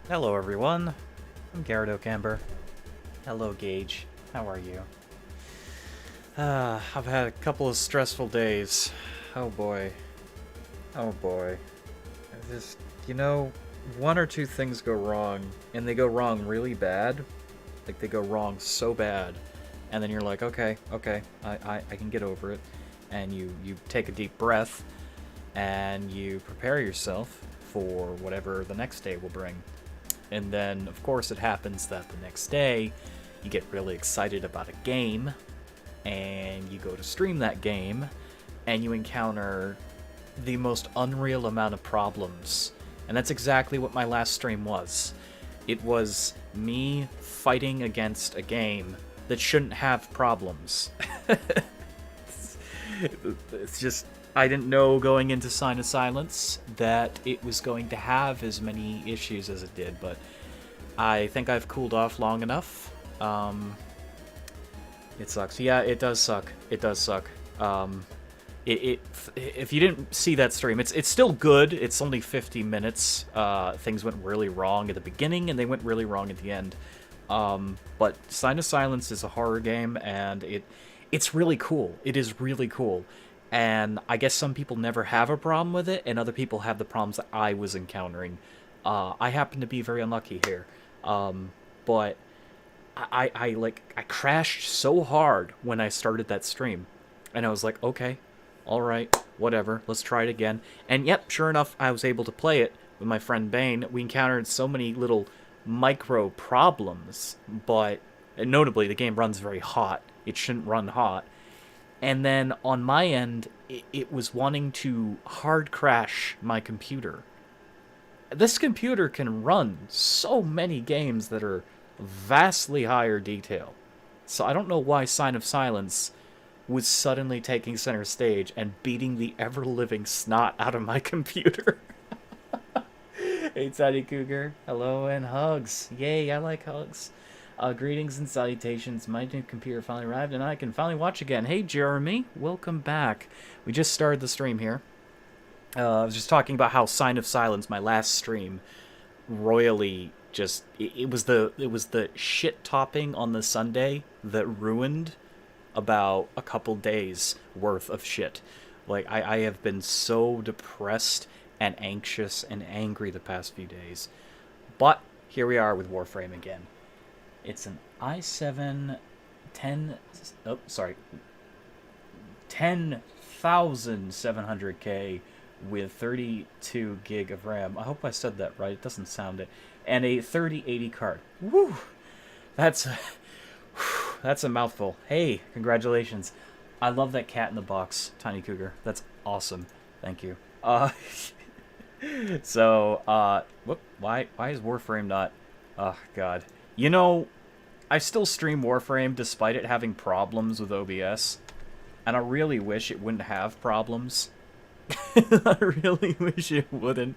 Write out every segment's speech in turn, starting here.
Hello everyone, I'm Garret Can't. Hello Gage, how are you? I've had a couple of stressful days. Oh boy. Oh boy. I just, you know, one or two things go wrong, and they go wrong really bad. Like, they go wrong so bad. And then you're like, okay, I can get over it. And you take a deep breath, and you prepare yourself for whatever the next day will bring. And then, of course, it happens that the next day, you get really excited about a game, and you go to stream that game, and you encounter the most unreal amount of problems. And that's exactly what my last stream was. It was me fighting against a game that shouldn't have problems. It's just, I didn't know going into Sign of Silence that it was going to have as many issues as it did, but I think I've cooled off long enough. It sucks. Yeah, it does suck. It does suck. If you didn't see that stream, it's still good. It's only 50 minutes. Things went really wrong at the beginning, and they went really wrong at the end. But Sign of Silence is a horror game, and it's really cool. It is really cool. And I guess some people never have a problem with it, and other people have the problems that I was encountering. I happen to be very unlucky here. But I crashed so hard when I started that stream. And I was like, okay, alright, whatever, let's try it again. And yep, sure enough, I was able to play it with my friend Bane. We encountered so many little micro problems, but notably, the game runs very hot. It shouldn't run hot. And then on my end, it was wanting to hard crash my computer. This computer can run so many games that are vastly higher detail. So I don't know why Sign of Silence was suddenly taking center stage and beating the ever-living snot out of my computer. Hey, Tiny Cougar. Hello and hugs. Yay, I like hugs. Greetings and salutations. My new computer finally arrived and I can finally watch again. Hey, Jeremy. Welcome back. We just started the stream here. I was just talking about how Sign of Silence, my last stream, royally just... It was the shit topping on the Sunday that ruined about a couple days worth of shit. Like, I have been so depressed and anxious and angry the past few days. But here we are with Warframe again. It's an i7 10,700K with 32 gig of RAM. I hope I said that right. It doesn't sound it. And a 3080 card. Woo! That's a mouthful. Hey, congratulations. I love that cat in the box, Tiny Cougar. That's awesome. Thank you. So, whoop, why is Warframe not... Oh, God. You know, I still stream Warframe despite it having problems with OBS. And I really wish it wouldn't have problems. I really wish it wouldn't.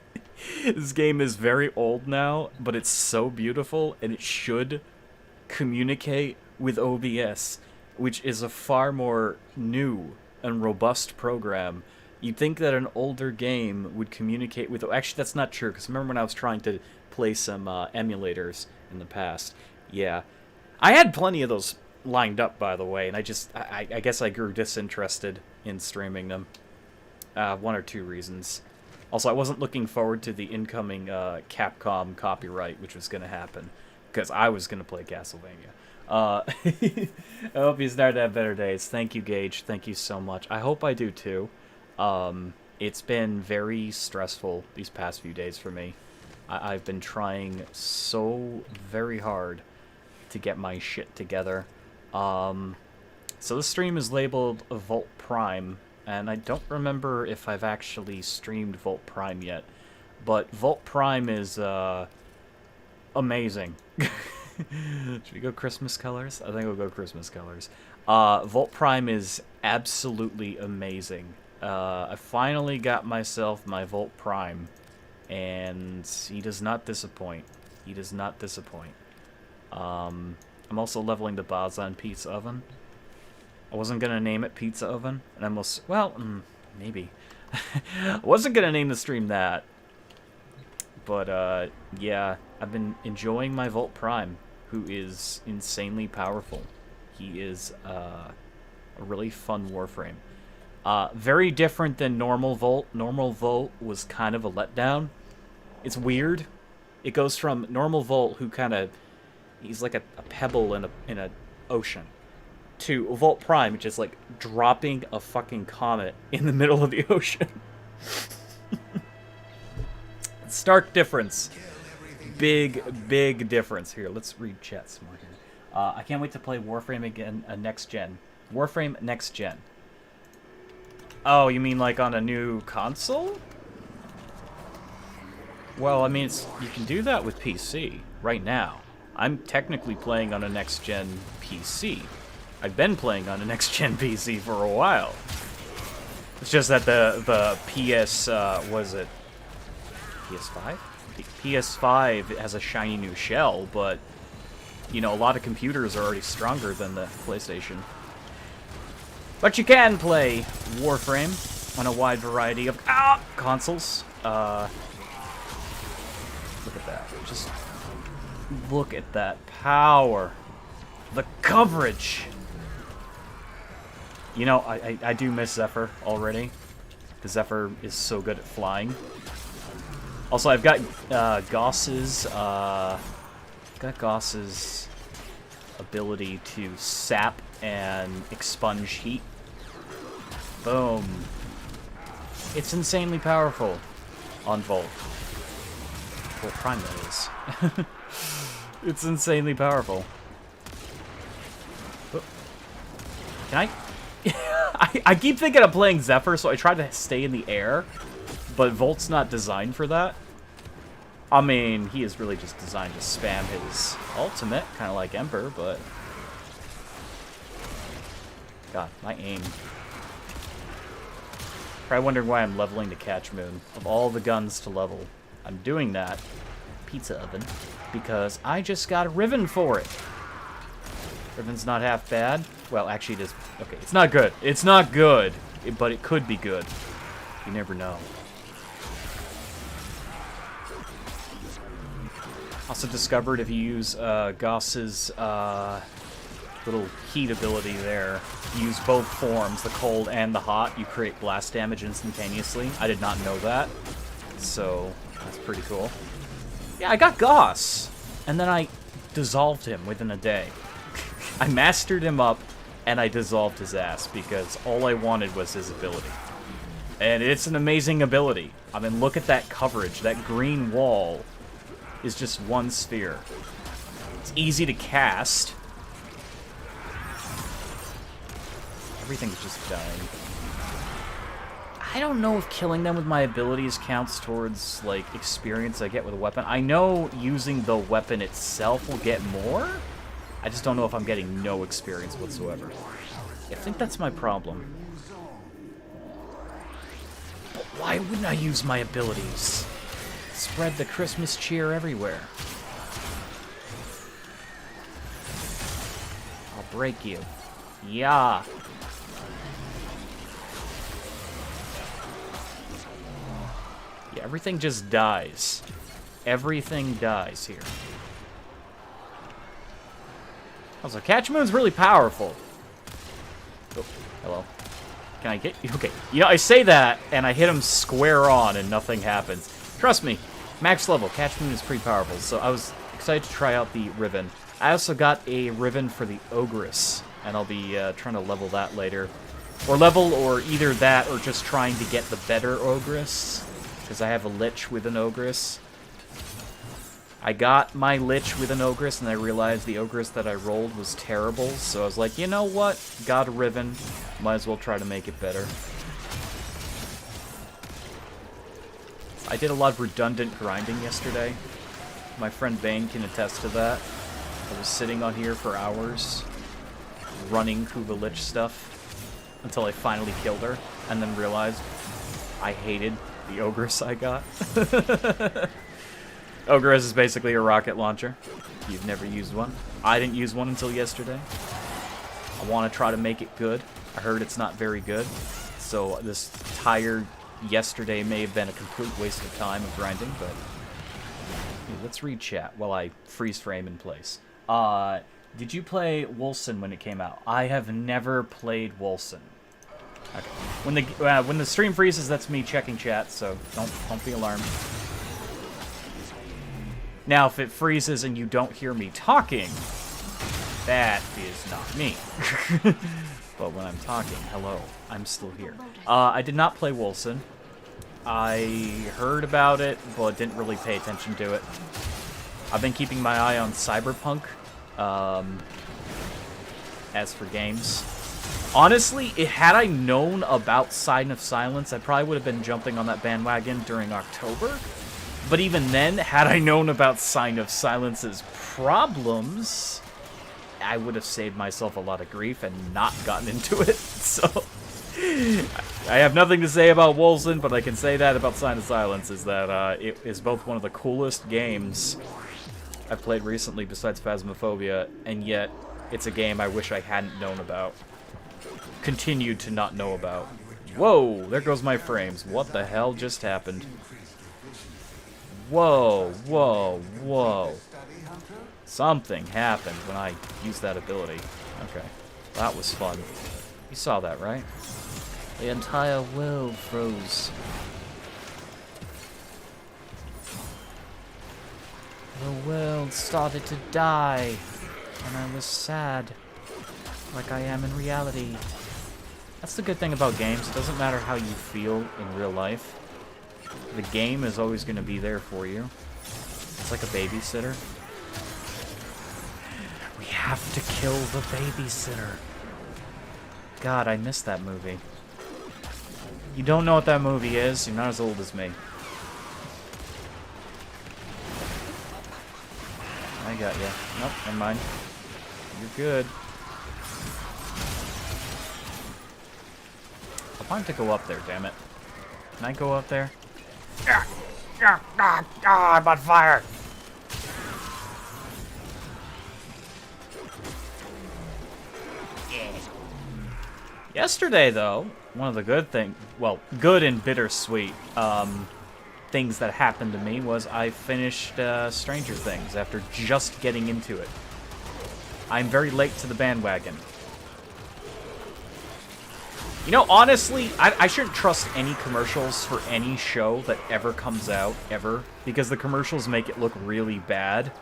This game is very old now, but it's so beautiful, and it should communicate with OBS, which is a far more new and robust program. You'd think that an older game would communicate with... Actually, that's not true, because remember when I was trying to play some emulators in the past? Yeah. I had plenty of those lined up, by the way, and I guess I grew disinterested in streaming them. One or two reasons. Also, I wasn't looking forward to the incoming Capcom copyright, which was going to happen, because I was going to play Castlevania. I hope you start to have better days. Thank you, Gage. Thank you so much. I hope I do, too. It's been very stressful these past few days for me. I've been trying so very hard to get my shit together. So this stream is labeled Volt Prime, and I don't remember if I've actually streamed Volt Prime yet, but Volt Prime is amazing. Should we go Christmas colors? I think we'll go Christmas colors. Volt Prime is absolutely amazing. I finally got myself my Volt Prime, and he does not disappoint. He does not disappoint. I'm also leveling the Bazan Pizza Oven. I wasn't going to name it Pizza Oven, and I almost... Well, maybe. I wasn't going to name the stream that, But, yeah, I've been enjoying my Volt Prime, who is insanely powerful. He is a really fun Warframe. Very different than normal Volt. Normal Volt was kind of a letdown. It's weird. It goes from normal Volt, who kind of... He's like a pebble in a ocean, to Volt Prime, which is like dropping a fucking comet in the middle of the ocean. Stark difference. Big difference. Here, let's read chat some more here. I can't wait to play Warframe again, next gen. Warframe next gen. Oh, you mean like on a new console? Well, I mean, you can do that with PC right now. I'm technically playing on a next-gen PC. I've been playing on a next-gen PC for a while. It's just that the PS, was it PS5? PS5 has a shiny new shell, but, you know, a lot of computers are already stronger than the PlayStation. But you can play Warframe on a wide variety of consoles. Look at that. Just look at that power. The coverage. You know, I do miss Zephyr already. Because Zephyr is so good at flying. Also, I've got Gauss's ability to sap and expunge heat. Boom. It's insanely powerful on Volt. Volt Prime, that is. It's insanely powerful. Oh. Can I keep thinking of playing Zephyr, so I try to stay in the air, but Volt's not designed for that. I mean, he is really just designed to spam his ultimate, kind of like Ember, but... God, my aim. Probably wondering why I'm leveling the Catch Moon. Of all the guns to level, I'm doing that, pizza oven, because I just got a Riven for it. Riven's not half bad. Well, actually it is. Okay, it's not good. It's not good, but it could be good. You never know. Also discovered if you use Gauss's little heat ability there, use both forms, the cold and the hot, you create blast damage instantaneously. I did not know that, so that's pretty cool. Yeah, I got Gauss, and then I dissolved him within a day. I mastered him up, and I dissolved his ass, because all I wanted was his ability. And it's an amazing ability. I mean, look at that coverage. That green wall is just one sphere. It's easy to cast. Everything's just dying. I don't know if killing them with my abilities counts towards, like, experience I get with a weapon. I know using the weapon itself will get more. I just don't know if I'm getting no experience whatsoever. I think that's my problem. But why wouldn't I use my abilities? Spread the Christmas cheer everywhere. I'll break you. Yeah. Yeah, everything just dies. Everything dies here. Also, Catch Moon's really powerful. Oh, hello. Can I get you? Okay. You know, I say that, and I hit him square on, and nothing happens. Trust me, max level, Catch Moon is pretty powerful, so I was excited to try out the Riven. I also got a Riven for the Ogress, and I'll be trying to level that later. Or either that, or just trying to get the better Ogress, because I have a Lich with an Ogress. I got my Lich with an Ogress, and I realized the Ogress that I rolled was terrible, so I was like, you know what? Got a Riven. Might as well try to make it better. I did a lot of redundant grinding yesterday. My friend Bane can attest to that. I was sitting on here for hours, running through the Lich stuff, until I finally killed her, and then realized I hated the Ogress I got. Ogress is basically a rocket launcher. You've never used one. I didn't use one until yesterday. I want to try to make it good. I heard it's not very good. So this tired yesterday may have been a complete waste of time of grinding, but Hey, let's read chat while I freeze frame in place. Did you play Wolcen when it came out? I have never played Wolcen. Okay. When the stream freezes, that's me checking chat, so don't be alarmed. Now, if it freezes and you don't hear me talking, that is not me. But when I'm talking, hello, I'm still here. I did not play Wolcen. I heard about it, but didn't really pay attention to it. I've been keeping my eye on Cyberpunk. As for games, honestly, had I known about Sign of Silence, I probably would have been jumping on that bandwagon during October. But even then, had I known about Sign of Silence's problems, I would have saved myself a lot of grief and not gotten into it. So, I have nothing to say about Wolcen, but I can say that about Sign of Silence, is that it is both one of the coolest games I've played recently besides Phasmophobia, and yet it's a game I wish I hadn't known about. Continued to not know about. Whoa, there goes my frames. What the hell just happened? Whoa, whoa, whoa. Something happened when I used that ability. Okay, that was fun. You saw that, right? The entire world froze. The world started to die, and I was sad, like I am in reality. That's the good thing about games. It doesn't matter how you feel in real life. The game is always going to be there for you. It's like a babysitter. We have to kill the babysitter. God, I missed that movie. You don't know what that movie is? You're not as old as me. I got you. Nope, never mind. You're good. I want to go up there, damn it. Can I go up there? I'm on fire! Yesterday, though, one of the good and bittersweet things that happened to me was I finished Stranger Things after just getting into it. I'm very late to the bandwagon. You know, honestly, I shouldn't trust any commercials for any show that ever comes out, ever, because the commercials make it look really bad.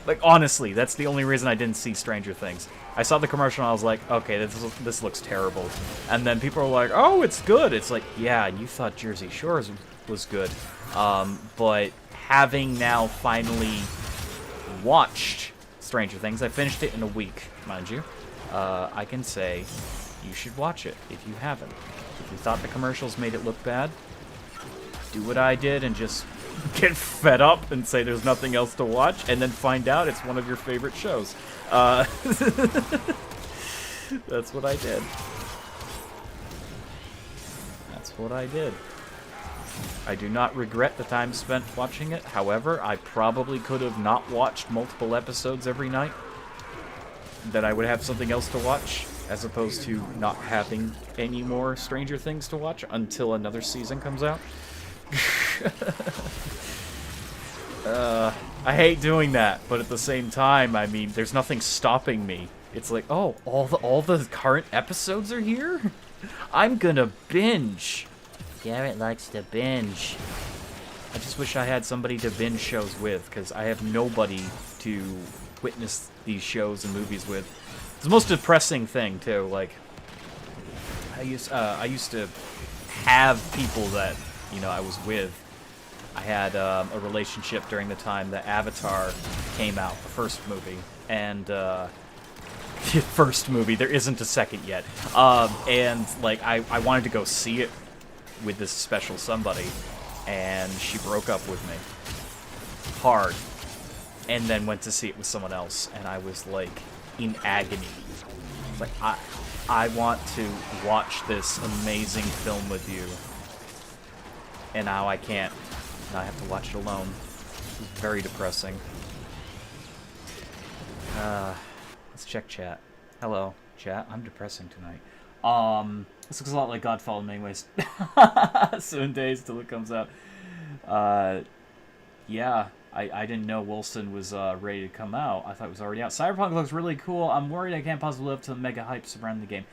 Like, honestly, that's the only reason I didn't see Stranger Things. I saw the commercial and I was like, okay, this looks terrible. And then people are like, oh, it's good. It's like, yeah, you thought Jersey Shores was good. But having now finally watched Stranger Things, I finished it in a week, mind you. I can say you should watch it if you haven't. If you thought the commercials made it look bad, do what I did and just get fed up and say there's nothing else to watch, and then find out it's one of your favorite shows. That's what I did. That's what I did. I do not regret the time spent watching it. However, I probably could have not watched multiple episodes every night. Then I would have something else to watch, as opposed to not having any more Stranger Things to watch until another season comes out. I hate doing that, but at the same time, I mean, there's nothing stopping me. It's like, oh, all the current episodes are here? I'm gonna binge. Garrett likes to binge. I just wish I had somebody to binge shows with, because I have nobody to witness these shows and movies with. It's the most depressing thing, too. Like, I used to have people that, you know, I was with. I had a relationship during the time that Avatar came out, the first movie, and the first movie, there isn't a second yet. And like I wanted to go see it with this special somebody, and she broke up with me hard, and then went to see it with someone else, and I was like in agony. Like I want to watch this amazing film with you, and now I can't. Now I have to watch it alone. It's very depressing. Let's check chat. Hello, chat. I'm depressing tonight. This looks a lot like Godfall in many ways. 7 days till it comes out. Yeah. I didn't know Wilson was ready to come out. I thought it was already out. Cyberpunk looks really cool. I'm worried I can't possibly live up to the mega hype surrounding the game.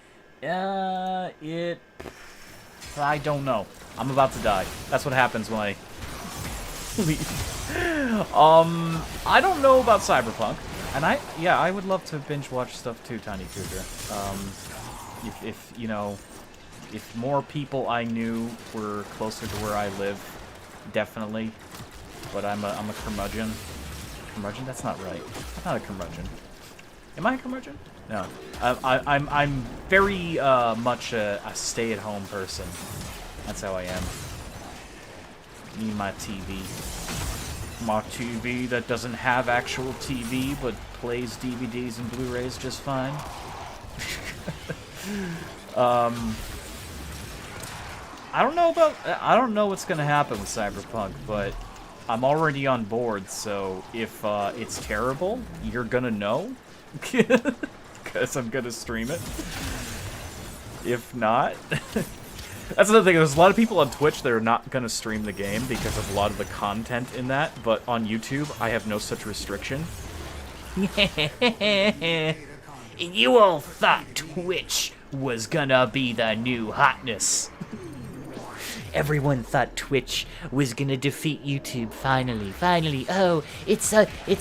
I don't know. I'm about to die. That's what happens when I leave. I don't know about Cyberpunk, and I would love to binge watch stuff too, Tiny Cougar. If you know, if more people I knew were closer to where I live, definitely. But I'm a curmudgeon. Curmudgeon? That's not right. I'm not a curmudgeon. Am I a curmudgeon? No. I'm very much a stay-at-home person. That's how I am. Need my TV. My TV that doesn't have actual TV, but plays DVDs and Blu-rays just fine. I don't know what's gonna happen with Cyberpunk, but I'm already on board, so if it's terrible, you're gonna know. Because I'm gonna stream it. If not... That's another thing, there's a lot of people on Twitch that are not gonna stream the game because of a lot of the content in that, but on YouTube, I have no such restriction. You all thought Twitch was gonna be the new hotness. Everyone thought Twitch was gonna defeat YouTube finally. Oh, it's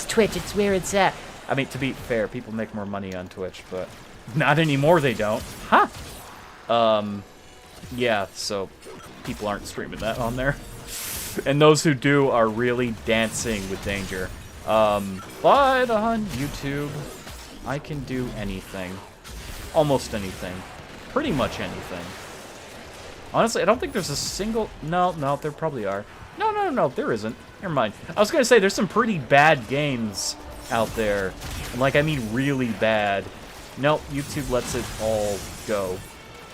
Twitch, it's where it's at. I mean, to be fair, people make more money on Twitch, but not anymore they don't. Huh. Yeah, so people aren't streaming that on there. And those who do are really dancing with danger. But on YouTube, I can do anything. Almost anything. Pretty much anything. Honestly, I don't think there's a single... No, there probably are. No, there isn't. Never mind. I was gonna say, there's some pretty bad games out there. And, like, I mean really bad. Nope, YouTube lets it all go.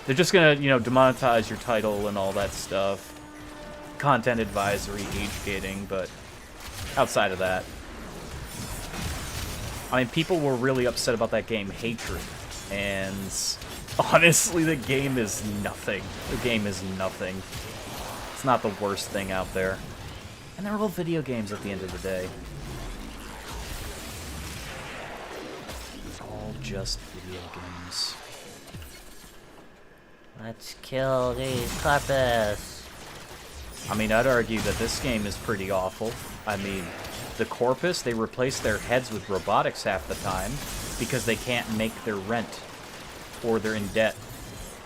They're just gonna, you know, demonetize your title and all that stuff. Content advisory, age gating, but outside of that. I mean, people were really upset about that game, Hatred. And honestly, the game is nothing. The game is nothing. It's not the worst thing out there. And they're all video games at the end of the day. It's all just video games. Let's kill these corpus. I mean, I'd argue that this game is pretty awful. I mean, the corpus, they replace their heads with robotics half the time because they can't make their rent. Or they're in debt.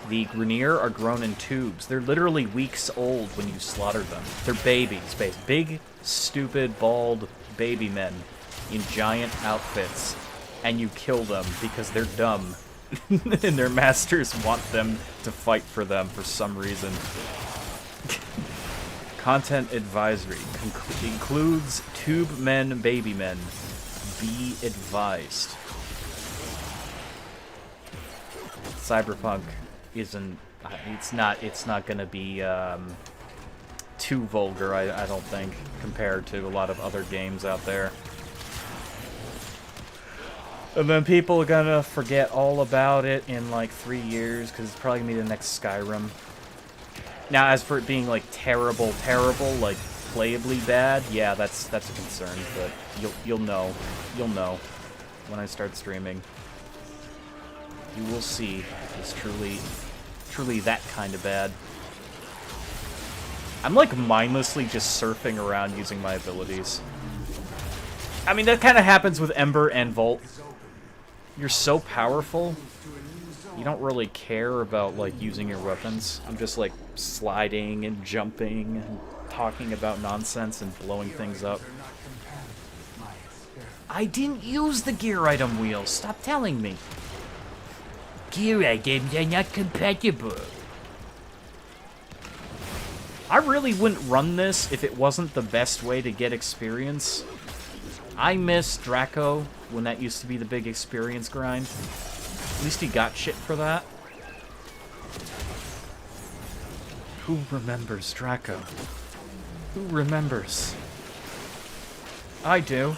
The Grenier are grown in tubes. They're literally weeks old when you slaughter them. They're babies, big, stupid, bald baby men in giant outfits. And you kill them because they're dumb. And their masters want them to fight for them for some reason. Content advisory includes tube men, baby men. Be advised. Cyberpunk isn't... It's not gonna be too vulgar, I don't think, compared to a lot of other games out there. And then people are gonna forget all about it in like 3 years, because it's probably gonna be the next Skyrim. Now, as for it being like terrible, like playably bad, yeah, that's a concern. But you'll know when I start streaming. You will see it's truly that kind of bad. I'm like mindlessly just surfing around using my abilities. I mean, that kind of happens with Ember and Volt. You're so powerful, you don't really care about, like, using your weapons. I'm just, like, sliding and jumping and talking about nonsense and blowing things up. I didn't use the gear item wheel. Stop telling me. Gear items are not compatible. I really wouldn't run this if it wasn't the best way to get experience. I miss Draco when that used to be the big experience grind. At least he got shit for that. Who remembers Draco? Who remembers? I do.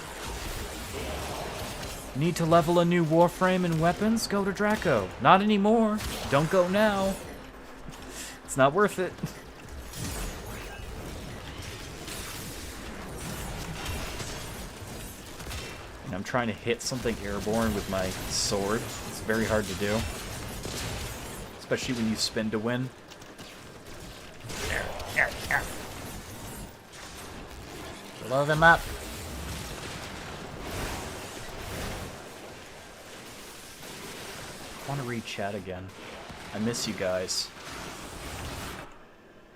Need to level a new Warframe and weapons? Go to Draco. Not anymore. Don't go now. It's not worth it. trying to hit something airborne with my sword. It's very hard to do. Especially when you spin to win. Blow them up. I want to read chat again. I miss you guys.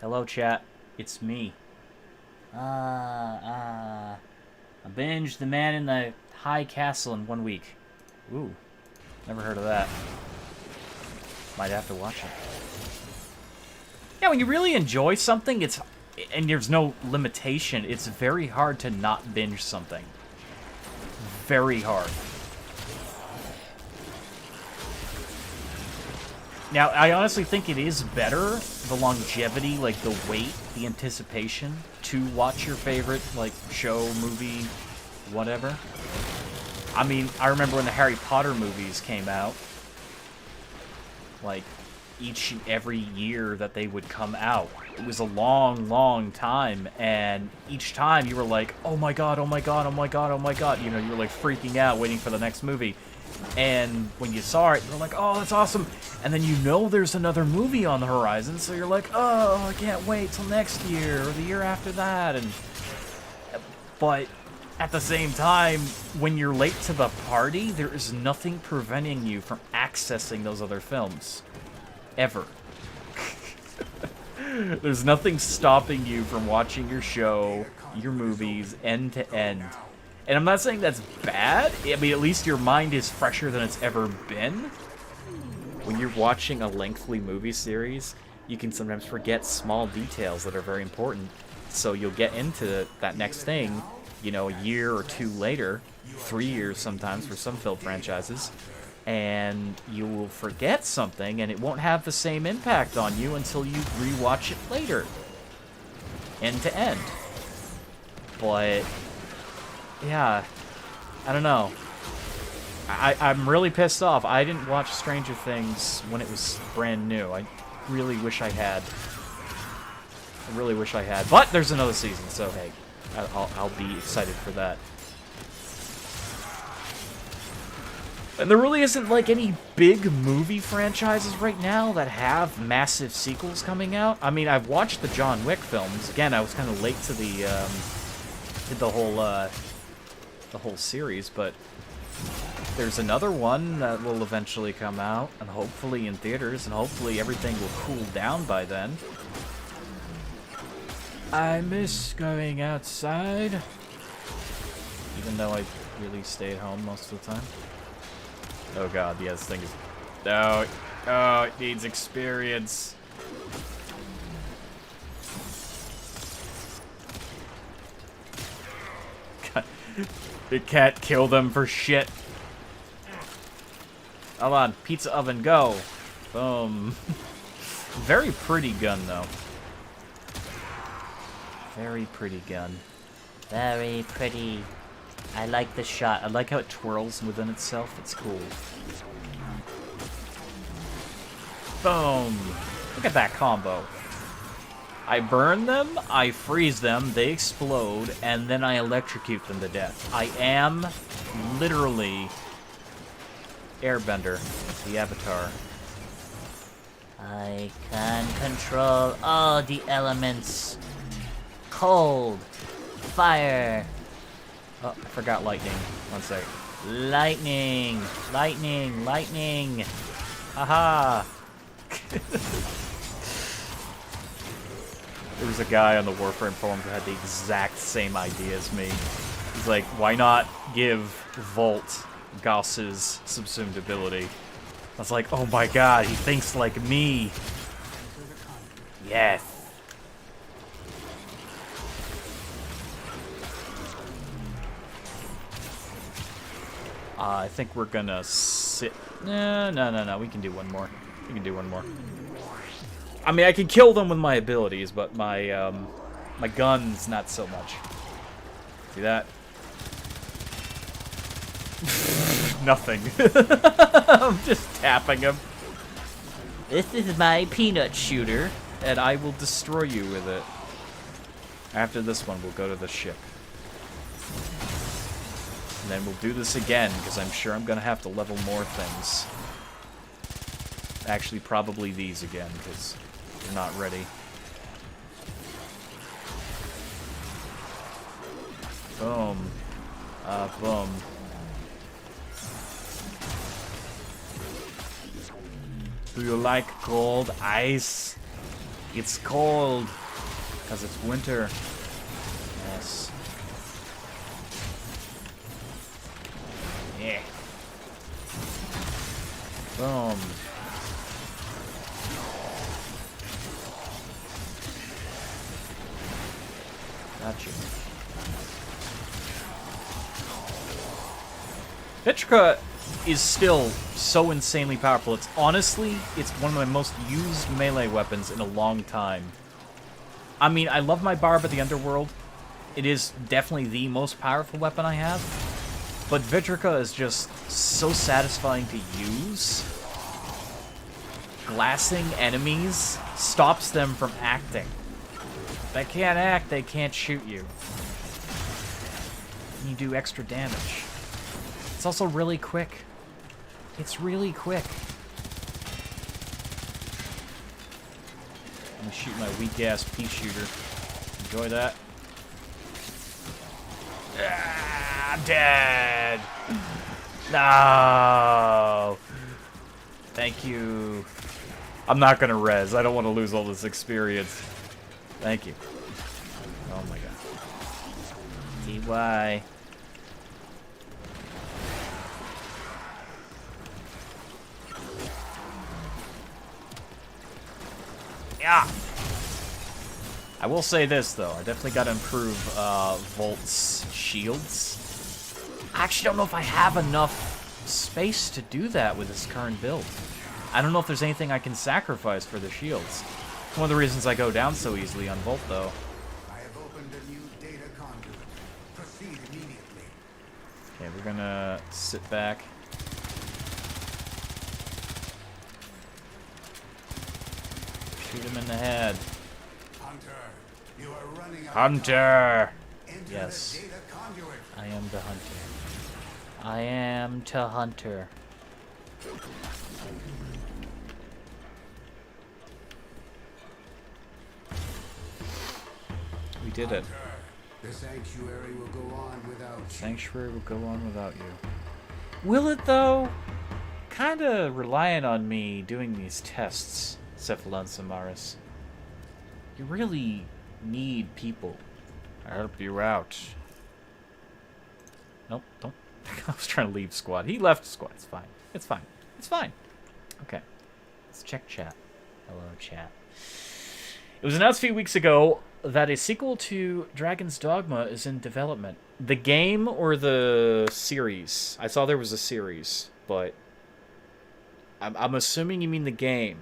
Hello, chat. It's me. I binged The Man in the High Castle in 1 week. Ooh. Never heard of that. Might have to watch it. Yeah, when you really enjoy something, and there's no limitation, it's very hard to not binge something. Very hard. Now, I honestly think it is better, the longevity, like the wait, the anticipation, to watch your favorite, like, show, movie, whatever. I mean, I remember when the Harry Potter movies came out, like, each and every year that they would come out. It was a long, long time, and each time you were like, oh my god, oh my god, oh my god, oh my god. You know, you were like freaking out, waiting for the next movie. And when you saw it, you were like, oh, that's awesome. And then you know there's another movie on the horizon, so you're like, oh, I can't wait till next year or the year after that. But at the same time, when you're late to the party, there is nothing preventing you from accessing those other films. Ever. There's nothing stopping you from watching your show, your movies, end to end. And I'm not saying that's bad. I mean, at least your mind is fresher than it's ever been. When you're watching a lengthy movie series, you can sometimes forget small details that are very important. So you'll get into that next thing, you know, a year or two later, 3 years sometimes for some film franchises, and you will forget something, and it won't have the same impact on you until you rewatch it later, end to end. But yeah, I don't know. I'm really pissed off. I didn't watch Stranger Things when it was brand new. I really wish I had. I really wish I had. But there's another season, so hey, I'll be excited for that. And there really isn't like any big movie franchises right now that have massive sequels coming out. I mean, I've watched the John Wick films. Again, I was kind of late to the whole series, but there's another one that will eventually come out, and hopefully in theaters, and hopefully everything will cool down by then. I miss going outside, even though I really stay at home most of the time. Oh god, yeah, this thing is... Oh, it needs experience. God, it can't kill them for shit. Hold on, pizza oven, go. Boom. Very pretty gun, though. Very pretty gun. Very pretty. I like the shot. I like how it twirls within itself. It's cool. Boom. Look at that combo. I burn them, I freeze them, they explode, and then I electrocute them to death. I am literally Airbender, the Avatar. I can control all the elements. Cold, fire. Oh, I forgot lightning. One sec. Lightning, lightning, lightning. Haha. There was a guy on the Warframe forums that had the exact same idea as me. He's like, why not give Volt Gauss's subsumed ability? I was like, oh my god, he thinks like me. Yes. I think we're gonna sit... No. We can do one more. We can do one more. I mean, I can kill them with my abilities, but my, my guns, not so much. See that? Nothing. I'm just tapping him. This is my peanut shooter. And I will destroy you with it. After this one, we'll go to the ship. And then we'll do this again, because I'm sure I'm going to have to level more things. Actually, probably these again, because they're not ready. Boom. Boom. Do you like cold ice? It's cold, because it's winter. Yes. Yeah. Boom. Gotcha. Vitrica is still so insanely powerful. It's honestly, it's one of my most used melee weapons in a long time. I mean, I love my Barb of the Underworld. It is definitely the most powerful weapon I have. But Vitrica is just so satisfying to use. Glassing enemies stops them from acting. If they can't act, they can't shoot you. You do extra damage. It's also really quick. It's really quick. Let me shoot my weak-ass pea shooter. Enjoy that. Ah, I'm dead! No! Thank you. I'm not gonna res. I don't want to lose all this experience. Thank you. Oh my god. DY. Yeah. I will say this though, I definitely got to improve Volt's shields. I actually don't know if I have enough space to do that with this current build. I don't know if there's anything I can sacrifice for the shields. One of the reasons I go down so easily on Volt though. I have opened a new data conduit. Proceed immediately. Okay, we're gonna sit back. Shoot him in the head. Hunter, you are running out Hunter! Enter Yes. the data conduit. I am the hunter. I am to hunter. We did it. Hunter, the sanctuary will go on without you. Sanctuary will go on without you. Will it though? Kinda reliant on me doing these tests, Cephalon Samaris. You really need people. I'll help you out. Nope, don't. I was trying to leave squad. He left squad. It's fine. It's fine. It's fine. Okay. Let's check chat. Hello, chat. It was announced a few weeks ago that a sequel to Dragon's Dogma is in development. The game or the series? I saw there was a series, but I'm assuming you mean the game.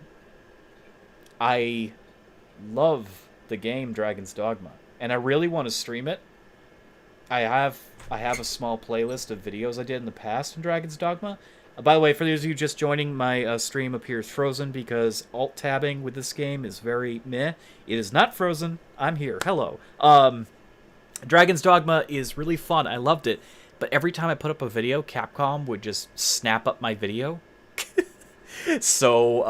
I love the game Dragon's Dogma, and I really want to stream it. I have a small playlist of videos I did in the past in Dragon's Dogma. By the way, for those of you just joining, my stream appears frozen because alt-tabbing with this game is very meh. It is not frozen. I'm here. Hello. Dragon's Dogma is really fun. I loved it. But every time I put up a video, Capcom would just snap up my video. So,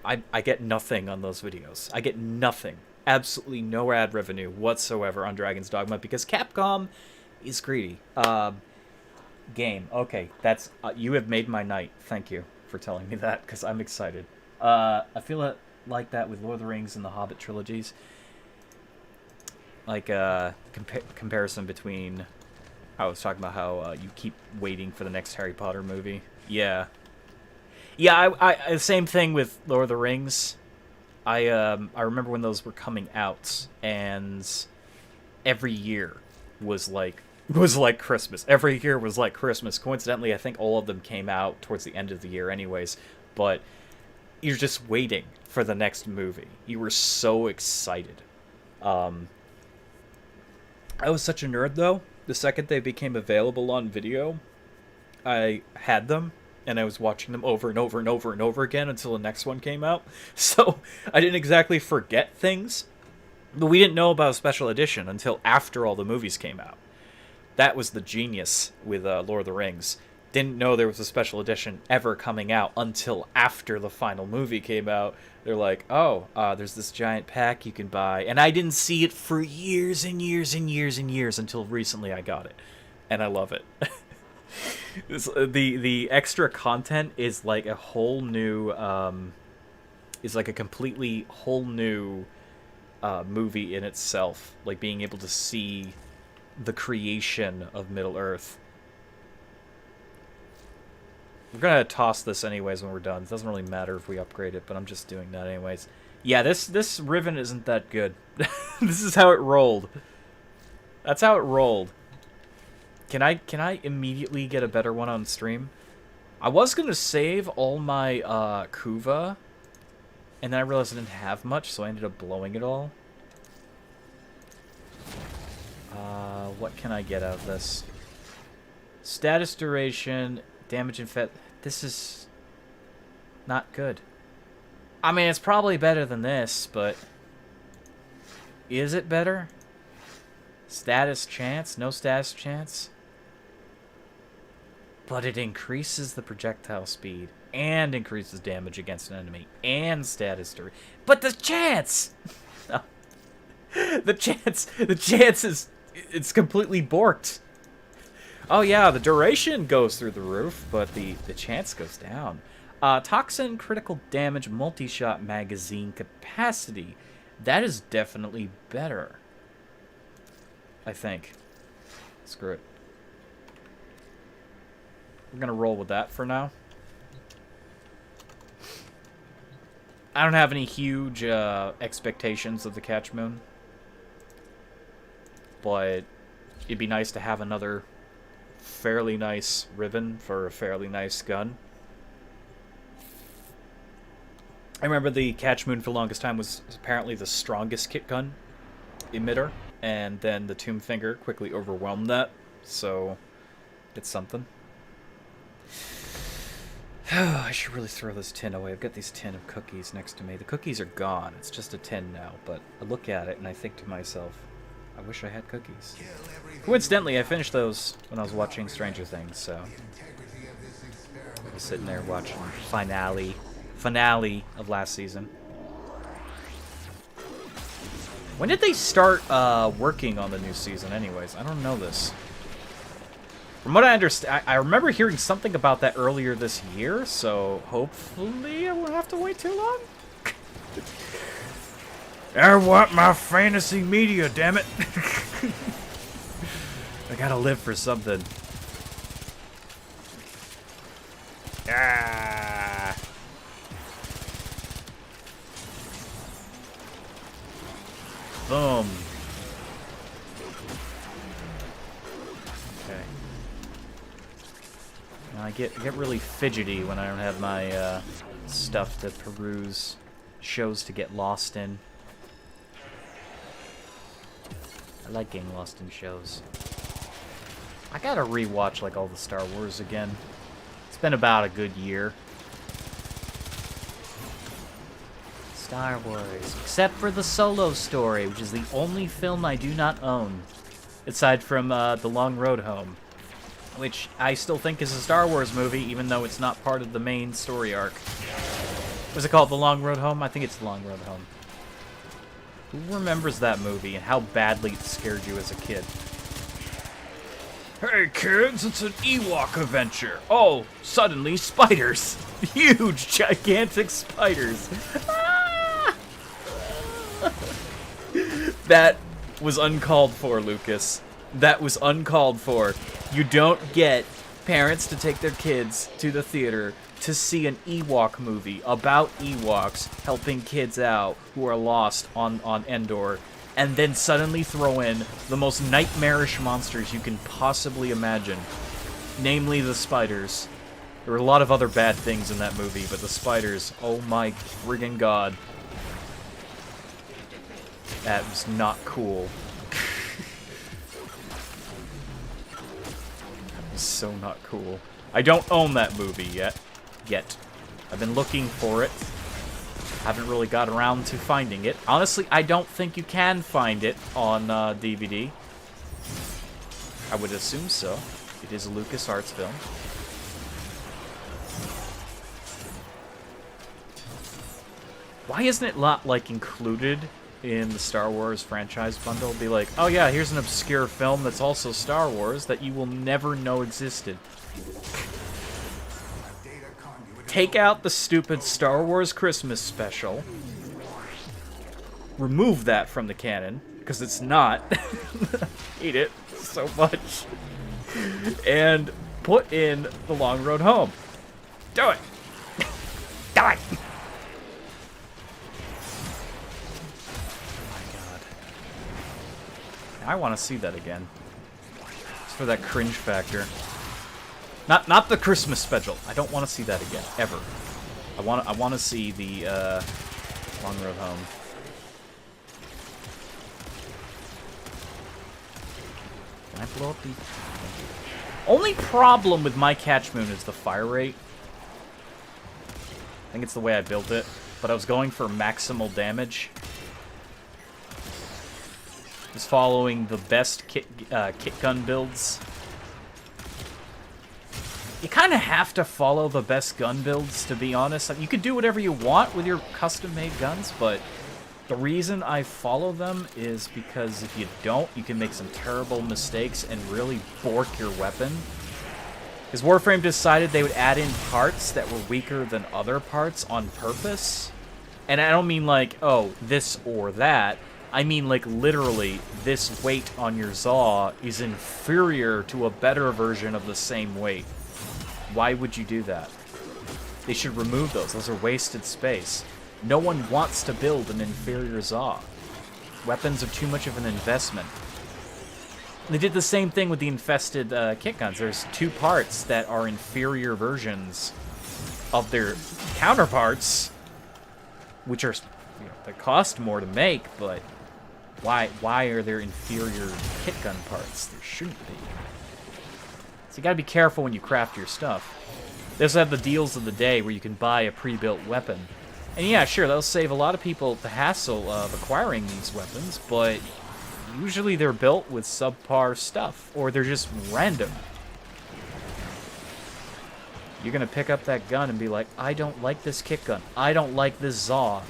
I get nothing on those videos. I get nothing. Absolutely no ad revenue whatsoever on Dragon's Dogma because Capcom is greedy. Game. Okay, that's you have made my night. Thank you for telling me that because I'm excited. I feel like that with Lord of the Rings and the Hobbit trilogies. Like comparison between I was talking about how you keep waiting for the next Harry Potter movie. Yeah. Yeah, I same thing with Lord of the Rings. I remember when those were coming out, and every year was like Christmas. Every year was like Christmas. Coincidentally, I think all of them came out towards the end of the year anyways, but you're just waiting for the next movie. You were so excited. I was such a nerd, though. The second they became available on video, I had them, and I was watching them over and over and over and over again until the next one came out. So I didn't exactly forget things, but we didn't know about a special edition until after all the movies came out. That was the genius with Lord of the Rings. Didn't know there was a special edition ever coming out until after the final movie came out. They're like, oh, there's this giant pack you can buy. And I didn't see it for years and years and years and years until recently I got it. And I love it. The extra content is like a whole new... is like a completely whole new movie in itself. Like being able to see the creation of Middle-earth. We're gonna toss this anyways when we're done. It doesn't really matter if we upgrade it, but I'm just doing that anyways. Yeah, this Riven isn't that good. This is how it rolled. That's how it rolled. Can I immediately get a better one on stream? I was gonna save all my Kuva, and then I realized I didn't have much, so I ended up blowing it all. What can I get out of this? Status duration, damage and fet. This is not good. I mean, it's probably better than this, but is it better? Status chance? No status chance? But it increases the projectile speed and increases damage against an enemy and status duration. But the chance! No. The chance is... It's completely borked. Oh yeah, the duration goes through the roof, but the chance goes down. Toxin, critical damage, multi-shot magazine capacity. That is definitely better. I think. Screw it. We're gonna roll with that for now. I don't have any huge expectations of the Catch Moon. But it'd be nice to have another fairly nice ribbon for a fairly nice gun. I remember the Catch Moon for the longest time was apparently the strongest kit gun emitter, and then the Tomb Finger quickly overwhelmed that, so it's something. I should really throw this tin away. I've got these tin of cookies next to me. The cookies are gone. It's just a tin now, but I look at it and I think to myself, I wish I had cookies. Coincidentally, I finished those when I was watching Stranger Things, so I was sitting there watching finale of last season. When did they start working on the new season anyways? I don't know this. From what I understand, I remember hearing something about that earlier this year, so hopefully I won't have to wait too long. I want my fantasy media, damn it. I gotta live for something. Ah. Boom. Okay. Now I get really fidgety when I don't have my stuff to peruse, shows to get lost in. I like getting lost in shows. I gotta rewatch like all the Star Wars again. It's been about a good year. Star Wars. Except for the Solo Story, which is the only film I do not own. Aside from The Long Road Home. Which I still think is a Star Wars movie, even though it's not part of the main story arc. Was it called The Long Road Home? I think it's The Long Road Home. Who remembers that movie and how badly it scared you as a kid? Hey kids, it's an Ewok adventure. Oh, suddenly spiders. Huge, gigantic spiders. Ah! That was uncalled for, Lucas. That was uncalled for. You don't get parents to take their kids to the theater to see an Ewok movie about Ewoks helping kids out who are lost on Endor, and then suddenly throw in the most nightmarish monsters you can possibly imagine, namely the spiders. There were a lot of other bad things in that movie, but the spiders, oh my friggin' god. That was not cool. That was so not cool. I don't own that movie yet. I've been looking for it. Haven't really got around to finding it. Honestly, I don't think you can find it on DVD. I would assume so. It is a LucasArts film. Why isn't it not, like, included in the Star Wars franchise bundle? Be like, oh yeah, here's an obscure film that's also Star Wars that you will never know existed. Take out the stupid Star Wars Christmas special. Remove that from the canon, because it's not. I hate it so much. And put in The Long Road Home. Do it! Do it! I want to see that again. Just for that cringe factor. Not the Christmas special. I don't want to see that again ever. I want to see the Long Road Home. Can I blow up the? Only problem with my Catch Moon is the fire rate. I think it's the way I built it, but I was going for maximal damage. Is following the best kit gun builds. You kind of have to follow the best gun builds, to be honest. You can do whatever you want with your custom-made guns, but the reason I follow them is because if you don't, you can make some terrible mistakes and really bork your weapon. Because Warframe decided they would add in parts that were weaker than other parts on purpose. And I don't mean like, oh, this or that. I mean, like, literally, this weight on your Zaw is inferior to a better version of the same weight. Why would you do that? They should remove those. Those are wasted space. No one wants to build an inferior Zaw. Weapons are too much of an investment. They did the same thing with the infested kit guns. There's two parts that are inferior versions of their counterparts, which are, you know, they cost more to make, but why are there inferior kit gun parts? There shouldn't be. So you gotta be careful when you craft your stuff. They also have the deals of the day where you can buy a pre-built weapon. And yeah, sure, that'll save a lot of people the hassle of acquiring these weapons, but usually they're built with subpar stuff, or they're just random. You're gonna pick up that gun and be like, I don't like this kit gun. I don't like this Zaw.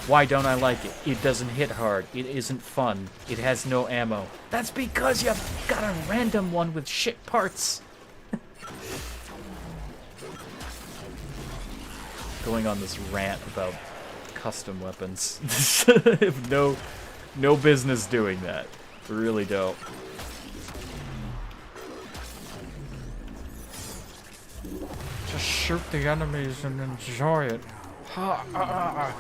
Why don't I like it? It doesn't hit hard. It isn't fun. It has no ammo. That's because you got a random one with shit parts. Going on this rant about custom weapons. Have no business doing that. We really don't. Just shoot the enemies and enjoy it. Ha,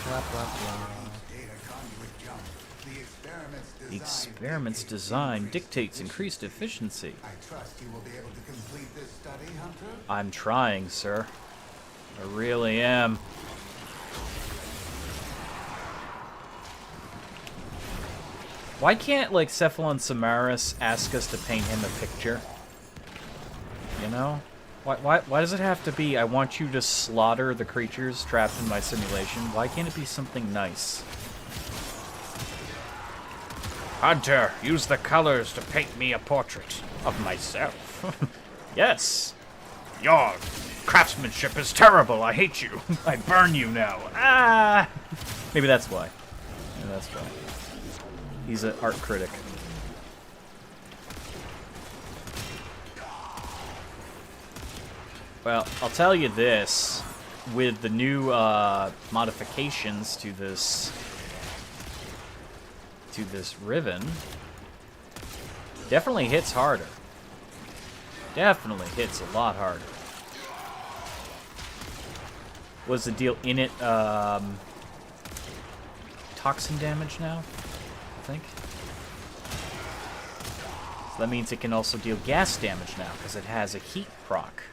Blah, blah, blah. The experiment's design dictates increased efficiency. I trust you will be able to complete this study, Hunter? I'm trying, sir. I really am. Why can't, like, Cephalon Samaris ask us to paint him a picture? You know? Why does it have to be, I want you to slaughter the creatures trapped in my simulation? Why can't it be something nice? Hunter, use the colors to paint me a portrait of myself. Yes. Your craftsmanship is terrible. I hate you. I burn you now. Ah! Maybe that's why. Maybe that's why. He's an art critic. Well, I'll tell you this. With the new modifications to this Riven, definitely hits harder. Definitely hits a lot harder. What's the deal in it? Toxin damage now, I think. So that means it can also deal gas damage now, because it has a heat proc.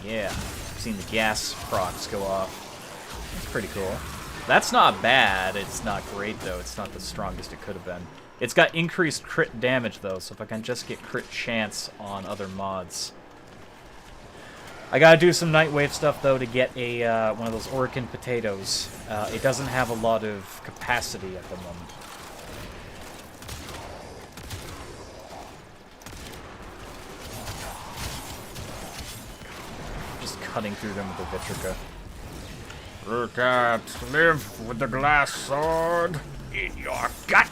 Yeah, I've seen the gas procs go off. That's pretty cool. That's not bad. It's not great, though. It's not the strongest it could have been. It's got increased crit damage, though, so if I can just get crit chance on other mods. I gotta do some Nightwave stuff, though, to get a one of those Orkin potatoes. It doesn't have a lot of capacity at the moment. Just cutting through them with the Vitrica. You can't live with the glass sword in your gut.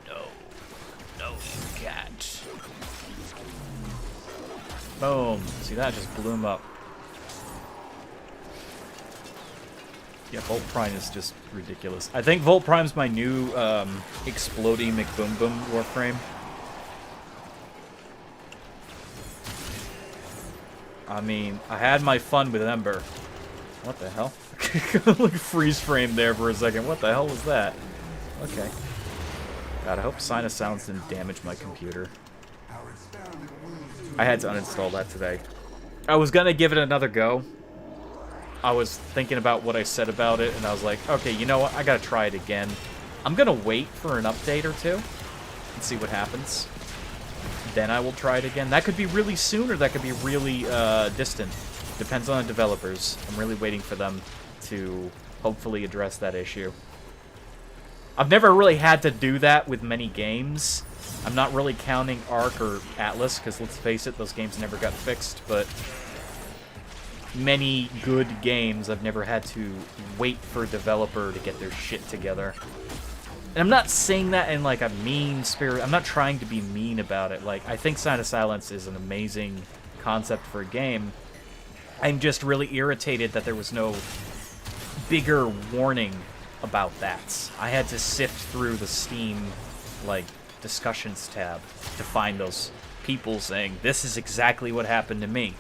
No, you can't. Boom. See, that just blew him up. Yeah, Volt Prime is just ridiculous. I think Volt Prime's my new explodey McBoom Boom Warframe. I mean, I had my fun with Ember. What the hell? Like freeze frame there for a second. What the hell was that? Okay. God, I hope Sinus Sounds didn't damage my computer. I had to uninstall that today. I was gonna give it another go. I was thinking about what I said about it, and I was like, okay, you know what? I gotta try it again. I'm gonna wait for an update or two and see what happens. Then I will try it again. That could be really soon, or that could be really distant. Depends on the developers. I'm really waiting for them to hopefully address that issue. I've never really had to do that with many games. I'm not really counting Ark or Atlas, because let's face it, those games never got fixed, but many good games I've never had to wait for a developer to get their shit together. And I'm not saying that in like a mean spirit. I'm not trying to be mean about it. Like, I think Sign of Silence is an amazing concept for a game. I'm just really irritated that there was no bigger warning about that. I had to sift through the Steam, like, discussions tab to find those people saying, this is exactly what happened to me.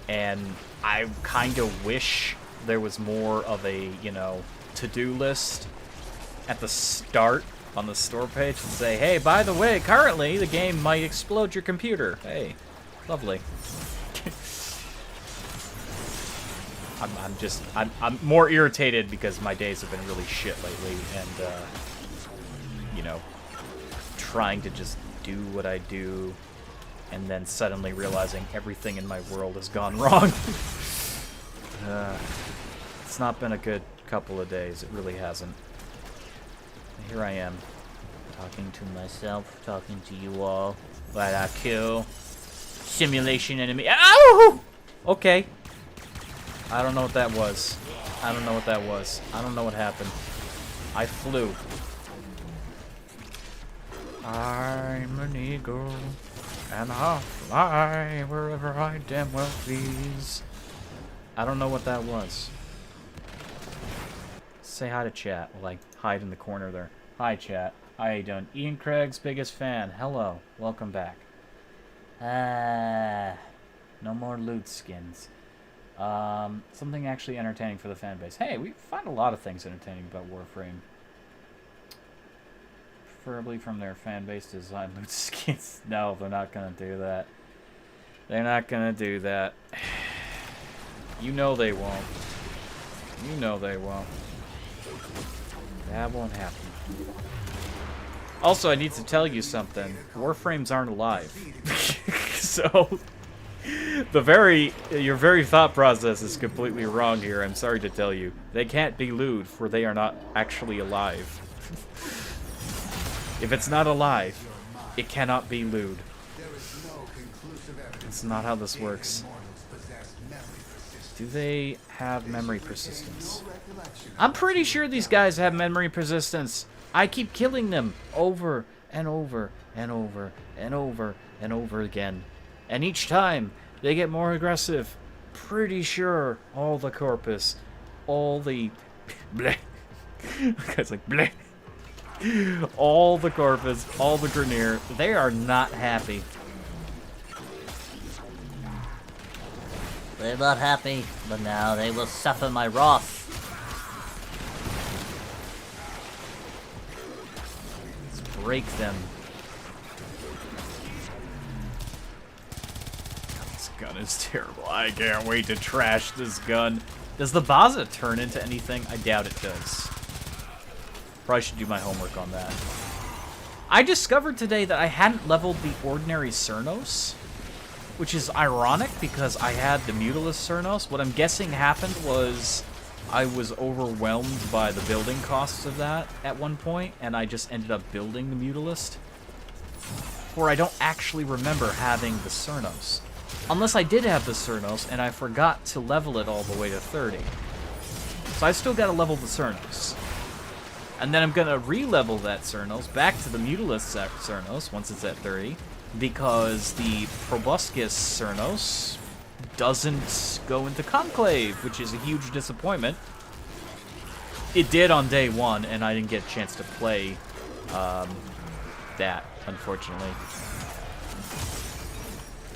And I kind of wish there was more of a, you know, to-do list at the start on the store page and say, hey, by the way, currently the game might explode your computer. Hey, lovely. I'm more irritated because my days have been really shit lately, and you know, trying to just do what I do, and then suddenly realizing everything in my world has gone wrong. It's not been a good couple of days. It really hasn't. Here I am, talking to myself, talking to you all. What I kill. Simulation enemy. Ow! Okay. I don't know what that was. I don't know what that was. I don't know what happened. I flew. I'm an eagle, and I'll fly wherever I damn well please. I don't know what that was. Say hi to chat while I hide in the corner there. Hi, chat. How you doing? Ian Craig's biggest fan. Hello. Welcome back. No more loot skins. Something actually entertaining for the fan base. Hey, we find a lot of things entertaining about Warframe. Preferably from their fan base design loot skins. No, they're not gonna do that. They're not gonna do that. You know they won't. You know they won't. That won't happen. Also, I need to tell you something. Warframes aren't alive. So, your very thought process is completely wrong here. I'm sorry to tell you. They can't be lewd, for they are not actually alive. If it's not alive, it cannot be lewd. That's not how this works. Do they have memory persistence? I'm pretty sure these guys have memory persistence. I keep killing them over and over and over and over and over again. And each time, they get more aggressive. Pretty sure all the corpus, all the... bleh. Guy's like, bleh. All the corpus, all the Grineer, they are not happy. They're not happy, but now they will suffer my wrath. Let's break them. This gun is terrible. I can't wait to trash this gun. Does the Baza turn into anything? I doubt it does. Probably should do my homework on that. I discovered today that I hadn't leveled the ordinary Cernos. which is ironic because I had the Mutilus Cernos. What I'm guessing happened was I was overwhelmed by the building costs of that at one point, and I just ended up building the Mutilist. Or I don't actually remember having the Cernos. Unless I did have the Cernos, and I forgot to level it all the way to 30. So I still gotta level the Cernos. And then I'm gonna re-level that Cernos back to the Mutilist Cernos once it's at 30, because the Proboscis Cernos doesn't go into Conclave, which is a huge disappointment. It did on day one, and I didn't get a chance to play that, unfortunately.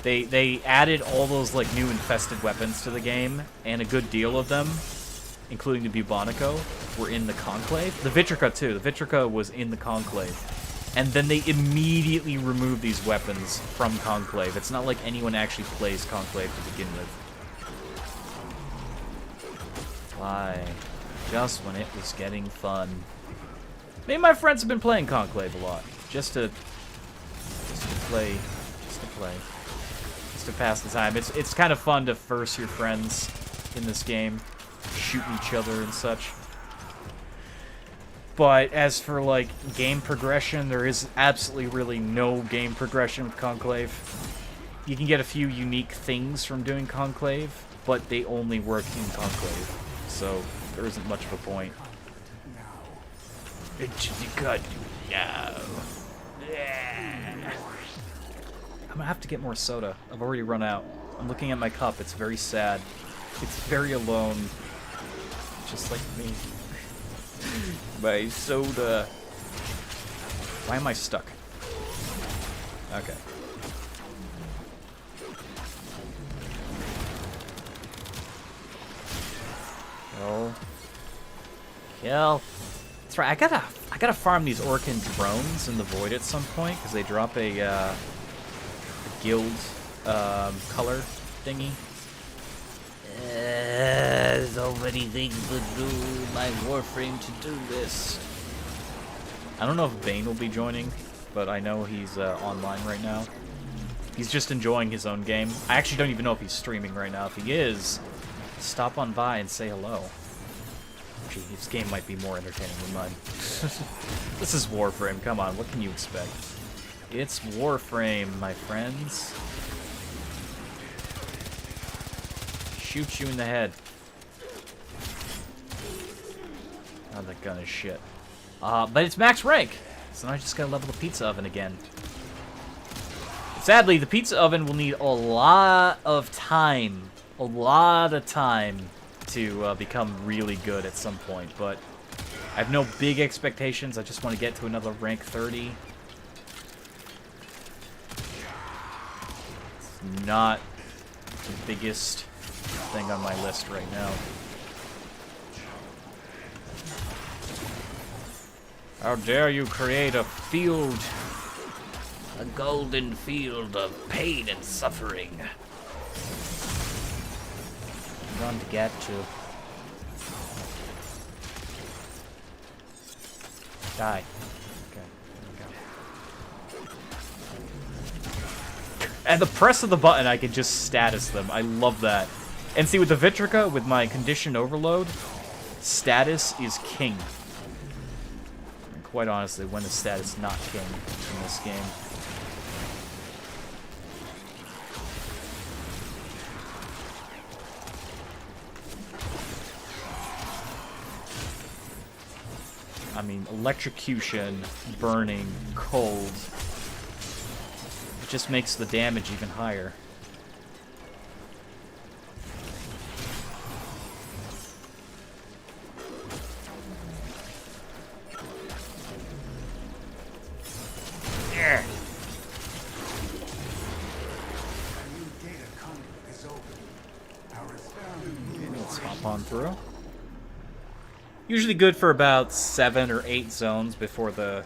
They added all those like new infested weapons to the game, and a good deal of them, including the Bubonico, were in the Conclave. The Vitrica too. The Vitrica was in the Conclave. And then they immediately removed these weapons from Conclave. It's not like anyone actually plays Conclave to begin with. Why? Just when it was getting fun. Me and my friends have been playing Conclave a lot. Just to play. Just to pass the time. It's kind of fun to verse your friends in this game. Shoot each other and such. But as for, like, game progression, there is absolutely really no game progression with Conclave. You can get a few unique things from doing Conclave, but they only work in Conclave. So, there isn't much of a point. I'm gonna have to get more soda. I've already run out. I'm looking at my cup. It's very sad. It's very alone. Just like me. My soda. Why am I stuck? Okay. Kill. That's right. I gotta farm these Orcan drones in the void at some point because they drop a guild color thingy. So many things to do. My Warframe to do list. I don't know if Bane will be joining, but I know he's online right now. He's just enjoying his own game. I actually don't even know if he's streaming right now. If he is, stop on by and say hello. Gee, his game might be more entertaining than mine. This is Warframe. Come on, what can you expect? It's Warframe, my friends. Shoot you in the head. Oh, that gun is shit. But it's max rank, so now I just gotta level the pizza oven again. Sadly, the pizza oven will need a lot of time. A lot of time to become really good at some point, but I have no big expectations. I just want to get to another rank 30. It's not the biggest thing on my list right now. How dare you create a field, a golden field of pain and suffering. I'm going to get to. Die. Okay, there we go. At the press of the button, I can just status them. I love that. And see, with the Vitrica, with my condition overload, status is king. And quite honestly, when is status not king in this game? I mean, electrocution, burning, cold. It just makes the damage even higher. Yeah. Okay, let's hop on through. Usually good for about 7 or 8 zones before the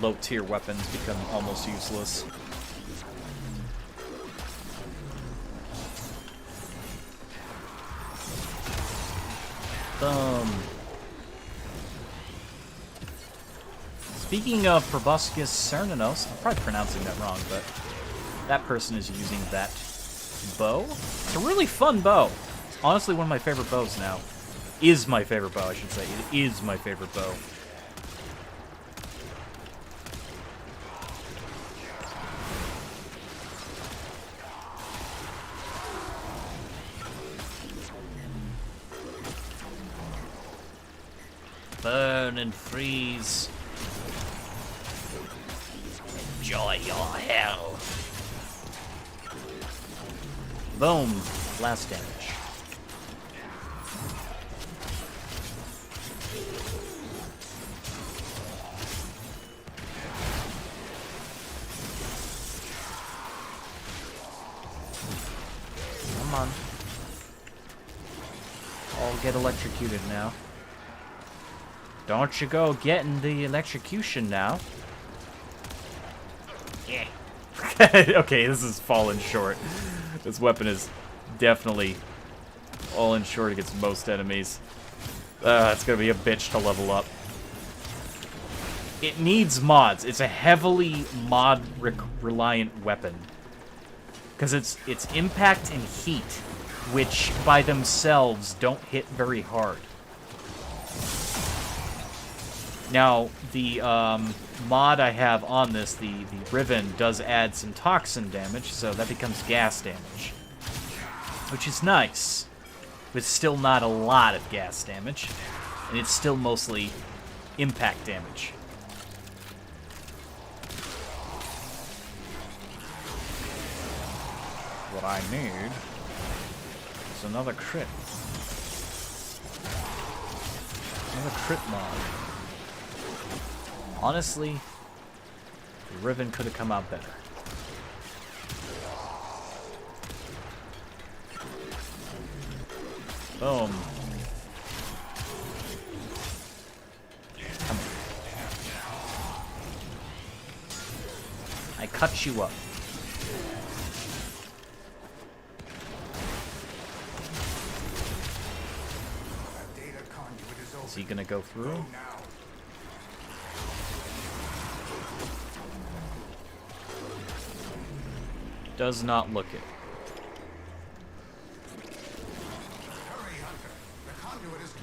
low-tier weapons become almost useless. Boom. Speaking of Proboscis Cernanos, I'm probably pronouncing that wrong, but that person is using that bow. It's a really fun bow. It's honestly one of my favorite bows now. Is my favorite bow, I should say. It is my favorite bow. Burn and freeze. Enjoy your hell. Boom. Blast damage. Come on. I'll get electrocuted now. Don't you go getting the electrocution now. Yeah. Okay, this is falling short. This weapon is definitely falling short against most enemies. It's gonna be a bitch to level up. It needs mods. It's a heavily mod-reliant weapon. Because it's impact and heat, which by themselves don't hit very hard. Now, the mod I have on this, the Riven, does add some toxin damage, so that becomes gas damage. Which is nice. But still not a lot of gas damage. And it's still mostly impact damage. What I need is another crit. Another crit mod. Honestly, the Riven could have come out better. Boom. Come on. I cut you up. Is he gonna go through? Does not look it.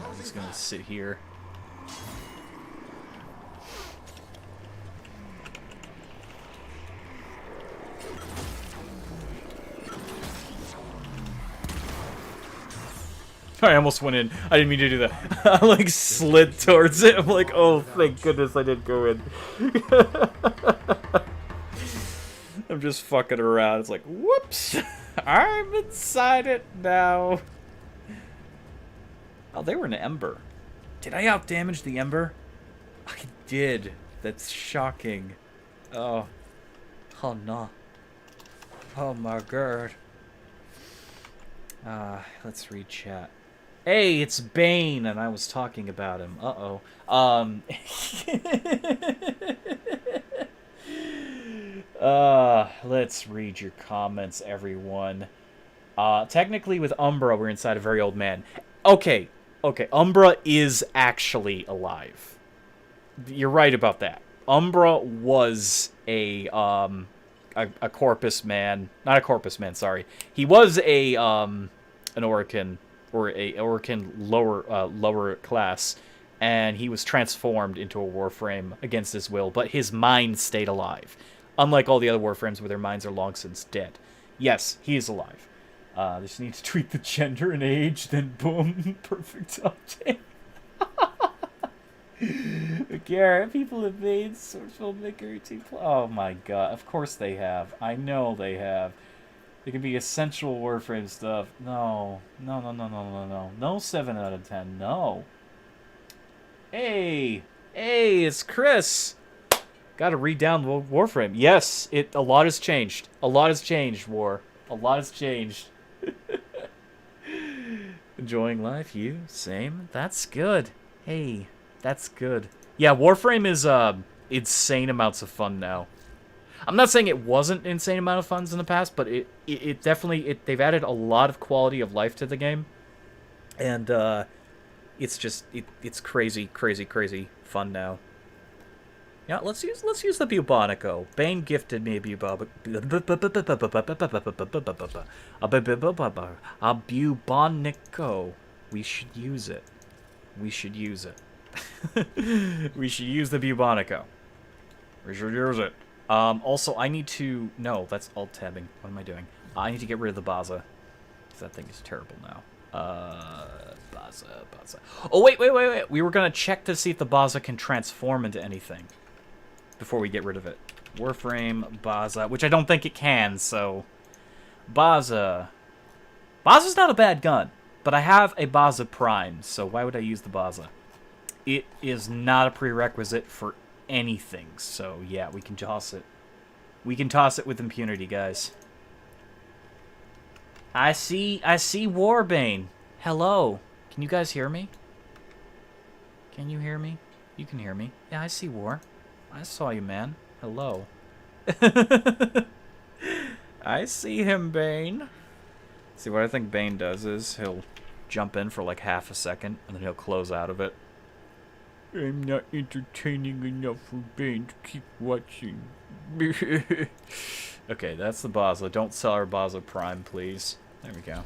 I'm just gonna sit here. I almost went in. I didn't mean to do that. I like slid towards it. I'm like, oh, thank goodness I didn't go in. I'm just fucking around. It's like, whoops. I'm inside it now. Oh, they were an Ember. Did I outdamage the Ember? I did. That's shocking. Oh. Oh, no. Oh, my god. Let's read chat. Hey, it's Bane, and I was talking about him. Uh-oh. Let's read your comments, everyone. Technically, with Umbra, we're inside a very old man. Okay, Umbra is actually alive. You're right about that. Umbra was a corpus man. Not a corpus man, sorry. He was an Orican, or a Orican lower class, and he was transformed into a Warframe against his will, but his mind stayed alive. Unlike all the other Warframes where their minds are long since dead. Yes, he is alive. Just need to tweak the gender and age, then boom, perfect update. Garret, people have made source filmmaker to play. Oh my god, of course they have. I know they have. It can be essential Warframe stuff. No. No 7 out of 10, no. Hey, it's Chris. Gotta read down Warframe. Yes, a lot has changed. A lot has changed, War. A lot has changed. Enjoying life, you? Same? That's good. Hey, that's good. Yeah, Warframe is insane amounts of fun now. I'm not saying it wasn't insane amount of fun in the past, but it definitely they've added a lot of quality of life to the game. And it's just it's crazy fun now. Yeah, let's use the Bubonico. Bane gifted me a Bubonico. We should use it. We should use it. We should use the Bubonico. We should use it. Also, I need to... No, that's alt-tabbing. What am I doing? I need to get rid of the Baza. Because that thing is terrible now. Baza. Oh, wait. We were going to check to see if the Baza can transform into anything before we get rid of it. Warframe, Baza, which I don't think it can, so... Baza. Baza's not a bad gun, but I have a Baza Prime, so why would I use the Baza? It is not a prerequisite for anything, so yeah, we can toss it. We can toss it with impunity, guys. I see Warbane. Hello. Can you guys hear me? Can you hear me? You can hear me. Yeah, I see War. I saw you, man. Hello. I see him, Bane. See, what I think Bane does is he'll jump in for like half a second, and then he'll close out of it. I'm not entertaining enough for Bane to keep watching. Okay, that's the Baza. Don't sell our Baza Prime, please. There we go.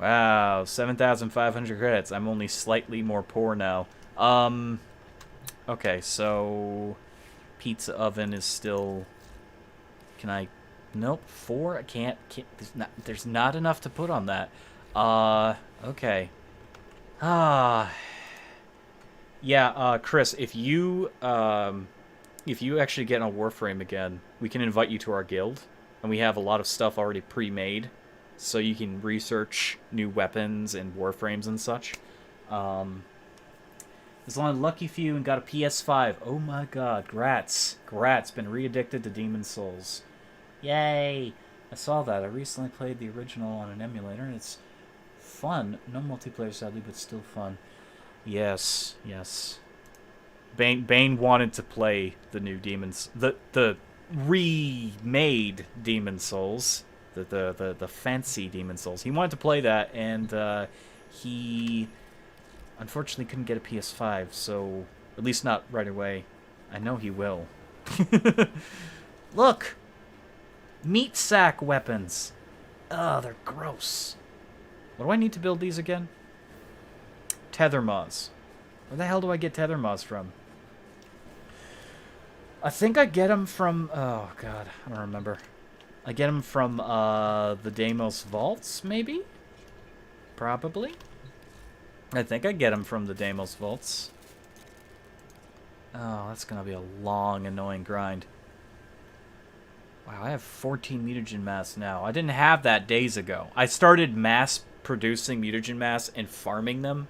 Wow, 7,500 credits. I'm only slightly more poor now. Okay, so... Pizza oven is still... Can I... Nope, 4? I can't there's not enough to put on that. Okay. Yeah, Chris, if you actually get on Warframe again, we can invite you to our guild, and we have a lot of stuff already pre-made, so you can research new weapons and Warframes and such. As long as lucky few and got a PS5. Oh my god, Grat's been re-addicted to Demon Souls. Yay! I saw that. I recently played the original on an emulator, and it's fun. No multiplayer, sadly, but still fun. Yes. Bane wanted to play the new Demons, the remade Demon Souls, the fancy Demon Souls. He wanted to play that, and he unfortunately couldn't get a PS5, so at least not right away. I know he will. Look, meat sack weapons. Oh, they're gross. What do I need to build these again? Tether moths. Where the hell do I get tether moths from? I think I get them from... Oh, God. I don't remember. I get them from the Deimos Vaults, maybe? Probably. I think I get them from the Deimos Vaults. Oh, that's going to be a long, annoying grind. Wow, I have 14 mutagen mass now. I didn't have that days ago. I started mass producing mutagen mass and farming them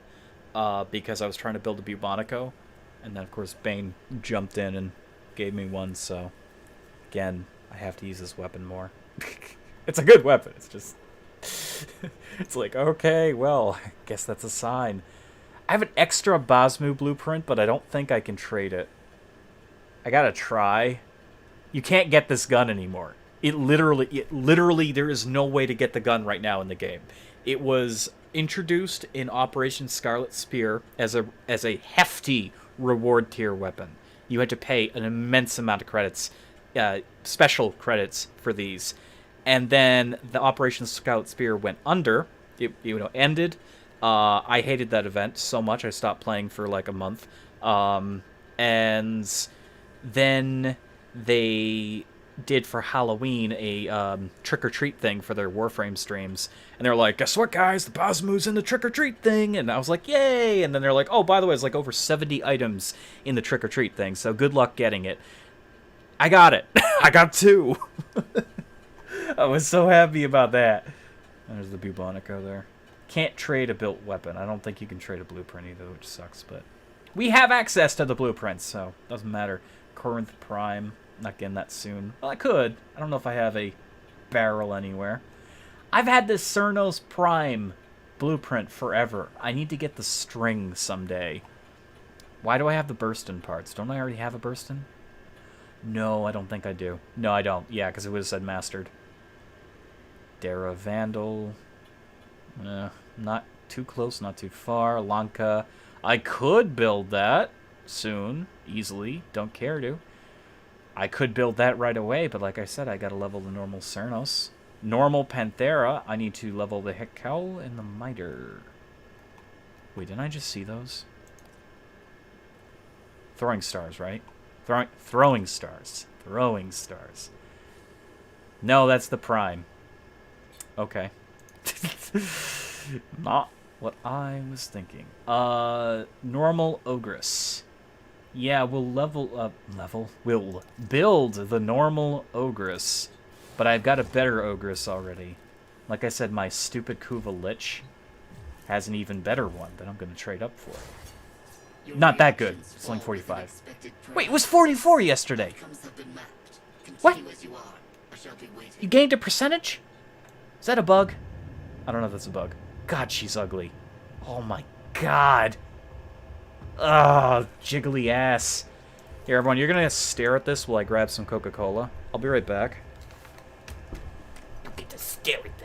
because I was trying to build a Bubonico. And then, of course, Bane jumped in and gave me one, so... Again, I have to use this weapon more. It's a good weapon, it's just... It's like, okay, well, I guess that's a sign. I have an extra Basmu blueprint, but I don't think I can trade it. I gotta try. You can't get this gun anymore. It literally, there is no way to get the gun right now in the game. It was introduced in Operation Scarlet Spear as a hefty reward tier weapon. You had to pay an immense amount of credits, special credits for these. And then the Operation Scarlet Spear went under. It ended. I hated that event so much I stopped playing for like a month. And then they did for Halloween a trick-or-treat thing for their Warframe streams. And they're like, guess what, guys? The Basmu's in the trick-or-treat thing. And I was like, yay! And then they're like, oh, by the way, it's like over 70 items in the trick-or-treat thing, so good luck getting it. I got it. I got 2. I was so happy about that. There's the Bubonico there. Can't trade a built weapon. I don't think you can trade a blueprint either, which sucks, but... We have access to the blueprints, so doesn't matter. Corinth Prime. Not getting that soon. Well, I could. I don't know if I have a barrel anywhere. I've had this Cernos Prime blueprint forever. I need to get the string someday. Why do I have the Burston parts? Don't I already have a Burston? No, I don't think I do. No, I don't. Yeah, because it would have said mastered. Dara Vandal. Not too close, not too far. Lanka. I could build that. soon, easily. Don't care to. I could build that right away, but like I said, I gotta level the normal Cernos. Normal Panthera, I need to level the Hekaul and the Miter. Wait, didn't I just see those? Throwing stars, right? Throwing stars. Throwing stars. No, that's the Prime. Okay. Not what I was thinking. Normal Ogress. Yeah, we'll We'll build the normal Ogress. But I've got a better Ogress already. Like I said, my stupid Kuva Lich has an even better one that I'm going to trade up for. Not that good. It's only 45. Wait, it was 44 yesterday. What? You gained a percentage? Is that a bug? I don't know if that's a bug. God, she's ugly. Oh my god. Ugh, jiggly ass. Here, everyone, you're going to stare at this while I grab some Coca-Cola. I'll be right back. You get to stare at that.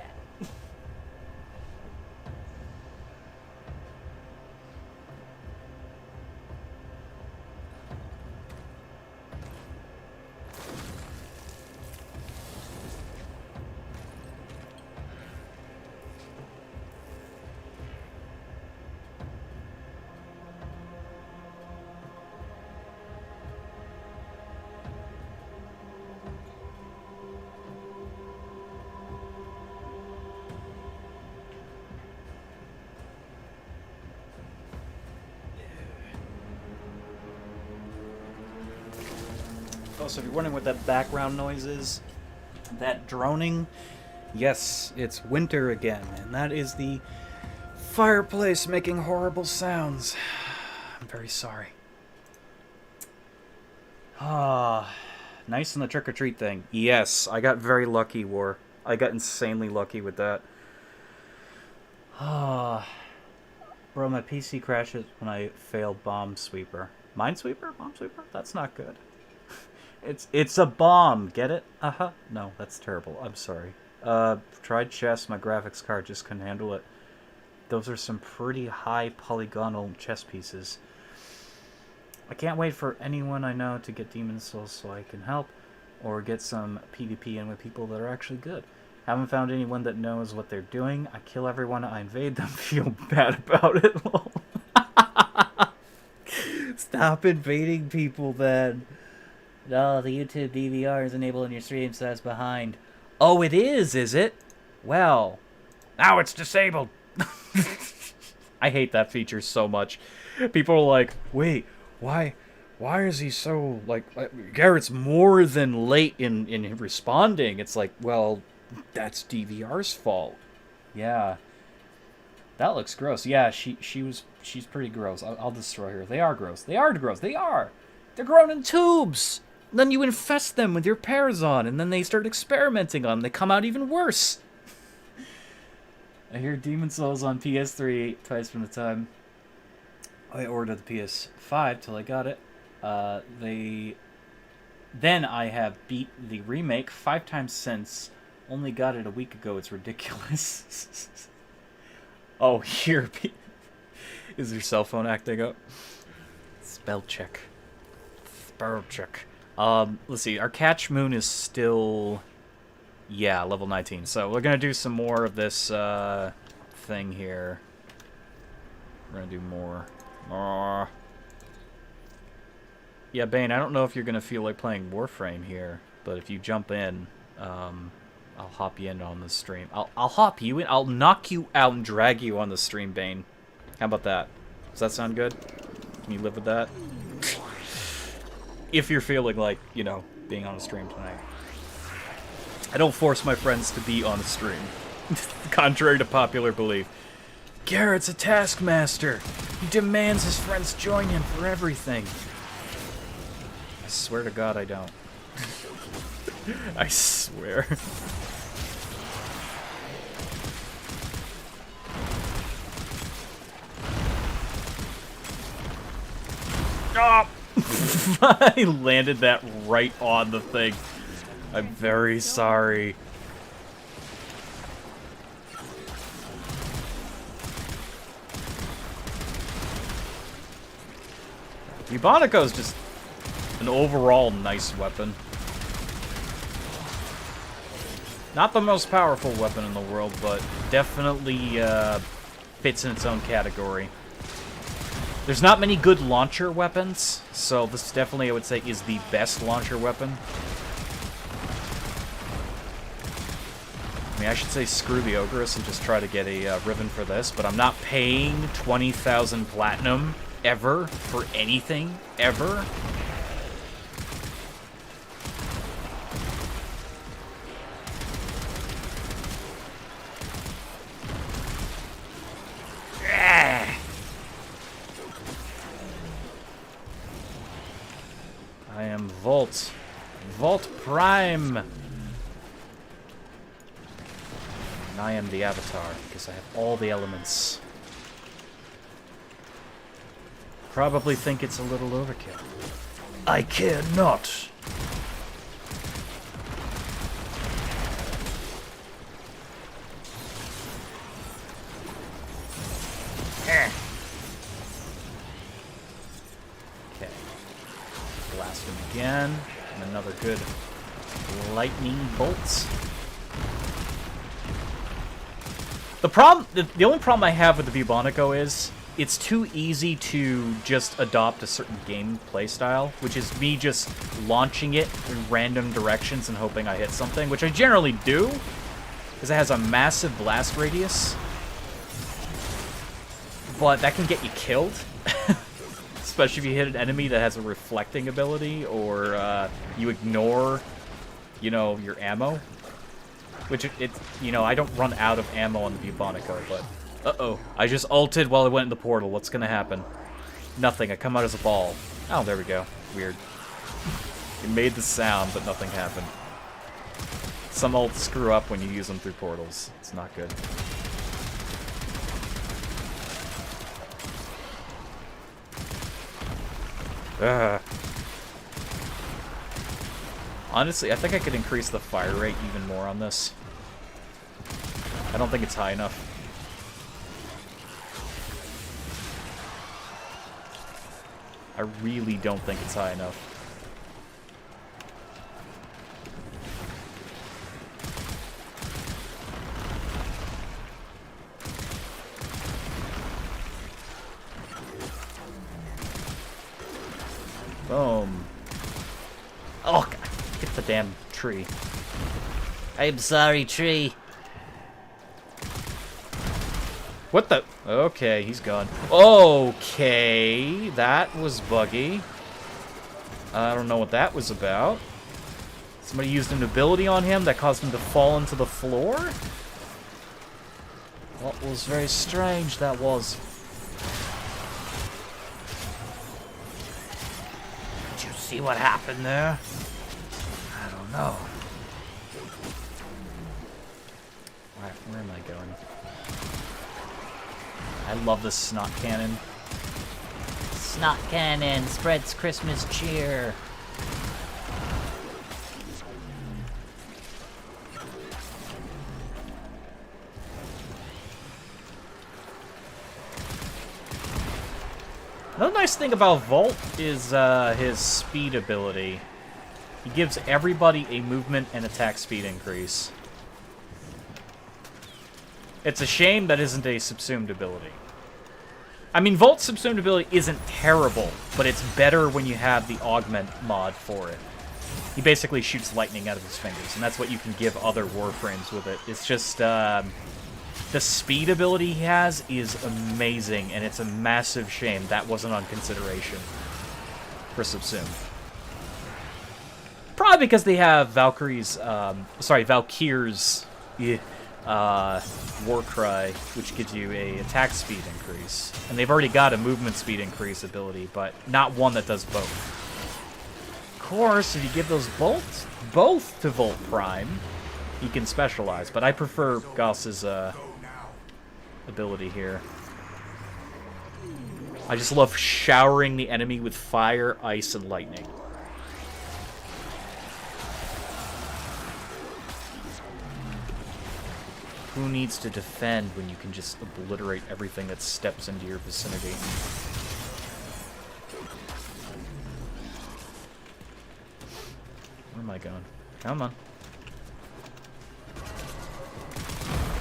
So if you're wondering what that background noise is, that droning, yes, it's winter again, and that is the fireplace making horrible sounds. I'm very sorry. Ah, nice on the trick-or-treat thing. Yes, I got very lucky, War. I got insanely lucky with that. Ah, bro, my PC crashes when I fail Bomb Sweeper. Minesweeper? Bomb Sweeper? That's not good. It's a bomb, get it? Uh-huh. No, that's terrible. I'm sorry. Tried chess, my graphics card just couldn't handle it. Those are some pretty high polygonal chess pieces. I can't wait for anyone I know to get Demon Souls so I can help, or get some PvP in with people that are actually good. Haven't found anyone that knows what they're doing. I kill everyone I invade them, feel bad about it. Stop invading people then. No, the YouTube DVR is enabled on your stream, so that's behind. Oh, it is it? Well, now it's disabled. I hate that feature so much. People are like, wait, why is he so, like Garrett's more than late in responding. It's like, well, that's DVR's fault. Yeah. That looks gross. Yeah, she's pretty gross. I'll destroy her. They are gross. They are gross. They are. They're grown in tubes. Then you infest them with your Parazon, and then they start experimenting on them. They come out even worse. I hear Demon Souls on PS3 twice from the time I ordered the PS5 till I got it. Then I have beat the remake 5 times since. Only got it a week ago. It's ridiculous. Oh, here. Is your cell phone acting up? Spell check. Spell check. Let's see. Our Catch Moon is still, yeah, level 19. So we're gonna do some more of this thing here. We're gonna do more. Yeah, Bane. I don't know if you're gonna feel like playing Warframe here, but if you jump in, I'll hop you in on the stream. I'll hop you in. I'll knock you out and drag you on the stream, Bane. How about that? Does that sound good? Can you live with that? If you're feeling like, you know, being on a stream tonight. I don't force my friends to be on a stream. Contrary to popular belief. Garrett's a taskmaster. He demands his friends join him for everything. I swear to God I don't. I swear. Oh! I landed that right on the thing. I'm very sorry. Bubonico is just an overall nice weapon. Not the most powerful weapon in the world, but definitely fits in its own category. There's not many good launcher weapons, so this definitely, I would say, is the best launcher weapon. I mean, I should say screw the Ogress and just try to get a ribbon for this, but I'm not paying 20,000 platinum ever for anything, ever. I am Volt. Volt Prime! And I am the Avatar, because I have all the elements. Probably think it's a little overkill. I care not! Okay. Blast him again. And another good lightning bolt. The only problem I have with the Bubonico is it's too easy to just adopt a certain gameplay style, which is me just launching it in random directions and hoping I hit something, which I generally do, because it has a massive blast radius. But that can get you killed, especially if you hit an enemy that has a reflecting ability, or you ignore, you know, your ammo. Which, you know, I don't run out of ammo on the Bubonico, but... Uh-oh. I just ulted while I went in the portal. What's gonna happen? Nothing. I come out as a ball. Oh, there we go. Weird. It made the sound, but nothing happened. Some ults screw up when you use them through portals. It's not good. Ugh. Honestly, I think I could increase the fire rate even more on this. I don't think it's high enough. I really don't think it's high enough. Boom. Oh, God. Hit the damn tree. I'm sorry, tree. What the? Okay, he's gone. Okay, that was buggy. I don't know what that was about. Somebody used an ability on him that caused him to fall into the floor? That was very strange, that was. Did you see what happened there? I don't know. Alright, where am I going? I love this snot cannon. Snot cannon spreads Christmas cheer. Another nice thing about Volt is his speed ability. He gives everybody a movement and attack speed increase. It's a shame that isn't a subsumed ability. I mean, Volt's subsumed ability isn't terrible, but it's better when you have the augment mod for it. He basically shoots lightning out of his fingers, and that's what you can give other Warframes with it. It's just, the speed ability he has is amazing, and it's a massive shame that wasn't on consideration for subsumed. Probably because they have Valkyrie's Warcry, which gives you a attack speed increase. And they've already got a movement speed increase ability, but not one that does both. Of course, if you give those both to Volt Prime, he can specialize, but I prefer Gauss's ability here. I just love showering the enemy with fire, ice, and lightning. Who needs to defend when you can just obliterate everything that steps into your vicinity? Where am I going? Come on.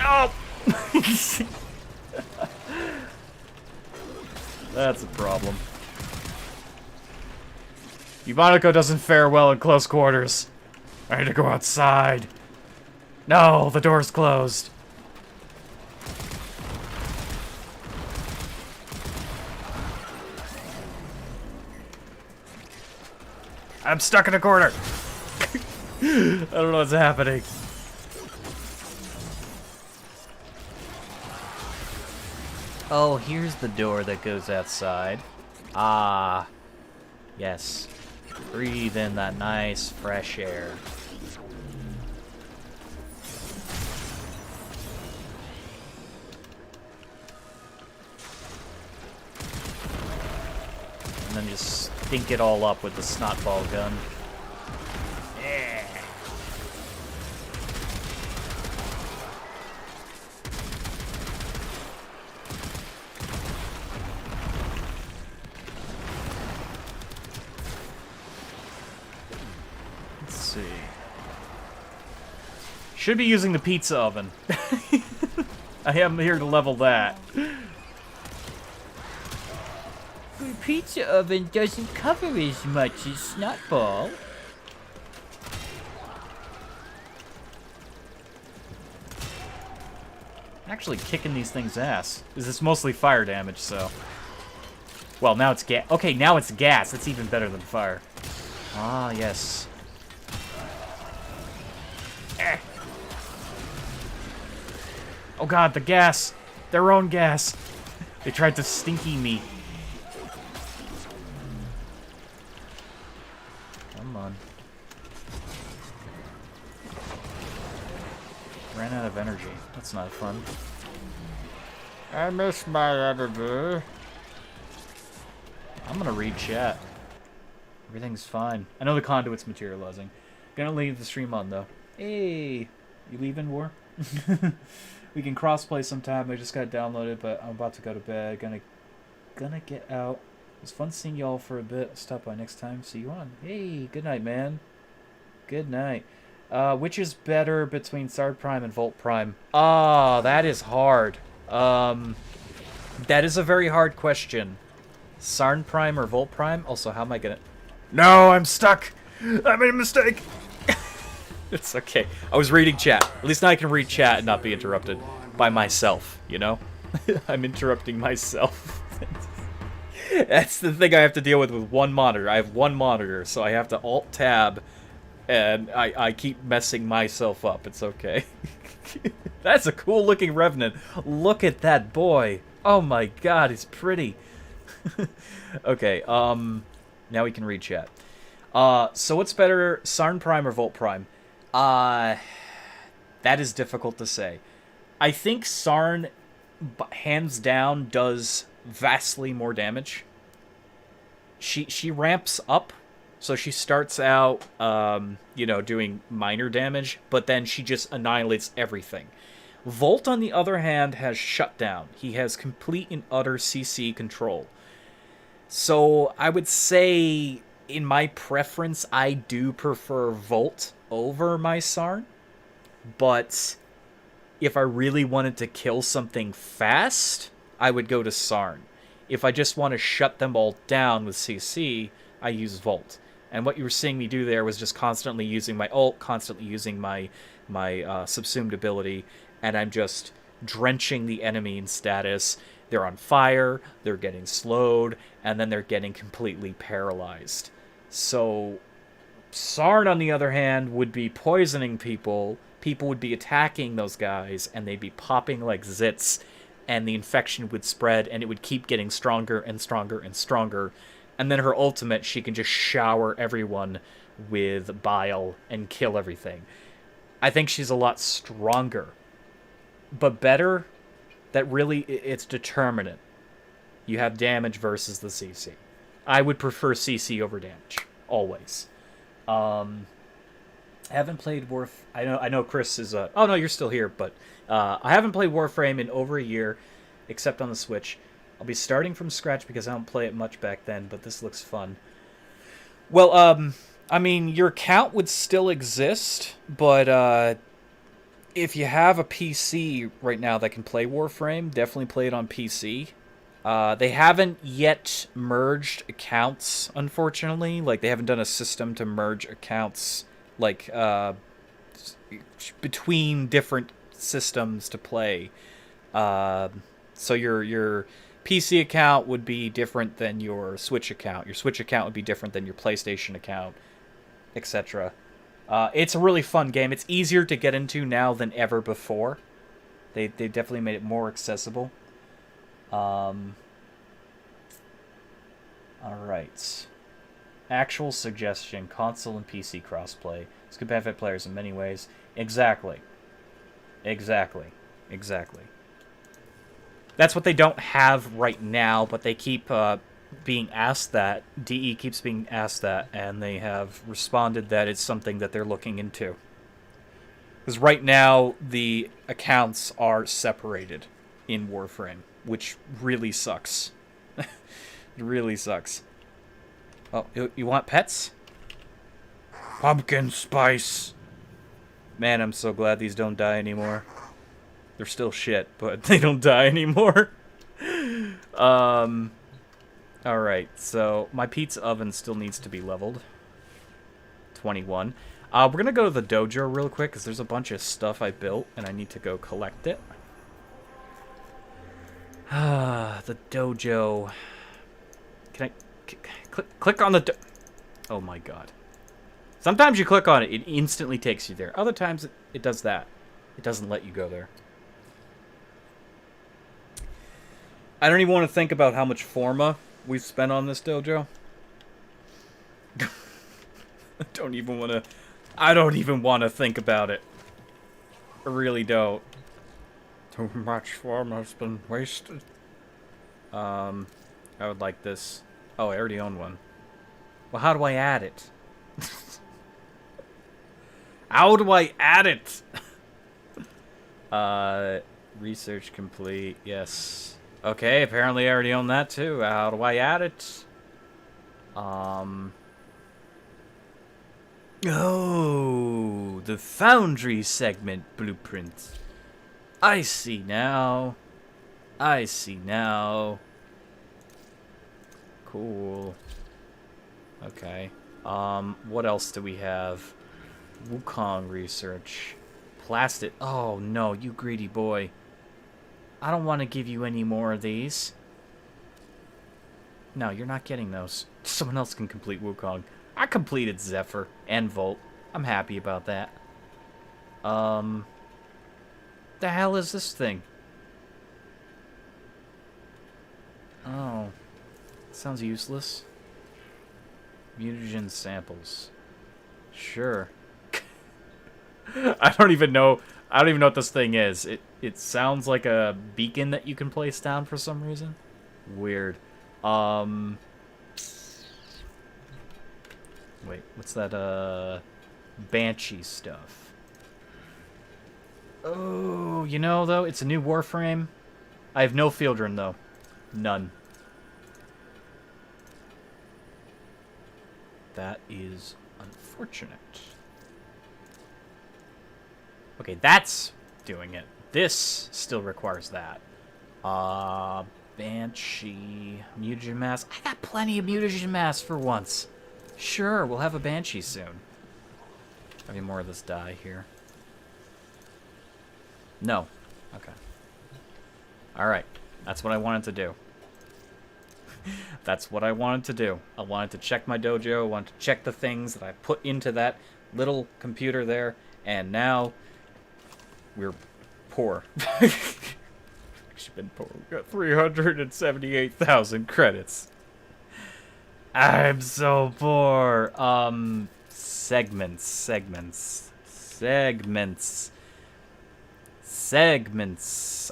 Oh! That's a problem. Yumanico doesn't fare well in close quarters. I need to go outside. No, the door's closed. I'm stuck in a corner. I don't know what's happening. Oh, here's the door that goes outside. Ah, yes. Breathe in that nice fresh air. And then just stink it all up with the snotball gun. Yeah. Let's see. Should be using the pizza oven. I am here to level that. The pizza oven doesn't cover as much as Snotball. Actually kicking these things' ass. Is this mostly fire damage, so... Well, now it's gas. Okay, now it's gas. That's even better than fire. Ah, yes. Eh. Oh god, the gas! Their own gas! They tried to stinky me. Come on. Ran out of energy. That's not fun. I miss my energy. I'm gonna read chat. Everything's fine. I know the conduit's materializing. Gonna leave the stream on, though. Hey! You leaving, War? We can crossplay sometime. I just got downloaded, but I'm about to go to bed. Gonna get out. It was fun seeing y'all for a bit. I'll stop by next time. See you on. Hey, good night, man. Good night. Which is better between Sard Prime and Volt Prime? Ah, that is hard. That is a very hard question. Sarn Prime or Volt Prime? Also, how am I gonna... No, I'm stuck! I made a mistake! It's okay. I was reading chat. At least now I can read chat and not be interrupted by myself, you know? I'm interrupting myself. That's the thing I have to deal with one monitor. I have one monitor, so I have to Alt-Tab, and I keep messing myself up. It's okay. That's a cool-looking Revenant. Look at that boy. Oh my god, he's pretty. Okay, now we can read chat. So what's better, Sarn Prime or Volt Prime? That is difficult to say. I think Sarn, hands down, does vastly more damage. She ramps up, so she starts out, you know, doing minor damage, but then she just annihilates everything. Volt, on the other hand, has shutdown. He has complete and utter CC control. So I would say, in my preference, I do prefer Volt over my Sarn. But if I really wanted to kill something fast, I would go to Sarn. If I just want to shut them all down with CC, I use Volt. And what you were seeing me do there was just constantly using my ult, constantly using my subsumed ability, and I'm just drenching the enemy in status. They're on fire, they're getting slowed, and then they're getting completely paralyzed. So, Sarn, on the other hand, would be poisoning people. People would be attacking those guys, and they'd be popping like zits, and the infection would spread, and it would keep getting stronger and stronger and stronger. And then her ultimate, she can just shower everyone with bile and kill everything. I think she's a lot stronger. But better, that really, it's determinate. You have damage versus the CC. I would prefer CC over damage, always. I haven't played I know Chris is oh no, you're still here, but I haven't played Warframe in over a year, except on the Switch. I'll be starting from scratch because I don't play it much back then, but this looks fun. Well, I mean, your account would still exist, but if you have a PC right now that can play Warframe, definitely play it on PC. They haven't yet merged accounts, unfortunately. Like, they haven't done a system to merge accounts, like, between different systems to play. So your PC account would be different than your Switch account. Your Switch account would be different than your PlayStation account, etc. It's a really fun game. It's easier to get into now than ever before. They definitely made it more accessible. All right. Actual suggestion: console and PC crossplay. This could benefit players in many ways. Exactly. That's what they don't have right now, but they keep being asked that. DE keeps being asked that, and they have responded that it's something that they're looking into. Because right now, the accounts are separated in Warframe, which really sucks. It really sucks. Oh, you want pets? Pumpkin spice. Man, I'm so glad these don't die anymore. They're still shit, but they don't die anymore. Alright, so my pizza oven still needs to be leveled. 21. We're going to go to the dojo real quick, because there's a bunch of stuff I built, and I need to go collect it. The dojo. Can I... click on the... Oh my god. Sometimes you click on it, it instantly takes you there. Other times, it does that. It doesn't let you go there. I don't even want to think about how much Forma we've spent on this dojo. I don't even want to think about it. I really don't. Too much Forma has been wasted. I would like this. Oh, I already own one. Well, how do I add it? How do I add it? Research complete. Yes. Okay, apparently I already own that too. How do I add it? Oh, the Foundry segment blueprint. I see now. Cool. Okay. What else do we have? Wukong research. Plastic. Oh no, you greedy boy. I don't want to give you any more of these. No, you're not getting those. Someone else can complete Wukong. I completed Zephyr and Volt. I'm happy about that. The hell is this thing? Oh. Sounds useless. Mutagen samples. Sure. I don't even know what this thing is. It sounds like a beacon that you can place down for some reason. Weird. Wait, what's that, Banshee stuff? Oh, you know, though, it's a new Warframe. I have no field run, though. None. That is unfortunate. Okay, that's doing it. This still requires that. Banshee, mutagen mass. I got plenty of mutagen mass for once. Sure, we'll have a Banshee soon. Any more of this dye here? No. Okay. Alright. That's what I wanted to do. That's what I wanted to do. I wanted to check my dojo. I wanted to check the things that I put into that little computer there. And now we're poor. Actually been poor. We got 378,000 credits. I'm so poor. Segments.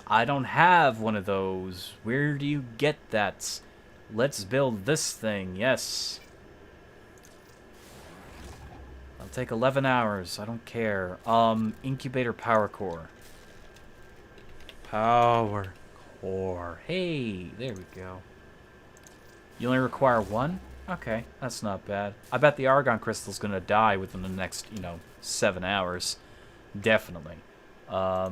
I don't have one of those. Where do you get that? Let's build this thing. Yes. I'll take 11 hours. I don't care. Incubator power core. Power core. Hey, there we go. You only require one? Okay, that's not bad. I bet the Argon Crystal's gonna die within the next, 7 hours. Definitely. I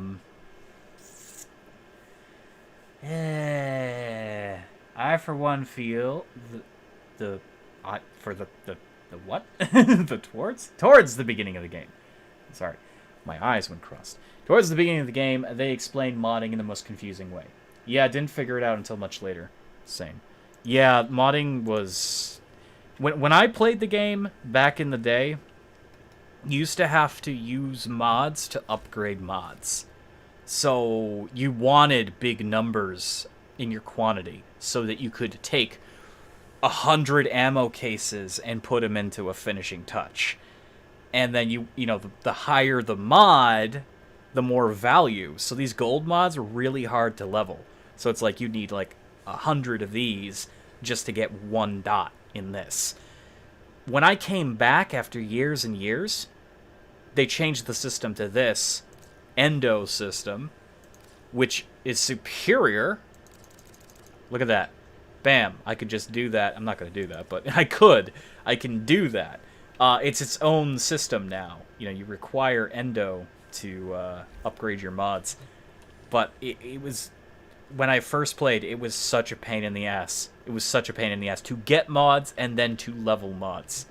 for one feel the what? The Towards the beginning of the game. Sorry, my eyes went crossed. Towards the beginning of the game, they explained modding in the most confusing way. Yeah, I didn't figure it out until much later. Same. Yeah, modding was... When I played the game back in the day, you used to have to use mods to upgrade mods. So you wanted big numbers in your quantity so that you could take 100 ammo cases and put them into a finishing touch. And then the higher the mod, the more value. So these gold mods are really hard to level. So it's like you need like 100 of these just to get 1 dot in this. When I came back after years and years, they changed the system to this endo system, which is superior. Look at that. Bam. I could just do that. I'm not going to do that, but I could. I can do that. It's its own system now. You require endo to upgrade your mods. But it was... When I first played, it was such a pain in the ass. It was such a pain in the ass to get mods and then to level mods.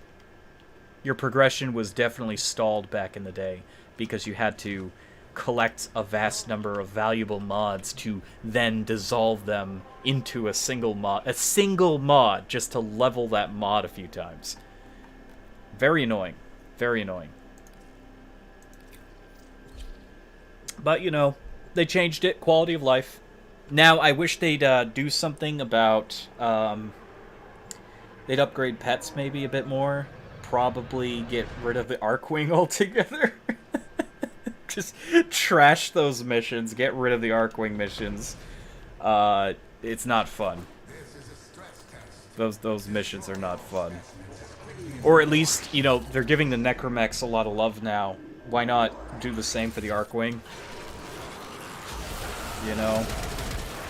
Your progression was definitely stalled back in the day because you had to collect a vast number of valuable mods to then dissolve them into a single mod just to level that mod a few times. Very annoying. Very annoying. But, they changed it. Quality of life. Now, I wish they'd do something about... they'd upgrade pets maybe a bit more. Probably get rid of the Arcwing altogether. Just trash those missions. Get rid of the Arcwing missions. It's not fun. Those missions are not fun. Or at least, they're giving the Necromechs a lot of love now. Why not do the same for the Arcwing?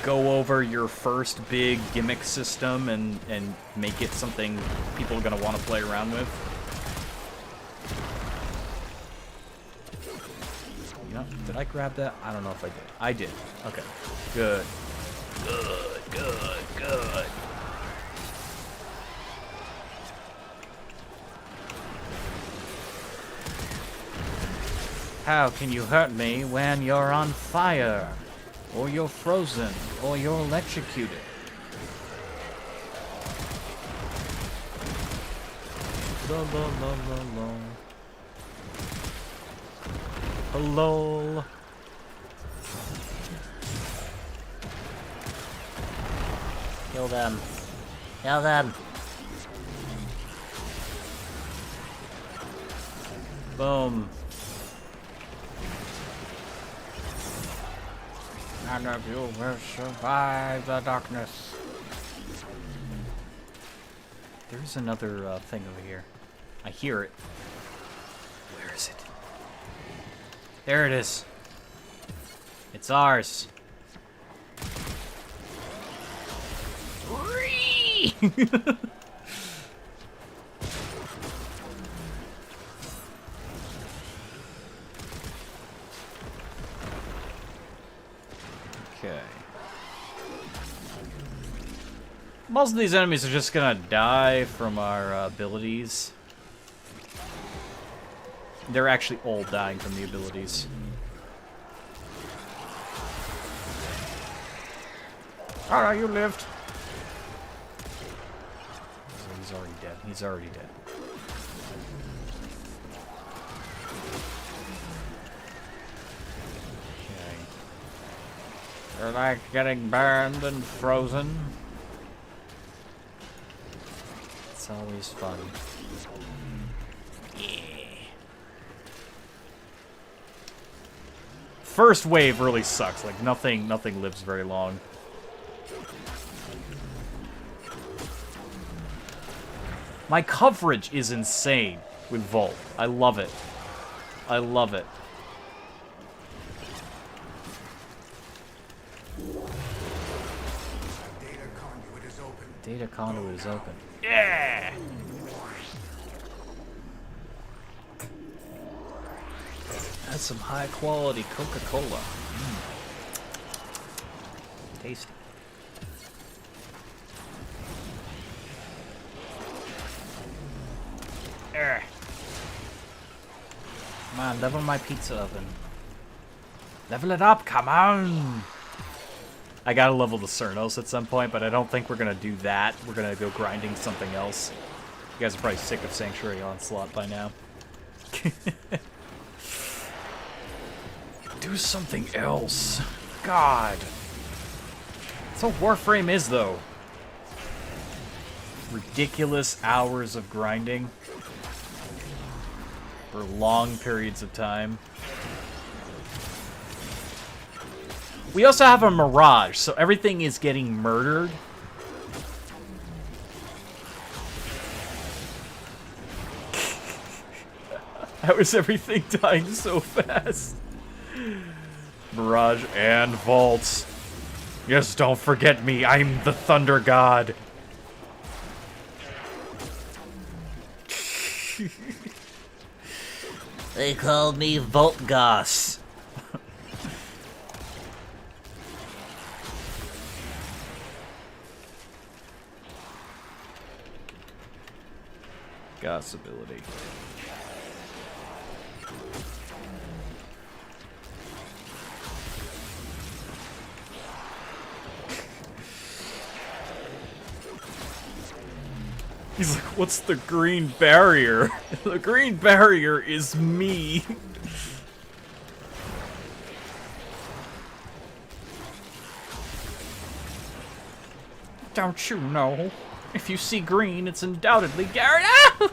Go over your first big gimmick system and make it something people are going to want to play around with. Did I grab that? I don't know if I did. I did. Okay. Good. Good. How can you hurt me when you're on fire? Or you're frozen, or you're electrocuted. Hello. Kill them. Kill them. Boom. None of you will survive the darkness. There's another thing over here. I hear it. Where is it? There it is. It's ours. Okay. Most of these enemies are just gonna die from our abilities. They're actually all dying from the abilities. Alright, you lived. He's already dead. He's already dead. Okay. You're like getting burned and frozen. It's always fun. Yeah. First wave really sucks. Like nothing lives very long. My coverage is insane with Volt. I love it. I love it. Data conduit is open. Data conduit is open. Yeah! That's some high quality Coca-Cola. Tasty. Urgh. Come on, level my pizza oven. Level it up, come on! I gotta level the Cernos at some point, but I don't think we're gonna do that. We're gonna go grinding something else. You guys are probably sick of Sanctuary Onslaught by now. Do something else. God. That's what Warframe is, though. Ridiculous hours of grinding. For long periods of time. We also have a Mirage, so everything is getting murdered. How is everything dying so fast? Mirage and Vaults. Yes, don't forget me. I'm the Thunder God. They called me Voltgoss. Goss ability. He's like, what's the green barrier? The green barrier is me. Don't you know? If you see green, it's undoubtedly Garret. Ah!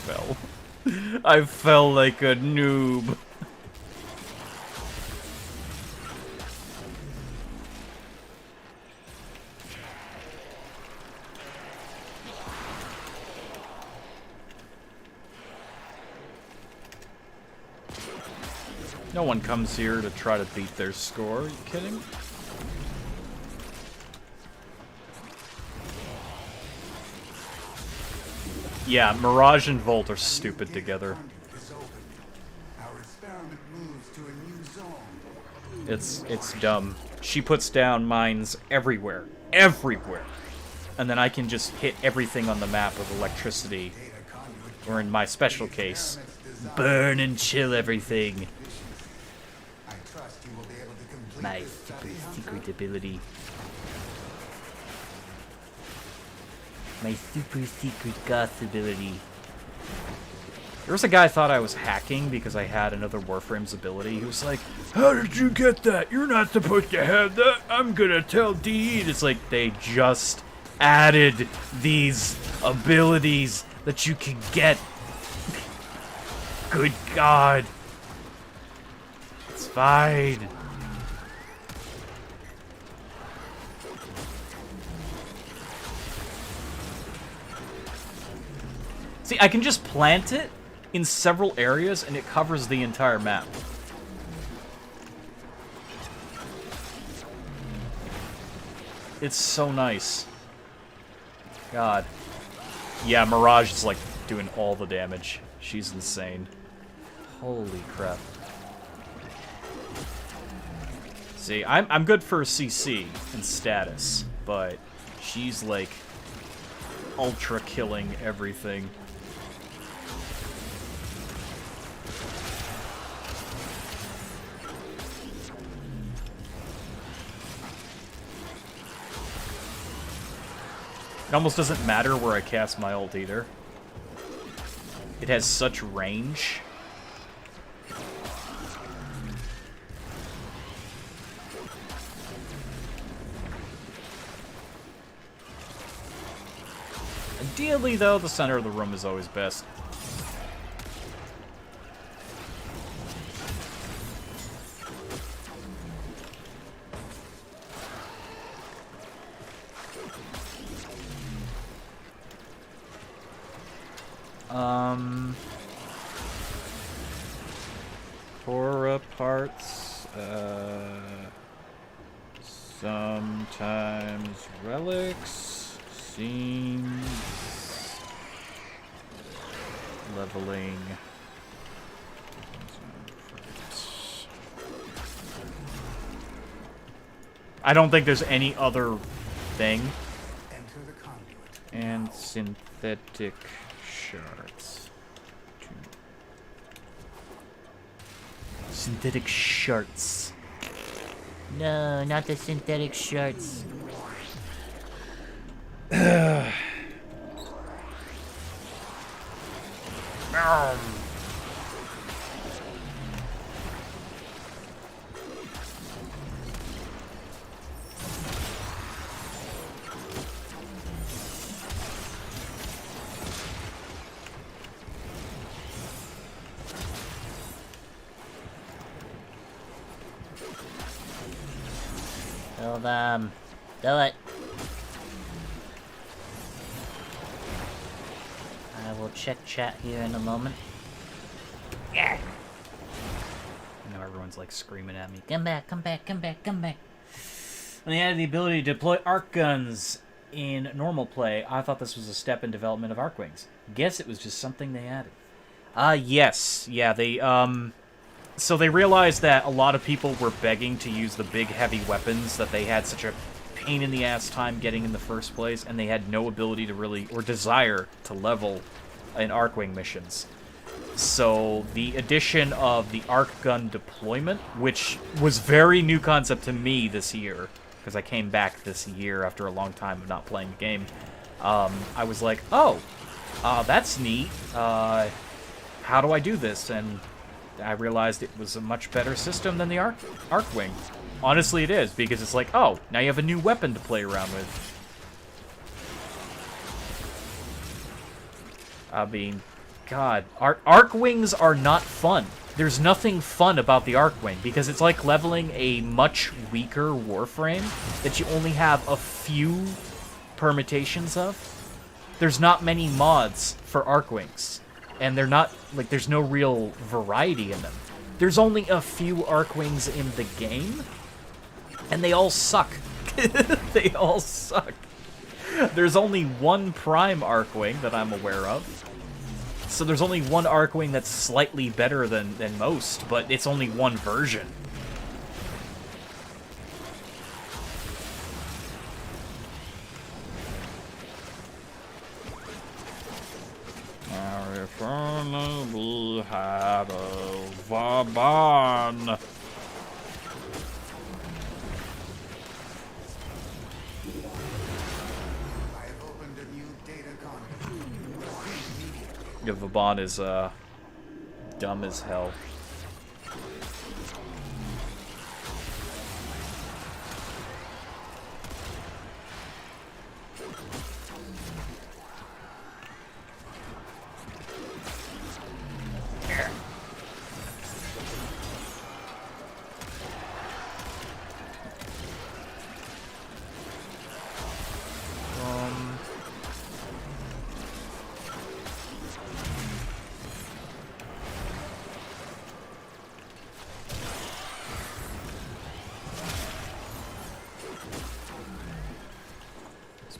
Fell. I fell like a noob. No one comes here to try to beat their score. Are you kidding? Yeah, Mirage and Volt are stupid together. It's dumb. She puts down mines everywhere. Everywhere. And then I can just hit everything on the map with electricity. Or in my special case, burn and chill everything. My super secret ability. My super secret goth ability. There was a guy who thought I was hacking because I had another Warframe's ability. He was like, how did you get that? You're not supposed to have that. I'm gonna tell DE. It's like they just added these abilities that you can get. Good God. It's fine. See, I can just plant it in several areas and it covers the entire map. It's so nice. God. Yeah, Mirage is like doing all the damage. She's insane. Holy crap. See, I'm good for CC and status, but she's like ultra killing everything. It almost doesn't matter where I cast my ult either. It has such range. Ideally, though, the center of the room is always best. Torah parts, sometimes relics, Cutscenes. Leveling. I don't think there's any other thing. Enter the conduit. And synthetic shards. Synthetic shards. No, not the synthetic shirts. Kill them. Do it. I will check chat here in a moment. Yeah. I know everyone's like screaming at me. Come back, come back, come back, come back. When they added the ability to deploy arc guns in normal play, I thought this was a step in development of arc wings. Guess it was just something they added. Yes. Yeah, they, so they realized that a lot of people were begging to use the big heavy weapons that they had such a pain in the ass time getting in the first place, and they had no ability to really, or desire to level in Arcwing missions. So the addition of the arc gun deployment, which was very new concept to me this year, because I came back this year after a long time of not playing the game, I was like, oh, that's neat. How do I do this? And I realized it was a much better system than the Arcwing. Honestly, it is, because it's like, oh, now you have a new weapon to play around with. I mean, God, Arcwings are not fun. There's nothing fun about the Arcwing, because it's like leveling a much weaker Warframe that you only have a few permutations of. There's not many mods for Arcwings, and they're not, like, there's no real variety in them. There's only a few Arcwings in the game, and they all suck. They all suck. There's only one Prime Arcwing that I'm aware of. So there's only one Arcwing that's slightly better than most, but it's only one version. If only we had a Vaban. I have opened a new data conduit. Yeah, Vauban is dumb as hell.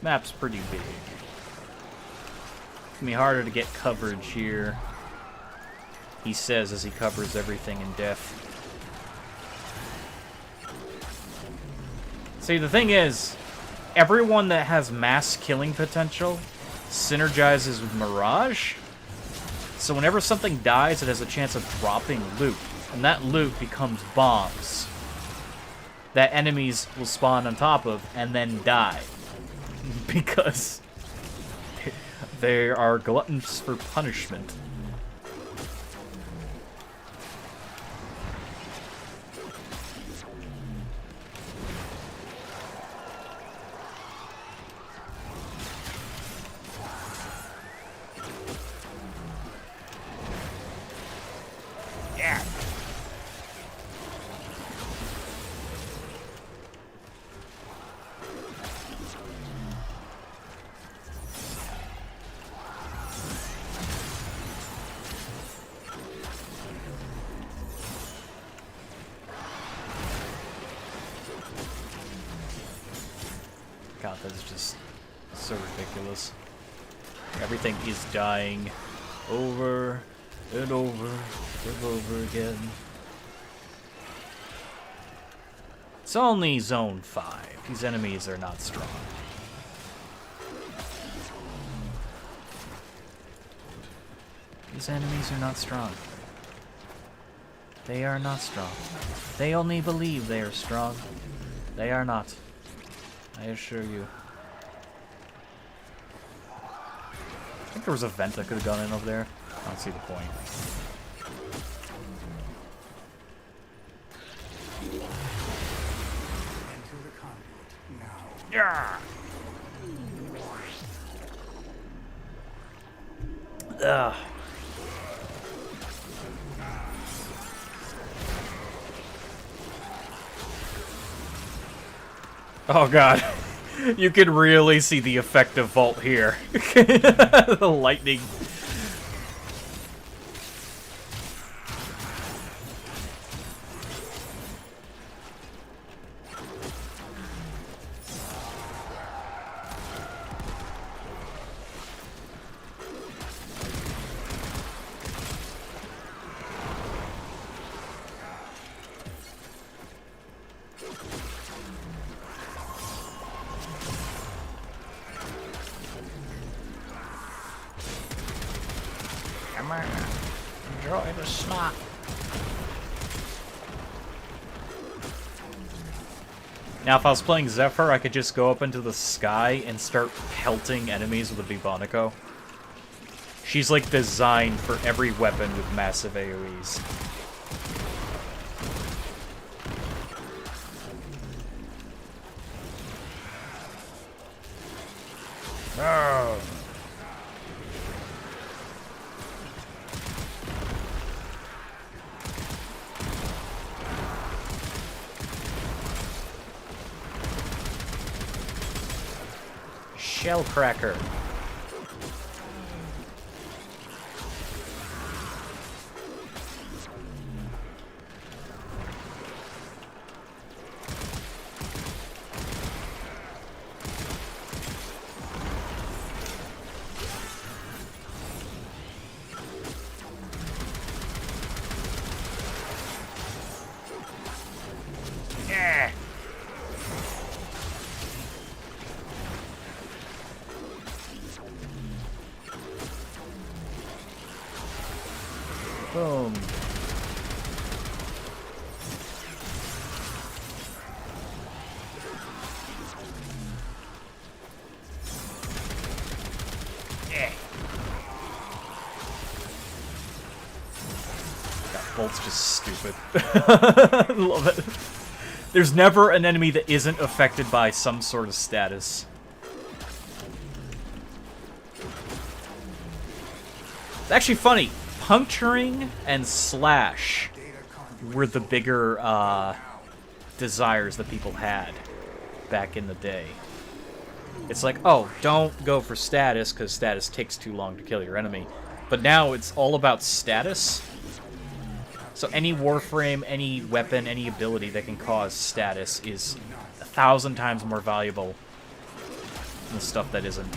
Map's pretty big. It's gonna be harder to get coverage here, he says as he covers everything in depth. See, the thing is, everyone that has mass killing potential synergizes with Mirage, so whenever something dies, it has a chance of dropping loot, and that loot becomes bombs that enemies will spawn on top of and then die. Because they are gluttons for punishment. Yeah. God, that's just So ridiculous. Everything is dying over and over and over again. It's only Zone 5. These enemies are not strong. These enemies are not strong. They are not strong. They only believe they are strong. They are not. I assure you. I think there was a vent that could have gone in over there. I don't see the point. Yeah. Ugh. Oh god. You can really see the effect of Vault here. The lightning. Come on. Enjoy the snot. Now, if I was playing Zephyr, I could just go up into the sky and start pelting enemies with a Bibonico. She's like designed for every weapon with massive AoEs. Oh. Shellcracker. Yeah. Boom. Yeah. That bolt's just stupid. Love it. There's never an enemy that isn't affected by some sort of status. It's actually funny. Puncturing and slash were the bigger desires that people had back in the day. It's like, oh, don't go for status because status takes too long to kill your enemy. But now it's all about status. So any Warframe, any weapon, any ability that can cause status is 1,000 times more valuable than the stuff that isn't.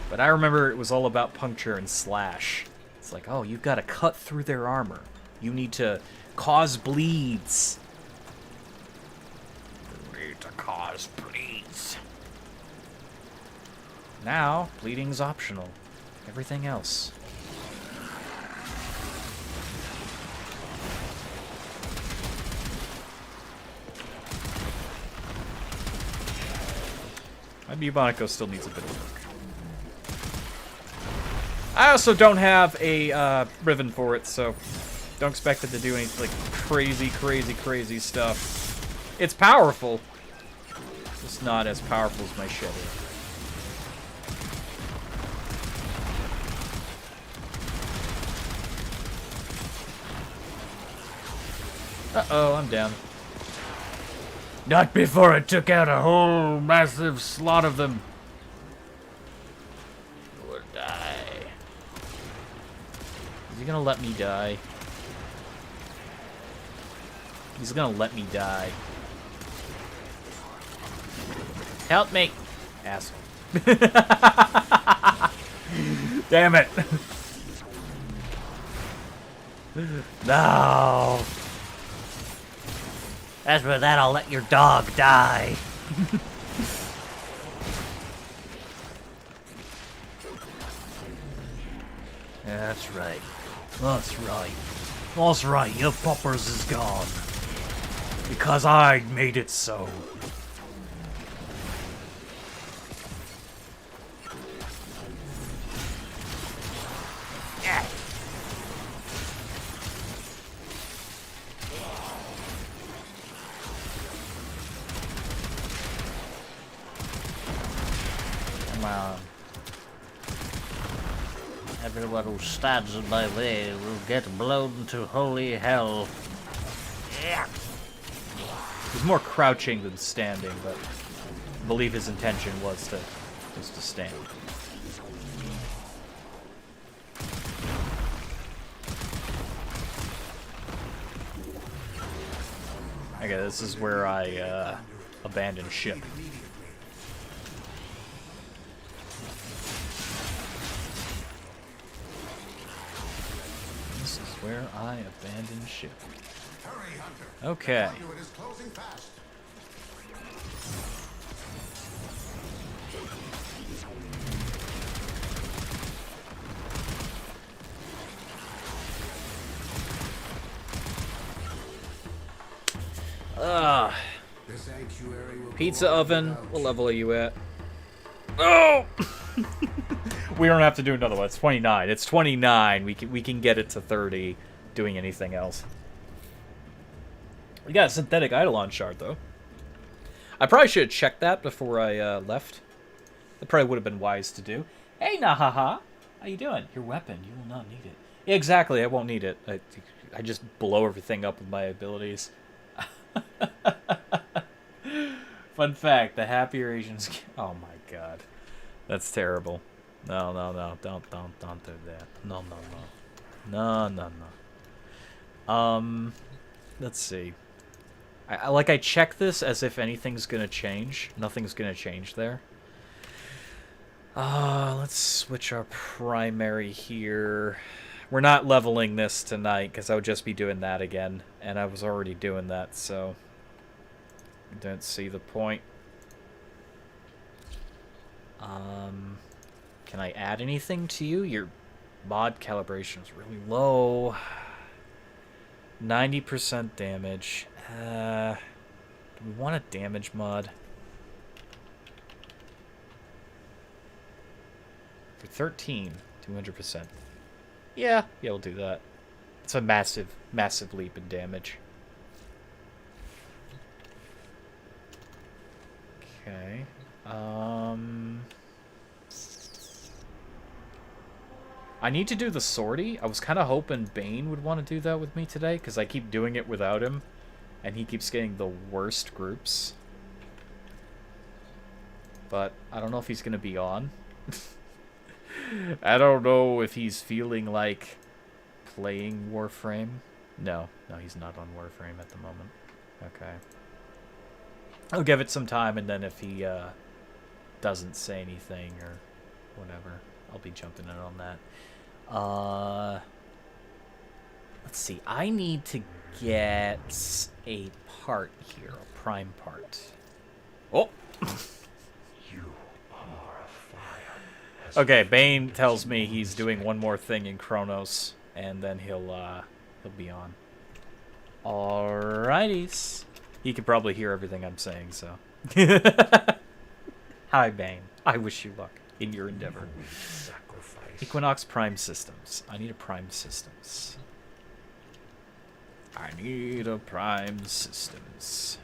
But I remember it was all about puncture and slash. It's like, oh, you've got to cut through their armor. You need to cause bleeds. You need to cause bleeds. Now, bleeding's optional. Everything else. My Bubonico still needs a bit of work. I also don't have a Riven for it, so don't expect it to do any like crazy stuff. It's powerful. It's not as powerful as my Shedder. Uh-oh, I'm down. Not before I took out a whole massive slot of them. You will die. Is he gonna let me die? He's gonna let me die. Help me! Asshole. Damn it. No. As for that, I'll let your dog die. That's right. That's right. That's right, your poppers is gone. Because I made it so. Yeah. Come on. Everyone who stands in my way will get blown to holy hell. Yeah. He's more crouching than standing, but I believe his intention was to stand. Okay, this is where I abandon ship. This is where I abandon ship. Okay. Pizza oven. What level are you at? Oh! We don't have to do another one. It's 29. It's 29. We can get it to 30 doing anything else. We got a synthetic Eidolon shard, though. I probably should have checked that before I left. That probably would have been wise to do. Hey, Nahaha! How you doing? Your weapon. You will not need it. Yeah, exactly. I won't need it. I just blow everything up with my abilities. Fun fact, the happier Asians... Oh my god. That's terrible. No. Don't do that. No. Let's see. I check this as if anything's gonna change. Nothing's gonna change there. Let's switch our primary here. We're not leveling this tonight, because I would just be doing that again. And I was already doing that, so... I don't see the point. Can I add anything to you? Your mod calibration is really low. 90% damage. Do we want a damage mod? For 13, 200%. Yeah, we'll do that. It's a massive leap in damage. Okay. I need to do the sortie. I was kind of hoping Bane would want to do that with me today, because I keep doing it without him, and he keeps getting the worst groups. But I don't know if he's going to be on. I don't know if he's feeling like playing Warframe. No, he's not on Warframe at the moment. Okay. I'll give it some time, and then if he doesn't say anything or whatever, I'll be jumping in on that. Let's see. I need to get a part here, a prime part. Oh! Okay, Bane tells me he's doing one more thing in Chronos, and then he'll be on. Alrighties. He can probably hear everything I'm saying, so. Hi, Bane. I wish you luck in your endeavor. Equinox Prime Systems. I need a Prime Systems. I need a Prime Systems.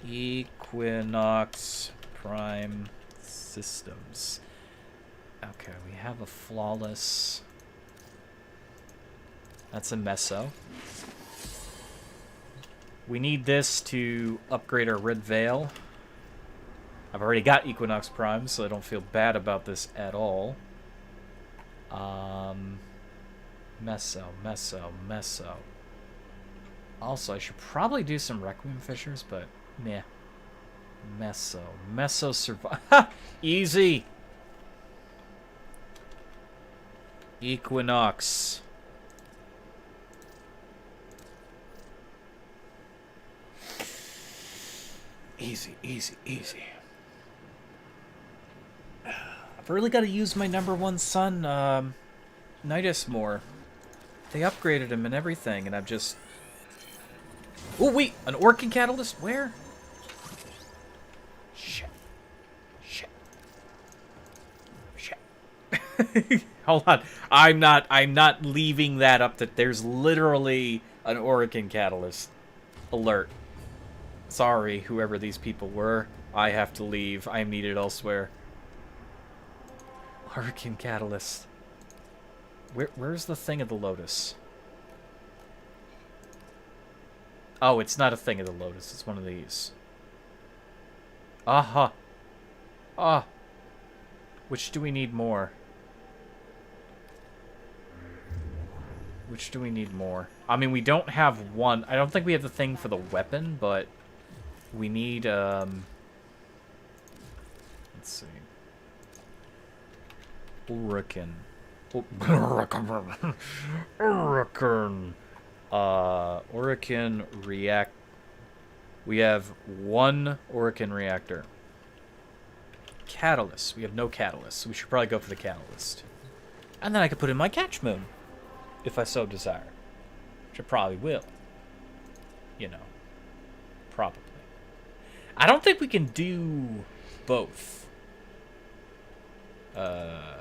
Equinox Prime Systems. Okay, we have a flawless. That's a meso. We need this to upgrade our Red Veil. I've already got Equinox Prime, so I don't feel bad about this at all. Meso. Also, I should probably do some Requiem Fissures, but meh. Meso survive. Ha! Easy. Equinox. Easy, easy, easy. I've really got to use my #1 son, Nidus more. They upgraded him and everything, and I've just... Oh, wait! An Orchid Catalyst? Where? Shit. Shit. Shit. Hold on. I'm not leaving that up to... There's literally an Orchid Catalyst. Alert. Sorry, whoever these people were. I have to leave. I am needed elsewhere. Hurricane Catalyst. Where's the thing of the Lotus? Oh, it's not a thing of the Lotus. It's one of these. Aha. Ah. Which do we need more? Which do we need more? I mean, we don't have one. I don't think we have the thing for the weapon, but we need, let's see. Hurricane. Hurricane. Hurricane react. We have one Hurricane reactor. Catalyst. We have no catalyst, so we should probably go for the catalyst. And then I could put in my catch moon, if I so desire. Which I probably will. You know. Probably. I don't think we can do both.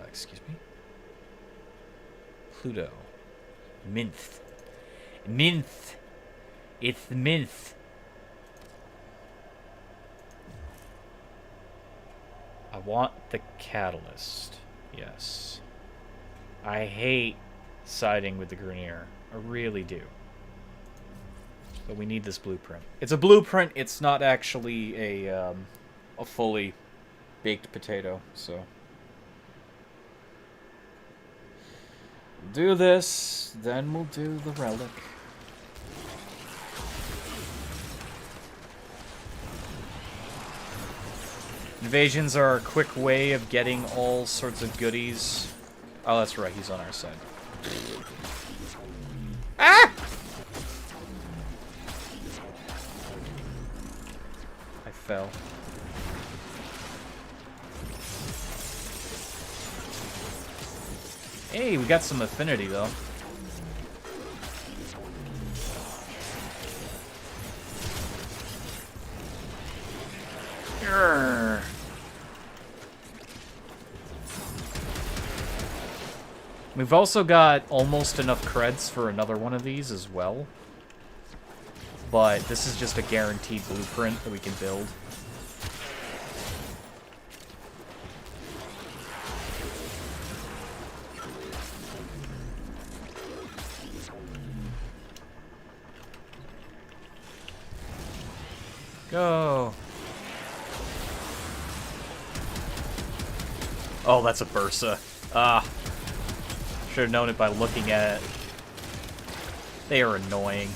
Excuse me. Pluto. Minth. Minth. It's Minth. I want the catalyst. Yes. I hate siding with the Grenier. I really do. But we need this blueprint. It's a blueprint. It's not actually a fully baked potato, so... do this, then we'll do the relic. Invasions are a quick way of getting all sorts of goodies. Oh, that's right, he's on our side. Ah! I fell. Hey, we got some affinity, though. Grr. We've also got almost enough creds for another one of these as well. But this is just a guaranteed blueprint that we can build. Go. Oh, that's a Bursa. Ah. Should have known it by looking at it. They are annoying.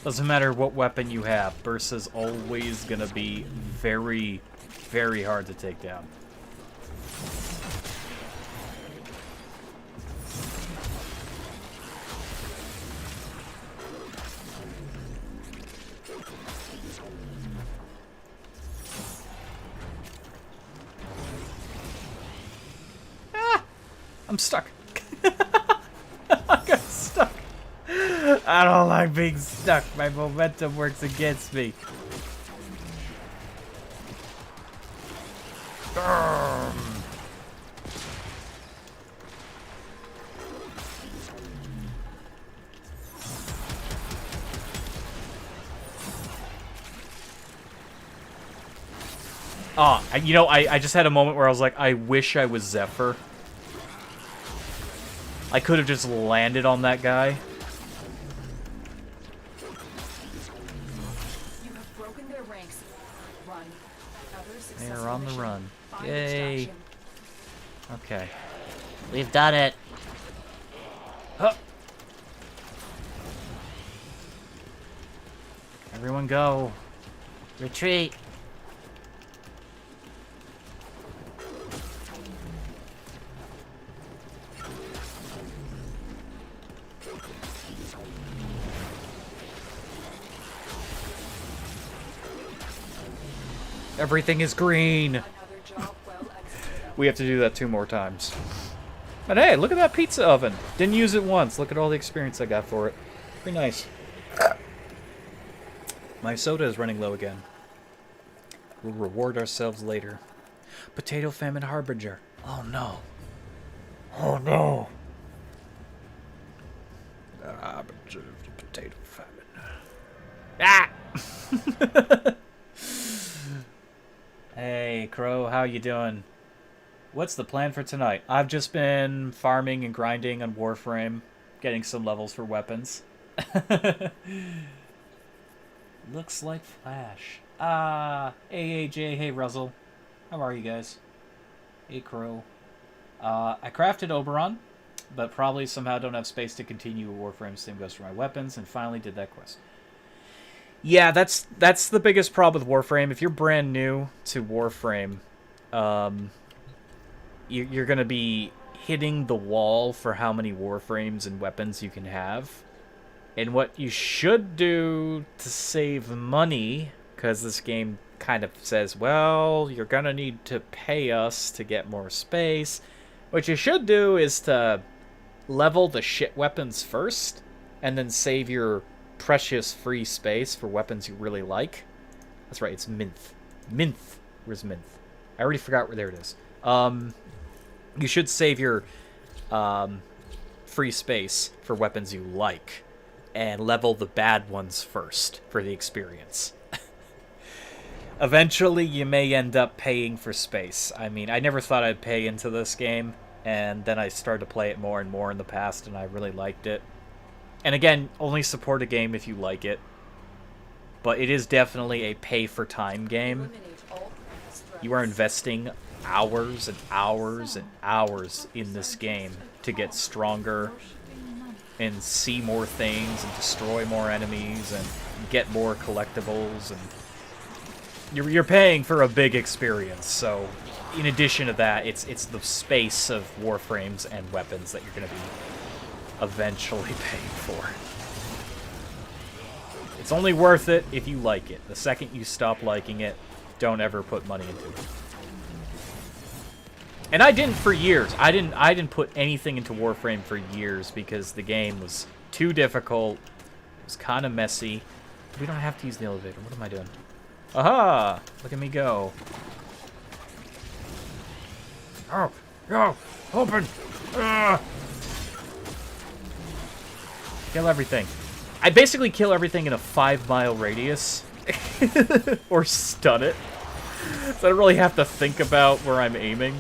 Doesn't matter what weapon you have, Bursa's always gonna be very, very hard to take down. I'm stuck. I got stuck. I don't like being stuck. My momentum works against me. Oh, you know, I just had a moment where I was like, I wish I was Zephyr. I could have just landed on that guy. You have broken their ranks. Run. They're on the run. Yay. Okay. We've done it. Huh. Everyone go. Retreat. Everything is green. Another job well executed. We have to do that 2 more times. But hey, look at that pizza oven. Didn't use it once. Look at all the experience I got for it. Pretty nice. My soda is running low again. We'll reward ourselves later. Potato famine harbinger. Oh no. Oh no. The harbinger of the potato famine. Ah! Hey, Crow, how you doing? What's the plan for tonight? I've just been farming and grinding on Warframe, getting some levels for weapons. Looks like Flash. Hey, AJ, hey, Ruzzle. How are you guys? Hey, Crow. I crafted Oberon, but probably somehow don't have space to continue Warframe. Same goes for my weapons, and finally did that quest. Yeah, that's the biggest problem with Warframe. If you're brand new to Warframe, you're going to be hitting the wall for how many Warframes and weapons you can have. And what you should do to save money, because this game kind of says, well, you're going to need to pay us to get more space. What you should do is to level the shit weapons first, and then save your precious free space for weapons you really like. That's right, it's Minth. Minth. Where's Minth? I already forgot where. There it is. You should save your free space for weapons you like, and level the bad ones first for the experience. Eventually, you may end up paying for space. I mean, I never thought I'd pay into this game, and then I started to play it more and more in the past, and I really liked it. And again, only support a game if you like it. But it is definitely a pay-for-time game. Eliminate all previous threats. You are investing hours and hours and hours in this game to get stronger and see more things and destroy more enemies and get more collectibles. And you're paying for a big experience. So in addition to that, it's the space of Warframes and weapons that you're going to be eventually paying for. It's only worth it if you like it. The second you stop liking it, don't ever put money into it. And I didn't for years. I didn't put anything into Warframe for years because the game was too difficult. It was kind of messy. We don't have to use the elevator. What am I doing? Aha! Look at me go. Oh, oh, open. Kill everything. I basically kill everything in a 5-mile radius. Or stun it. So I don't really have to think about where I'm aiming.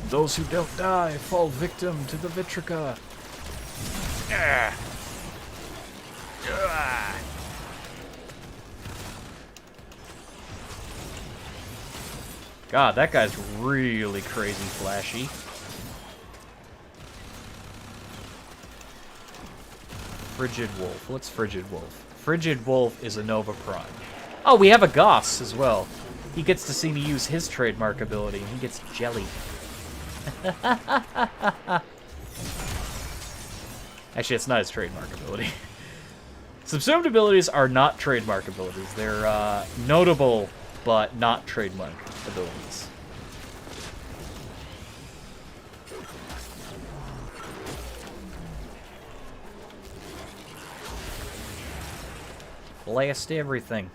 Those who don't die fall victim to the Vitrica. God, that guy's really crazy flashy. Frigid Wolf. What's Frigid Wolf? Frigid Wolf is a Nova Prime. Oh, we have a Goss as well. He gets to see me use his trademark ability, and he gets jelly. Actually, it's not his trademark ability. Subsumed abilities are not trademark abilities. They're notable, but not trademark abilities. Blast everything.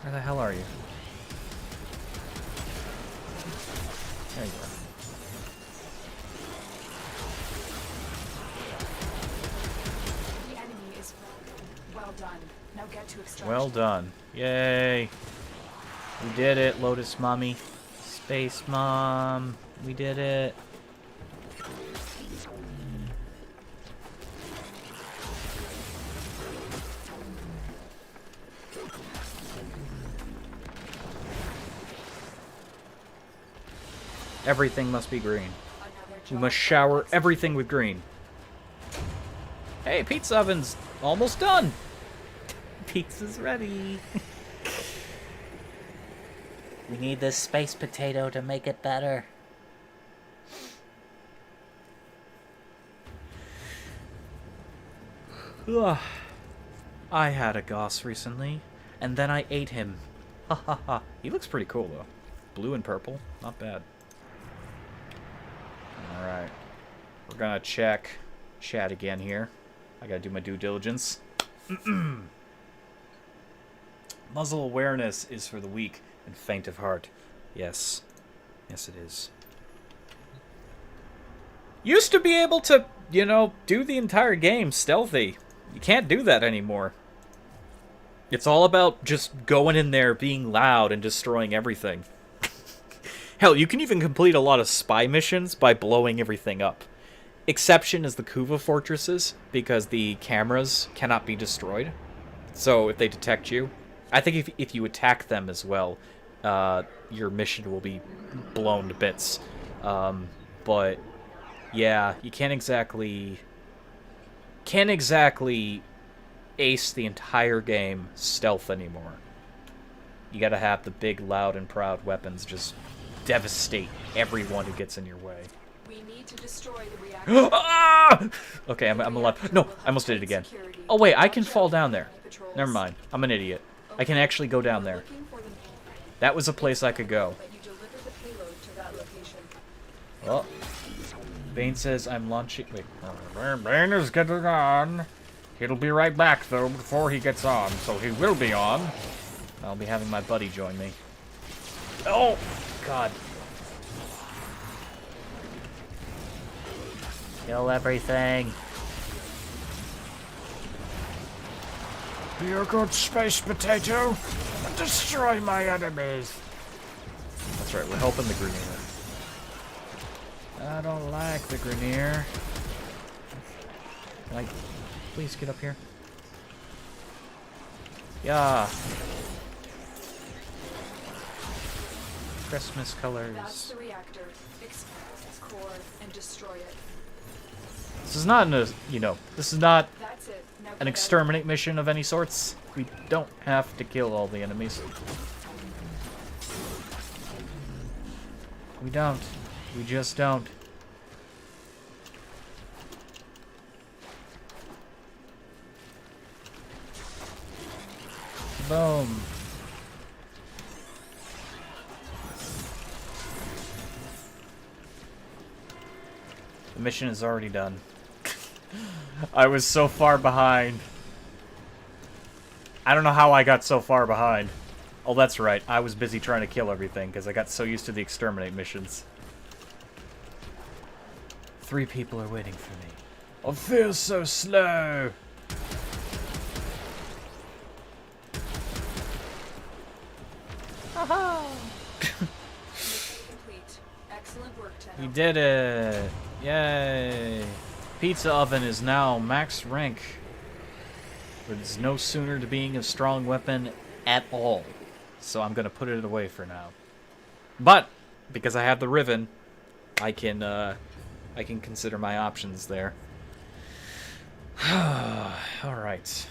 Where the hell are you? There you are. The enemy is well done. Now get to extraction. Well done. Yay. We did it, Lotus Mommy. Space Mom. We did it. Everything must be green. Another We must shower everything with green. Hey, pizza oven's almost done. Pizza's ready. We need this space potato to make it better. Ugh. I had a Goss recently, and then I ate him. Ha ha ha. He looks pretty cool, though. Blue and purple. Not bad. Alright. We're gonna check chat again here. I gotta do my due diligence. Muzzle awareness is for the weak and faint of heart. Yes. Yes, it is. Used to be able to, you know, do the entire game stealthy. You can't do that anymore. It's all about just going in there, being loud, and destroying everything. Hell, you can even complete a lot of spy missions by blowing everything up. Exception is the Kuva fortresses, because the cameras cannot be destroyed. So if they detect you, I think if you attack them as well, your mission will be blown to bits. But yeah, you can't exactly ace the entire game stealth anymore. You gotta have the big, loud, and proud weapons just devastate everyone who gets in your way. We need to destroy the reactor. Ah! Okay, I'm alive. No, I almost did it again. Oh wait, I can fall down there. Never mind, I'm an idiot. I can actually go down there. That was a place I could go. Well, Bane says I'm launching. Wait. Bane is getting on. He'll be right back, though, before he gets on, so he will be on. I'll be having my buddy join me. Oh, God. Kill everything. Be a good space potato and destroy my enemies. That's right, we're helping the Grenier. I don't like the Grenier. Can I please get up here? Yeah. Christmas colors. That's the reactor. Expose its core and destroy it. This is not this is not That's it. Now an get exterminate mission of any sorts. We don't have to kill all the enemies. We don't. We just don't. Boom. The mission is already done. I was so far behind. I don't know how I got so far behind. Oh, that's right. I was busy trying to kill everything because I got so used to the exterminate missions. 3 people are waiting for me. I feel so slow. complete. Excellent work, Tenno. We did it! Yay! Pizza oven is now max rank. But it's no sooner to being a strong weapon at all. So I'm gonna put it away for now. But because I have the Riven, I can consider my options there. Alright.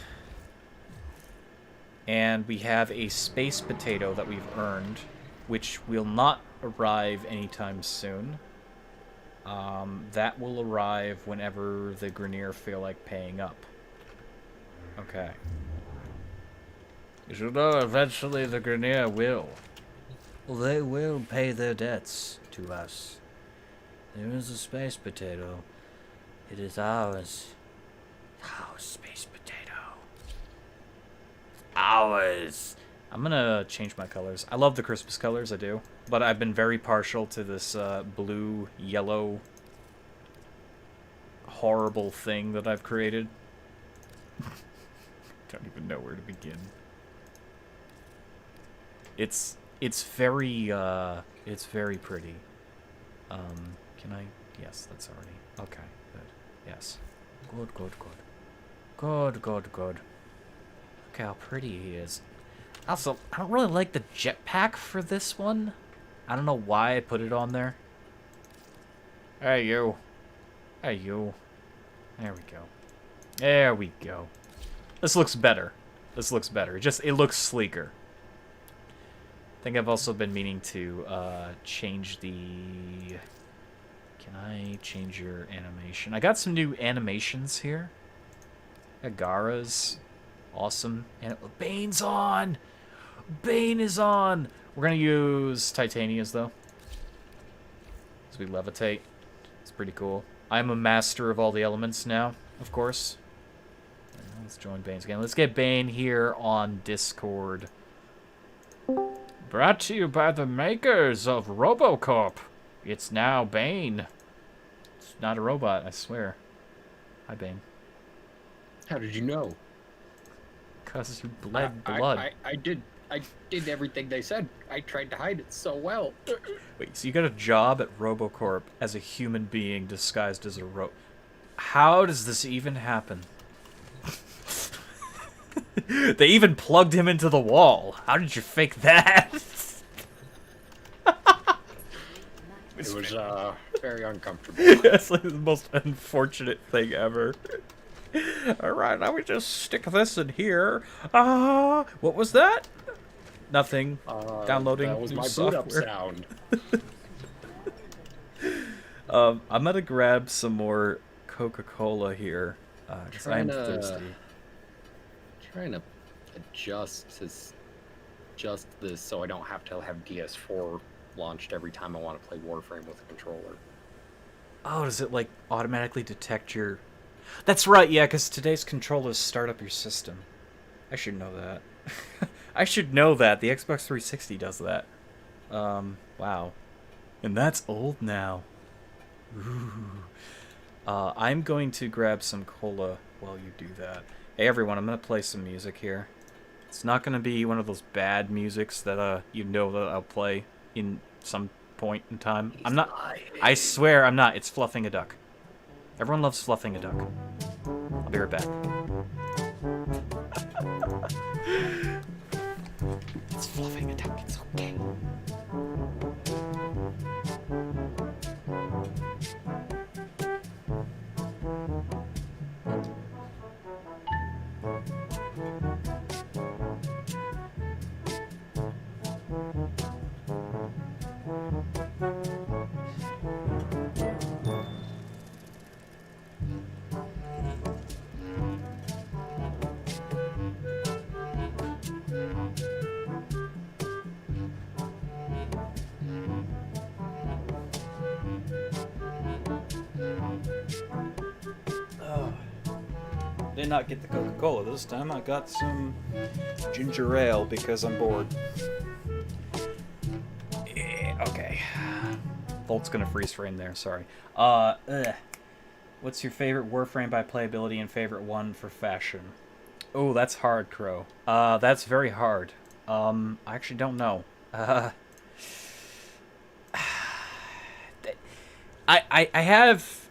And we have a space potato that we've earned, which will not arrive anytime soon. That will arrive whenever the Grenier feel like paying up. Okay. You should know eventually the Grenier will. Well, they will pay their debts to us. There is a space potato. It is ours. Our space potato. Ours. I'm gonna change my colors. I love the Christmas colors, I do. But I've been very partial to this blue, yellow, horrible thing that I've created. Don't even know where to begin. It's very pretty. Can I? Yes, that's already okay. Good. Yes. Good. Good. Look how pretty he is. Also, I don't really like the jetpack for this one. I don't know why I put it on there. Hey, you. Hey, you. There we go. There we go. This looks better. This looks better. It looks sleeker. I think I've also been meaning to change the... Can I change your animation? I got some new animations here. Agara's awesome. And Bane's on! Bane is on! We're going to use Titania's, though. As we levitate. It's pretty cool. I'm a master of all the elements now, of course. Let's join Bane's game. Let's get Bane here on Discord. Brought to you by the makers of RoboCop. It's now Bane. It's not a robot, I swear. Hi, Bane. How did you know? Because you bled blood. I did everything they said. I tried to hide it so well. Wait, so you got a job at RoboCorp as a human being disguised as a How does this even happen? They even plugged him into the wall. How did you fake that? It was very uncomfortable. That's like the most unfortunate thing ever. Alright, now we just stick this in here. What was that? Nothing. Downloading That was new my software. boot up sound. I'm gonna grab some more Coca-Cola here. Because I'm thirsty. Trying to adjust this so I don't have to have DS4 launched every time I want to play Warframe with a controller. Oh, does it, like, automatically detect your... That's right, yeah, because today's controllers start up your system. I should know that. I should know that. The Xbox 360 does that. Wow. And that's old now. Ooh. I'm going to grab some cola while you do that. Hey, everyone, I'm going to play some music here. It's not going to be one of those bad musics that, you know that I'll play in some point in time. I'm not... I swear I'm not. It's Fluffing a Duck. Everyone loves Fluffing a Duck. I'll be right back. It's Fluffing a Duck. It's okay. Did not get the Coca-Cola this time. I got some ginger ale because I'm bored. Yeah, okay. Volt's gonna freeze frame there, sorry. What's your favorite Warframe by playability and favorite one for fashion? Oh, that's hard, Crow. That's very hard. I actually don't know. I have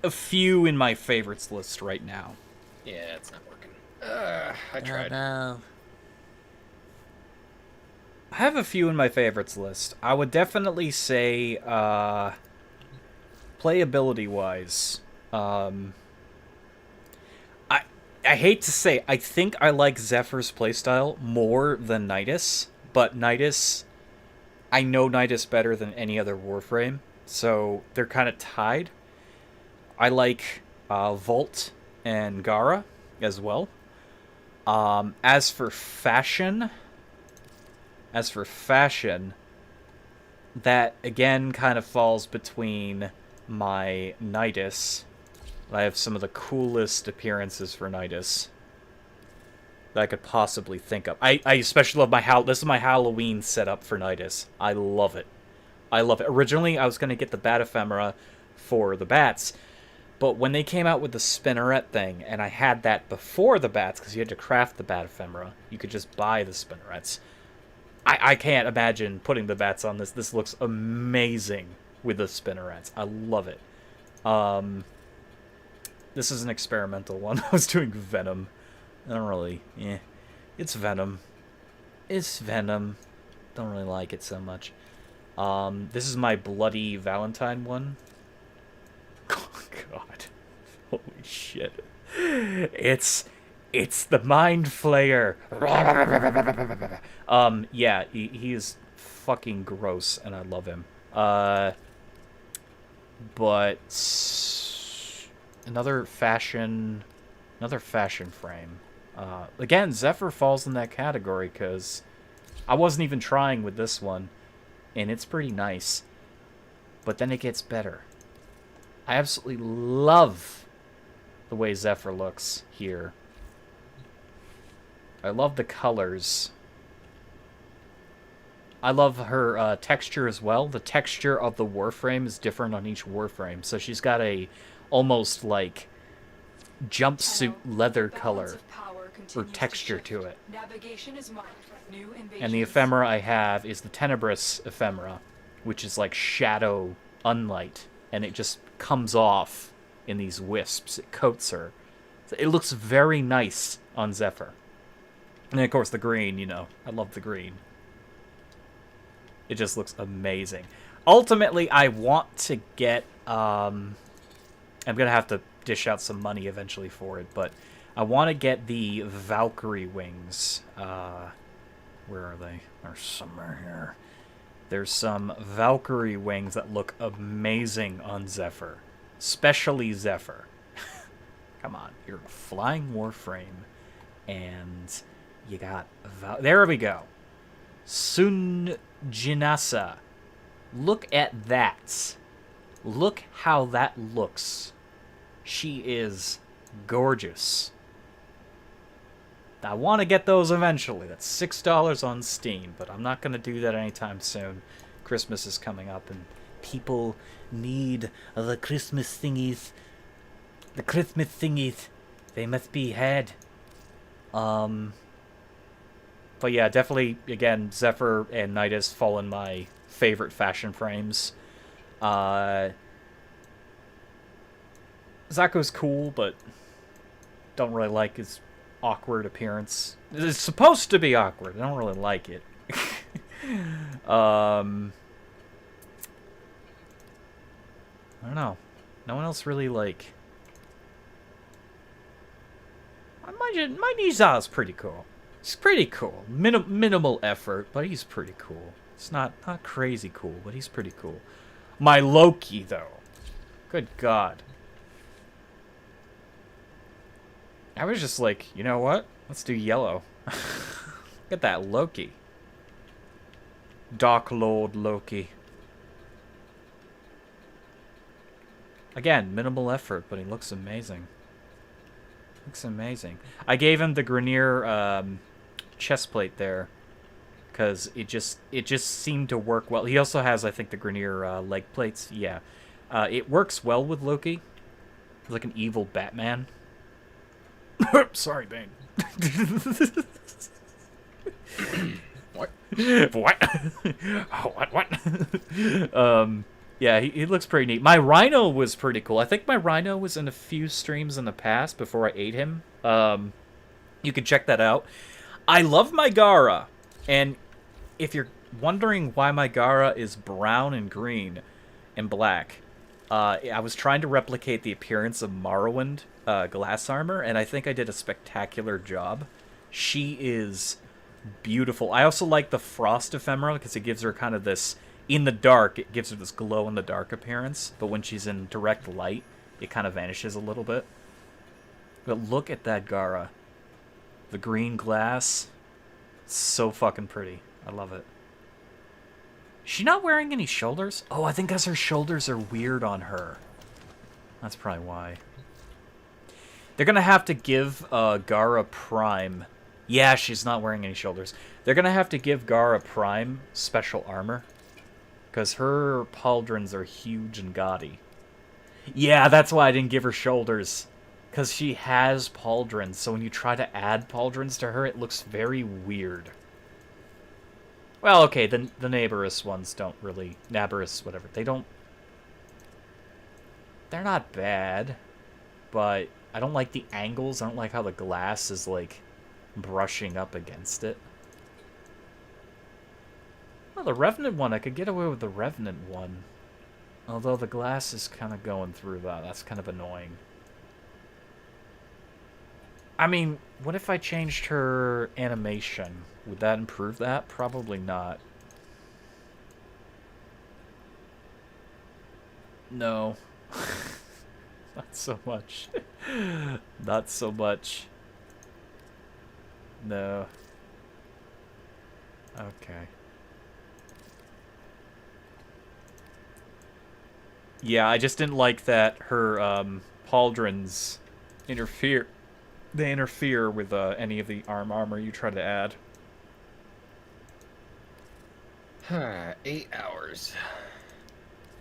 a few in my favorites list right now. Yeah, it's not working. I tried. No. I have a few in my favorites list. I would definitely say, playability-wise, I hate to say, I think I like Zephyr's playstyle more than Nidus, but Nidus, I know Nidus better than any other Warframe, so they're kind of tied. I like Volt and Gara as well. As for fashion, that again kind of falls between my Nidus. I have some of the coolest appearances for Nidus that I could possibly think of. I especially love this is my Halloween setup for Nidus. I love it. I love it. Originally, I was going to get the Bat Ephemera for the bats, but when they came out with the spinneret thing, and I had that before the bats, because you had to craft the Bat Ephemera, you could just buy the spinnerets. I can't imagine putting the bats on this. This looks amazing with the spinnerets. I love it. This is an experimental one. I was doing Venom. I don't really... It's Venom. It's Venom. Don't really like it so much. This is my Bloody Valentine one. Holy shit. It's the Mind Flayer. Yeah, he is fucking gross, and I love him. But another fashion frame. Again, Zephyr falls in that category because I wasn't even trying with this one, and it's pretty nice. But then it gets better. I absolutely love the way Zephyr looks here. I love the colors. I love her texture as well. The texture of the Warframe is different on each Warframe. So she's got a almost like jumpsuit leather color or texture to it. And the ephemera I have is the Tenebrous ephemera, which is like shadow unlight, and it just comes off in these wisps. It coats her. It looks very nice on Zephyr. And of course the green, you know, I love the green. It just looks amazing. Ultimately, I want to get, I'm gonna have to dish out some money eventually for it, but I want to get the Valkyrie wings. Where are they? They're somewhere here. There's some Valkyrie wings that look amazing on Zephyr. Especially Zephyr. Come on, you're a flying Warframe, and you got... There we go. Sunjinasa. Look at that. Look how that looks. She is gorgeous. I want to get those eventually. That's $6 on Steam, but I'm not going to do that anytime soon. Christmas is coming up, and people need the Christmas thingies. The Christmas thingies. They must be had. But yeah, definitely, again, Zephyr and Nidus fall in my favorite fashion frames. Zako's cool, but don't really like his awkward appearance. It's supposed to be awkward. I don't really like it. I don't know. No one else really, like... My Nizar's pretty cool. He's pretty cool. Minimal effort, but he's pretty cool. It's not crazy cool, but he's pretty cool. My Loki, though. Good God. I was just like, you know what? Let's do yellow. Look at that Loki. Dark Lord Loki. Again, minimal effort, but he looks amazing. Looks amazing. I gave him the Grenier chest plate there because it just seemed to work well. He also has, I think, the Grenier leg plates. Yeah, it works well with Loki. He's like an evil Batman. Sorry, Bane. What? What? Oh, what? Yeah, he looks pretty neat. My Rhino was pretty cool. I think my Rhino was in a few streams in the past before I ate him. You can check that out. I love my Gara, and if you're wondering why my Gara is brown and green and black, I was trying to replicate the appearance of Morrowind glass armor, and I think I did a spectacular job. She is beautiful. I also like the Frost ephemera because it gives her kind of this... In the dark, it gives her this glow-in-the-dark appearance, but when she's in direct light, it kind of vanishes a little bit. But look at that Gara. The green glass. So fucking pretty. I love it. Is she not wearing any shoulders? Oh, I think because her shoulders are weird on her. That's probably why. They're going to have to give Gara Prime... Yeah, she's not wearing any shoulders. They're going to have to give Gara Prime special armor. Because her pauldrons are huge and gaudy. Yeah, that's why I didn't give her shoulders. Because she has pauldrons, so when you try to add pauldrons to her, it looks very weird. Well, okay, the Naborous ones don't really... Naborous, whatever. They don't... They're not bad. But I don't like the angles. I don't like how the glass is, like, brushing up against it. Well, the Revenant one, I could get away with the Revenant one. Although the glass is kind of going through that. That's kind of annoying. I mean, what if I changed her animation? Would that improve that? Probably not. No. Not so much. Not so much. No. Okay. Yeah, I just didn't like that her pauldrons interfere. They interfere with any of the armor you try to add. 8 hours.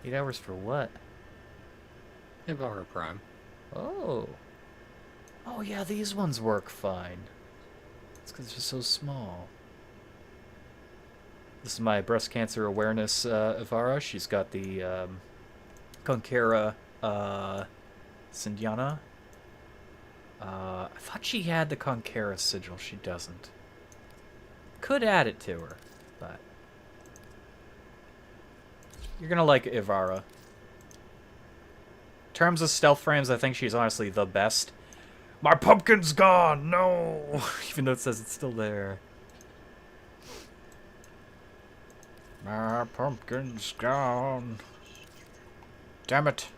8 hours for what? Ivara Prime. Oh. Oh yeah, these ones work fine. It's because they're so small. This is my breast cancer awareness Ivara. She's got the Conquera Sindiana. I thought she had the Conquera sigil. She doesn't. Could add it to her, but you're gonna like Ivara. In terms of stealth frames, I think she's honestly the best. My pumpkin's gone! No! Even though it says it's still there. My pumpkin's gone. Damn it.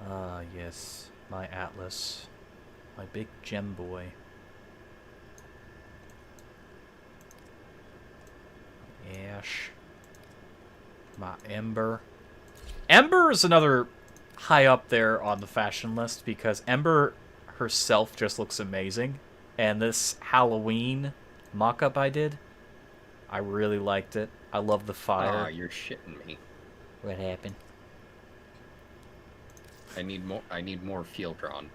Ah, yes. My Atlas. My big gem boy. Ash. My Ember. Ember is another high up there on the fashion list because Ember herself just looks amazing. And this Halloween mock-up I did, I really liked it. I love the fire. Ah, you're shitting me. What happened? I need more field drawn.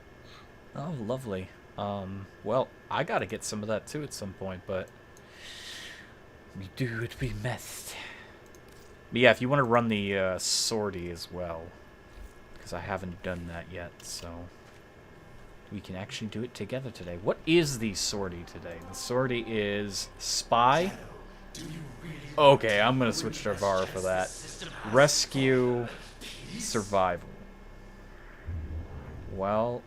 Oh, lovely. Well, I gotta get some of that too at some point, but we do it, we must. But yeah, if you want to run the sortie as well, because I haven't done that yet, so we can actually do it together today. What is the sortie today? The sortie is Spy. Okay, I'm gonna switch to Ivara for that. Rescue, Survival. Well,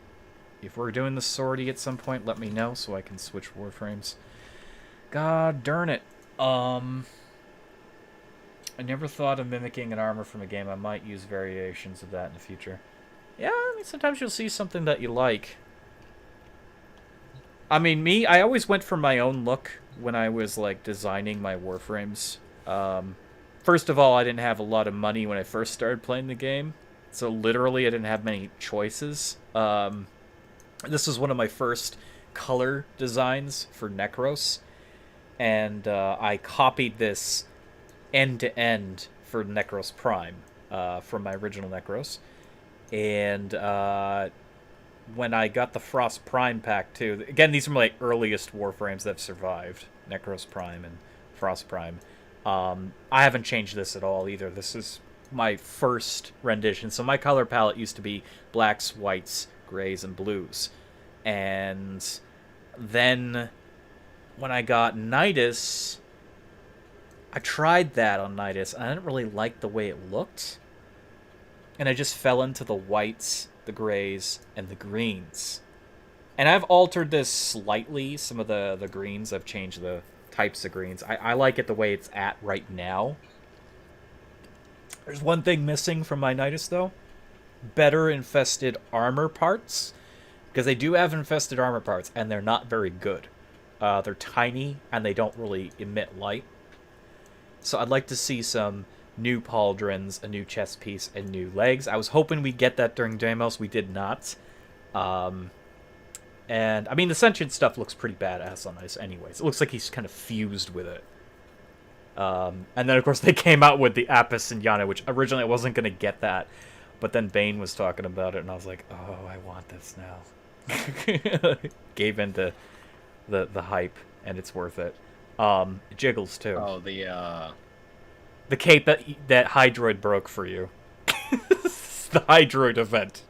if we're doing the sortie at some point, let me know so I can switch Warframes. God darn it. I never thought of mimicking an armor from a game. I might use variations of that in the future. Yeah, I mean, sometimes you'll see something that you like. I mean, I always went for my own look when I was, like, designing my Warframes. First of all, I didn't have a lot of money when I first started playing the game. So literally, I didn't have many choices. This was one of my first color designs for Necros. And I copied this end-to-end for Necros Prime from my original Necros. And when I got the Frost Prime pack, too... Again, these are my earliest Warframes that have survived. Necros Prime and Frost Prime. I haven't changed this at all, either. This is my first rendition. So my color palette used to be blacks, whites, grays, and blues. And then when I got Nidus, I tried that on Nidus, and I didn't really like the way it looked. And I just fell into the whites, the grays, and the greens. And I've altered this slightly, some of the greens. I've changed the types of greens. I like it the way it's at right now. There's one thing missing from my Nidus, though. Better infested armor parts. Because they do have infested armor parts, and they're not very good. They're tiny, and they don't really emit light. So I'd like to see some new pauldrons, a new chest piece, and new legs. I was hoping we'd get that during Deimos. We did not. And, I mean, the sentient stuff looks pretty badass on this anyways. It looks like he's kind of fused with it. And then, of course, they came out with the Apis and Yana, which originally I wasn't going to get that. But then Bane was talking about it, and I was like, oh, I want this now. Gave in to the hype, and it's worth it. It jiggles, too. Oh, the cape that Hydroid broke for you. The Hydroid event.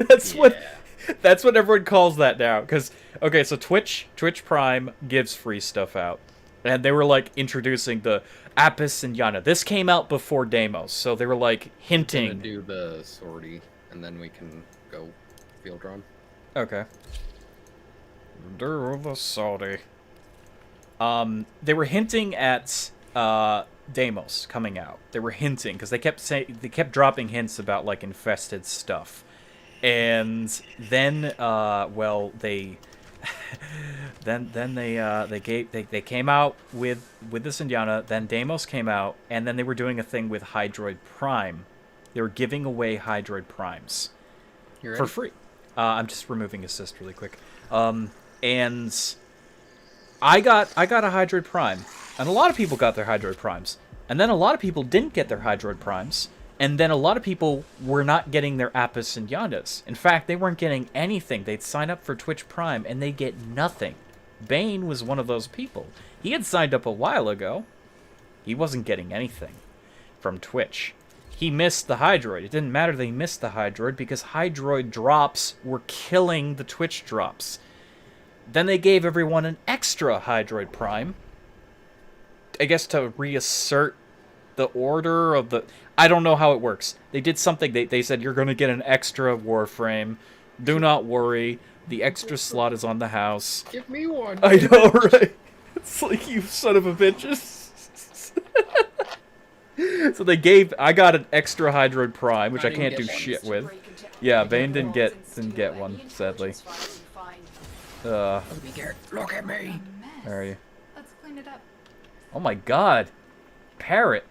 That's what everyone calls that now. Because, okay, so Twitch Prime gives free stuff out. And they were, like, introducing the Apis and Yana. This came out before Deimos, so they were, like, Gonna hinting. do the sortie, and then we can go field run. Okay. Do the sortie. They were hinting at Deimos coming out. They were hinting because they kept dropping hints about like infested stuff, and then well they they came out with the Syndiana. Then Deimos came out, and then they were doing a thing with Hydroid Prime. They were giving away Hydroid Primes You for ready? free. I'm just removing assist really quick. And I got a Hydroid Prime, and a lot of people got their Hydroid Primes, and then a lot of people didn't get their Hydroid Primes, and then a lot of people were not getting their Apis and Yandas. In fact, they weren't getting anything. They'd sign up for Twitch Prime, and they get nothing. Bane was one of those people. He had signed up a while ago. He wasn't getting anything from Twitch. He missed the Hydroid. It didn't matter that he missed the Hydroid, because Hydroid drops were killing the Twitch drops. Then they gave everyone an extra Hydroid Prime. I guess to reassert the order of the... I don't know how it works. They did something. They said, you're going to get an extra Warframe. Do not worry. The extra slot is on the house. Give me one. I know, right? It's like, you son of a bitches. So they gave... I got an extra Hydroid Prime, which I can't do shit with. Yeah, Bane didn't get one, sadly. Look at me. Where are you? Let's clean it up. Oh my god. Parrot.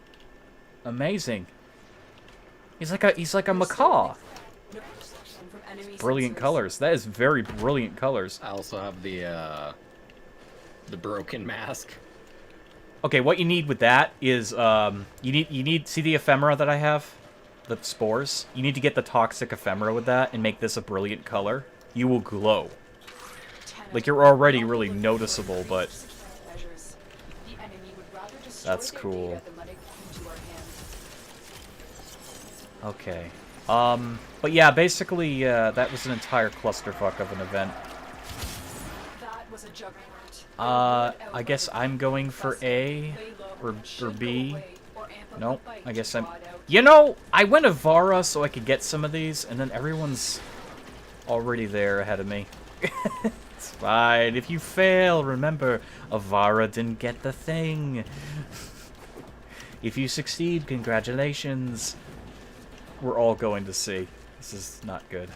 Amazing. He's like a macaw. Brilliant colors. That is very brilliant colors. I also have the broken mask. Okay, what you need with that is you need see the ephemera that I have? The spores? You need to get the toxic ephemera with that and make this a brilliant color. You will glow. Like, you're already really noticeable, but that's cool. Okay. But yeah, basically, that was an entire clusterfuck of an event. I guess I'm going for A or B. Nope, I guess I'm... You know, I went Avara so I could get some of these, and then everyone's already there ahead of me. It's fine. If you fail, remember, Avara didn't get the thing. If you succeed, congratulations. We're all going to see. This is not good.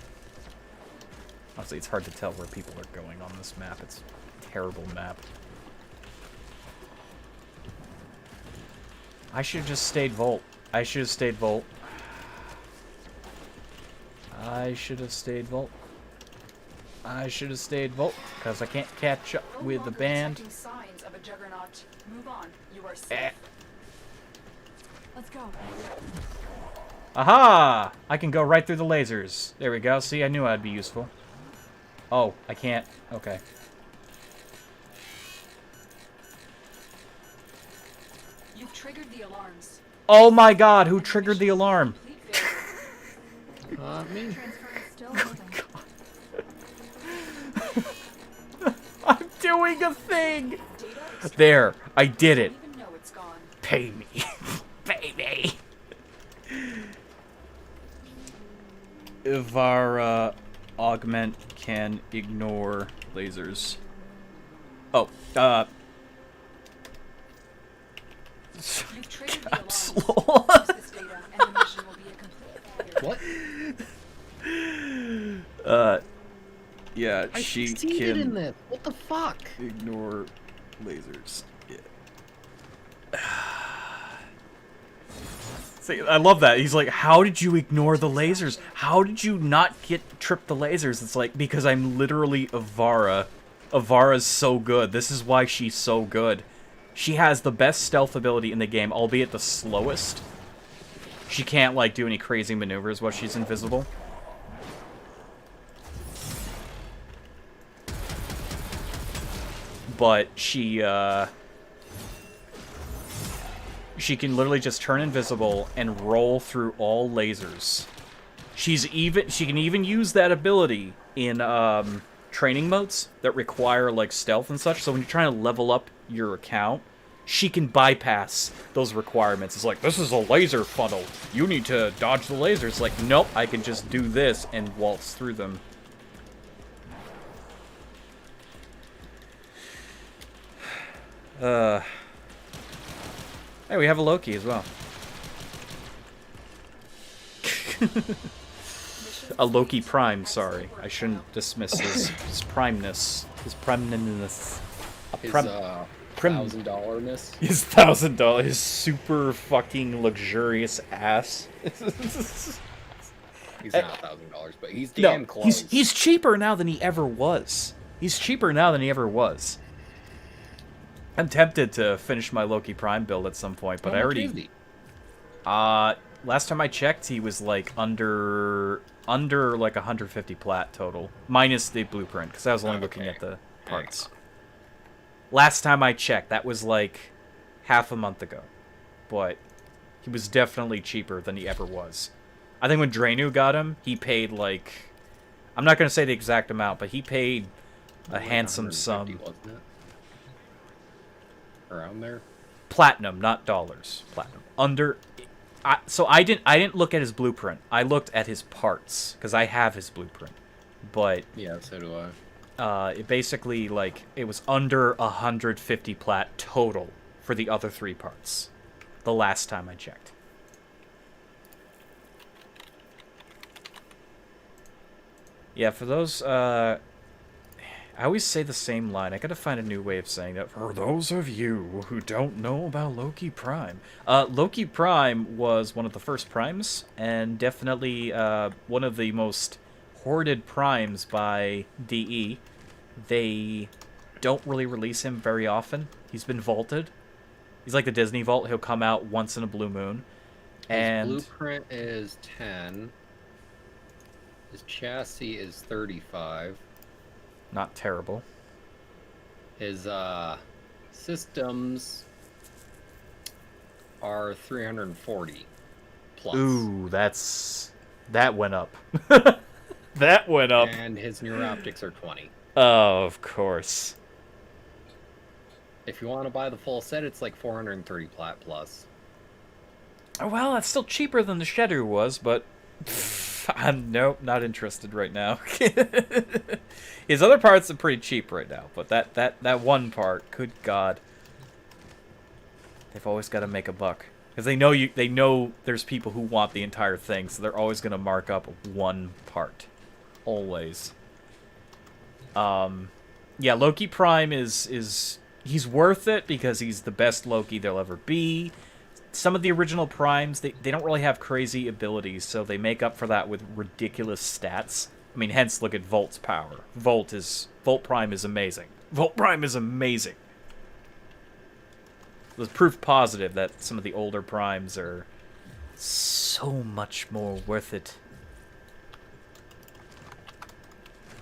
Honestly, it's hard to tell where people are going on this map. It's a terrible map. I should have just stayed Volt. I should have stayed Volt. I should have stayed Volt. I should have stayed Volt, because I can't catch up with the band. Signs of a juggernaut. Move on. You are safe. Let's go. Aha! I can go right through the lasers. There we go. See, I knew I'd be useful. Oh, I can't. Okay. You've triggered the alarms. Oh my god, who triggered the alarm? Me. I'm doing a thing! There, I did it. Even know it's gone. Pay me. Pay me. Ivara augment can ignore lasers. Oh, You've triggered the Caps alarms. lol. Use this data and the mission will be a complete failure. What? Yeah, I she succeeded in can this. What the fuck? ignore lasers. Yeah. See, I love that. He's like, how did you ignore the lasers? How did you not trip the lasers? It's like, because I'm literally Avara. Avara's so good. This is why she's so good. She has the best stealth ability in the game, albeit the slowest. She can't, like, do any crazy maneuvers while she's invisible. But she can literally just turn invisible and roll through all lasers. She can even use that ability in training modes that require like stealth and such. So when you're trying to level up your account, she can bypass those requirements. It's like, this is a laser funnel. You need to dodge the lasers. It's like, nope, I can just do this and waltz through them. Hey, we have a Loki as well. A Loki Prime, sorry. I shouldn't dismiss his primeness. His primeness. His $1,000-ness. His $1,000. His super fucking luxurious ass. He's not $1,000, but he's damn close. He's cheaper now than he ever was. He's cheaper now than he ever was. I'm tempted to finish my Loki Prime build at some point, but I already... last time I checked, he was like under like 150 plat total, minus the blueprint, because I was only looking at the parts. Last time I checked, that was like half a month ago, but he was definitely cheaper than he ever was. I think when Draenu got him, he paid like, I'm not going to say the exact amount, but he paid a handsome sum. Wasn't it? Around there. Platinum, not dollars. Platinum. So I didn't look at his blueprint. I looked at his parts because I have his blueprint. But yeah, so do I. It basically like it was under 150 plat total for the other 3 parts. The last time I checked. Yeah, for those I always say the same line. I gotta find a new way of saying that. For those of you who don't know about Loki Prime. Loki Prime was one of the first primes, and definitely one of the most hoarded primes by DE. They don't really release him very often. He's been vaulted. He's like the Disney Vault. He'll come out once in a blue moon. And his blueprint is 10. His chassis is 35. Not terrible. His systems are 340 plus. Ooh, that went up. That went up. And his neuroptics are 20. Oh, of course. If you want to buy the full set, it's like 430 plat plus. Oh, well, that's still cheaper than the Shedder was, but nope, not interested right now. His other parts are pretty cheap right now, but that one part, good God, they've always got to make a buck because they know there's people who want the entire thing, so they're always gonna mark up one part, always. Yeah, Loki Prime is he's worth it because he's the best Loki there'll ever be. Some of the original primes, they don't really have crazy abilities, so they make up for that with ridiculous stats. I mean, hence look at Volt's power. Volt Prime is amazing. Volt Prime is amazing. There's proof positive that some of the older primes are so much more worth it.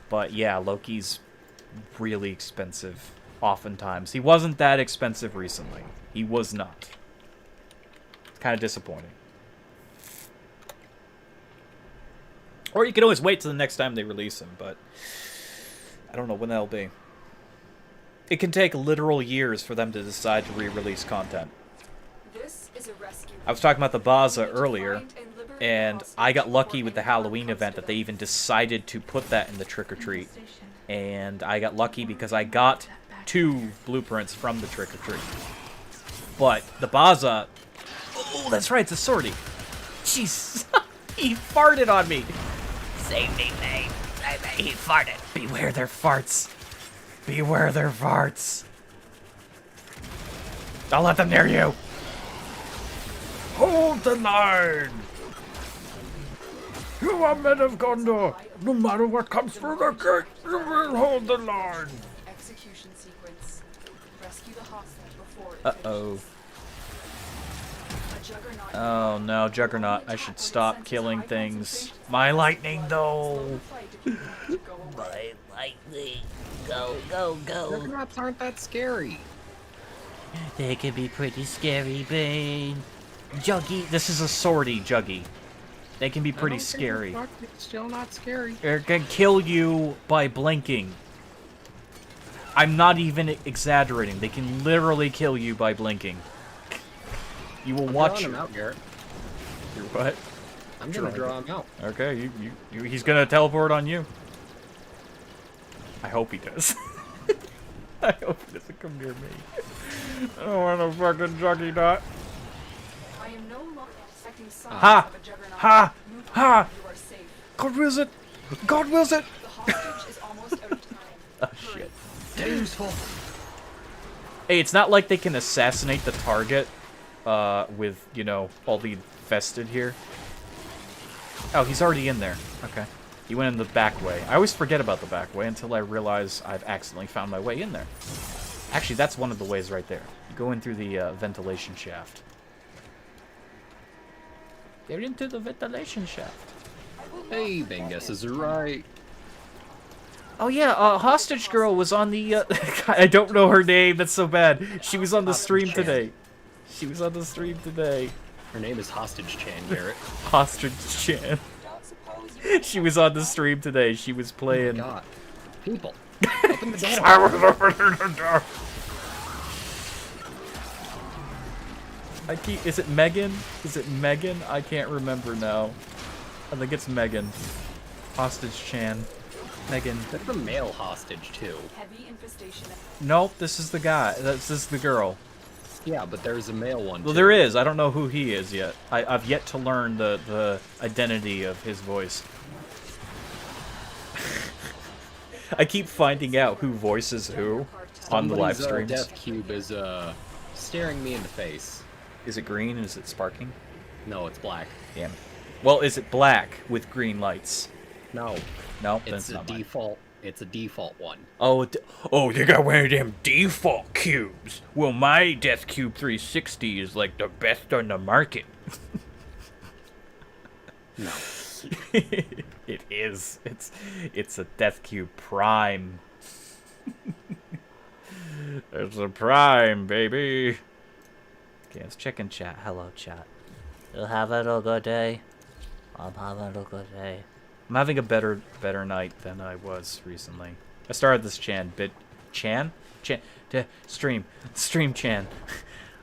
But yeah, Loki's really expensive oftentimes. He wasn't that expensive recently. He was not. Kind of disappointing. Or you can always wait till the next time they release him, but I don't know when that'll be. It can take literal years for them to decide to re-release content. This is a rescue. I was talking about the Baza earlier, and I got lucky with the Halloween event that they even decided to put that in the trick-or-treat. And I got lucky because I got 2 blueprints from the trick-or-treat. But the Baza... Oh, that's right, it's a sortie. Jeez, he farted on me. Save me, mate. Save me. He farted. Beware their farts. Beware their farts. Don't let them near you. Hold the line! You are men of Gondor. No matter what comes through the gate, you will hold the line. Execution sequence. Rescue the hostage before it Uh-oh. finishes. A juggernaut. Oh no, Juggernaut. I should stop killing things. My lightning, though. My lightning. Go, go, go. Juggernauts aren't that scary. They can be pretty scary, Bane. Juggy. This is a sortie, Juggy. They can be pretty scary. It's still not scary. They're gonna kill you by blinking. I'm not even exaggerating. They can literally kill you by blinking. You will watch him out, Garrett. your what? I'm gonna draw him out. Okay, he's gonna teleport on you. I hope he does. I hope he doesn't come near me. I don't want a fucking junkie dot. I am no longer expecting signs Ha! of a juggernaut. Ha! Move on, Ha! you are safe. God wills it! God wills it! The hostage is almost out of time. Oh Hurry. shit. Useful. Hey, it's not like they can assassinate the target with, you know, all the infested here. Oh, he's already in there. Okay. He went in the back way. I always forget about the back way until I realize I've accidentally found my way in there. Actually, that's one of the ways right there. You go in through the ventilation shaft. They're into the ventilation shaft. Hey, Bingus is right. Oh yeah, hostage girl was on the. I don't know her name. That's so bad. She was on the stream Hostage Chan. today. She was on the stream today. Her name is Hostage Chan, Garrett. Hostage Chan. She was on the stream today. She was playing. God. People. Open the door. I was opening the door. Is it Megan? Is it Megan? I can't remember now. I think it's Megan. Hostage Chan. Megan. There's a male hostage, too. Heavy infestation. Nope, this is the guy. This is the girl. Yeah, but there's a male one, Well, too. there is. I don't know who he is yet. I've yet to learn the identity of his voice. I keep finding out who voices who on the live Somebody's, streams. Death Cube is, staring me in the face. Is it green? Is it sparking? No, it's black. Damn it. Well, is it black with green lights? No, No, then it's a not mine. default. It's a default one. Oh, you got one of them default cubes. Well, my Death Cube 360 is like the best on the market. No. It is. It's a Death Cube Prime. It's a Prime, baby. Okay, let's check in chat. Hello, chat. You having a good day? I'm having a good day. I'm having a better night than I was recently. I started this stream Chan.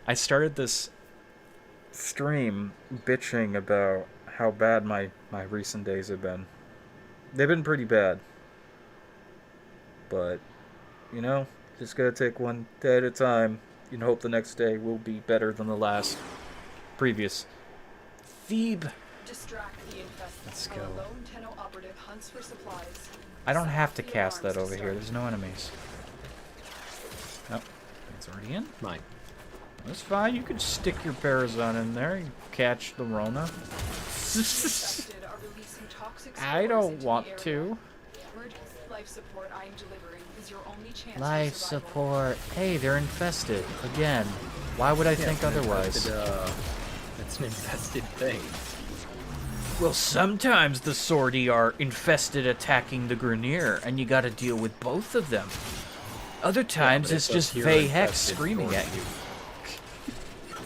I started this stream bitching about how bad my recent days have been. They've been pretty bad. But, you know, just gotta take one day at a time and hope the next day will be better than the previous. Phoebe. Distract the infested. Let's while go. a lone Tenno operative hunts for supplies. I don't have to Sound the cast that alarms over to here. start. There's no enemies. Nope. It's already in. Mine. That's fine. You can stick your Barazon in there. You catch the Rona. Infested are releasing toxic I spores don't into want the area. to. Emergency life support I am delivering is your only chance Life for survival. support. Hey, they're infested. Again. Why would I think otherwise? It's an infested thing. Well, sometimes the Swordy are infested attacking the Grenier, and you gotta deal with both of them. Other times, but it's it's a just pure Vay Hex infested screaming Swordy. at you.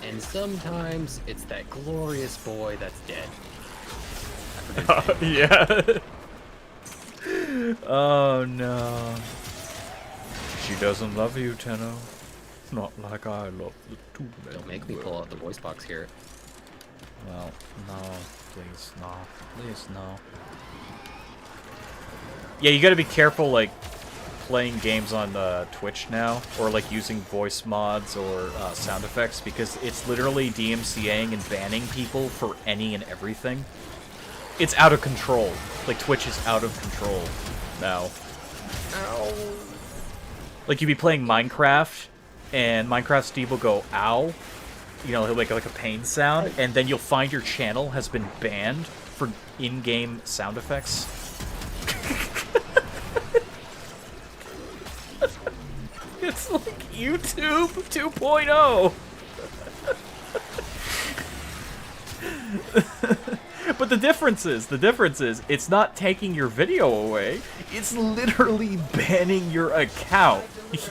And sometimes it's that glorious boy that's dead. Yeah. Oh no. She doesn't love you, Tenno. Not like I love the two men. Don't make me pull out the voice box here. Well, no, please, no, please, no. Yeah, you gotta be careful, like, playing games on Twitch now, or like using voice mods or sound effects, because it's literally DMCAing and banning people for any and everything. It's out of control. Like, Twitch is out of control now. Ow. Like, you'd be playing Minecraft, and Minecraft Steve will go, ow. You know, he'll make like a pain sound, and then you'll find your channel has been banned for in-game sound effects. It's like YouTube 2.0. But the difference is, it's not taking your video away. It's literally banning your account.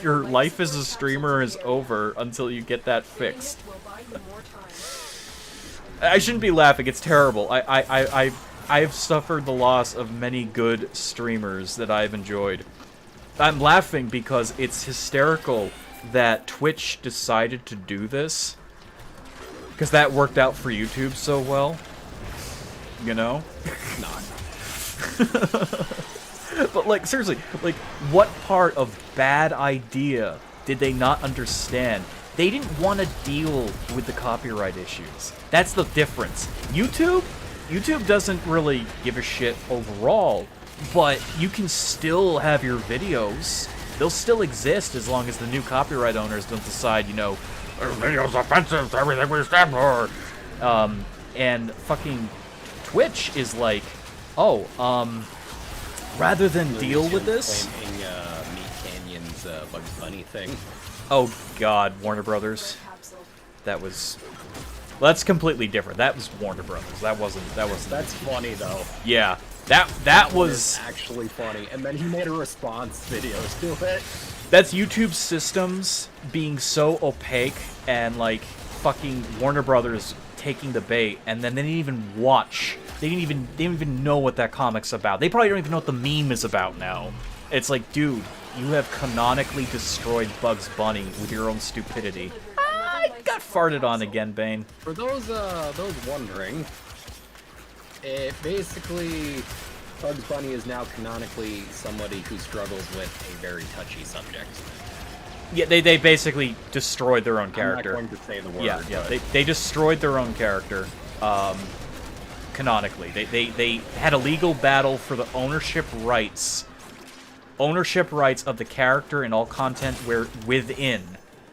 Your life as a streamer is over until you get that fixed. Will buy you more time. I shouldn't be laughing. It's terrible. I've suffered the loss of many good streamers that I've enjoyed. I'm laughing because it's hysterical that Twitch decided to do this. Because that worked out for YouTube so well. You know? Not. But, like, seriously, like, what part of bad idea did they not understand? They didn't want to deal with the copyright issues. That's the difference. YouTube doesn't really give a shit overall, but you can still have your videos. They'll still exist as long as the new copyright owners don't decide, you know, This video's offensive to everything we stand for. and fucking Twitch is like, oh, rather than deal with this... Claiming Meat Canyon's Bugs Bunny thing. Oh god, Warner Brothers. That was... Well, that's completely different. That was Warner Brothers. That wasn't... That's funny, though. Yeah. That was... actually funny. And then he made a response video to it. That's YouTube systems being so opaque and, like, fucking Warner Brothers taking the bait, and then they didn't even watch. They didn't even know what that comic's about. They probably don't even know what the meme is about now. It's like, dude, you have canonically destroyed Bugs Bunny with your own stupidity. I got farted on again, Bane. For those wondering, it basically Bugs Bunny is now canonically somebody who struggles with a very touchy subject. Yeah, they basically destroyed their own character. I'm not going to say the word. Yeah, but they destroyed their own character, canonically. They had a legal battle for the ownership rights of the character and all content within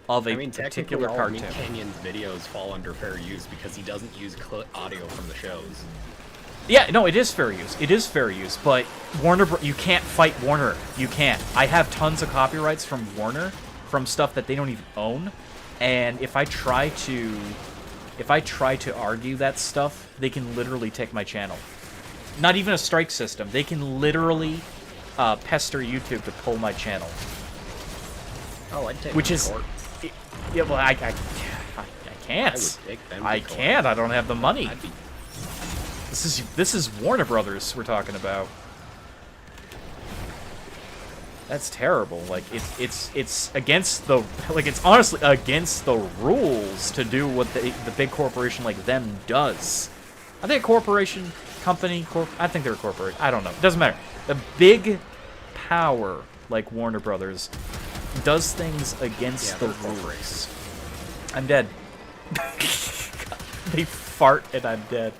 of a particular all cartoon. Meat Canyon's videos fall under fair use because he doesn't use audio from the shows. Yeah, no, it is fair use. It is fair use, but you can't fight Warner. You can't. I have tons of copyrights from Warner, from stuff that they don't even own, and if I try to argue that stuff, they can literally take my channel. Not even a strike system. They can literally pester YouTube to pull my channel. Oh, I'd take Which them is, to court. yeah. Well, I can't. I would take them to I court. can't. I don't have the money. I'd be This is Warner Brothers we're talking about. That's terrible. Like it's against the it's honestly against the rules to do what the big corporation like them does. I think a corporation, I think they're a corporation. I don't know. It doesn't matter. The big power like Warner Brothers does things against the rules. I'm dead. They fart and I'm dead.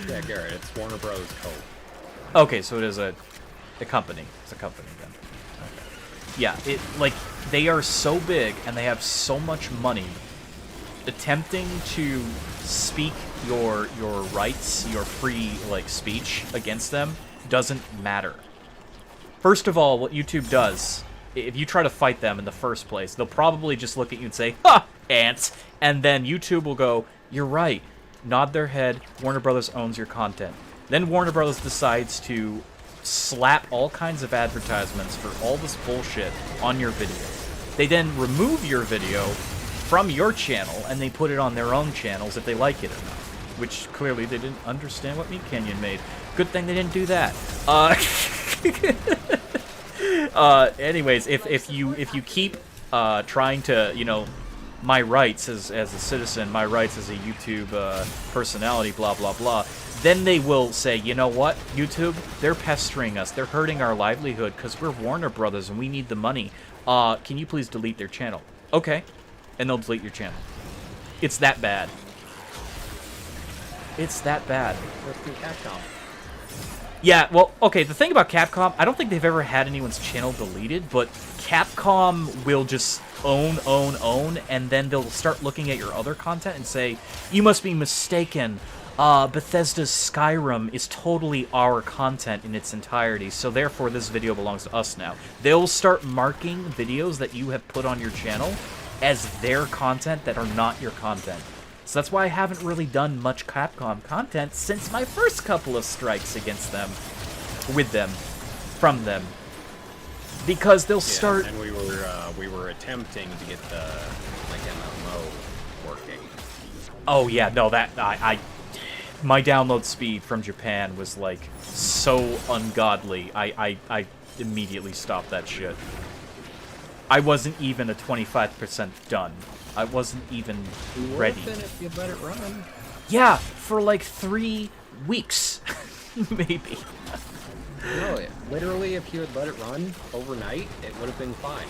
Yeah, Garrett, it's Warner Bros. Co. Okay, so it is a company. It's a company then. Okay. Yeah, they are so big and they have so much money. Attempting to speak your rights, your free speech against them doesn't matter. First of all, what YouTube does, if you try to fight them in the first place, they'll probably just look at you and say, "Ha, ants," and then YouTube will go, "You're right." Nod their head. Warner Brothers owns your content. Then Warner Brothers decides to slap all kinds of advertisements for all this bullshit on your video. They then remove your video from your channel and they put it on their own channels if they like it enough. Which clearly they didn't understand what Meat Canyon made. Good thing they didn't do that. Anyways, if you keep trying to, my rights as a citizen, my rights as a YouTube personality, blah, blah, blah, then they will say, you know what, YouTube, they're pestering us. They're hurting our livelihood because we're Warner Brothers and we need the money. Can you please delete their channel? Okay. And they'll delete your channel. It's that bad. It's that bad. Capcom. Yeah, well, okay, the thing about Capcom, I don't think they've ever had anyone's channel deleted, but Capcom will just own, and then they'll start looking at your other content and say, you must be mistaken. Bethesda's Skyrim is totally our content in its entirety, so therefore this video belongs to us now. They'll start marking videos that you have put on your channel as their content that are not your content. So that's why I haven't really done much Capcom content since my first couple of strikes against them, with them, from them. Because they'll start... And we were attempting to get the MMO working. Oh yeah, no, that my download speed from Japan was so ungodly. I immediately stopped that shit. I wasn't even a 25% done. I wasn't even ready. If you let it run. Yeah, for like 3 weeks, maybe. No, literally, if you had let it run overnight, it would have been fine.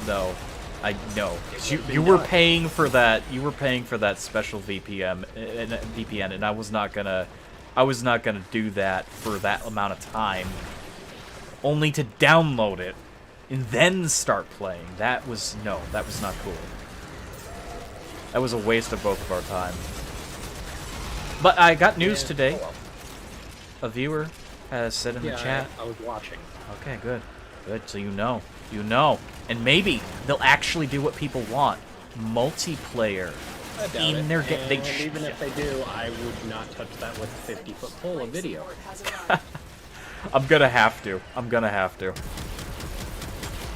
No, I know. would've You been were done. paying for that. You were paying for that special VPN, and I was not gonna do that for that amount of time, only to download it and then start playing. That was not cool. That was a waste of both of our time. But I got news today. Oh, well. A viewer has said in the chat. I was watching. Okay, good. Good, so you know. And maybe they'll actually do what people want. Multiplayer. I doubt In it. their ga- they And sh- even if they do, I would not touch that with a 50-foot pole of video. I'm gonna have to.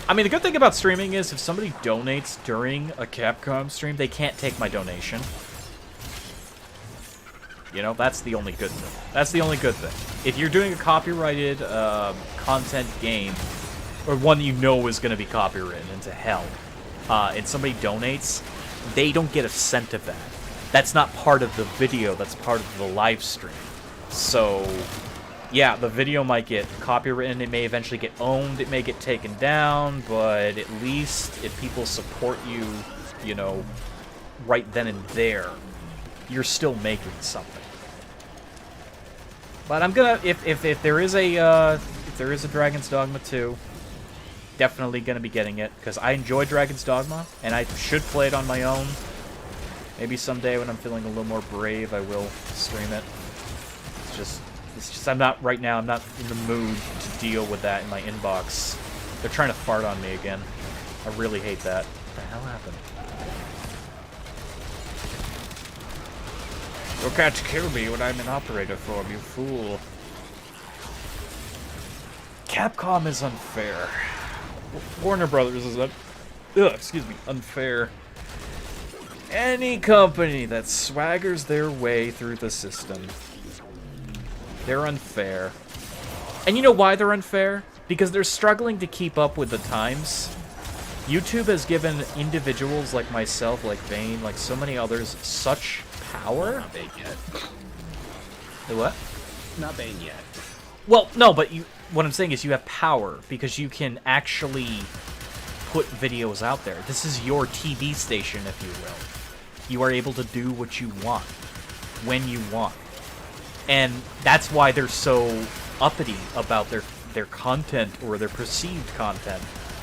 I mean, the good thing about streaming is if somebody donates during a Capcom stream, they can't take my donation. You know, that's the only good thing. If you're doing a copyrighted content game, or one you know is going to be copywritten into hell, and somebody donates, they don't get a cent of that. That's not part of the video, that's part of the live stream. So, yeah, the video might get copywritten, it may eventually get owned, it may get taken down, but at least if people support you, you know, right then and there, you're still making something. But I'm gonna, if there is a Dragon's Dogma 2, definitely gonna be getting it, because I enjoy Dragon's Dogma, and I should play it on my own. Maybe someday when I'm feeling a little more brave, I will stream it. It's just I'm not right now. I'm not in the mood to deal with that in my inbox. They're trying to fart on me again. I really hate that. What the hell happened? You can't kill me when I'm in operator form, you fool. Capcom is unfair. Warner Brothers is unfair. Any company that swaggers their way through the system, they're unfair. And you know why they're unfair? Because they're struggling to keep up with the times. YouTube has given individuals like myself, like Bane, like so many others, such power. Not Bane yet. The what? Not Bane yet. Well, no, but what I'm saying is you have power because you can actually put videos out there. This is your TV station, if you will. You are able to do what you want, when you want. And that's why they're so uppity about their content or their perceived content.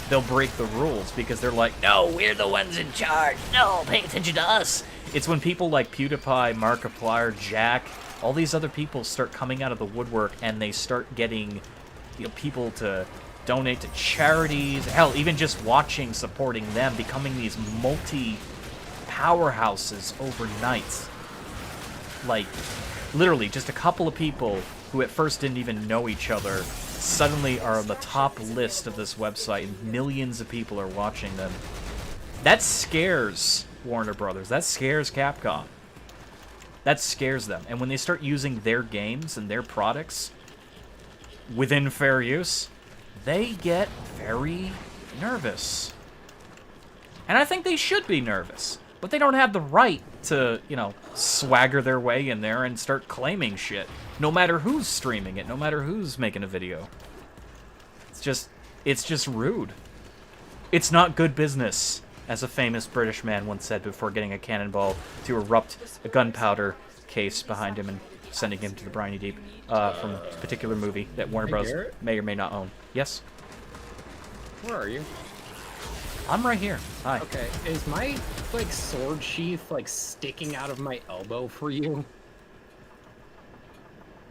They'll break the rules because they're like, no, we're the ones in charge. No, pay attention to us. It's when people like PewDiePie, Markiplier, Jack, all these other people start coming out of the woodwork and they start getting, you know, people to donate to charities. Hell, even just watching, supporting them, becoming these multi-powerhouses overnight. Like, literally, just a couple of people who at first didn't even know each other suddenly are on the top list of this website and millions of people are watching them. That scares Warner Brothers. That scares Capcom. That scares them. And when they start using their games and their products within fair use, they get very nervous. And I think they should be nervous. But they don't have the right to, you know, swagger their way in there and start claiming shit. No matter who's streaming it, no matter who's making a video. It's just rude. It's not good business, as a famous British man once said before getting a cannonball to erupt a gunpowder case behind him and sending him to the briny deep, from a particular movie that Warner Bros. Garret? May or may not own. Yes? Where are you? I'm right here. Hi. Okay, is my, like, sword sheath, like, sticking out of my elbow for you?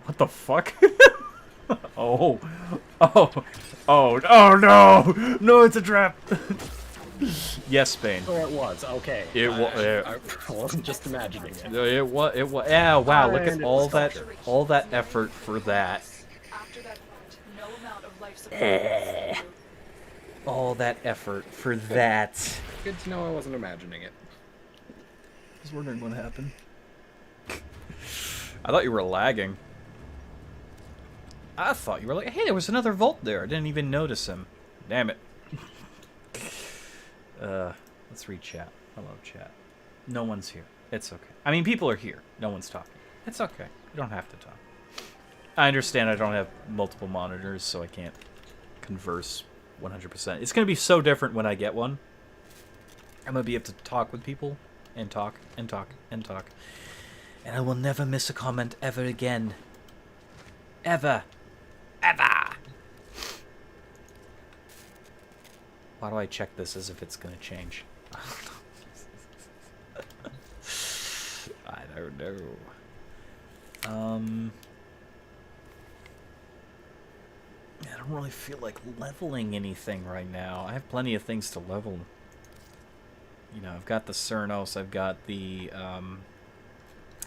What the fuck? Oh no! No, it's a trap! Yes, Bane. Oh, it was. Okay. I wasn't just imagining it. It was. Yeah. Wow. Look at And all it's that. sculpture. All that effort for that. After that point, no amount of life support will save you. All that effort for that. Good to know I wasn't imagining it. I was wondering what happened. I thought you were lagging. I thought you were like, hey, there was another Volt there. I didn't even notice him. Damn it. Let's read chat. Hello, chat. No one's here. It's okay. I mean, people are here. No one's talking. It's okay. You don't have to talk. I understand I don't have multiple monitors, so I can't converse 100%. It's going to be so different when I get one. I'm going to be able to talk with people and talk and talk and talk. And I will never miss a comment ever again. Ever. Ever. Why do I check this as if it's going to change? I don't know. I don't really feel like leveling anything right now. I have plenty of things to level. You know, I've got the Cernos, I've got the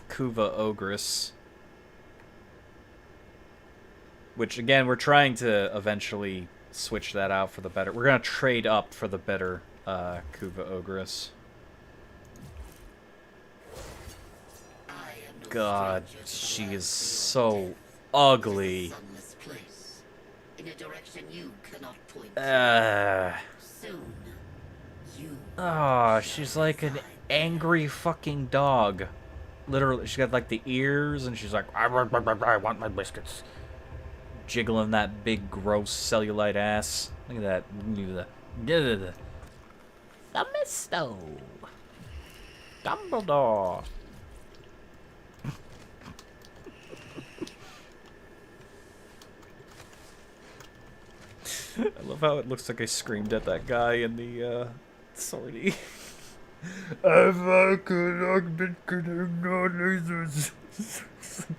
Kuva Ogress. Which, again, we're trying to eventually switch that out for the better. We're going to trade up for the better Kuva Ogress. God, she is so ugly. Oh, she's like an angry fucking dog. Literally, she's got like the ears, and she's like, I want my biscuits. Jiggling that big, gross cellulite ass. Look at that. The Misto. Dumbledore. I love how it looks like I screamed at that guy in the sortie.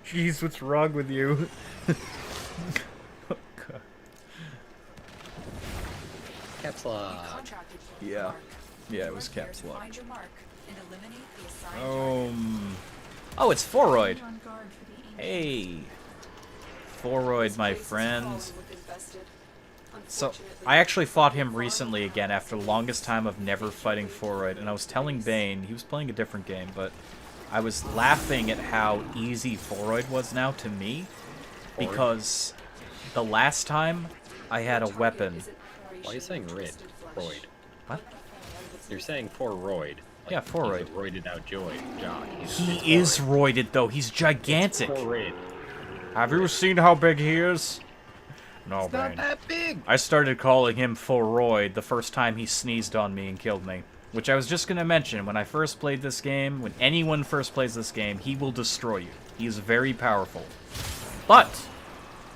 Jeez, what's wrong with you? Okay. Caps lock. Yeah. Yeah, it was caps lock. Find your mark and eliminate the assigned Oh, it's Foroid. on guard for the Hey. Foroid, my friend. invested. So, I actually fought him recently again after the longest time of never fighting Foroid, and I was telling Bane, he was playing a different game, but I was laughing at how easy Foroid was now to me, because the last time I had a weapon. Why are you saying Roid? What? You're saying Foroid. Yeah, Foroid. He's a roided out jock. He is roided, though. He's gigantic. Foroid. Have you seen how big he is? No, It's not Bane. that big. I started calling him Foroid the first time he sneezed on me and killed me. Which I was just going to mention, when I first played this game, when anyone first plays this game, he will destroy you. He is very powerful. But,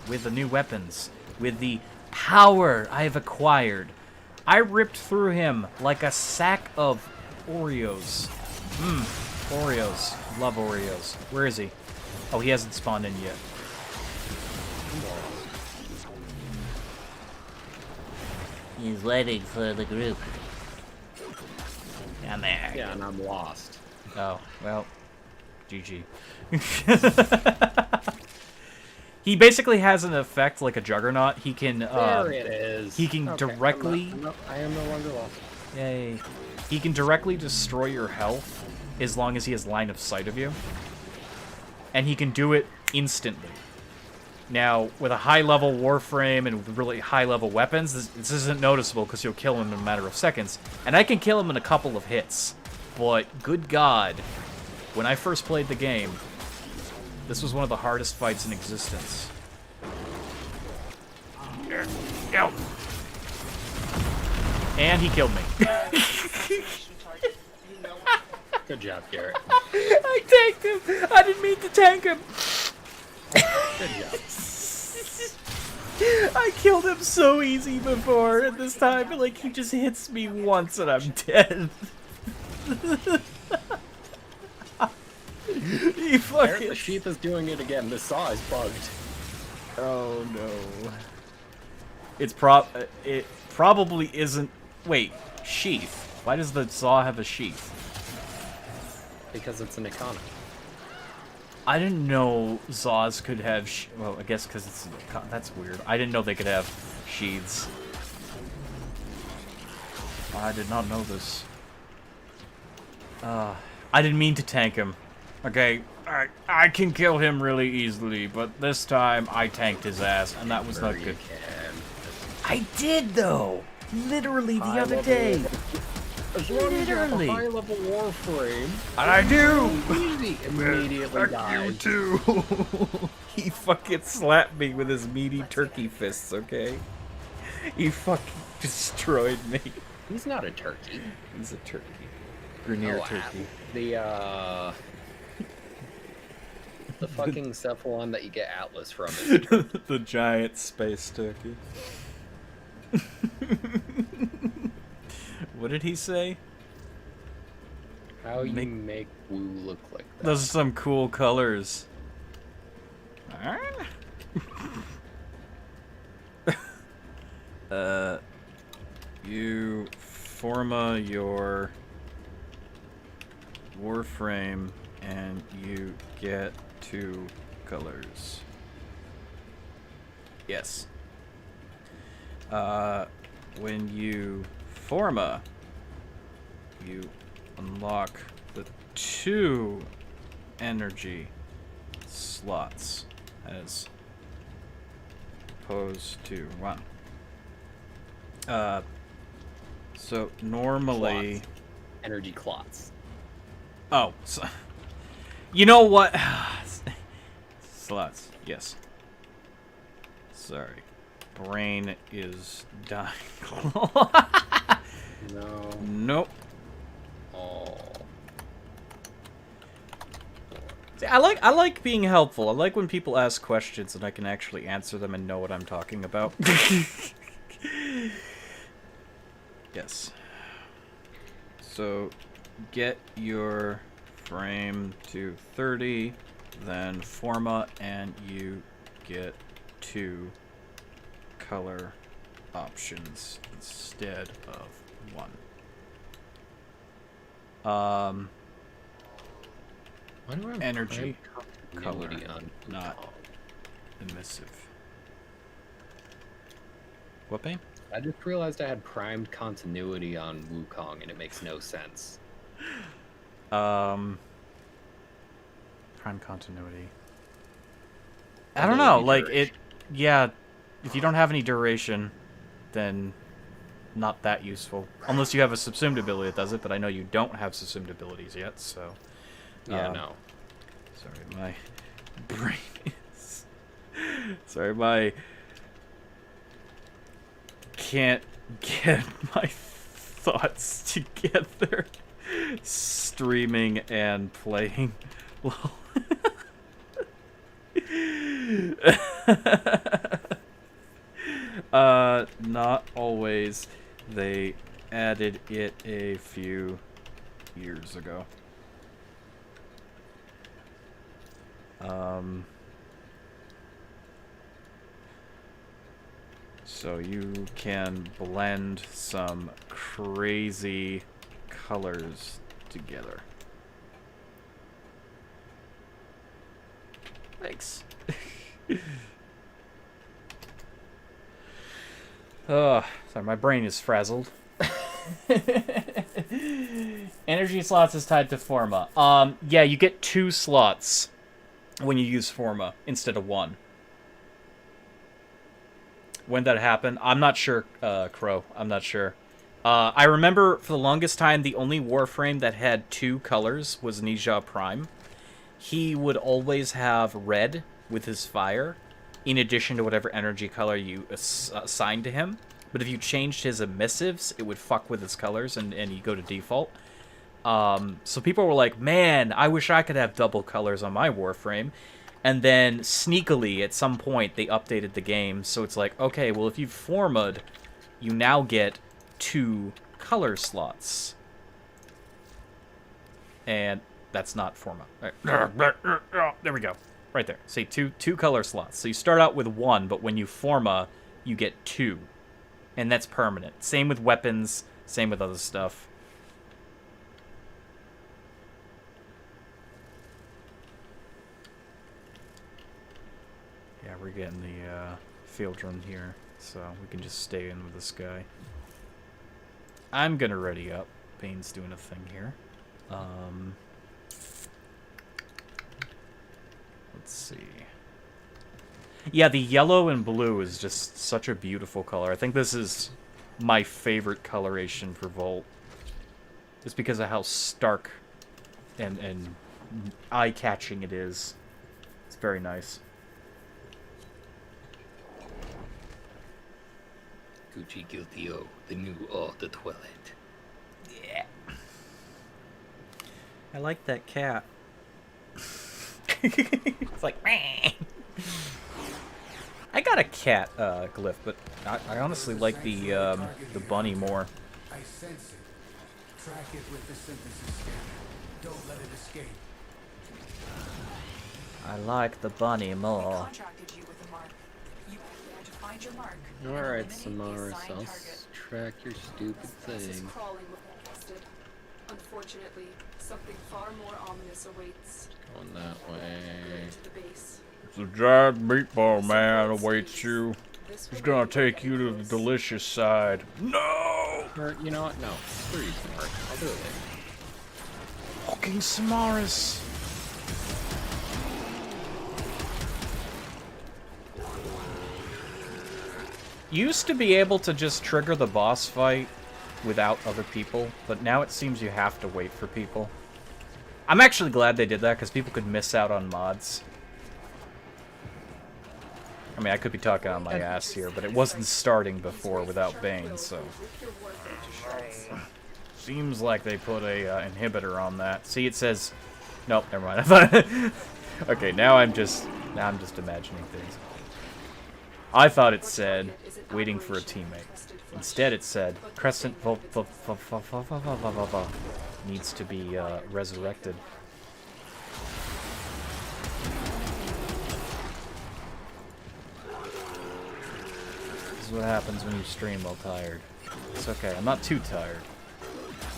with the new weapons, with the power I've acquired, I ripped through him like a sack of Oreos. Oreos. Love Oreos. Where is he? Oh, he hasn't spawned in yet. He's waiting for the group. Down there. Yeah, and I'm lost. Oh, well, GG. He basically has an effect like a Juggernaut. He can, There it is. he can directly... I am no longer lost. Yay. He can directly destroy your health as long as he has line of sight of you. And he can do it instantly. Now, with a high-level Warframe and with really high-level weapons, this isn't noticeable because you'll kill him in a matter of seconds. And I can kill him in a couple of hits. But, good God, when I first played the game, this was one of the hardest fights in existence. Go! And he killed me. Good job, Garrett. I tanked him! I didn't mean to tank him! Good job. I killed him so easy before, and this time, like, he just hits me once and I'm dead. He Garrett, fucking... the sheath is doing it again. This saw is bugged. Oh no. It probably isn't... Wait, sheath. Why does the saw have a sheath? Because it's an Iconic. I didn't know Zaws could have... well, I guess because it's... that's weird. I didn't know they could have sheaths. I did not know this. I didn't mean to tank him. Okay. I can kill him really easily, but this time I tanked his ass, and that was Sure not you good. can. I did though. Literally the High other level day. As long as you have a Literally. high level Warframe, And I do! easy immediately dies. too. He fucking slapped me with his meaty turkey fists, okay? He fucking destroyed me. He's not a turkey. He's a turkey. Grenier Oh, turkey. The fucking cephalon that you get Atlas from is a turkey. The giant space turkey. What did he say? How you make Woo look like that? Those are some cool colors. You forma your Warframe and you get 2 colors. Yes. When you forma, you unlock the 2 energy slots as opposed to 1. So normally, Clots. Energy clots. oh, so, you know what? Slots, yes. Sorry, brain is dying. No. Nope. Oh. See, I like being helpful. I like when people ask questions and I can actually answer them and know what I'm talking about. Yes. So, get your frame to 30, then forma, and you get 2 color options instead of 1. Why do I have Energy, prime color, continuity on not Wukong? emissive. What, Bane? I just realized I had primed continuity on Wukong, and it makes no sense. Prime continuity. I don't know, like, it... Yeah, if you don't have any duration, then not that useful. Unless you have a subsumed ability that does it, but I know you don't have subsumed abilities yet, so... Yeah, no. Sorry, my brain is... Sorry, my... Can't get my thoughts together. Streaming and playing. LOL. Not always. They added it a few years ago. So you can blend some crazy colors together. Thanks. Sorry, my brain is frazzled. Energy slots is tied to Forma. Yeah, you get 2 slots when you use Forma instead of 1. When that happened, I'm not sure, Crow. I'm not sure. I remember for the longest time, the only Warframe that had 2 colors was Nija Prime. He would always have red with his fire, in addition to whatever energy color you assigned to him. But if you changed his emissives, it would fuck with his colors, and you go to default. So people were like, man, I wish I could have double colors on my Warframe. And then, sneakily, at some point, they updated the game, so it's like, okay, well, if you've Forma'd, you now get 2 color slots. And that's not Forma. There we go. Right there. See, two color slots. So you start out with 1, but when you Forma, you get 2. And that's permanent. Same with weapons, same with other stuff. Yeah, we're getting the field run here, so we can just stay in with this guy. I'm gonna ready up. Bane's doing a thing here. Let's see. Yeah, the yellow and blue is just such a beautiful color. I think this is my favorite coloration for Volt. Just because of how stark and eye-catching it is. It's very nice. Gucci Guilty O, the new eau de toilette. Yeah. I like that cat. It's like, meh. I got a cat glyph, but I honestly like the bunny more. I sense it. Track it with the synthesis scanner. Don't let it escape. I like the bunny We more. contracted you with a mark. You had to find your mark. and Alright, eliminate the Samaras, assigned I'll target. track your stupid This is thing. crawling with infested. Unfortunately, something far more ominous awaits. Going that way. To the base. The giant meatball man awaits you. This He's will gonna be take you to the dangerous. delicious side. No! Or, you know what? No. Screw you, Smart. I'll do it later. Fucking Samaras. Used to be able to just trigger the boss fight without other people, but now it seems you have to wait for people. I'm actually glad they did that, because people could miss out on mods. I mean, I could be talking on my ass here, but it wasn't starting before without Bane, so... Rip your Warframe to shreds. Seems like they put a inhibitor on that. See, it says... Nope, never mind. I thought... Okay, now I'm just imagining things. I thought it said, waiting for a teammate. Instead it said, Crescent needs to be resurrected. This is what happens when you stream while tired. It's okay, I'm not too tired.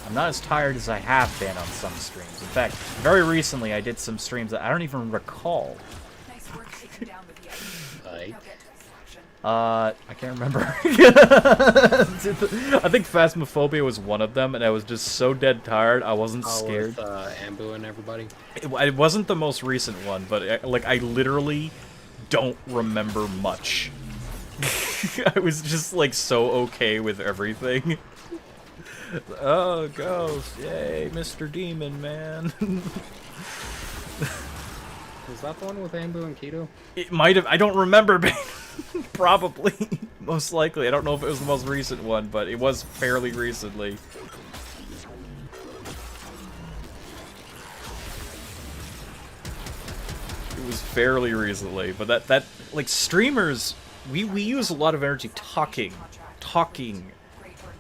I'm not as tired as I have been on some streams. In fact, very recently I did some streams that I don't even recall. Nice work taking down the VIP. Right. Now get to extraction. I can't remember. I think Phasmophobia was one of them, and I was just so dead tired, I wasn't scared. With Ambu and everybody. It wasn't the most recent one, but like I literally don't remember much. I was just like so okay with everything. Oh, ghost! Yay, Mr. Demon, man. Was that the one with Ambu and Keto? It might have. I don't remember. Probably. Most likely. I don't know if it was the most recent one, but it was fairly recently. It was fairly recently, but that like streamers, we use a lot of energy talking.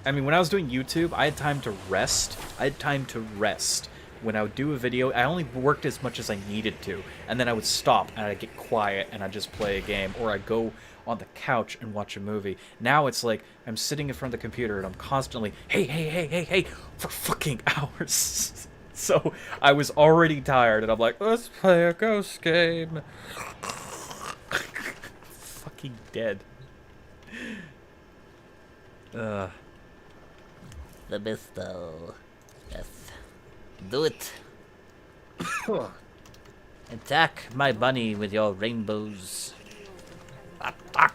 I mean, when I was doing YouTube, I had time to rest. When I would do a video, I only worked as much as I needed to, and then I would stop and I'd get quiet and I'd just play a game, or I'd go on the couch and watch a movie. Now it's like I'm sitting in front of the computer and I'm constantly, hey, for fucking hours. So I was already tired and I'm like, let's play a ghost game. Fucking dead. The pistol. Yes. Do it. Attack my bunny with your rainbows. Attack.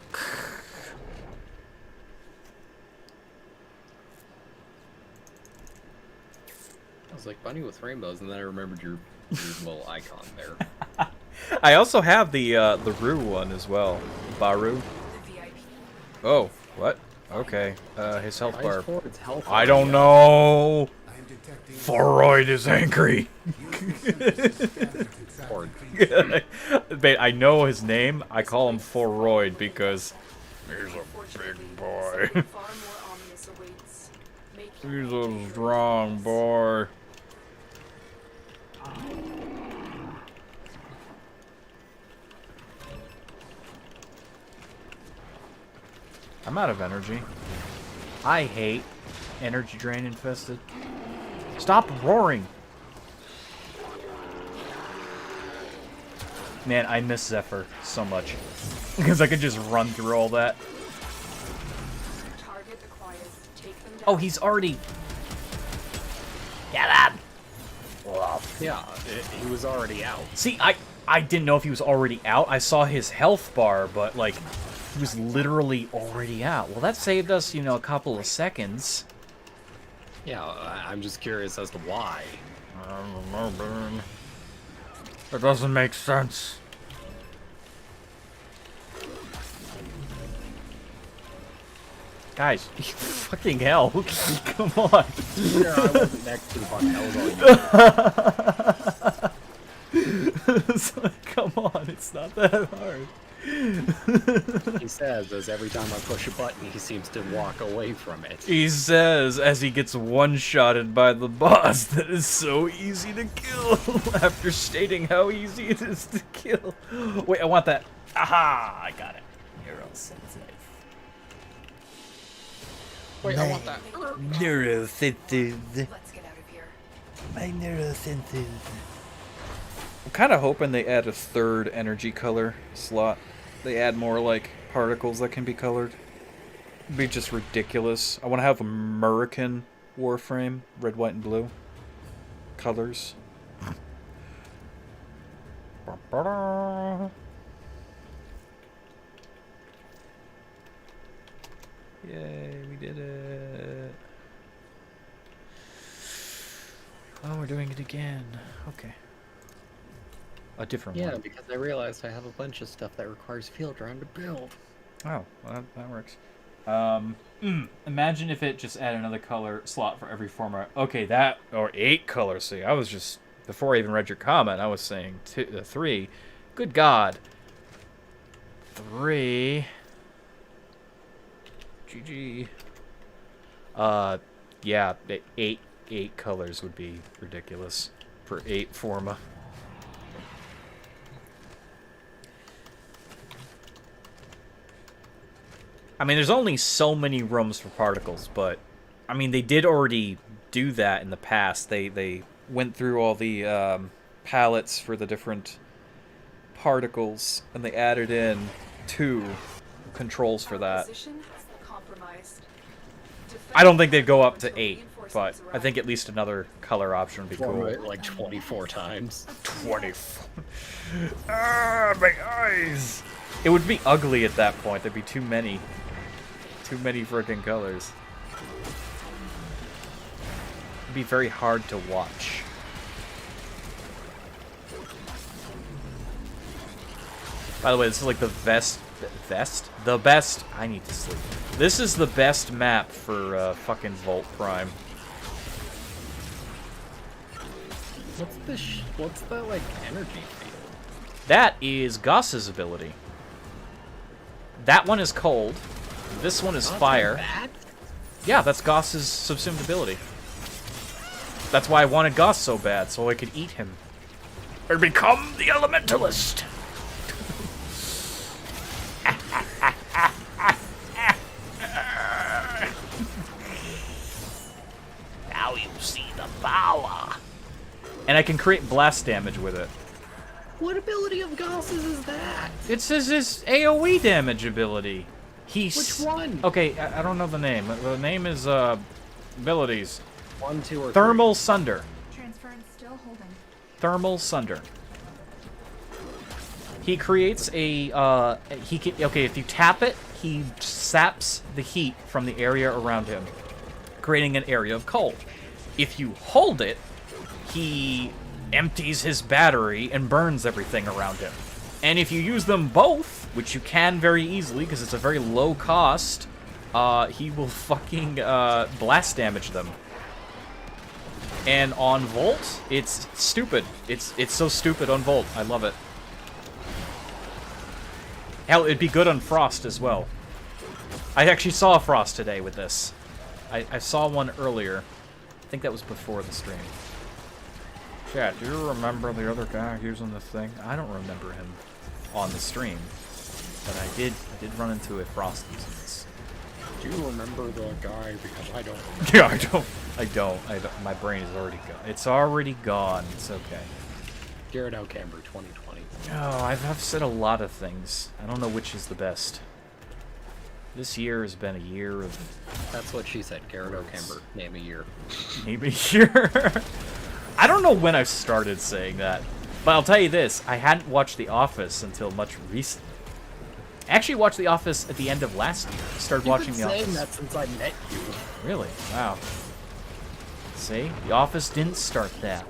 I was like, bunny with rainbows, and then I remembered your little icon there. I also have the Rue one as well. Baru. The VIP. Oh, what? Okay. His health bar. It's health I don't know. I am detecting Foroid is angry. Or But I know his name. I call him Foroid because he's a big boy. Something far more ominous awaits. Make your He's way to a your strong allegiance. boy. I'm out of energy. I hate energy drain infested. Stop roaring! Man, I miss Zephyr so much. Because I could just run through all that. Target acquired. Take them down. Oh, he's already... Get him! yeah, he was already out. See, I didn't know if he was already out. I saw his health bar, but, like, he was literally already out. Well, that saved us, you know, a couple of seconds. Yeah, I'm just curious as to why. I don't know, man. That doesn't make sense. Guys, fucking hell. Come on. Yeah, I wasn't next to the button. I was all It's like, come on, it's not that hard. he says as every time I push a button, he seems to walk away from it. He says as he gets one-shotted by the boss that is so easy to kill after stating how easy it is to kill. Wait, I want that. Aha! I got it. Neural sensitive. Wait, I want that. Neurosensitive. Let's get out of here. My neurosensitive. I'm kind of hoping they add a third energy color slot. They add more, like, particles that can be colored. It'd be just ridiculous. I want to have American Warframe, red, white, and blue colors. Yay, we did it. Oh, we're doing it again. Okay. A different Yeah, one. because I realized I have a bunch of stuff that requires field round to build. Oh, well, that works. Imagine if it just added another color slot for every format. Okay, that, or 8 colors. See, I was just, before I even read your comment, I was saying 3. Good God. 3. GG. Yeah, 8 colors would be ridiculous for 8 forma. I mean, there's only so many rooms for particles, but I mean, they did already do that in the past. They went through all the palettes for the different particles, and they added in 2 controls for that. Position compromised. I don't think they'd go up to 8, but I think at least another color option would be cool. Right, like 24 times. 24. Ah, my eyes! It would be ugly at that point. There'd be too many. Too many freaking colors. It'd be very hard to watch. By the way, this is like the best. The best. I need to sleep. This is the best map for fucking Volt Prime. What's that like energy field? That is Goss's ability. That one is cold. This one is fire. Yeah, that's Goss's subsumed ability. That's why I wanted Goss so bad, so I could eat him. Or become the Elementalist! Now you see the power. And I can create blast damage with it. What ability of Goss's is that? It's his AoE damage ability. Which one? Okay, I don't know the name. The name is, abilities. 1, 2, or 3? Thermal Sunder. Transference still holding. Thermal Sunder. He creates a, okay, if you tap it, he saps the heat from the area around him, creating an area of cold. If you hold it, he empties his battery and burns everything around him. And if you use them both, which you can very easily because it's a very low cost, he will fucking blast damage them. And on Volt, it's stupid. It's so stupid on Volt. I love it. Hell, it'd be good on Frost as well. I actually saw a Frost today with this. I saw one earlier. I think that was before the stream. Chat, do you remember the other guy using this thing? I don't remember him on the stream, but I did run into a Frost using this. Do you remember the guy? Because I don't. Yeah, I don't. My brain is already gone. It's already gone. It's okay. Garret Can't 2020. Oh, I've said a lot of things. I don't know which is the best. This year has been a year of... That's what she said. Garret Can't. Name a year. Maybe a year. I don't know when I started saying that. But I'll tell you this, I hadn't watched The Office until much recently. I actually watched The Office at the end of last year. I started watching The Office. I've been saying that since I met you. Really? Wow. See? The Office didn't start that.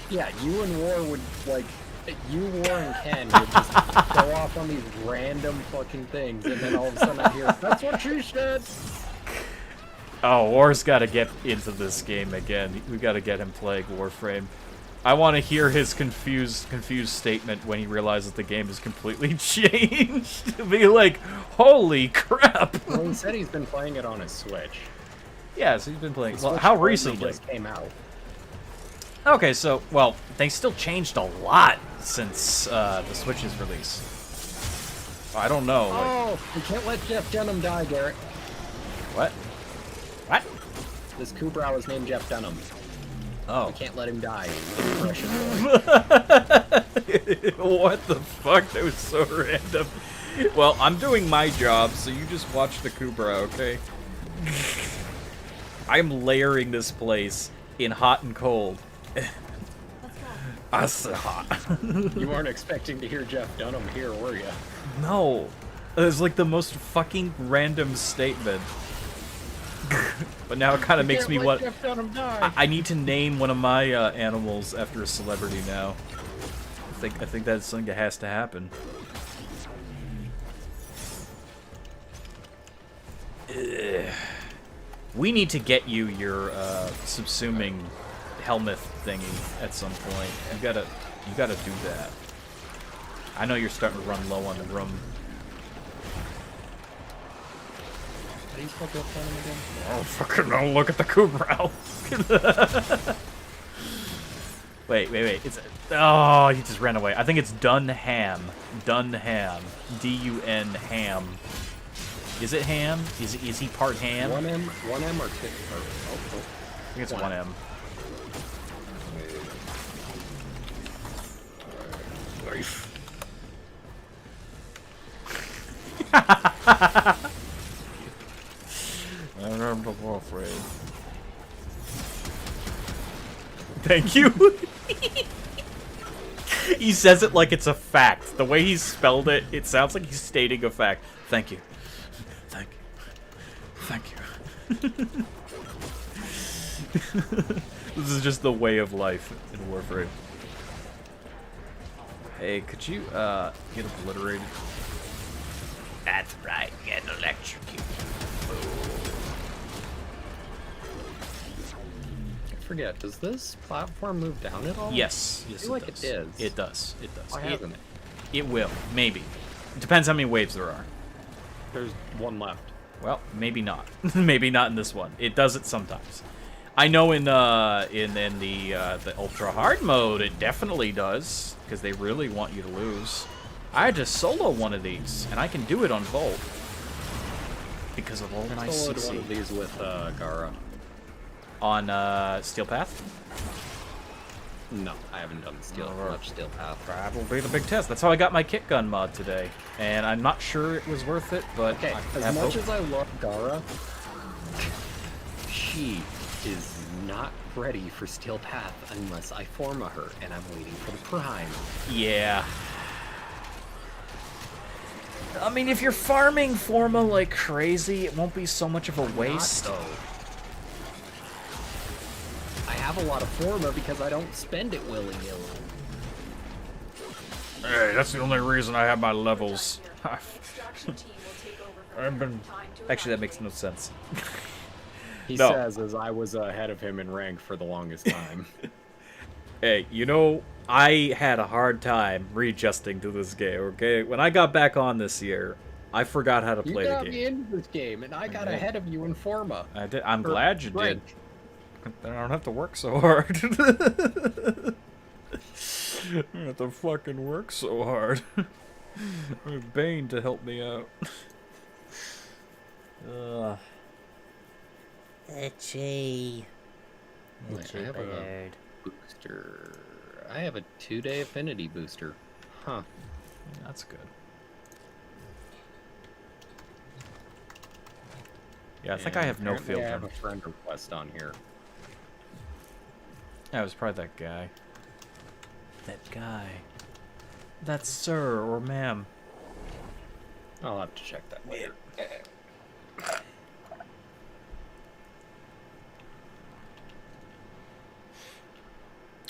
Yeah, you and War would, like, you, War, and Ken would just go off on these random fucking things, and then all of a sudden I hear, that's what she said! Oh, War's got to get into this game again. We got to get him playing Warframe. I want to hear his confused statement when he realizes the game is completely changed. To be like, holy crap! Well, he said he's been playing it on his Switch. Yeah, so he's been playing. The Well, Switch how only recently? just came out. Okay, so, well, they still changed a lot since the Switch's release. I don't know. Like, Oh, you can't let Jeff Dunham die, Garrett. what? What? This Kubrow is named Jeff Dunham. Oh. You can't let him die. Impression. What the fuck? That was so random. Well, I'm doing my job, so you just watch the Kubra, okay? I'm layering this place in hot and cold. I said hot. You weren't expecting to hear Jeff Dunham here, were you? No. It was like the most fucking random statement. But now it kind of makes me want. Jeff Dunham die. I need to name one of my animals after a celebrity now. I think that's something that has to happen. Ugh. We need to get you your subsuming helmet thingy at some point. You gotta do that. I know you're starting to run low on the room. How do you spell Jeff Dunham again? Oh, fucking no, look at the Kubrow. wait. It's oh, he just ran away. I think it's Dunham. Dunham. D-U-N ham. Is it ham? Is he part ham? One M or two? Oh. I think it's one M. I'm the Warframe. Thank you. He says it like it's a fact. The way he spelled it, it sounds like he's stating a fact. Thank you. Thank you. This is just the way of life in Warframe. Hey, could you get obliterated? That's right, get electrocuted. I forget, does this platform move down at all? Yes, I yes, feel it like does. it is. It does. It does. Why hasn't it? It will, maybe. It depends how many waves there are. There's one left. Well, maybe not. Maybe not in this one. It does it sometimes. I know in the ultra hard mode, it definitely does because they really want you to lose. I had to solo one of these, and I can do it on Volt because of all my Soloed CC. one of these with Gara. On Steel Path. No, I haven't done much Steel Path. That will be the big test. That's how I got my kick gun mod today, and I'm not sure it was worth it, but Okay, I as have much hope. as I love Gara, she is not ready for Steel Path unless I Forma her, and I'm waiting for the Prime. Yeah. I mean, if you're farming Forma like crazy, it won't be so much of a waste. Not, though. I have a lot of Forma because I don't spend it willy-nilly. Hey, that's the only reason I have my levels. Extraction team will take over for I've been... time to Actually, that makes no sense. He No. says as I was ahead of him in rank for the longest time. Hey, you know, I had a hard time readjusting to this game, okay? When I got back on this year, I forgot how to You play got the me game. into this game, and I got did. ahead of you in Forma. I did. I'm Or glad you did. rank. Then I don't have to work so hard. I don't have to fucking work so hard. I have Bane to help me out. Itchy. Wait, Itchy I have a- bird. Booster. I have a 2-day affinity booster. Huh. That's good. Yeah, I think I have no apparently field I have turn. a friend request on here. That was probably that guy. That guy. That sir or ma'am. I'll have to check that later.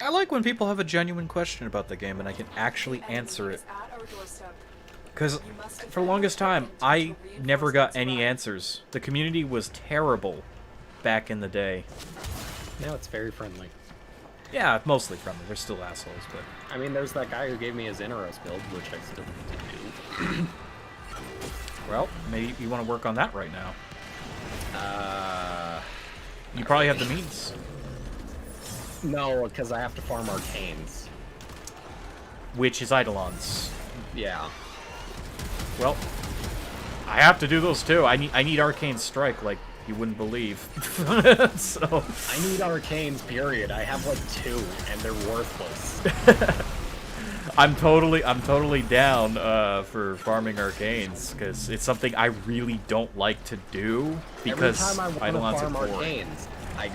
I like when people have a genuine question about the game and I can actually Enemy answer it. is at our doorstep. Because You must for the longest time, defend I until never got reinforcements any arrive. answers. The community was terrible back in the day. Now it's very friendly. Yeah, mostly friendly. They're still assholes, but... I mean, there's that guy who gave me his Interos build, which I still need to do. Well, maybe you want to work on that right now. You Not probably have really. the means. No, because I have to farm arcanes. Which is Eidolons. Yeah. Well, I have to do those too. I need Arcane Strike like you wouldn't believe. So I need arcanes, period. I have like 2, and they're worthless. I'm totally down for farming Arcanes because it's something I really don't like to do because Every time I want to Eidolons are farm boring. arcanes, I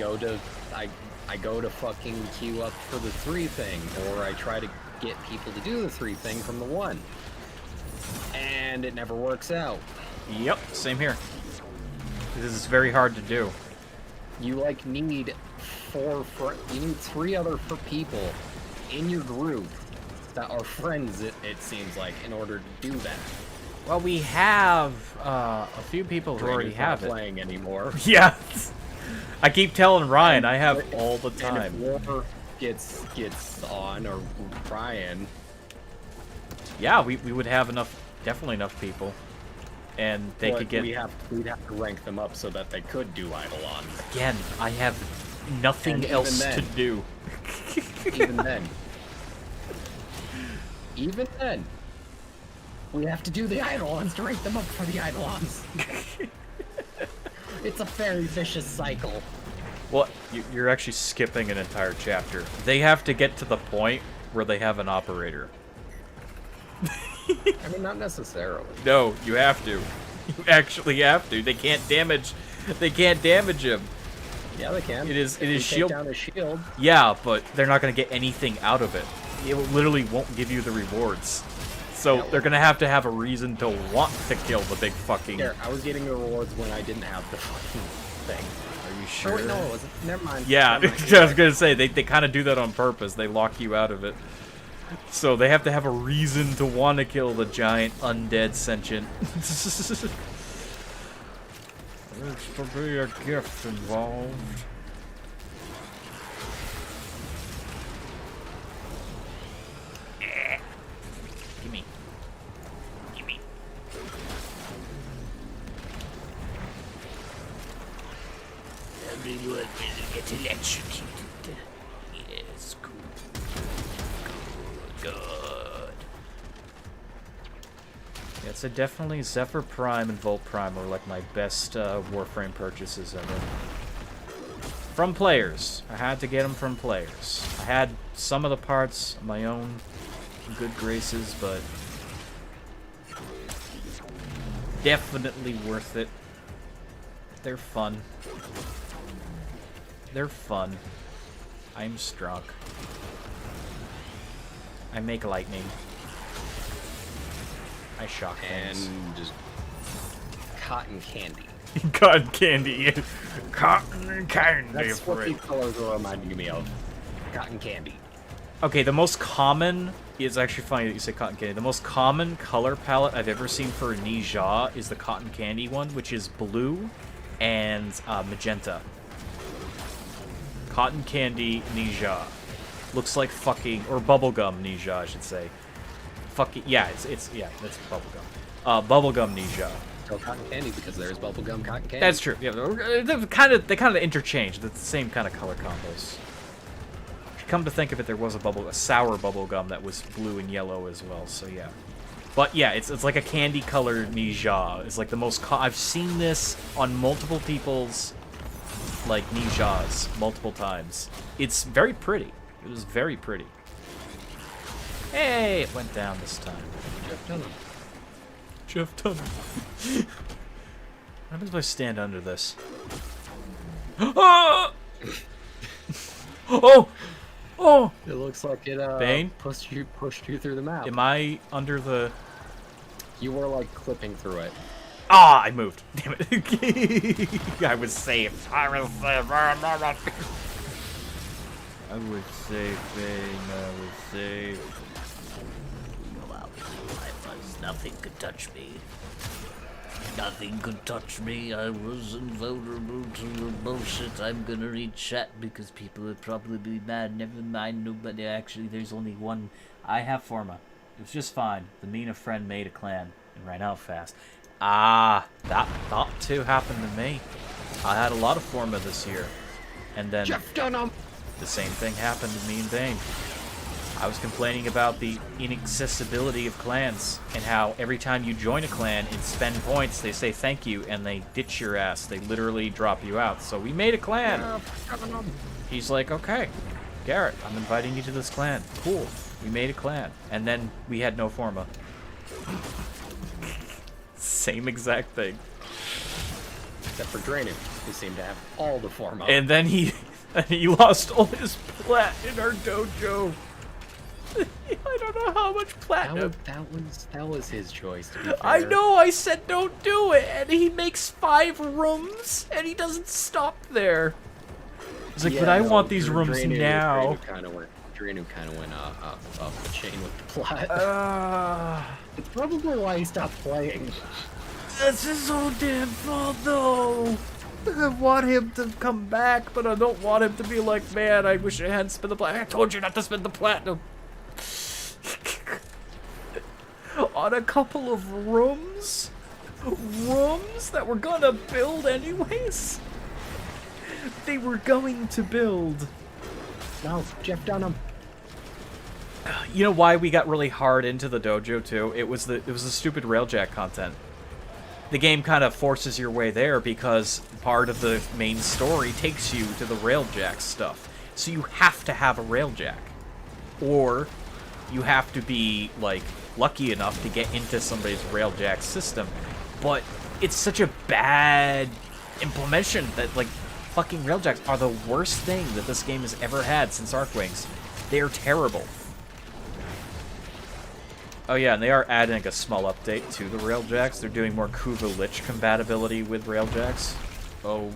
go to fucking queue up for the 3 thing, or I try to get people to do the 3 thing from the 1. And it never works out. Yep, same here. This is very hard to do. You like need 4 you need 3 other people in your group that are friends, it seems like, in order to do that. Well, we have a few people who already Rainer's not have it. playing anymore. Yeah, I keep telling Ryan I have all the And time. if War gets on, or Brian, Yeah, we would have definitely enough people, and they but could get. we'd have to rank them up so that they could do Eidolons. Again, I have nothing And even else to then- do. Even then, we have to do the Eidolons to rank them up for the Eidolons. It's a very vicious cycle. Well, you're actually skipping an entire chapter. They have to get to the point where they have an operator. I mean, not necessarily. No, you have to. You actually have to. They can't damage. They can't damage him. Yeah, they can. It is- If it we is take shield- down a shield. Yeah, but they're not going to get anything out of it. It literally won't give you the rewards. So Yeah, they're going to have a reason to want to kill the big fucking... Here, I was getting the rewards when I didn't have the fucking thing. Are you Oh, sure? wait, no, it wasn't. Never mind. Yeah, Never mind. I was going to say, they kind of do that on purpose. They lock you out of it. So they have to have a reason to want to kill the giant undead sentient. There's to be a gift involved. Gimme. Gimme. Everyone will get electrocuted. Yes, good. Yeah, so definitely Zephyr Prime and Volt Prime are like my best Warframe purchases ever. From players. I had to get them from players. I had some of the parts of my own good graces, but definitely worth it. They're fun. They're fun. I'm struck. I make lightning. I shock And things. just cotton candy. Cotton candy. Cotton candy. That's what these colors are reminding me of. Cotton candy. Okay, the most common is actually funny that you say cotton candy. The most common color palette I've ever seen for a Ninja is the cotton candy one, which is blue and magenta. Cotton candy Ninja. Looks like fucking, or bubblegum Ninja, I should say. Fucking, yeah, it's bubblegum. Bubblegum Ninja. So cotton candy because there's bubblegum cotton candy. That's true. Yeah, they kind of interchange. They're the same kind of color combos. Come to think of it, there was a sour bubble gum that was blue and yellow as well. So yeah, but yeah, it's like a candy colored Ninja. It's like the most. I've seen this on multiple people's like Ninjas multiple times. It's very pretty. It was very pretty. Hey, it went down this time. Jeff Tunner. What happens if I stand under this? Ah! Oh! Oh! It looks like it Bane? pushed you through the map. Am I under the... You were like clipping through it. Ah, I moved. Damn it. I was safe. I was safe. I was safe, Bane. I was safe. Nothing could touch me. Nothing could touch me. I was invulnerable to the bullshit. I'm gonna read chat because people would probably be mad. Never mind, nobody. Actually, there's only one. I have Forma. It was just fine. The Mina friend made a clan and ran out fast. Ah, that too happened to me. I had a lot of Forma this year. And then Jeff Dunham! the same thing happened to me and Bane. I was complaining about the inaccessibility of clans and how every time you join a clan and spend points, they say thank you and they ditch your ass. They literally drop you out. So we made a clan. He's like, okay, Garret, I'm inviting you to this clan. Cool. We made a clan. And then we had no Forma. Same exact thing. Except for Drainu, who seemed to have all the Forma. And then he lost all his plat in our dojo. I don't know how much platinum. That was his choice, to be fair. I know, I said don't do it, and he makes 5 rooms, and he doesn't stop there. He's like, but I want these rooms now. Drainu kind of went up the chain with the plot. It's probably why he stopped playing. This is so damn fault, though. I want him to come back, but I don't want him to be like, man, I wish I hadn't spent the platinum. I told you not to spend the platinum. On a couple of rooms that we're gonna build anyways. They were going to build. No, Jeff Dunham. You know why we got really hard into the dojo too? It was the stupid railjack content. The game kind of forces your way there because part of the main story takes you to the railjack stuff. So you have to have a railjack, or you have to be like lucky enough to get into somebody's railjack system. But it's such a bad implementation that like fucking railjacks are the worst thing that this game has ever had since Arcwings. They're terrible. Oh yeah, and they are adding like a small update to the railjacks. They're doing more Kuva Lich compatibility with railjacks. Oh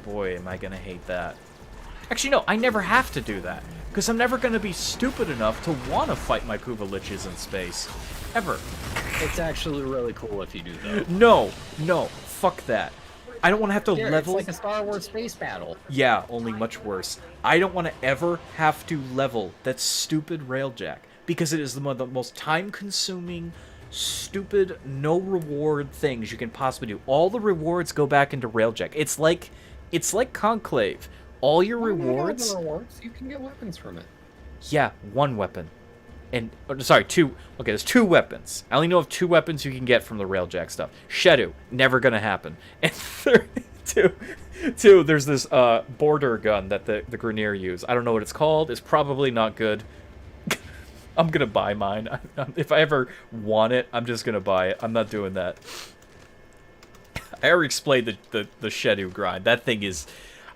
boy, am I gonna hate that. Actually no, I never have to do that. Because I'm never gonna be stupid enough to want to fight my Kuva Liches in space. Ever. It's actually really cool if you do that. No, fuck that. I don't want to have to level... It's like a Star Wars space battle. Yeah, only much worse. I don't want to ever have to level that stupid railjack. Because it is one of the most time-consuming, stupid, no-reward things you can possibly do. All the rewards go back into railjack. It's like Conclave. All your rewards... You can get weapons from it. Yeah, 1 weapon. And, sorry, 2. Okay, there's 2 weapons. I only know of 2 weapons you can get from the railjack stuff. Shedu, never gonna happen. And 2, there's this border gun that the Grineer use. I don't know what it's called. It's probably not good. I'm gonna buy mine. If I ever want it, I'm just gonna buy it. I'm not doing that. I already explained the Shedu grind. That thing is...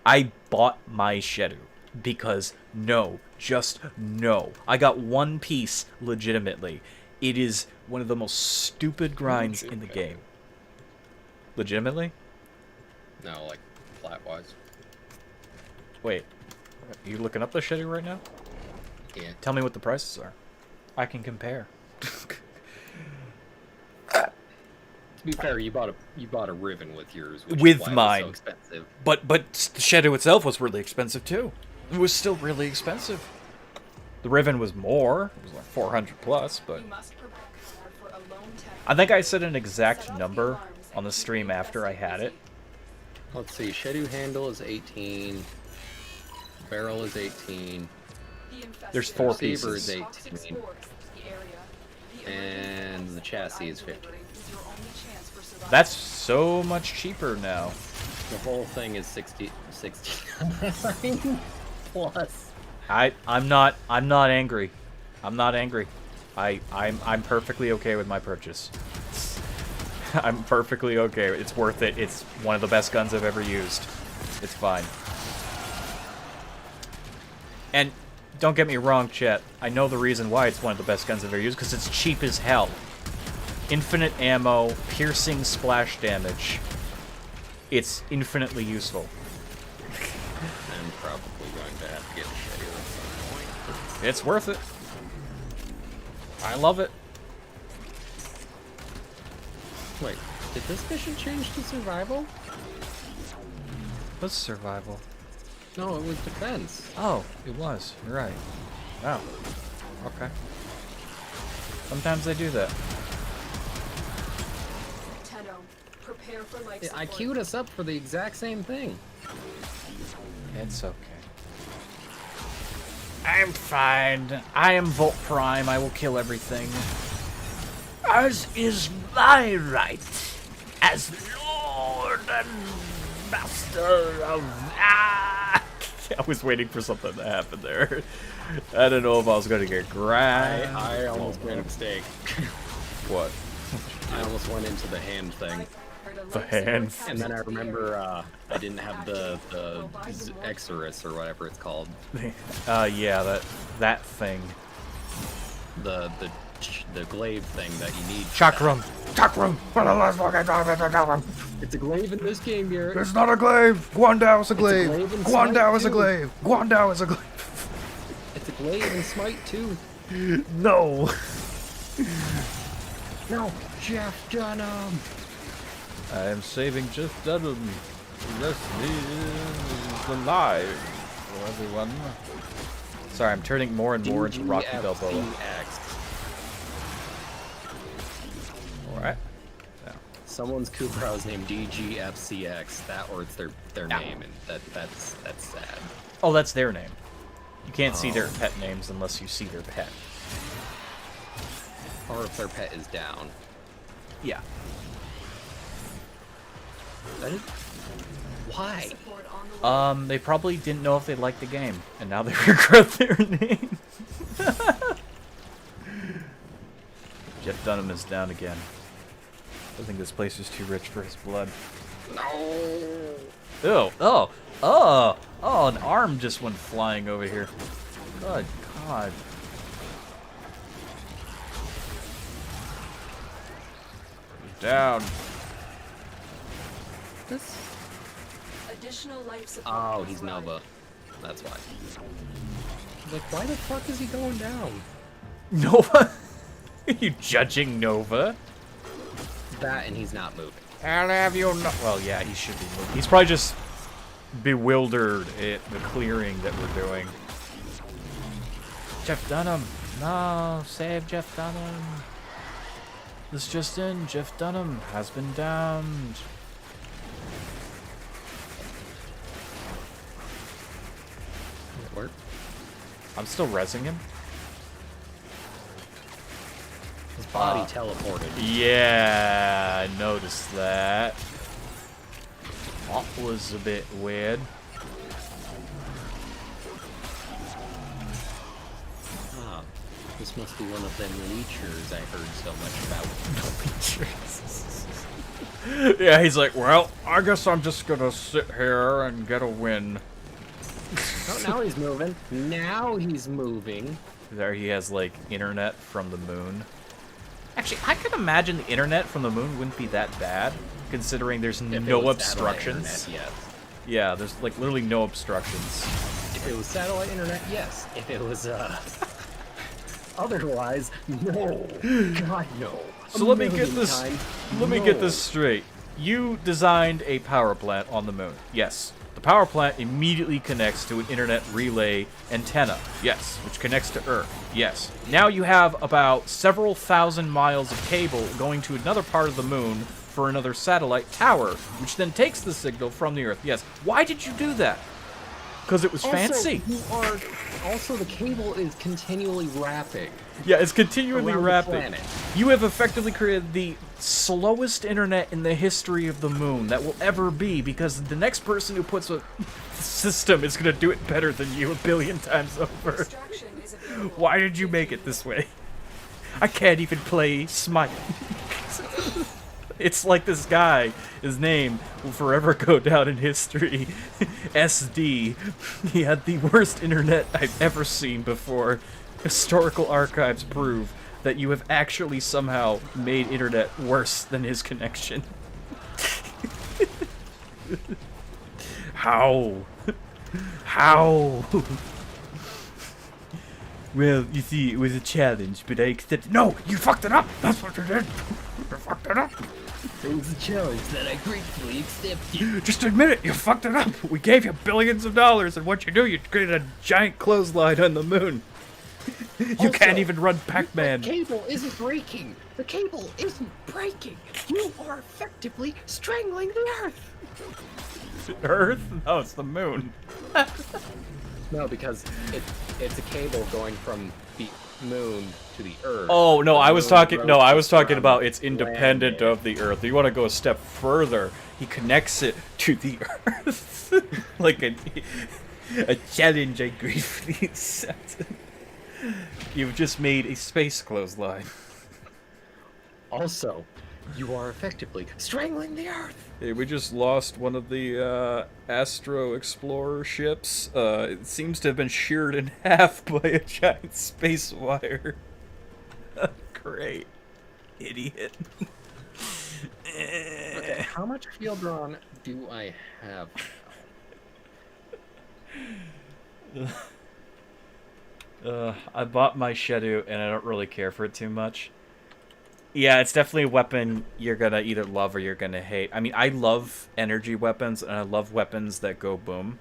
I bought my Shedu because just no. I got 1 piece legitimately. It is one of the most stupid grinds in the game. Legitimately? No, like flat-wise. Wait, are you looking up the Shedu right now? Yeah. Tell me what the prices are. I can compare. To be fair, you bought a Riven with yours, which With is why mine. it was so expensive. But the Shedu itself was really expensive too. It was still really expensive. The Riven was more. It was like 400 plus, but You must prepare for a lone tech. I think I said an exact number on the stream after I had it. Let's see, Shedu handle is 18. Barrel is 18. There's 4 Saber pieces. is 18. And the chassis is 50. That's so much cheaper now. The whole thing is 69 plus. I'm not angry. I'm not angry. I'm perfectly okay with my purchase. I'm perfectly okay. It's worth it. It's one of the best guns I've ever used. It's fine. And don't get me wrong, chat. I know the reason why it's one of the best guns I've ever used, because it's cheap as hell. Infinite ammo, piercing splash damage. It's infinitely useful. I'm probably going to have to get a Shade at some point. It's worth it. I love it. Wait, did this mission change to survival? What's survival? No, it was defense. Oh, it was. You're right. Oh. Okay. Sometimes they do that. Tenno, prepare for life I support. queued us up for the exact same thing. It's okay. I'm fine. I am Volt Prime. I will kill everything. As is my right, as Lord and Master of... I was waiting for something to happen there. I don't know if I was going to get grabbed. I almost made a mistake. What? I almost went into the hand thing. The hand. And then I remember I didn't have the Exorus or whatever it's called. Yeah, that thing. The glaive thing that you need. Chakram! Chakram! For the last fucking time. It's a glaive in this game, Garrett. It's not a glaive! Guandao is a glaive! glaive in Guandao Smite is a too. glaive! Guandao is a glaive! It's a glaive in Smite too. No! No, Jeff Dunham. I am saving Jeff Dunham. Yes, he is alive for everyone. Sorry, I'm turning more and more into Rocky Balboa. DGFCX. Alright. Someone's Kubrow is named DGFCX. That or it's their name, and that's sad. Oh, that's their name. You can't see their pet names unless you see their pet. Or if their pet is down. Yeah. That is... Why? Support on the way. They probably didn't know if they liked the game, and now they regret their name. Jeff Dunham is down again. I think this place is too rich for his blood. No. Ew. Oh, an arm just went flying over here. Good God. Down. This... Additional life support. Oh, he's Nova. That's why. Like, why the fuck is he going down? Nova? Are you judging Nova? That and he's not moving. I'll have you know. Well, yeah, he should be moving. He's probably just bewildered at the clearing that we're doing. Jeff Dunham. No, save Jeff Dunham. This just in, Jeff Dunham has been downed. Where? I'm still rezzing him. His body teleported. Yeah, I noticed that. That was a bit weird. Ah, this must be one of them leechers I heard so much about. Yeah, he's like, well, I guess I'm just gonna sit here and get a win. Oh, now he's moving. Now he's moving. There he has, like, internet from the moon. Actually, I could imagine the internet from the moon wouldn't be that bad, considering there's If it no was obstructions. satellite internet, yes. Yeah, there's, like, literally no obstructions. If it was satellite internet, yes. If it was, otherwise, no. God, no. So let me get this. Let me get this straight. You designed a power plant on the moon. Yes. The power plant immediately connects to an internet relay antenna. Yes. Which connects to Earth. Yes. Now you have about several thousand miles of cable going to another part of the moon for another satellite tower, which then takes the signal from the Earth. Yes. Why did you do that? Because it was fancy. Also, the cable is continually wrapping. Yeah, it's continually around the rapid. planet. You have effectively created the slowest internet in the history of the moon that will ever be, because the next person who puts a system is going to do it better than you a billion times over. Extraction is available. Why did you make it this way? I can't even play Smite. It's like this guy, his name will forever go down in history. SD. He had the worst internet I've ever seen before. Historical archives prove that you have actually somehow made internet worse than his connection. How? How? Well, you see, it was a challenge, but I accepted. No, you fucked it up. That's what you did. You fucked it up. It was a challenge that I gratefully accepted. Just admit it. You fucked it up. We gave you billions of dollars, and what you do, you create a giant clothesline on the moon. You can't even run Pac-Man. The cable isn't breaking. The cable isn't breaking. You are effectively strangling the Earth. Earth? No, it's the moon. No, because it's a cable going from the moon to the Earth. Oh no, The I was moon talking. No, I was rotates talking around about it's the independent planet. of the Earth. You want to go a step further? He connects it to the Earth, like a challenge I gratefully accepted. You've just made a space clothesline. Also, you are effectively strangling the Earth. Hey, we just lost one of the Astro Explorer ships. It seems to have been sheared in half by a giant space wire. Great. Idiot. Okay, how much field run do I have? I bought my Shedu and I don't really care for it too much. Yeah, it's definitely a weapon you're gonna either love or you're gonna hate. I mean, I love energy weapons and I love weapons that go boom.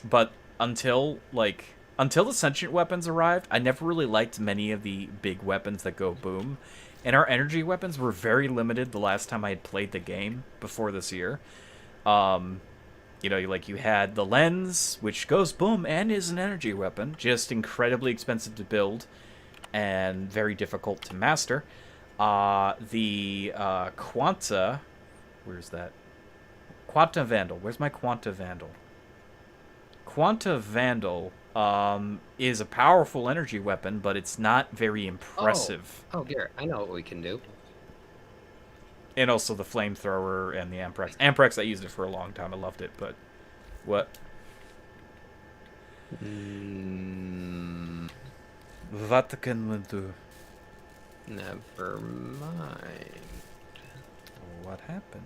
But until the sentient weapons arrived, I never really liked many of the big weapons that go boom. And our energy weapons were very limited the last time I had played the game before this year. You know, like you had the lens, which goes boom and is an energy weapon, just incredibly expensive to build and very difficult to master. The Quanta, where's that? Quanta Vandal. Where's my Quanta Vandal? Quanta Vandal is a powerful energy weapon, but it's not very impressive. Oh, Garrett, I know what we can do. And also the flamethrower and the Amprex. Amprex, I used it for a long time. I loved it, but what? What can we do? Never mind. What happened?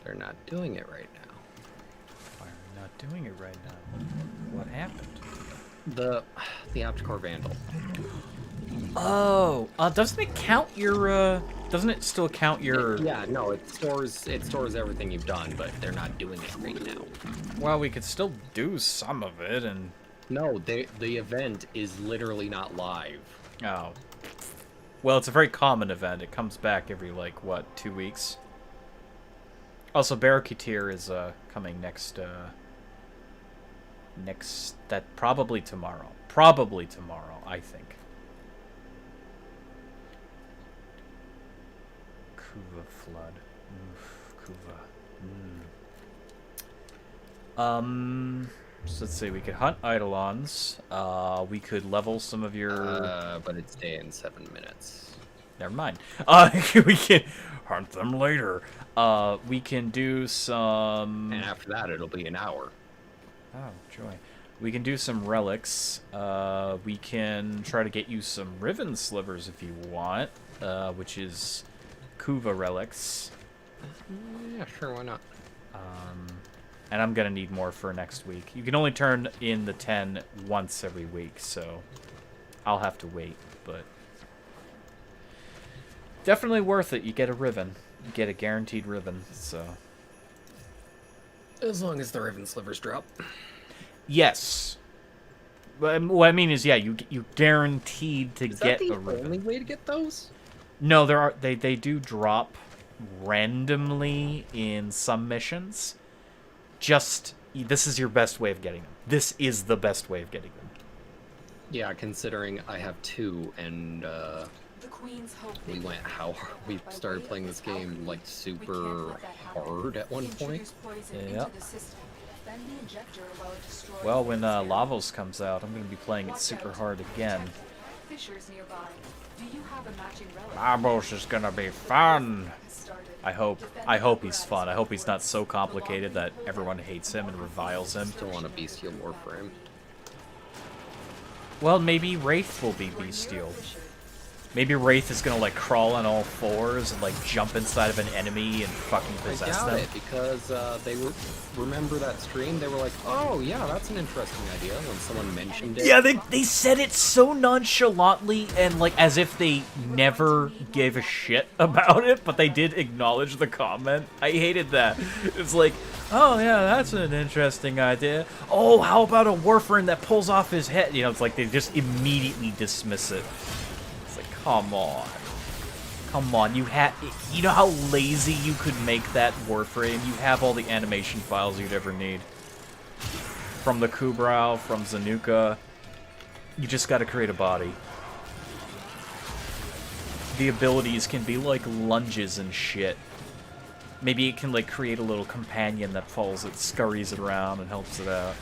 They're not doing it right now. Why are we not doing it right now? What happened? The Opticore Vandal. Oh, doesn't it count your? Doesn't it still count your? Yeah, no, it stores everything you've done, but they're not doing it right now. Well, we could still do some of it, and. No, the event is literally not live. Oh. Well, it's a very common event. It comes back every, like, what, 2 weeks? Also, Barracuteer is coming next, probably tomorrow. Probably tomorrow, I think. Kuva Flood. Oof, Kuva. So let's see, we could hunt Eidolons. We could level some of your... But it's day in 7 minutes. Never mind. We can hunt them later. We can do some... And after that, it'll be an hour. Oh, joy. We can do some relics. We can try to get you some Riven Slivers if you want, which is Kuva relics. Yeah, sure, why not? And I'm gonna need more for next week. You can only turn in the 10 once every week, so I'll have to wait, but definitely worth it. You get a Riven. You get a guaranteed Riven, so. As long as the Riven Slivers drop. Yes. But what I mean is, yeah, you guaranteed to Is get that the a Riven. only way to get those? No, they do drop randomly in some missions. Just, this is your best way of getting them. This is the best way of getting them. Yeah, considering I have 2, and The Queen's hope we went we started playing this game like super hard at one point. Yeah. Well, when Lavos comes out, I'm going to be playing it super hard again. fissures nearby. Do you have a matching relic? Marbos is gonna be fun. Started. I hope he's fun. I hope he's not so complicated that everyone hates him and reviles him. Still on a bestial Warframe. Well, maybe Wraith will be bestial. Maybe Wraith is gonna like crawl on all fours and like jump inside of an enemy and fucking I possess doubt them. it, because they were, remember that stream? They were like, oh yeah, that's an interesting idea when someone mentioned it. Yeah, they said it so nonchalantly and like as if they never gave a shit about it, but they did acknowledge the comment. I hated that. It's like, oh yeah, that's an interesting idea. Oh, how about a Warframe that pulls off his head? You know, it's like they just immediately dismiss it. It's like, come on. Come on, you know how lazy you could make that Warframe? You have all the animation files you'd ever need. From the Kubrau, from Zanuka. You just gotta create a body. The abilities can be like lunges and shit. Maybe it can like create a little companion that falls, it scurries it around and helps it out.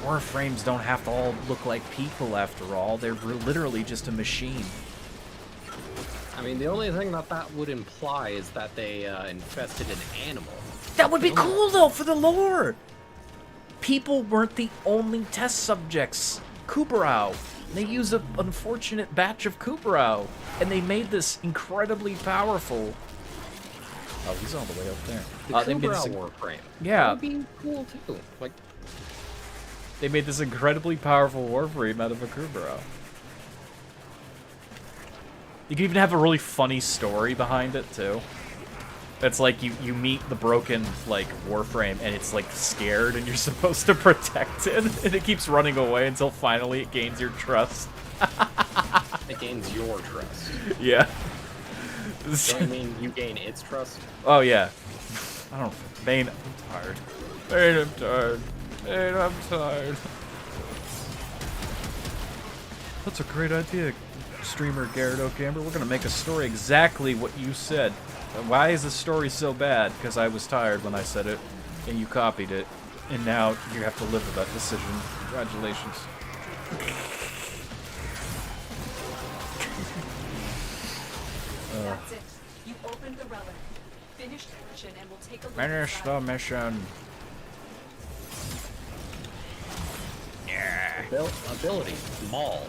Warframes don't have to all look like people after all, they're literally just a machine. I mean, the only thing that would imply is that they infested an animal. That would be cool though for the lore! People weren't the only test subjects. Kubrau. They used an unfortunate batch of Kubrau, and they made this incredibly powerful. Oh, he's all the way up there. The They made this Kubrau Warframe. Yeah. That would be cool too. Like, They made this incredibly powerful Warframe out of a Kubrau. You can even have a really funny story behind it, too. It's like you meet the broken, like, Warframe, and it's, like, scared, and you're supposed to protect it, and it keeps running away until finally it gains your trust. it gains your trust. Yeah. Don't you mean you gain its trust? Oh, yeah. I don't... Bane, I'm tired. Bane, I'm tired. Bane, I'm tired. That's a great idea, streamer Garret Can't. We're gonna make a story exactly what you said. Why is the story so bad? Because I was tired when I said it, and you copied it, and now you have to live with that decision. Congratulations. That's it. You opened the relic. Finish the mission and we'll take a look Finish inside. the mission. Ability, Maul.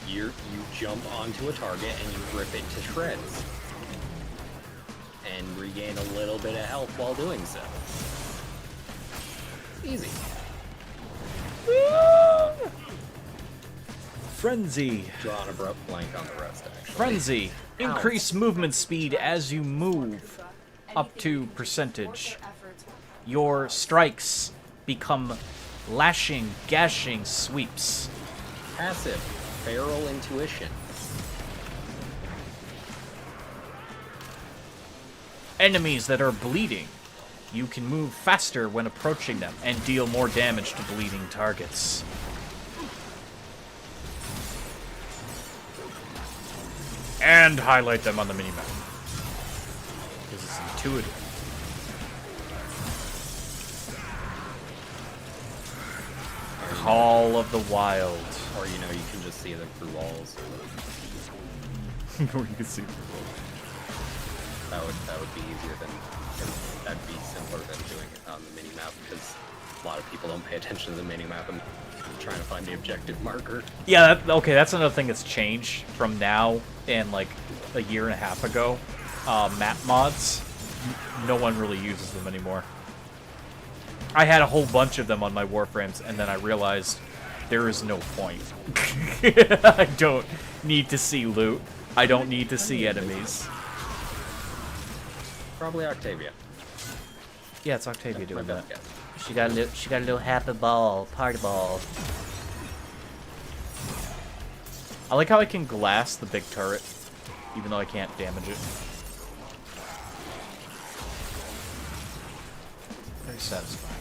You jump onto a target and you rip it to shreds. And regain a little bit of health while doing so. Easy. Frenzy. Drawing a blank on the rest, actually. Frenzy. Increase movement speed as you move. Up to percentage. Your strikes become lashing, gashing sweeps. Passive, Feral Intuition. Enemies that are bleeding. You can move faster when approaching them and deal more damage to bleeding targets. And highlight them on the minimap. Because it's intuitive. Call of the Wild. Or, you know, you can just see them through walls. Or you can see. That would be easier than, that'd be simpler than doing it on the minimap, because a lot of people don't pay attention to the minimap and trying to find the objective marker. Yeah, okay, that's another thing that's changed from now and like a year and a half ago. Map mods, no one really uses them anymore. I had a whole bunch of them on my Warframes, and then I realized there is no point. I don't need to see loot. I don't need to see enemies. Probably Octavia. Yeah, it's Octavia My doing best that. guess. She got a little happy ball, party ball. I like how I can glass the big turret, even though I can't damage it. Very satisfying.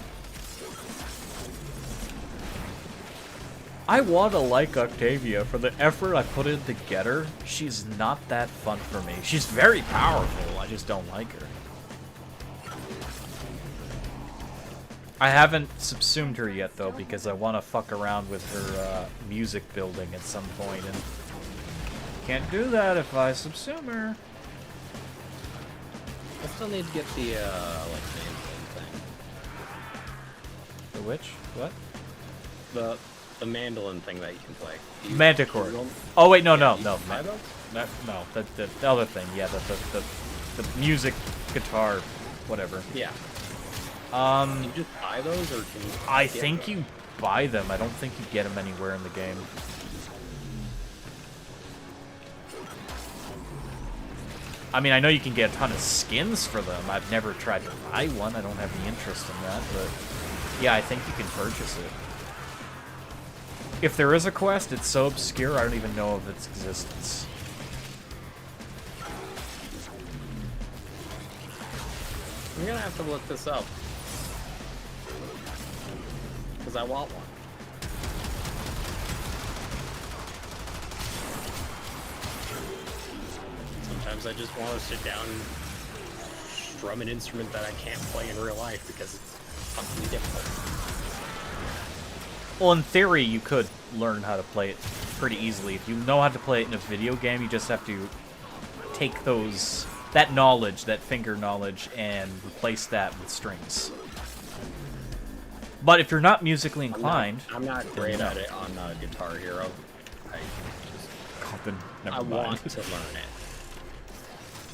I want to like Octavia for the effort I put in to get her. She's not that fun for me. She's very powerful, I just don't like her. I haven't subsumed her yet, though, because I want to fuck around with her music building at some point, and can't do that if I subsume her. I still need to get the, like, mandolin thing. The witch? What? The mandolin thing that you can play. Manticore. Oh, wait, no. No. No, the other thing, yeah, the music, guitar, whatever. Yeah. Um, You just buy those, or can you? I get think them? you buy them. I don't think you get them anywhere in the game. I mean, I know you can get a ton of skins for them. I've never tried to buy one. I don't have any interest in that, but yeah, I think you can purchase it. If there is a quest, it's so obscure, I don't even know of its existence. I'm gonna have to look this up. Because I want one. Sometimes I just want to sit down and strum an instrument that I can't play in real life because it's fucking difficult. Well, in theory, you could learn how to play it pretty easily. If you know how to play it in a video game, you just have to take that knowledge, that finger knowledge, and replace that with strings. But if you're not musically inclined... I'm not great at it on Guitar Hero. Then never I mind. want to learn it.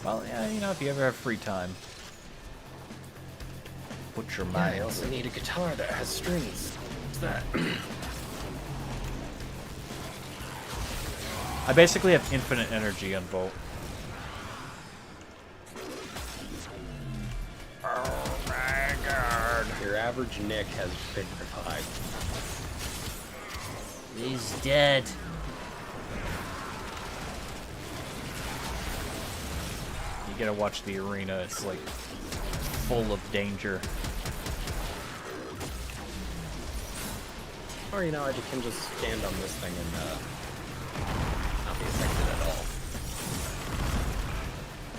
Well, yeah, you know, if you ever have free time, put your mind. I also need a guitar that has strings. What's that? I basically have infinite energy on Volt. Oh my god. Your average Nick has been revived. He's dead. You gotta watch the arena, it's like full of danger. Or, you know, I can just stand on this thing and not be affected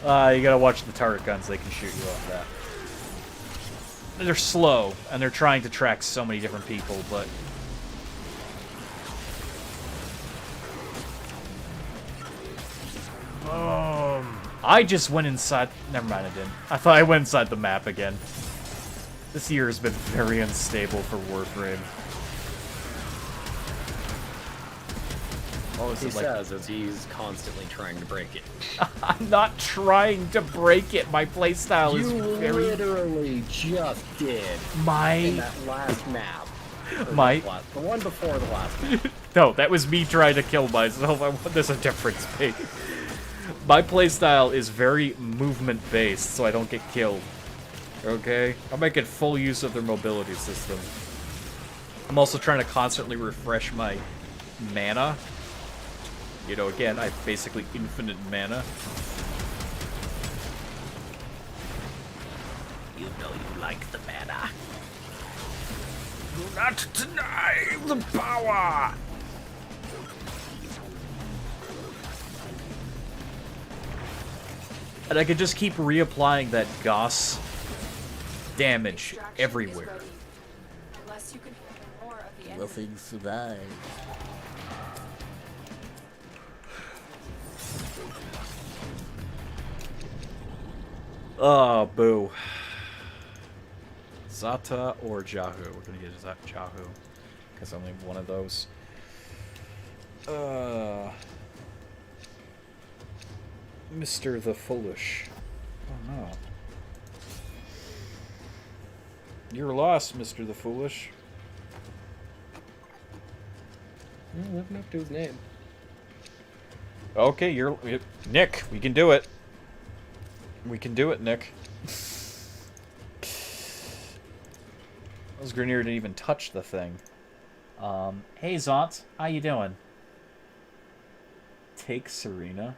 at all. You gotta watch the turret guns, they can shoot you off that. They're slow, and they're trying to track so many different people, but... I just went inside... Never mind, I didn't. I thought I went inside the map again. This year has been very unstable for Warframe. All he says is he's constantly trying to break it. I'm not trying to break it. My playstyle is You very... literally just did in My... that last map. Or My... the one before the last map. No, that was me trying to kill myself. I want this a different space. My playstyle is very movement-based, so I don't get killed. Okay? I'm making full use of their mobility system. I'm also trying to constantly refresh my mana. You know, again, I have basically infinite mana. You know you like the mana. Do not deny the power! And I could just keep reapplying that Goss damage Extraction is everywhere. ready. Unless you can handle more of the enemy. Nothing survived. Oh, boo. Zata or Jahu? We're gonna get Jahu, because I only have one of those. Mr. the Foolish. Oh no. You're lost, Mr. the Foolish. I'm living up to his name. Okay, Nick, we can do it. We can do it, Nick. Those Grenier didn't even touch the thing. Hey Zont, how you doing? Take Serena.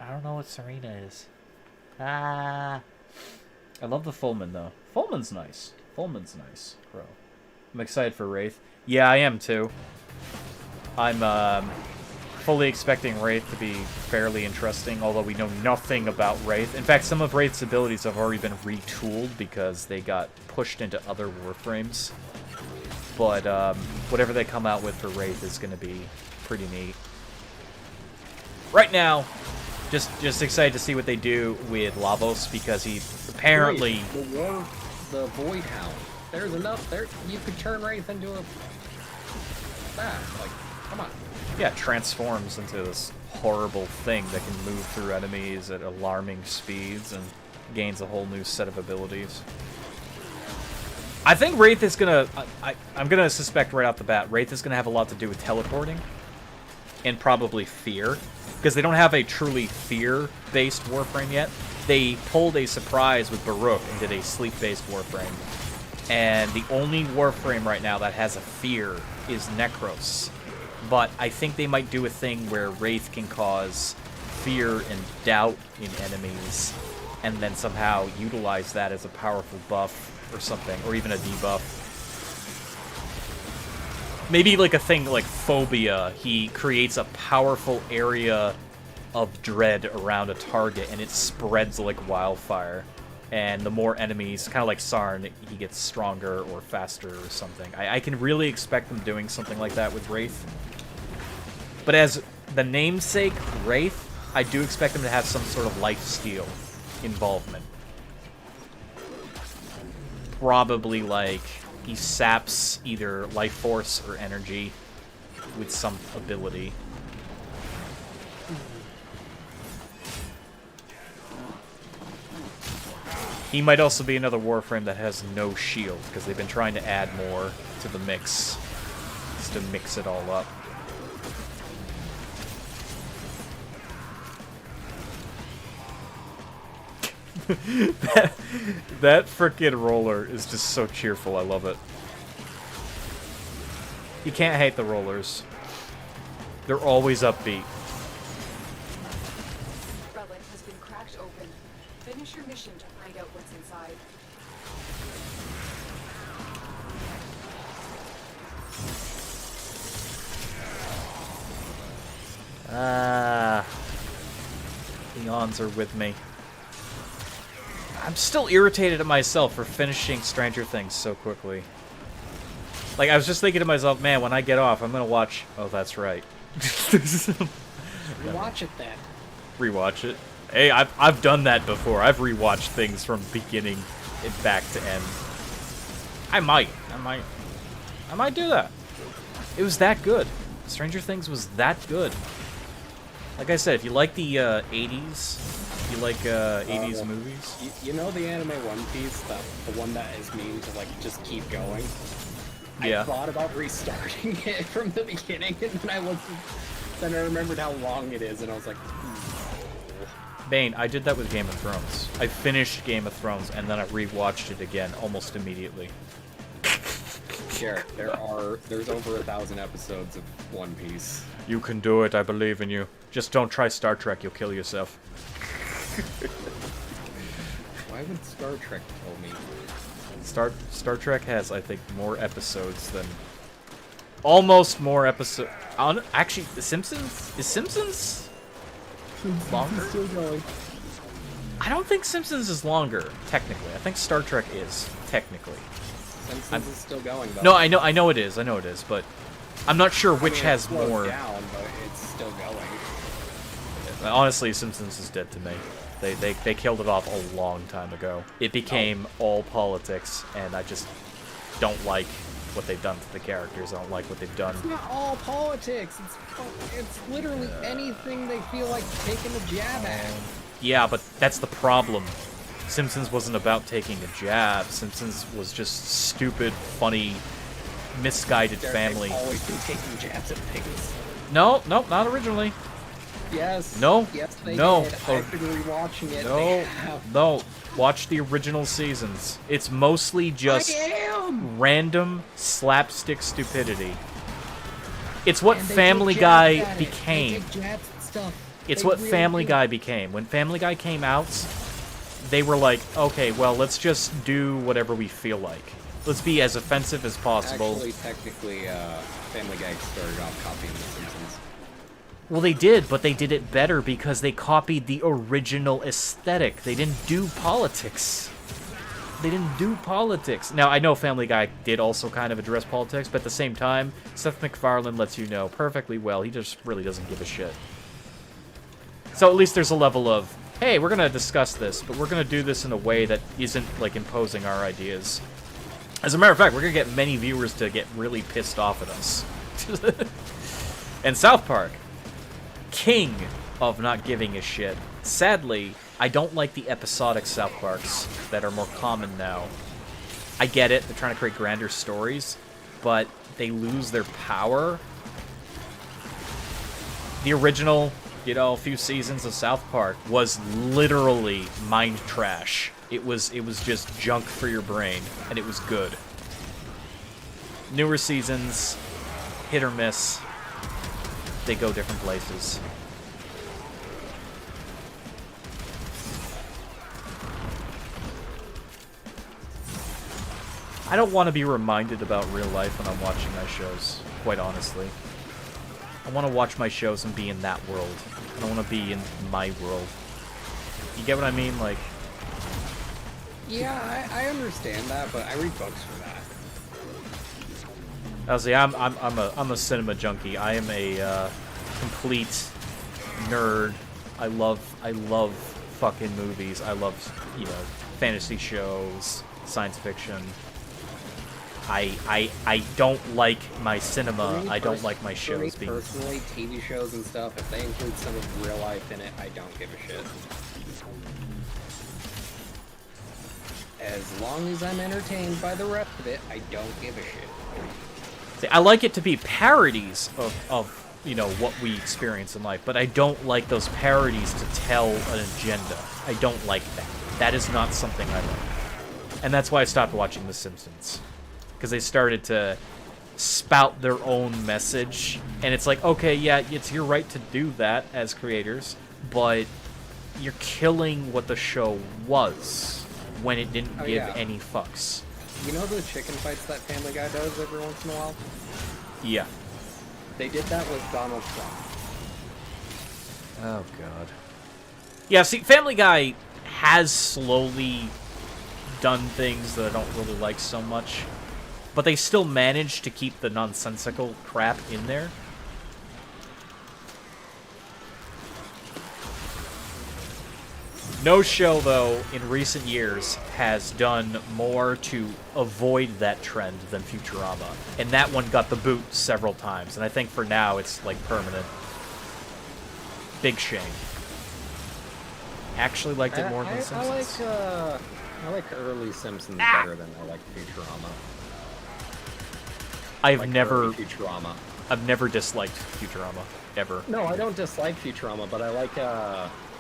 I don't know what Serena is. Ah. I love the Fullman though. Fullman's nice. Fullman's nice, bro. I'm excited for Wraith. Yeah, I am too. I'm fully expecting Wraith to be fairly interesting, although we know nothing about Wraith. In fact, some of Wraith's abilities have already been retooled because they got pushed into other Warframes. But whatever they come out with for Wraith is going to be pretty neat. Right now, just excited to see what they do with Lavos, because he apparently... The Void Hound. There's enough there. You could turn Wraith into a... That, like, come on. Yeah, transforms into this horrible thing that can move through enemies at alarming speeds and gains a whole new set of abilities. I think Wraith is gonna... I'm gonna suspect right off the bat, Wraith is gonna have a lot to do with teleporting. And probably fear. Because they don't have a truly fear-based Warframe yet. They pulled a surprise with Baruch and did a sleep-based Warframe. And the only Warframe right now that has a fear is Necros. But I think they might do a thing where Wraith can cause fear and doubt in enemies, and then somehow utilize that as a powerful buff or something, or even a debuff. Maybe like a thing like Phobia. He creates a powerful area of dread around a target, and it spreads like wildfire. And the more enemies, kind of like Sarn, he gets stronger or faster or something. I can really expect them doing something like that with Wraith. But as the namesake Wraith, I do expect them to have some sort of lifesteal involvement. Probably like he saps either life force or energy with some ability. He might also be another Warframe that has no shield, because they've been trying to add more to the mix, just to mix it all up. that frickin' roller is just so cheerful. I love it. You can't hate the rollers. They're always upbeat. Relic has been cracked open. Finish your mission to find out what's inside. Eons are with me. I'm still irritated at myself for finishing Stranger Things so quickly. Like, I was just thinking to myself, man, when I get off, I'm gonna watch... Oh, that's right. Watch it then. Rewatch it. Hey, I've done that before. I've rewatched things from beginning and back to end. I might do that. It was that good. Stranger Things was that good. Like I said, if you like the 80s, if you like 80s movies. You know the anime One Piece, the one that is mean to, like, just keep going? Yeah. I thought about restarting it from the beginning, and then I remembered how long it is, and I was like, Bane, I did that with Game of Thrones. I finished Game of Thrones, and then I rewatched it again almost immediately. Garrett, there's over 1,000 episodes of One Piece. You can do it, I believe in you. Just don't try Star Trek, you'll kill yourself. Why would Star Trek kill me? Star Trek has, I think, more episodes than... Almost more episodes... Actually, The Simpsons? Is Simpsons longer? Still going. I don't think Simpsons is longer, technically. I think Star Trek is, technically. Simpsons is still going, though. No, I know it is, but I'm not sure which has it slowed more. down, but it's still going. Honestly, Simpsons is dead to me. They killed it off a long time ago. It became all politics, and I just don't like what they've done to the characters. I don't like what they've done. It's not all politics. It's literally anything they feel like taking a jab at. Yeah, but that's the problem. Simpsons wasn't about taking a jab. Simpsons was just stupid, funny, misguided family. They've always been taking jabs at things. No, not originally. Yes. No. Yes, they No. did. I've been rewatching it. No. Watch the original seasons. It's mostly just random slapstick stupidity. It's what Family Guy became. It's what Family Guy became. When Family Guy came out, they were like, okay, well, let's just do whatever we feel like. Let's be as offensive as possible. Actually, technically, Family Guy started off copying The Simpsons. Well, they did, but they did it better because they copied the original aesthetic. They didn't do politics. They didn't do politics. Now, I know Family Guy did also kind of address politics, but at the same time, Seth MacFarlane lets you know perfectly well he just really doesn't give a shit. So at least there's a level of, hey, we're going to discuss this, but we're going to do this in a way that isn't, like, imposing our ideas. As a matter of fact, we're going to get many viewers to get really pissed off at us. And South Park, king of not giving a shit. Sadly, I don't like the episodic South Parks that are more common now. I get it, they're trying to create grander stories, but they lose their power. The original, you know, few seasons of South Park was literally mind trash. It was just junk for your brain, and it was good. Newer seasons, hit or miss. They go different places. I don't want to be reminded about real life when I'm watching my shows, quite honestly. I want to watch my shows and be in that world. I don't want to be in my world. You get what I mean? Like, Yeah, I understand that, but I read books for that. honestly, I'm a cinema junkie. I am a complete nerd. I love fucking movies. I love, you know, fantasy shows, science fiction. I don't like my cinema. I don't like my shows being... Personally, TV shows and stuff, if they include some of real life in it, I don't give a shit. As long as I'm entertained by the rest of it, I don't give a shit. See, I like it to be parodies of you know, what we experience in life, but I don't like those parodies to tell an agenda. I don't like that. That is not something I like. And that's why I stopped watching The Simpsons. Because they started to spout their own message, and it's like, okay, yeah, it's your right to do that as creators, but you're killing what the show was when it didn't give any fucks. You know the chicken fights that Family Guy does every once in a while? Yeah. They did that with Donald Trump. Oh, God. Yeah, see, Family Guy has slowly done things that I don't really like so much, but they still manage to keep the nonsensical crap in there. No show, though, in recent years has done more to avoid that trend than Futurama. And that one got the boot several times, and I think for now it's, like, permanent. Big shame. Actually liked it more than Simpsons. I like early Simpsons better than I like Futurama. I've never disliked Futurama, ever. No, I don't dislike Futurama, but I like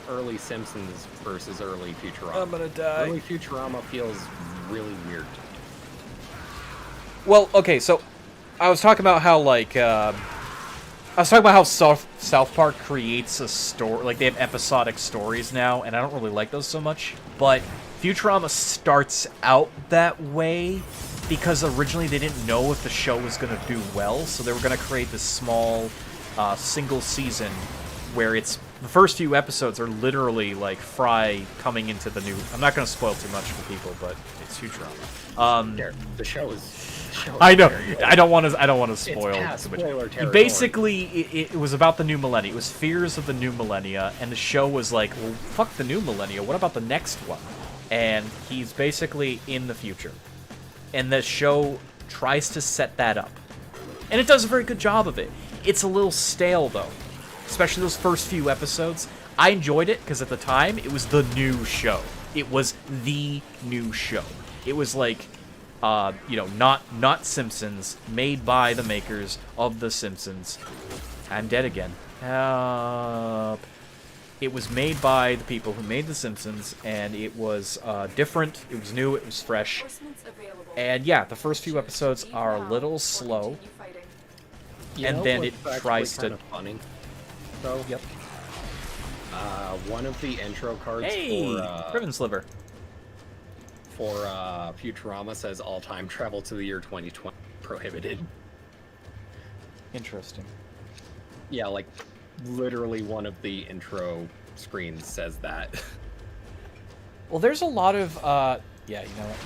early Simpsons versus early Futurama. I'm gonna die. Early Futurama feels really weird. Well, okay, so I was talking about how, like, South Park creates a story, like, they have episodic stories now, and I don't really like those so much, but Futurama starts out that way because originally they didn't know if the show was going to do well, so they were going to create this small, single season where it's, the first few episodes are literally, like, Fry coming into the new, I'm not going to spoil too much for people, but it's Futurama. The show is I know. I don't want to spoil past too much. spoiler territory. Basically, it was about the new millennia. It was fears of the new millennia, and the show was like, well, fuck the new millennia. What about the next one? And he's basically in the future. And the show tries to set that up. And it does a very good job of it. It's a little stale, though. Especially those first few episodes. I enjoyed it, because at the time, it was the new show. It was the new show. It was like... you know, not Simpsons, made by the makers of The Simpsons. I'm dead again. Help. It was made by the people who made The Simpsons, and it was different, it was new, it was fresh. And yeah, the first few episodes are a little slow, and then it tries to... Kind of funny, though. Yep. One of the intro cards for Ribbon Sliver. For Futurama says all time travel to the year 2020 prohibited. Interesting. Yeah, like literally one of the intro screens says that. Well, there's a lot of, yeah, you know what?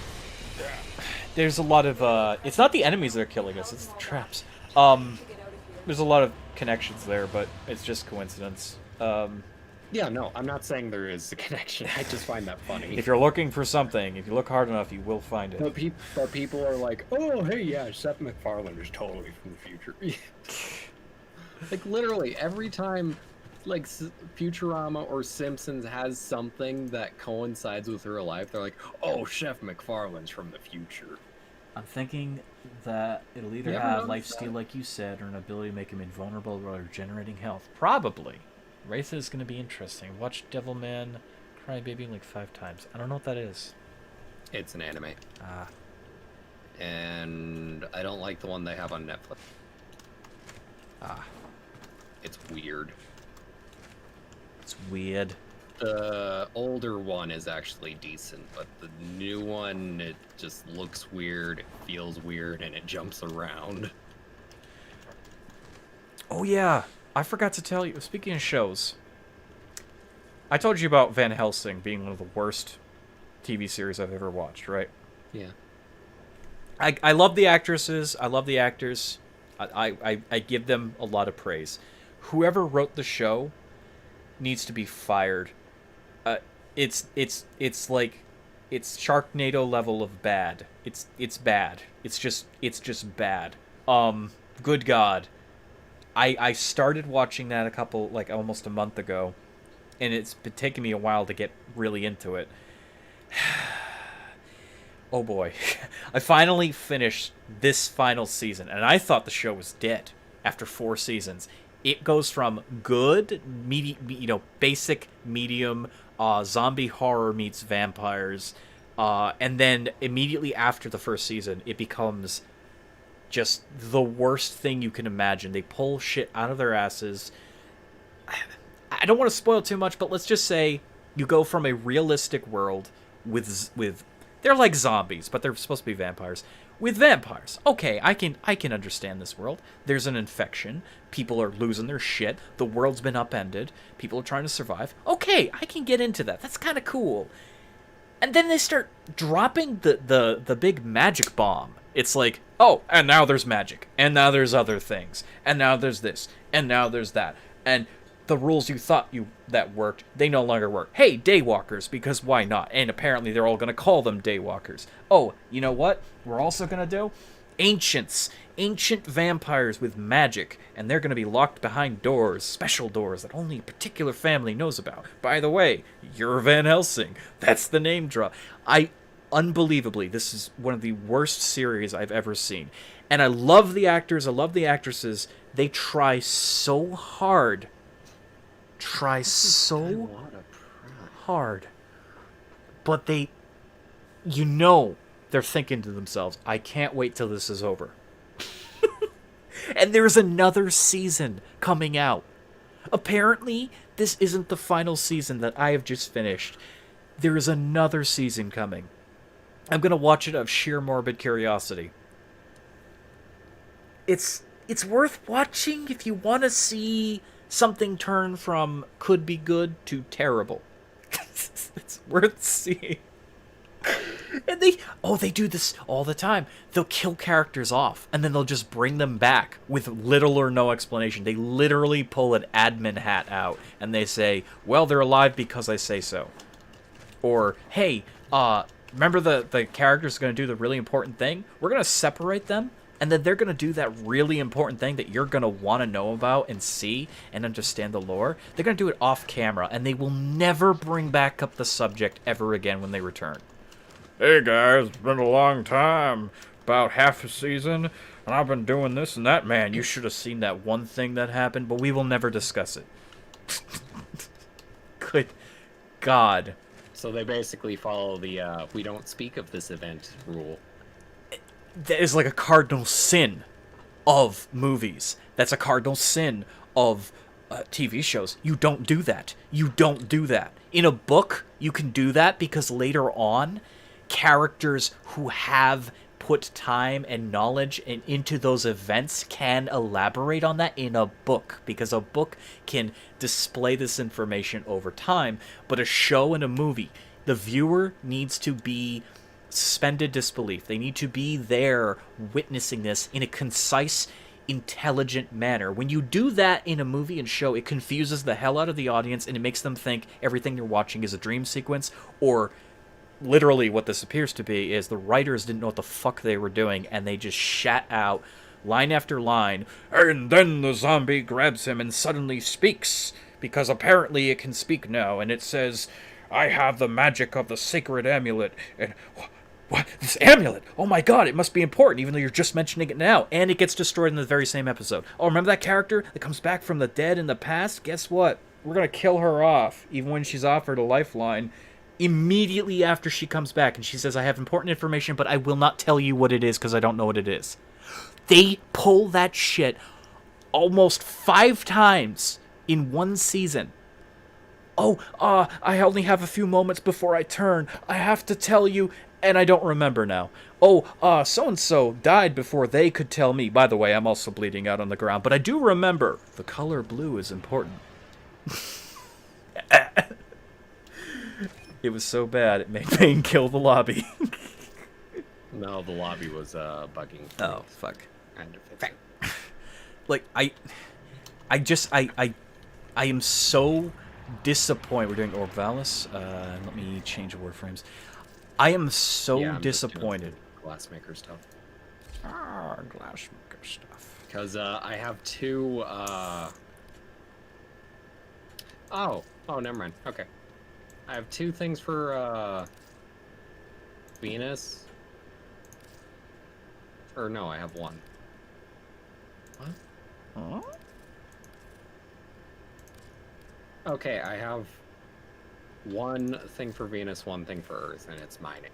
There's a lot of, it's not the enemies that are killing us, it's the traps. There's a lot of connections there, but it's just coincidence. Yeah, no, I'm not saying there is a connection. I just find that funny. If you're looking for something, if you look hard enough, you will find it. But people are like, oh, hey, yeah, Seth MacFarlane is totally from the future. Like, literally, every time, like, Futurama or Simpsons has something that coincides with real life, they're like, oh, Chef MacFarlane's from the future. I'm thinking that it'll either You ever have noticed lifesteal, that? like you said, or an ability to make him invulnerable or regenerating health. Probably. Wraith is going to be interesting. Watch Devilman Crybaby like 5 times. I don't know what that is. It's an anime. Ah. And I don't like the one they have on Netflix. Ah. It's weird. It's weird. The older one is actually decent, but the new one, it just looks weird, it feels weird, and it jumps around. Oh, yeah. I forgot to tell you. Speaking of shows, I told you about Van Helsing being one of the worst TV series I've ever watched, right? Yeah. I love the actresses. I love the actors. I give them a lot of praise. Whoever wrote the show needs to be fired. It's like it's Sharknado level of bad. It's bad. It's just bad. Good God. I started watching that almost a month ago, and it's been taking me a while to get really into it. Oh boy. I finally finished this final season, and I thought the show was dead after 4 seasons. It goes from good, basic, medium, zombie horror meets vampires, and then immediately after the first season, it becomes just the worst thing you can imagine. They pull shit out of their asses. I don't want to spoil too much, but let's just say you go from a realistic world with they're like zombies, but they're supposed to be vampires. With vampires, okay, I can understand this world. There's an infection. People are losing their shit. The world's been upended. People are trying to survive. Okay, I can get into that. That's kind of cool. And then they start dropping the big magic bomb. It's like, oh, and now there's magic, and now there's other things, and now there's this, and now there's that, and the rules you thought that worked, they no longer work. Hey, daywalkers, because why not? And apparently they're all going to call them daywalkers. Oh, you know what we're also going to do? Ancient vampires with magic, and they're going to be locked behind doors, special doors that only a particular family knows about. By the way, you're Van Helsing. That's the name drop. Unbelievably, this is one of the worst series I've ever seen. And I love the actors, I love the actresses. They try so hard. Hard. But they're thinking to themselves, I can't wait till this is over. And there's another season coming out. Apparently, this isn't the final season that I have just finished. There is another season coming. I'm going to watch it out of sheer morbid curiosity. It's worth watching if you want to see something turn from could be good to terrible. It's worth seeing. And they do this all the time. They'll kill characters off, and then they'll just bring them back with little or no explanation. They literally pull an admin hat out, and they say, well, they're alive because I say so. Or, hey, remember the character's going to do the really important thing? We're going to separate them, and then they're going to do that really important thing that you're going to want to know about and see and understand the lore. They're going to do it off camera, and they will never bring back up the subject ever again when they return. Hey guys, it's been a long time. About half a season, and I've been doing this and that. Man, you should have seen that one thing that happened, but we will never discuss it. Good God. So they basically follow the we don't speak of this event rule. That is like a cardinal sin of movies. That's a cardinal sin of TV shows. You don't do that. You don't do that. In a book, you can do that because later on, characters who have put time and knowledge into those events can elaborate on that in a book, because a book can display this information over time, but a show and a movie, the viewer needs to be suspended disbelief. They need to be there witnessing this in a concise, intelligent manner. When you do that in a movie and show, it confuses the hell out of the audience, and it makes them think everything you're watching is a dream sequence, or literally what this appears to be is the writers didn't know what the fuck they were doing, and they just shat out line after line, and then the zombie grabs him and suddenly speaks, because apparently it can speak now, and it says, I have the magic of the sacred amulet, and what? This amulet? Oh my god, it must be important, even though you're just mentioning it now. And it gets destroyed in the very same episode. Oh, remember that character that comes back from the dead in the past? Guess what? We're gonna kill her off, even when she's offered a lifeline, immediately after she comes back. And she says, I have important information, but I will not tell you what it is because I don't know what it is. They pull that shit almost 5 times in one season. Oh, I only have a few moments before I turn. I have to tell you, and I don't remember now. Oh, so-and-so died before they could tell me. By the way, I'm also bleeding out on the ground, but I do remember. The color blue is important. It was so bad, it made Bane kill the lobby. No, the lobby was bugging. Oh, fuck. Kind of. Like, I am so disappointed. We're doing Orvalis. Let me change the Warframes. I am so disappointed. Glassmaker stuff. Glassmaker stuff. Because I have 2. Oh, never mind. Okay. I have 2 things for Venus. Or no, I have 1. What? Huh? Okay, I have 1 thing for Venus, 1 thing for Earth, and it's mining.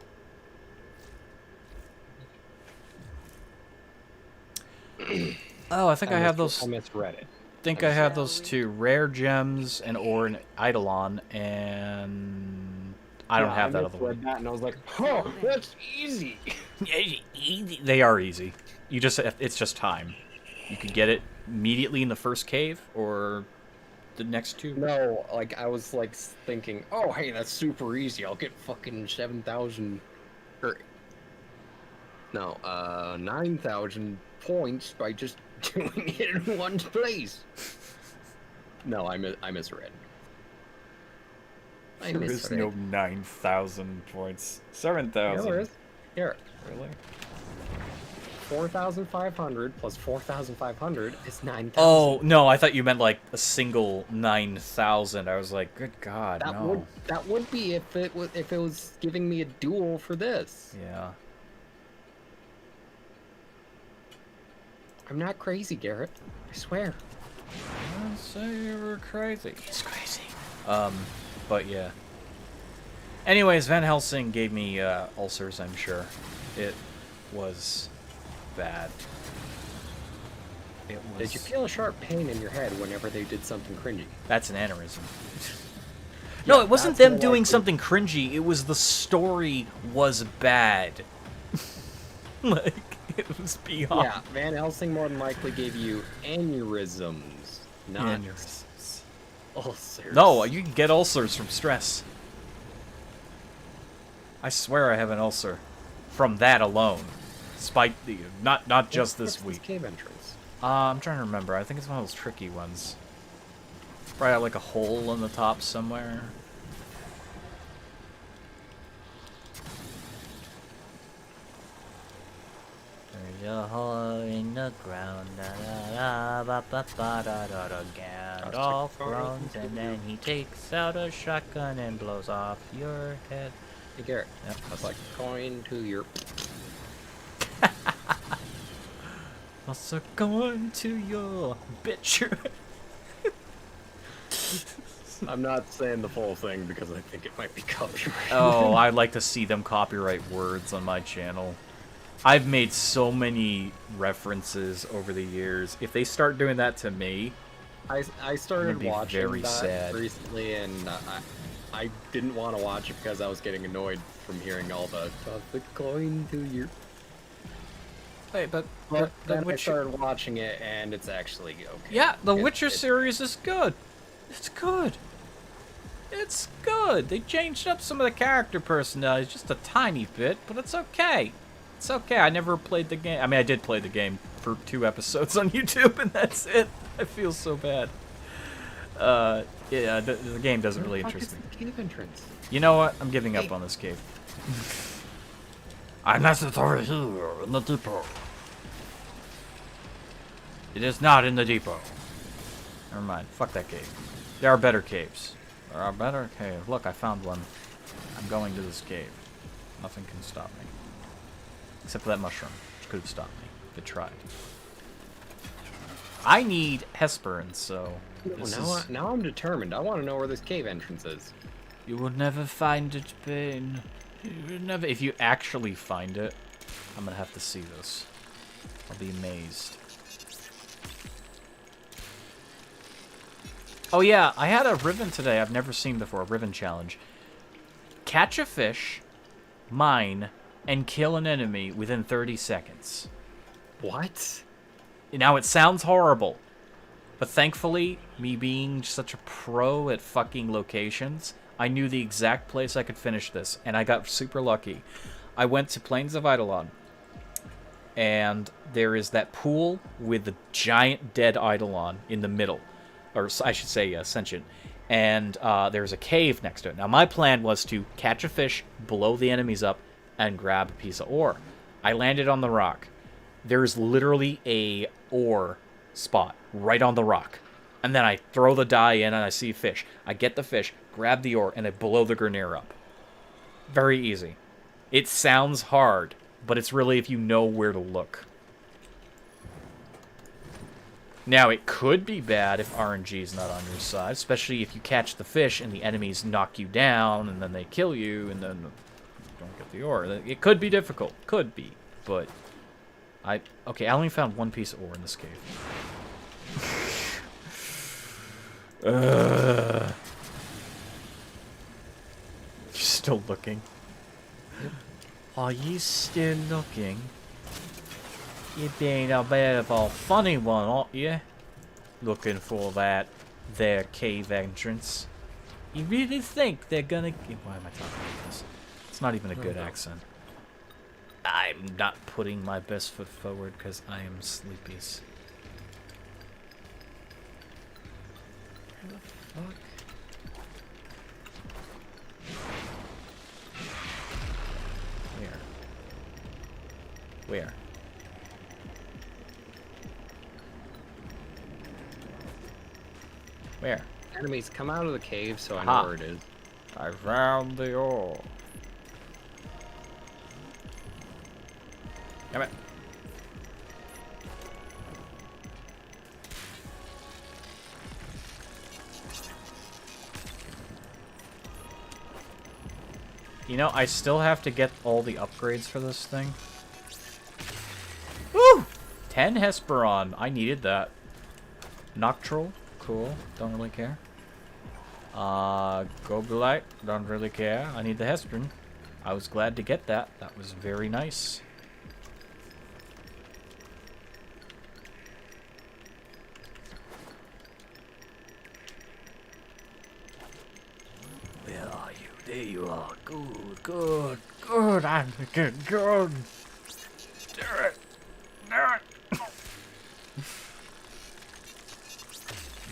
Oh, I think I have those. I misread it. I have those 2 rare gems and ore and Eidolon, and I don't have that other one. That and I was like, oh, that's easy. They are easy. It's just time. You could get it immediately in the first cave or the next 2. No, like I was like thinking, oh hey, that's super easy. I'll get fucking 7,000 or no, 9,000 points by just doing it in one place. No, I misread. There is no 9,000 points. 7,000. There is. Here. Really? 4,500 plus 4,500 is 9,000. Oh no, I thought you meant like a single 9,000. I was like, good God, no. That would be if it was giving me a duel for this. Yeah. I'm not crazy, Garrett. I swear. I say you were crazy. He's crazy. But yeah. Anyways, Van Helsing gave me ulcers, I'm sure. It was bad. It was... Did you feel a sharp pain in your head whenever they did something cringy? That's an aneurysm. No, it wasn't them doing something cringy. It was the story was bad. Like, it was beyond. Yeah, Van Helsing more than likely gave you aneurysms, not aneurysms. ulcers. No, you can get ulcers from stress. I swear I have an ulcer from that alone. Despite the not just this week. Cave entrance. I'm trying to remember. I think it's one of those tricky ones. Probably like a hole in the top somewhere. There's a hole in the ground, da da da ba ba ba da da da. Gandalf groans and then he takes out a shotgun and blows off your head. Hey Garrett, Yep. that's like going to your... Also going to your bitch. I'm not saying the full thing because I think it might be copyrighted. Oh, I'd like to see them copyright words on my channel. I've made so many references over the years. If they start doing that to me, I started watching very that sad. recently, and I didn't want to watch it because I was getting annoyed from hearing all the going to your... Wait, but But the then I Witcher. started watching it, and it's actually okay. Yeah, the It- Witcher it- series is good. It's good. It's good. They changed up some of the character personalities just a tiny bit, but it's okay. It's okay. I never played the game. I mean, I did play the game for 2 episodes on YouTube, and that's it. I feel so bad. Yeah, the game doesn't really Where the fuck interest is me. the cave entrance? You know what? I'm giving up on this cave. Unless it's over here in the depot. It is not in the depot. Never mind. Fuck that cave. There are better caves. There are better caves. Look, I found one. I'm going to this cave. Nothing can stop me. Except for that mushroom, which could have stopped me if it tried. I need Hesperin, so... this is... Now I'm determined. I want to know where this cave entrance is. You will never find it, Bane. You will never... If you actually find it, I'm gonna have to see this. I'll be amazed. Oh yeah, I had a Riven today I've never seen before, a Riven challenge. Catch a fish, mine, and kill an enemy within 30 seconds. What? Now, it sounds horrible, but thankfully, me being such a pro at fucking locations, I knew the exact place I could finish this, and I got super lucky. I went to Plains of Eidolon, and there is that pool with the giant dead Eidolon in the middle. Or I should say sentient, and there's a cave next to it. Now my plan was to catch a fish, blow the enemies up, and grab a piece of ore. I landed on the rock. There's literally a ore spot right on the rock, and then I throw the die in and I see a fish. I get the fish, grab the ore, and I blow the Grineer up. Very easy. It sounds hard, but it's really if you know where to look. Now, it could be bad if RNG is not on your side, especially if you catch the fish and the enemies knock you down and then they kill you and then you don't get the ore. It could be difficult. Could be. But, okay, I only found 1 piece of ore in this cave. You're still looking? Are you still looking? You're being a bit of a funny one, aren't you? Looking for that their cave entrance. You really think they're gonna... Why am I talking like this? It's not even a good accent. I'm not putting my best foot forward because I am sleepies. Where the fuck? Where? Where? Enemies come out of the cave, so I Aha. know where it is. I found the ore. Damn it. You know, I still have to get all the upgrades for this thing. Woo! 10 Hesperon. I needed that. Noctral. Cool. Don't really care. Gobelite. Don't really care. I need the Hesperon. I was glad to get that. That was very nice. Where are you? There you are. Good, Good, good, I'm good, good. Do it. Do it.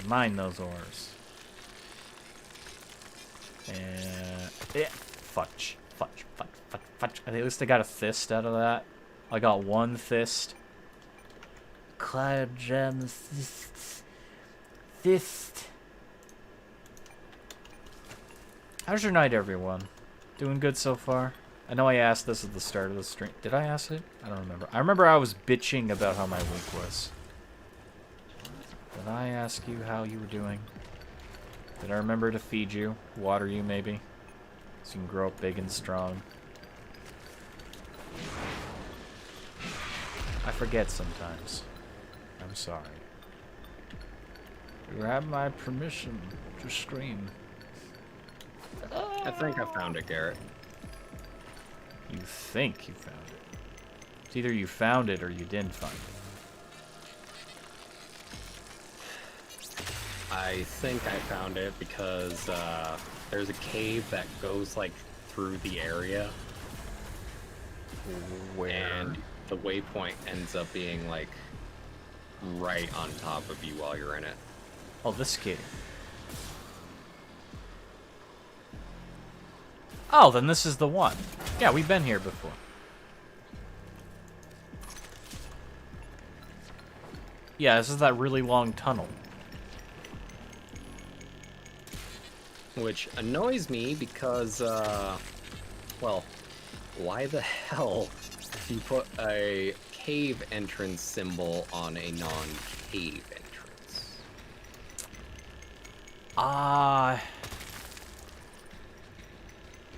Mine those ores. And yeah, fudge. At least I got a fist out of that. I got 1 fist. Cloud gems. Fist. How's your night, everyone? Doing good so far? I know I asked this at the start of the stream. Did I ask it? I don't remember. I remember I was bitching about how my week was. Did I ask you how you were doing? Did I remember to feed you? Water you, maybe? So you can grow up big and strong. I forget sometimes. I'm sorry. You have my permission to scream. I think I found it, Garrett. You think you found it. It's either you found it or you didn't find it. I think I found it because there's a cave that goes like through the area, and the waypoint ends up being like right on top of you while you're in it. Oh, this cave. Oh, then this is the one. Yeah, we've been here before. Yeah, this is that really long tunnel. Which annoys me because, well, why the hell do you put a cave entrance symbol on a non-cave entrance?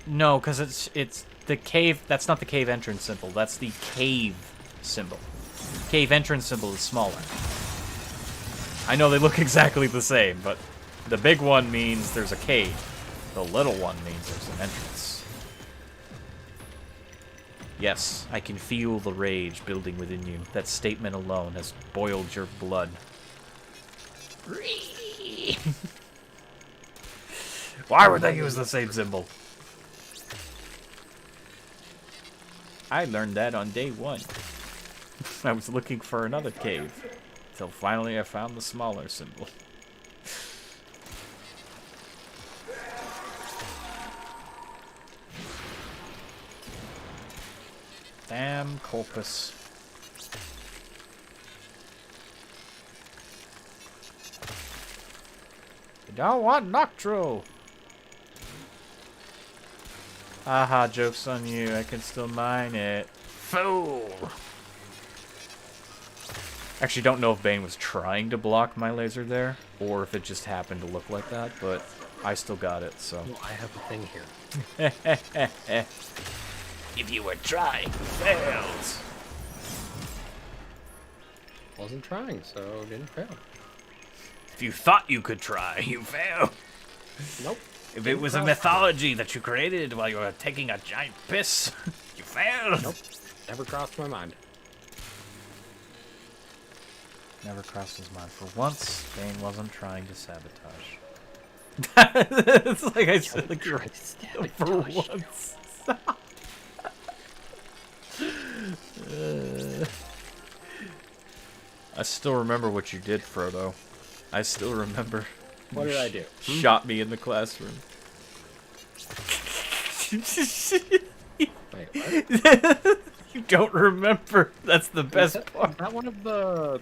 No, because it's the cave. That's not the cave entrance symbol. That's the cave symbol. Cave entrance symbol is smaller. I know they look exactly the same, but the big one means there's a cave. The little one means there's an entrance. Yes, I can feel the rage building within you. That statement alone has boiled your blood. Why would they use the same symbol? I learned that on day 1. I was looking for another cave, till finally I found the smaller symbol. Damn corpus. You don't want Noctro! Aha, joke's on you. I can still mine it. Fool! Actually, don't know if Bane was trying to block my laser there, or if it just happened to look like that, but I still got it, so. Well, I have a thing here. If you were trying, you failed. Wasn't trying, so didn't fail. If you thought you could try, you failed. Nope. If it was a mythology that you created while you were taking a giant piss, you failed. Nope. Never crossed my mind. Never crossed his mind. For once, Bane wasn't trying to sabotage. It's like I said, like, you're right. For once. I still remember what you did, Frodo. I still remember. What did I do? Shot me in the classroom. Wait, what? You don't remember. That's the best part. Is that one of the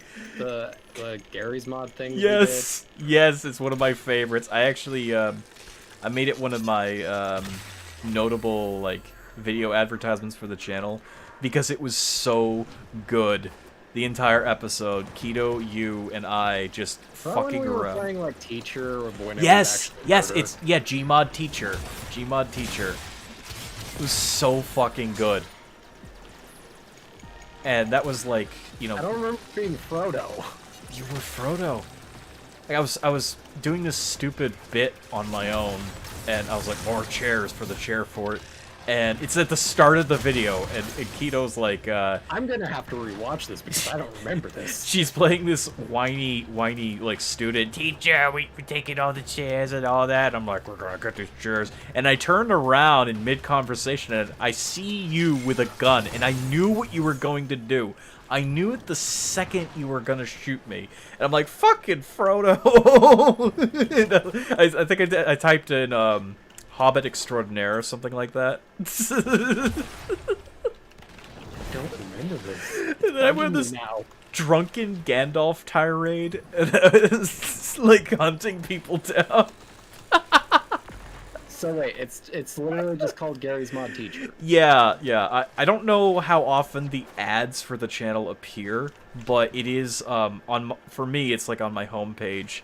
Gary's mod things? Yes, yes, it's one of my favorites. I actually, I made it one of my notable like video advertisements for the channel because it was so good. The entire episode, Keto, you, and I just fucking we were around. playing like teacher when it Yes, was yes, harder. it's Gmod teacher, Gmod teacher. It was so fucking good. And that was like, you know, I don't remember being Frodo. you were Frodo. Like I was doing this stupid bit on my own, and I was like, more chairs for the chair fort. And it's at the start of the video, and Keto's like, I'm gonna have to rewatch this because I don't remember this. she's playing this whiny, like, student. Teacher, we're taking all the chairs and all that. I'm like, we're gonna get these chairs. And I turned around in mid-conversation, and I see you with a gun, and I knew what you were going to do. I knew it the second you were gonna shoot me. And I'm like, fucking Frodo! I think I typed in, Hobbit Extraordinaire or something like that. I don't remember this. And then I went this Now. drunken Gandalf tirade, and I was like hunting people down. So wait, it's literally just called Gary's Mod Teacher. Yeah. I don't know how often the ads for the channel appear, but it is for me it's like on my homepage.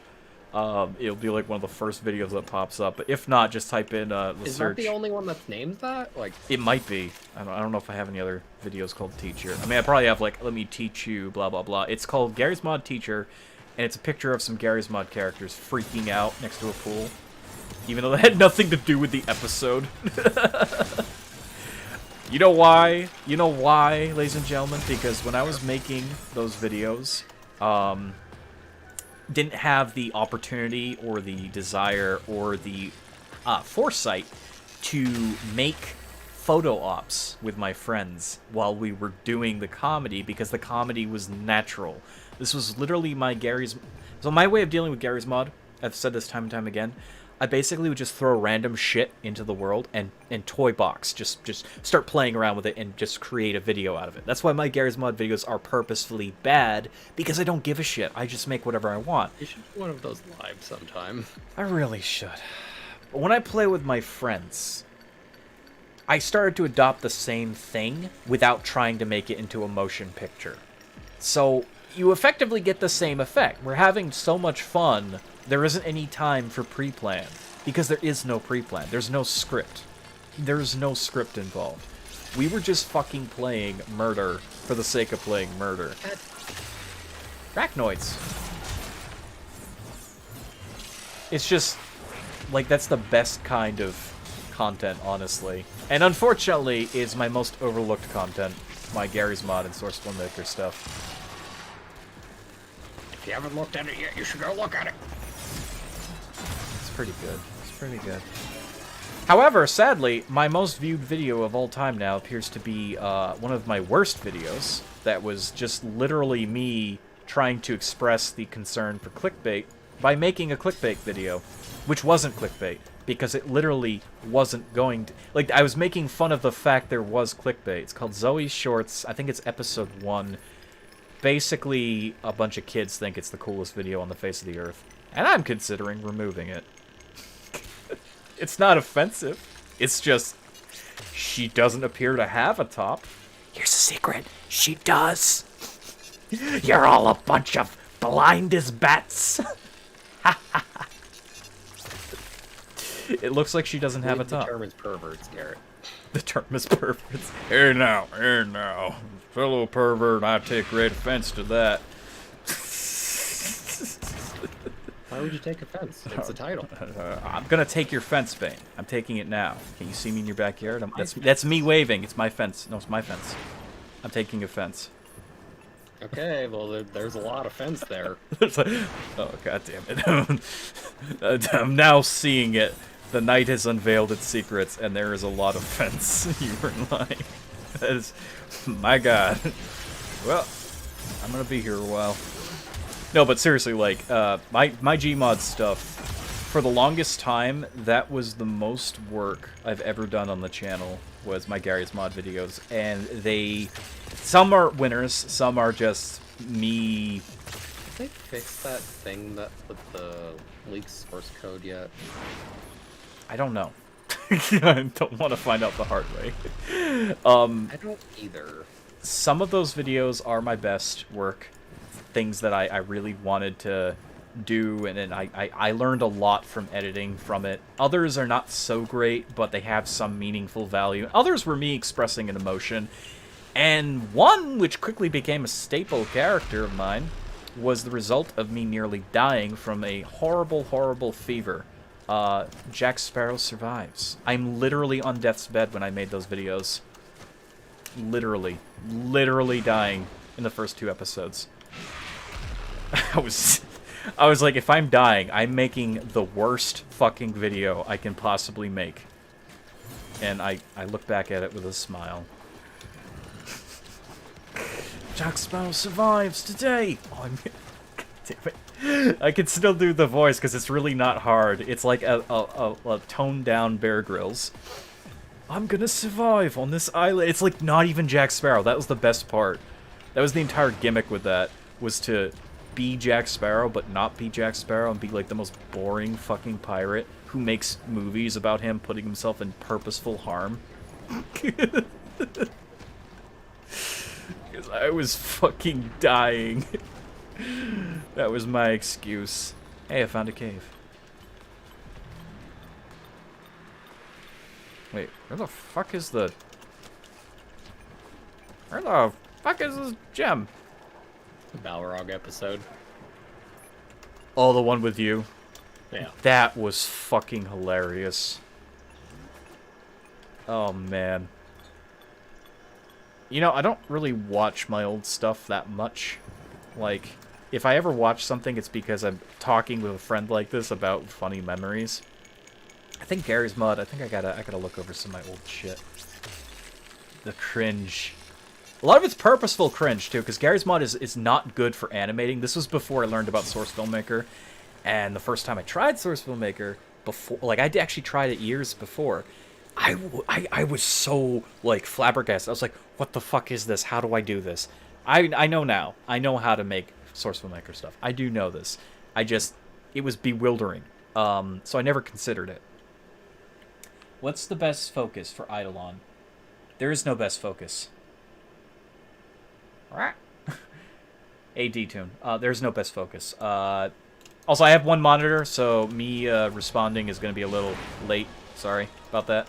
It'll be like one of the first videos that pops up. But if not, just type in the Is search. that the only one that's named that? Like, It might be. I don't know if I have any other videos called Teacher. I mean, I probably have like, let me teach you, blah, blah, blah. It's called Gary's Mod Teacher, and it's a picture of some Gary's Mod characters freaking out next to a pool. Even though that had nothing to do with the episode. You know why? You know why, ladies and gentlemen? Because when I was making those videos, didn't have the opportunity or the desire or the foresight to make photo ops with my friends while we were doing the comedy, because the comedy was natural. This was literally my way of dealing with Gary's Mod. I've said this time and time again. I basically would just throw random shit into the world and toy box, just start playing around with it and just create a video out of it. That's why my Gary's Mod videos are purposefully bad, because I don't give a shit. I just make whatever I want. You should do one of those live sometime. I really should. But when I play with my friends, I started to adopt the same thing without trying to make it into a motion picture. So you effectively get the same effect. We're having so much fun. There isn't any time for pre-plan, because there is no pre-plan. There's no script. There's no script involved. We were just fucking playing murder for the sake of playing murder. Arachnoids. It's just, like, that's the best kind of content, honestly. And unfortunately, is my most overlooked content. My Gary's Mod and Source Filmmaker stuff. If you haven't looked at it yet, you should go look at it. It's pretty good. It's pretty good. However, sadly, my most viewed video of all time now appears to be one of my worst videos. That was just literally me trying to express the concern for clickbait by making a clickbait video, which wasn't clickbait, because it literally wasn't going to... Like, I was making fun of the fact there was clickbait. It's called Zoe's Shorts. I think it's episode 1. Basically, a bunch of kids think it's the coolest video on the face of the earth. And I'm considering removing it. It's not offensive. It's just, she doesn't appear to have a top. Here's a secret. She does. You're all a bunch of blind as bats. It looks like she doesn't have a top. The term is perverts, Garrett. The term is perverts. Hey now. Fellow pervert, I take great offense to that. Why would you take offense? It's the title. I'm gonna take your fence, Bane. I'm taking it now. Can you see me in your backyard? That's me waving. It's my fence. No, it's my fence. I'm taking offense. Okay, well, there's a lot of fence there. Oh, god damn it. I'm now seeing it. The night has unveiled its secrets, and there is a lot of fence. You were lying. That is... My god. Well, I'm gonna be here a while. No, but seriously, like, my Gmod stuff, for the longest time, that was the most work I've ever done on the channel, was my Gary's Mod videos. And some are winners, some are just me... Did they fix that thing that with the leaked source code yet? I don't know. I don't want to find out the hard way. I don't either. Some of those videos are my best work. Things that I really wanted to do, and then I learned a lot from editing from it. Others are not so great, but they have some meaningful value. Others were me expressing an emotion. And one, which quickly became a staple character of mine, was the result of me nearly dying from a horrible, horrible fever. Jack Sparrow Survives. I'm literally on death's bed when I made those videos. Literally dying in the first 2 episodes. I was like, if I'm dying, I'm making the worst fucking video I can possibly make. And I look back at it with a smile. Jack Sparrow survives today! Oh, God damn it. I can still do the voice because it's really not hard. It's like a toned down Bear Grylls. I'm gonna survive on this island. It's like not even Jack Sparrow. That was the best part. That was the entire gimmick with that, was to be Jack Sparrow but not be Jack Sparrow and be like the most boring fucking pirate who makes movies about him putting himself in purposeful harm. Because I was fucking dying. That was my excuse. Hey, I found a cave. Wait, where the fuck is the... Where the fuck is this gem? Balrog episode. Oh, the one with you? Yeah. That was fucking hilarious. Oh, man. You know, I don't really watch my old stuff that much. Like, if I ever watch something, it's because I'm talking with a friend like this about funny memories. I think Gary's Mod, I think I gotta look over some of my old shit. The cringe. A lot of it's purposeful cringe, too, because Gary's Mod is not good for animating. This was before I learned about Source Filmmaker, and the first time I tried Source Filmmaker, before, like, I actually tried it years before, I was so, like, flabbergasted. I was like, what the fuck is this? How do I do this? I know now. I know how to make Source Filmmaker stuff. I do know this. It was bewildering. So I never considered it. What's the best focus for Eidolon? There is no best focus. AD tune. There's no best focus. Also, I have one monitor, so me responding is going to be a little late. Sorry about that.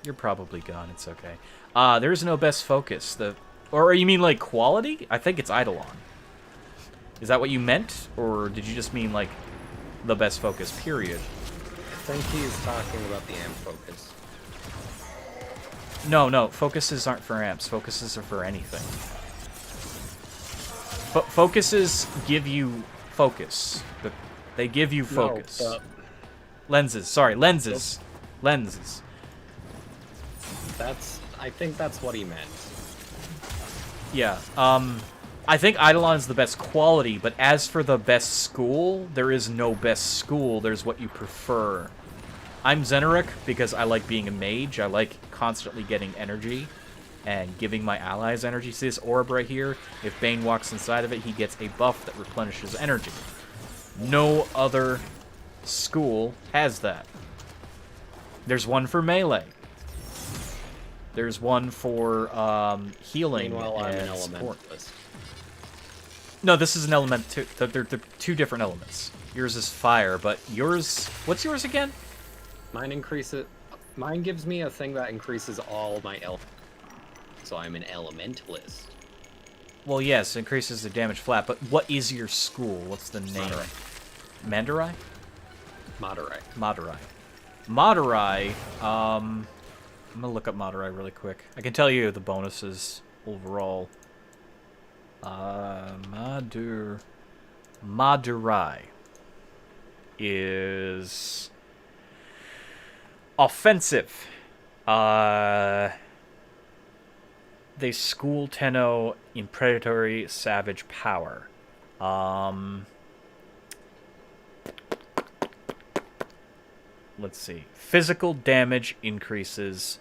You're probably gone. It's okay. There's no best focus. Or you mean like quality? I think it's Eidolon. Is that what you meant, or did you just mean like the best focus? Period. I think he's talking about the amp focus. No. Focuses aren't for amps. Focuses are for anything. Focuses give you focus. They give you focus. No, lenses. Sorry, lenses. Lenses. I think that's what he meant. Yeah. I think Eidolon is the best quality, but as for the best school, there is no best school. There's what you prefer. I'm Xenoric because I like being a mage. I like constantly getting energy and giving my allies energy. See this orb right here? If Bane walks inside of it, he gets a buff that replenishes energy. No other school has that. There's one for melee. There's one for healing Meanwhile, I'm an and support. elementalist. No, this is an element too. They're two different elements. Yours is fire, but yours... What's yours again? Mine gives me a thing that increases all my so I'm an elementalist. Well, yes, increases the damage flat, but what is your school? What's the name? Mandarai? Madurai. Madurai. Madurai, I'm gonna look up Madurai really quick. I can tell you the bonuses overall. Madurai is offensive. They school Tenno in predatory savage power. Let's see. Physical damage increases.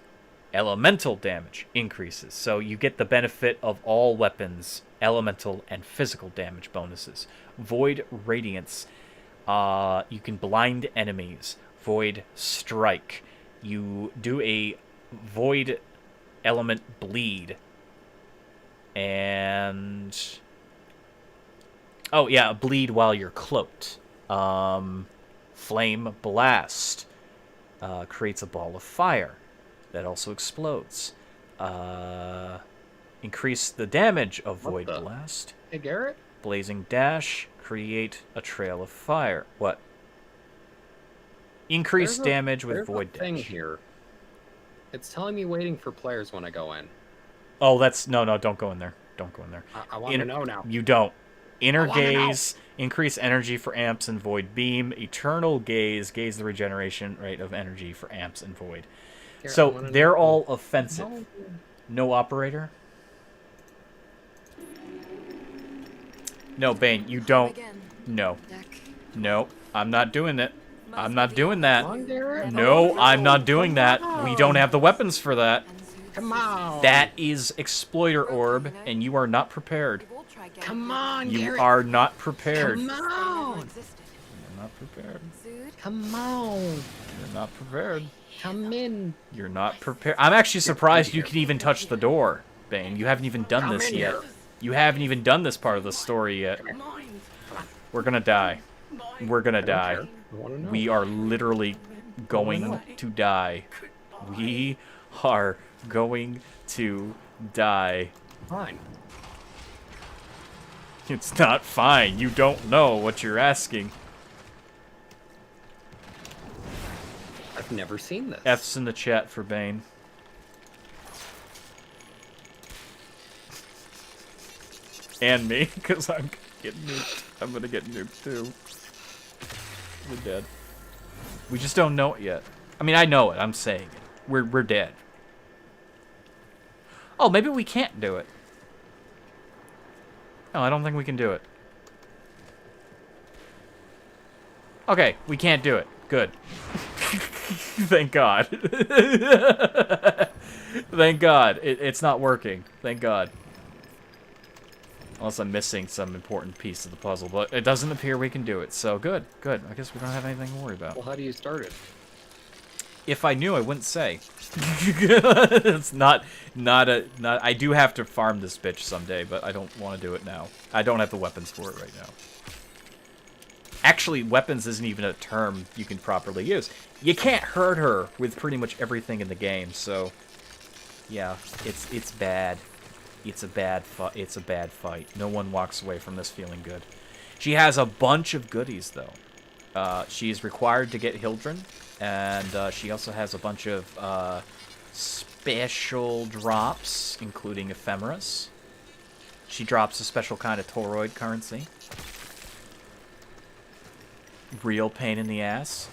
Elemental damage increases. So you get the benefit of all weapons, elemental and physical damage bonuses. Void Radiance. You can blind enemies. Void Strike. You do a Void Element Bleed. And... Oh, yeah, bleed while you're cloaked. Flame Blast. Creates a ball of fire. That also explodes. Increase the damage of Void Blast. Hey, Garrett? Blazing Dash. Create a trail of fire. What? Increase damage with Void Dash. Thing here. It's telling me waiting for players when I go in. Oh, that's... No, don't go in there. Don't go in there. I want to know now. You don't. Inner Gaze, increase energy for amps and Void Beam. Eternal Gaze, gaze the regeneration rate of energy for amps and Void. Garrett, So they're all offensive. No operator? No, Bane, you don't. No. No, I'm not doing it. I'm not doing that. Come on, Garrett. No, I'm not doing that. We don't have the weapons for that. Come on. That is Exploiter Orb, and you are not prepared. Come on, You Garrett. are not prepared. Come on. You're not prepared. Come on. You're not prepared. Come in. You're not prepared. I'm actually surprised you can even touch the door, Bane. You haven't even done this in yet. here. You haven't even done this part of the story yet. We're gonna die. We're gonna die. I want to know. We are literally going to die. We are going to die. Fine. It's not fine. You don't know what you're asking. I've never seen this. F's in the chat for Bane. And me, because I'm getting nuked. I'm gonna get nuked too. We're dead. We just don't know it yet. I mean, I know it. I'm saying it. We're dead. Oh, maybe we can't do it. No, I don't think we can do it. Okay, we can't do it. Good. Thank God. Thank God. It's not working. Thank God. Unless I'm missing some important piece of the puzzle, but it doesn't appear we can do it. So good, good. I guess we don't have anything to worry about. Well, how do you start it? If I knew, I wouldn't say. It's not. I do have to farm this bitch someday, but I don't want to do it now. I don't have the weapons for it right now. Actually, weapons isn't even a term you can properly use. You can't hurt her with pretty much everything in the game, so yeah, it's bad. It's a bad fight. No one walks away from this feeling good. She has a bunch of goodies though. She is required to get Hildren, and she also has a bunch of special drops, including ephemeras. She drops a special kind of toroid currency. Real pain in the ass.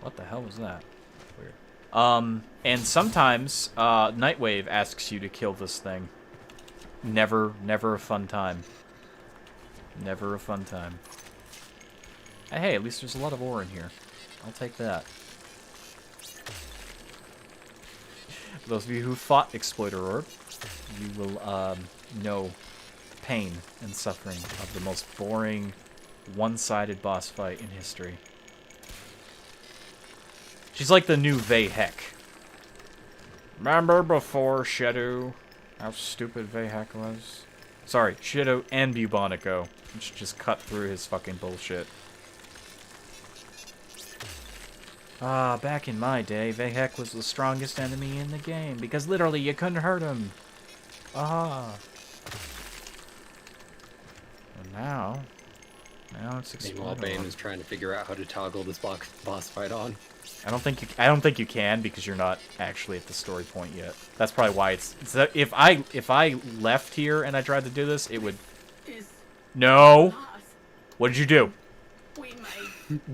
What the hell was that? Weird. And sometimes Nightwave asks you to kill this thing. Never a fun time. Never a fun time. Hey, at least there's a lot of ore in here. I'll take that. For those of you who fought Exploiter Orb, you will know pain and suffering of the most boring, one-sided boss fight in history. She's like the new Vehek. Remember before Shadow? How stupid Vehek was? Sorry, Shadow and Bubonico. Which just cut through his fucking bullshit. Back in my day, Vehek was the strongest enemy in the game, because literally you couldn't hurt him. And now it's Meanwhile, Exploiter. Bane is trying to figure out how to toggle this boss fight on. I don't think you can, because you're not actually at the story point yet. That's probably why it's if I left here and I tried to do this, it would. No. What did you do?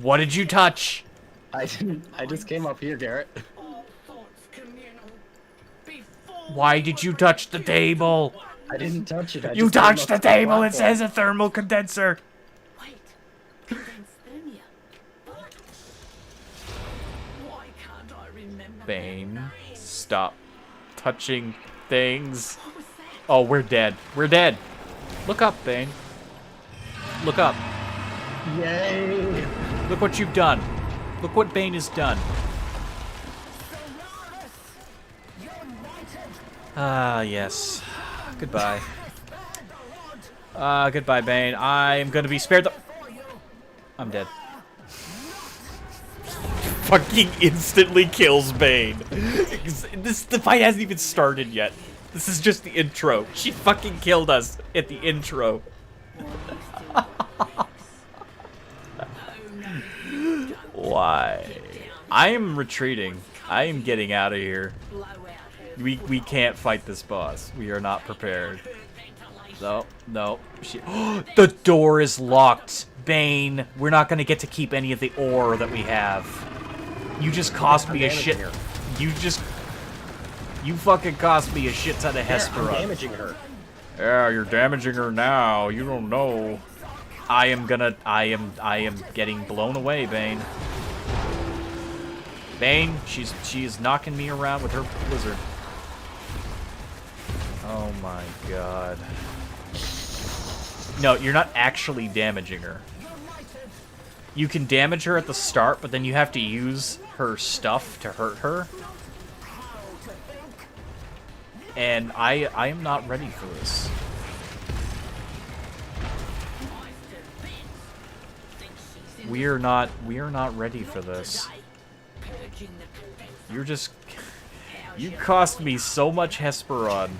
What did you touch? I didn't. I just came up here, Garrett. Why did you touch the table? I didn't touch it. You touched the table. It says a thermal condenser. Wait. Condense Why can't I remember? Bane, stop touching things. Oh, we're dead. We're dead. Look up, Bane. Look up. Yay! Look what you've done. Look what Bane has done. Ah, yes. Goodbye. Goodbye, Bane. I'm gonna be spared the... I'm dead. Fucking instantly kills Bane. The fight hasn't even started yet. This is just the intro. She fucking killed us at the intro. Why? I am retreating. I am getting out of here. We can't fight this boss. We are not prepared. No. The door is locked. Bane, we're not gonna get to keep any of the ore that we have. You just cost me a shit. You fucking cost me a shit ton of Hespera. I'm damaging her. Yeah, you're damaging her now. You don't know. I am getting blown away, Bane. Bane, she's knocking me around with her blizzard. Oh my god. No, you're not actually damaging her. You can damage her at the start, but then you have to use her stuff to hurt her. And I am not ready for this. We are not ready for this. You cost me so much Hesperon.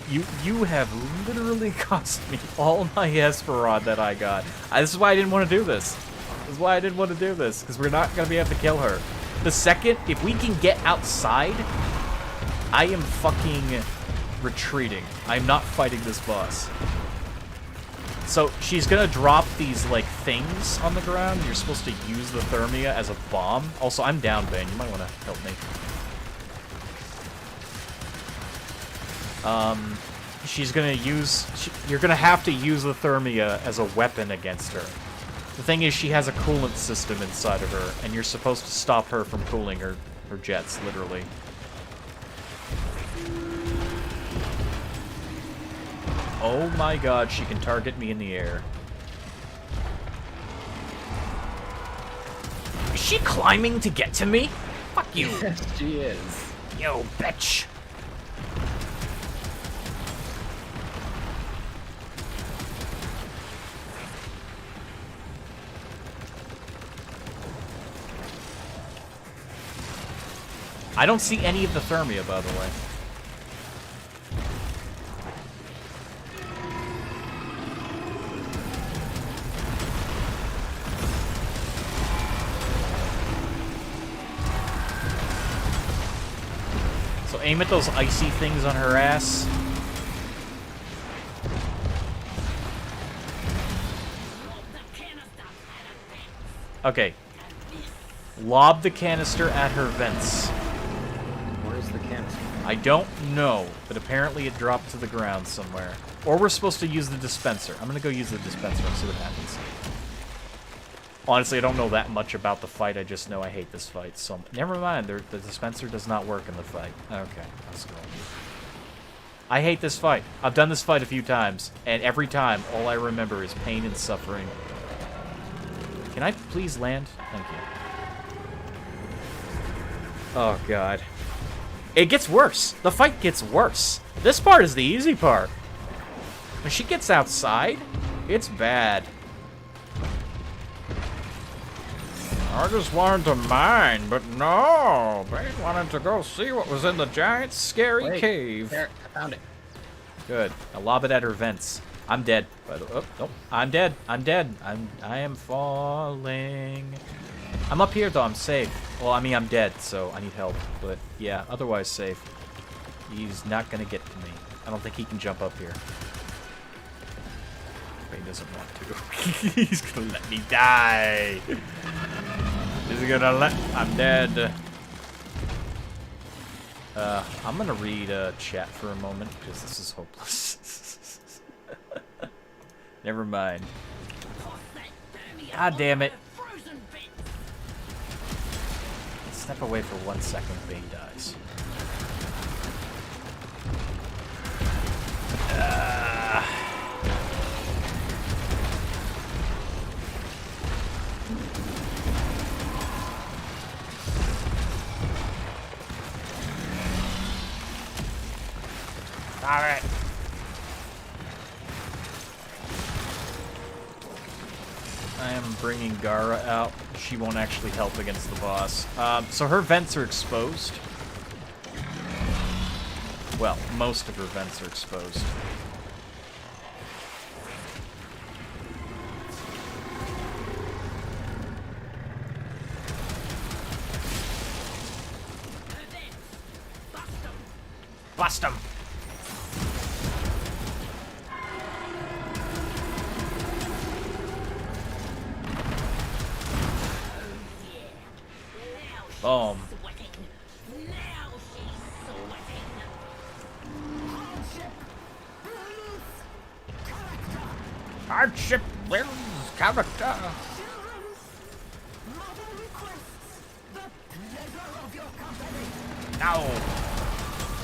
You have literally cost me all my Hesperon that I got. This is why I didn't want to do this. This is why I didn't want to do this, because we're not gonna be able to kill her. The second, if we can get outside, I am fucking retreating. I'm not fighting this boss. So she's gonna drop these like things on the ground. You're supposed to use the Thermia as a bomb. Also, I'm down, Bane. You might want to help me. She's gonna use... you're gonna have to use the Thermia as a weapon against her. The thing is, she has a coolant system inside of her, and you're supposed to stop her from cooling her jets, literally. Oh my god, she can target me in the air. Is she climbing to get to me? Fuck you. Yes, she is. Yo, bitch. I don't see any of the Thermia, by the way. So aim at those icy things on her ass. Okay. Lob the canister at her vents. Where's the canister? I don't know, but apparently it dropped to the ground somewhere. Or we're supposed to use the dispenser. I'm gonna go use the dispenser and see what happens. Honestly, I don't know that much about the fight. I just know I hate this fight. So never mind. The dispenser does not work in the fight. Okay, let's go. I hate this fight. I've done this fight a few times, and every time, all I remember is pain and suffering. Can I please land? Thank you. Oh, God. It gets worse. The fight gets worse. This part is the easy part. When she gets outside, it's bad. I just wanted to mine, but no. Bane wanted to go see what was in the giant scary cave. There, I found it. Good. I'll lob it at her vents. I'm dead. By the way, oh, I'm dead. I'm dead. I am falling. I'm up here though. I'm safe. Well, I mean, I'm dead, so I need help. But yeah, otherwise safe. He's not gonna get to me. I don't think he can jump up here. But he doesn't want to. He's gonna let me die. He's gonna let. I'm dead. I'm gonna read chat for a moment because this is hopeless. Never mind. God damn it. Step away for 1 second, Bane dies. Alright. I am bringing Gara out. She won't actually help against the boss. So her vents are exposed. Well, most of her vents are exposed. Bust him! Boom. Hardship wins character. No!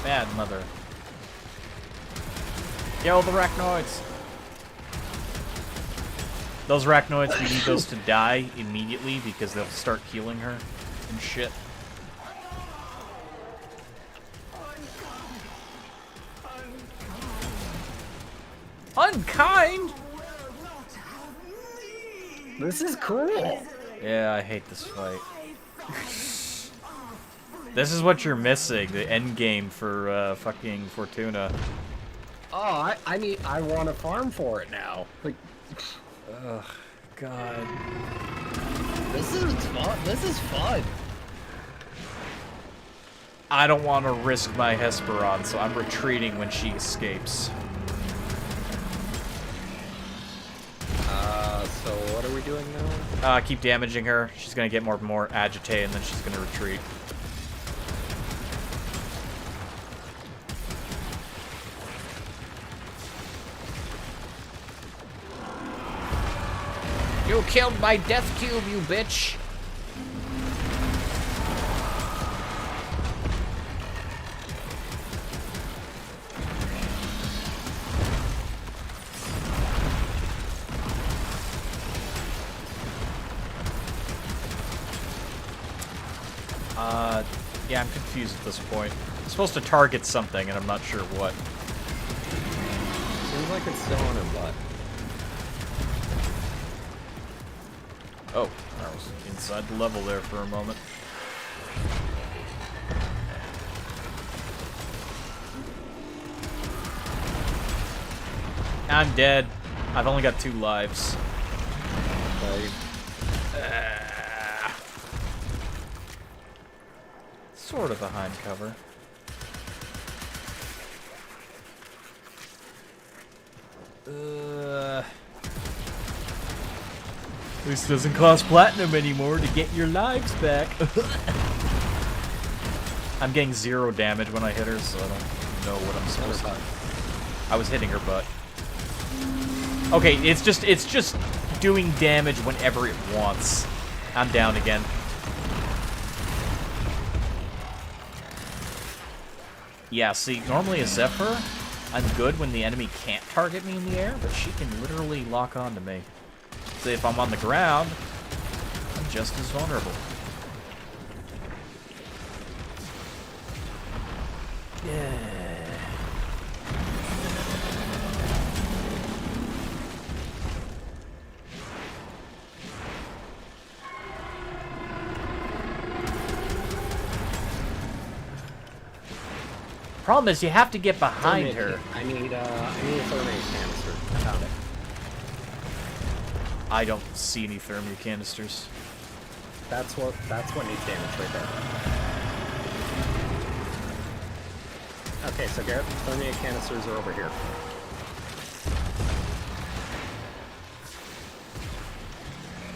Bad mother. Kill the arachnoids! Those arachnoids, we need those to die immediately because they'll start healing her and shit. Unkind? This is cool. Yeah, I hate this fight. This is what you're missing, the end game for fucking Fortuna. Oh, I want to farm for it now. Like, Ugh, God. this is fun. This is fun. I don't want to risk my Hesperon, so I'm retreating when she escapes. So what are we doing now? Keep damaging her. She's gonna get more and more agitated, and then she's gonna retreat. You killed my death cube, you bitch. Yeah, I'm confused at this point. I'm supposed to target something, and I'm not sure what. Seems like it's still on her butt. Oh, I was inside the level there for a moment. I'm dead. I've only got 2 lives. Like, Sort of behind cover. This doesn't cost platinum anymore to get your lives back. I'm getting 0 damage when I hit her, so I don't know what I'm supposed to. I was hitting her butt. Okay, it's just doing damage whenever it wants. I'm down again. Yeah, see, normally a Zephyr, I'm good when the enemy can't target me in the air, but she can literally lock onto me. So if I'm on the ground, I'm just as vulnerable. Yeah. Problem is, you have to get behind her. I need a thermite canister. I found it. I don't see any thermite canisters. That's what needs damage right there. Okay, so Garret, thermite canisters are over here.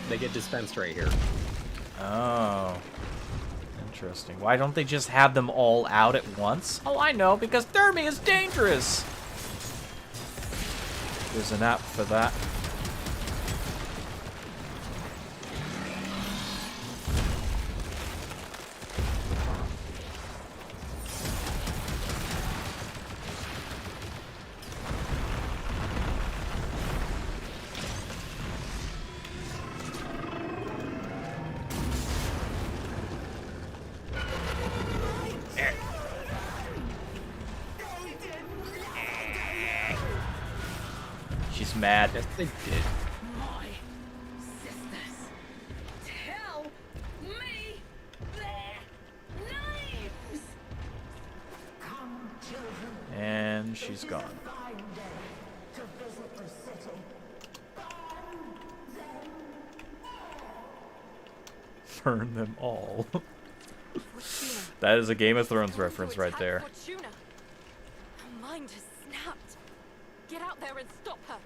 They get dispensed right here. Oh. Interesting. Why don't they just have them all out at once? Oh, I know, because thermite is dangerous! There's an app for that. She's mad. Yes, they did. My sisters, tell me their names. Come, children. And she's gone. Fine day to visit the city. Burn them all. That is a Game of Thrones reference right there. Fortuna. Her mind has snapped. Get out there and stop her.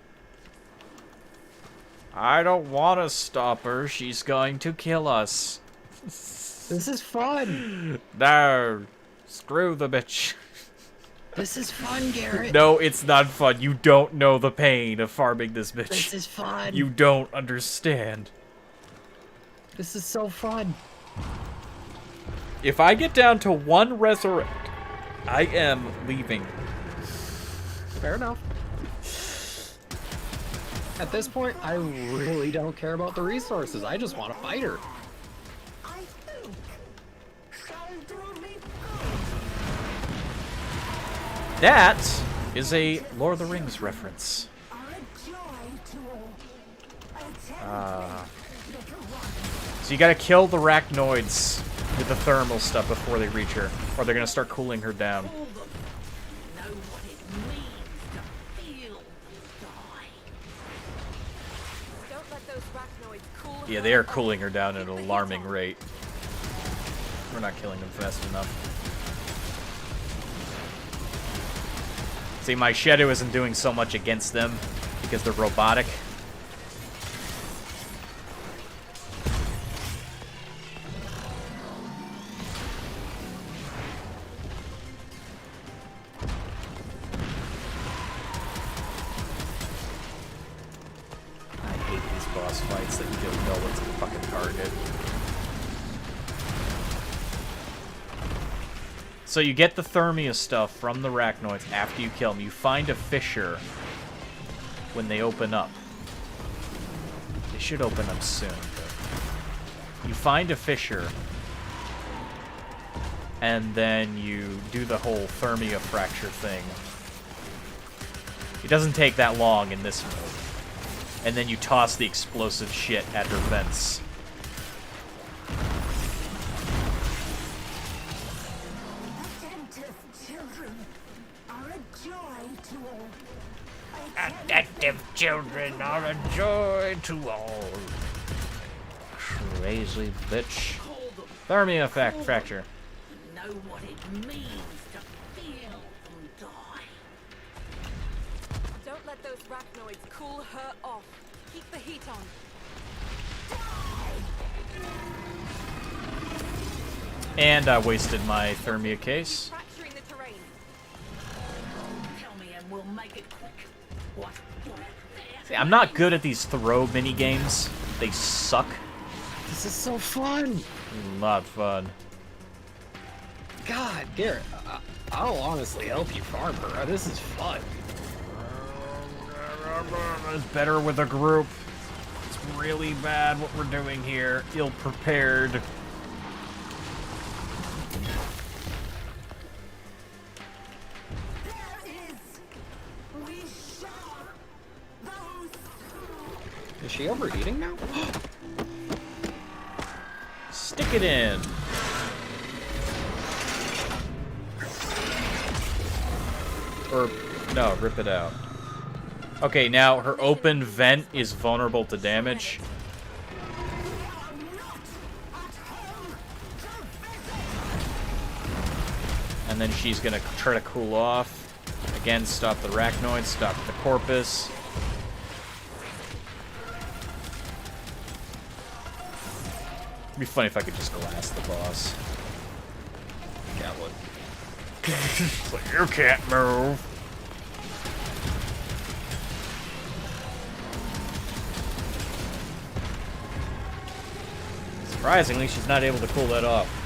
I don't want to stop her. She's going to kill us. This is fun. No. Screw the bitch. This is fun, Garret. No, it's not fun. You don't know the pain of farming this bitch. This is fun. You don't understand. This is so fun. If I get down to 1 resurrect, I am leaving. Fair enough. At this point, I really don't care about the resources. I just want to fight her. I think shall do me That is a Lord of the Rings reference. So you gotta kill the arachnoids with the thermal stuff before they reach her, or they're gonna start cooling her down. know what it means to feel die. Don't let those arachnoids cool Yeah, they are cooling her down at an alarming rate. We're not killing them fast enough. See, my Shadow isn't doing so much against them because they're robotic. I hate these boss fights that you don't know what's the fucking target. So you get the Thermia stuff from the Arachnoids after you kill them. You find a fissure when they open up. They should open up soon. But you find a fissure, and then you do the whole Thermia fracture thing. It doesn't take that long in this mode. And then you toss the explosive shit at her vents. Attentive children are a joy to all. Crazy bitch. Thermia fracture. Know what it means to feel and die. Don't let those arachnoids cool her off. Keep the heat on. And I wasted my Thermia case. Fracturing the terrain. Tell me and we'll make it quick. What? See, I'm not good at these throw mini games. They suck. This is so fun. Not fun. God, Garrett, I'll honestly help you farm her. This is fun. It's better with a group. It's really bad what we're doing here. Ill prepared. Is she overheating now? Stick it in. Or, no, rip it out. Okay, now her open vent is vulnerable to damage. And then she's gonna try to cool off. Again, stop the arachnoid, stop the corpus. It'd be funny if I could just glass the boss. Yeah, what? Like, you can't move. Surprisingly, she's not able to cool that off.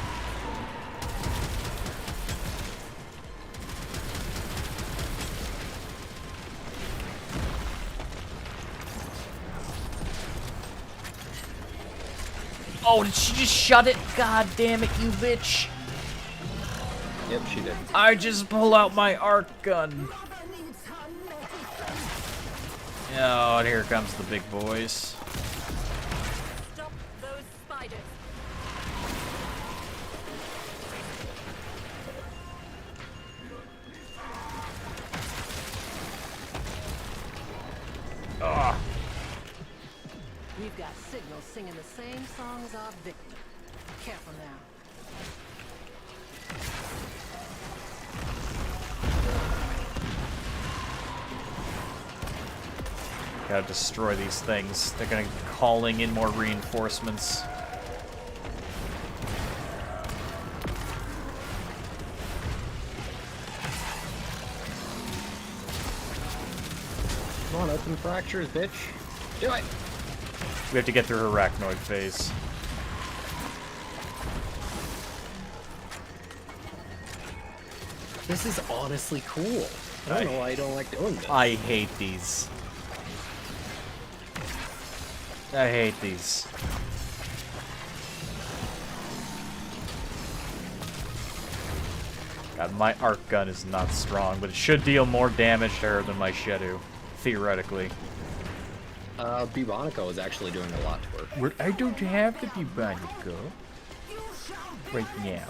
Oh, did she just shut it? God damn it, you bitch. Yep, she did. I just pull out my arc gun. Oh, and here comes the big boys. Stop those spiders. Ugh. We've got signals singing the same song as our victim. Careful now. Gotta destroy these things. They're gonna be calling in more reinforcements. Come on, open fractures, bitch. Do it. We have to get through her arachnoid phase. This is honestly cool. I don't know why I don't like doing this. I hate these. I hate these. God, my arc gun is not strong, but it should deal more damage to her than my Shedu, theoretically. Bubonico is actually doing a lot to her. Well, I don't have the Bubonico right now.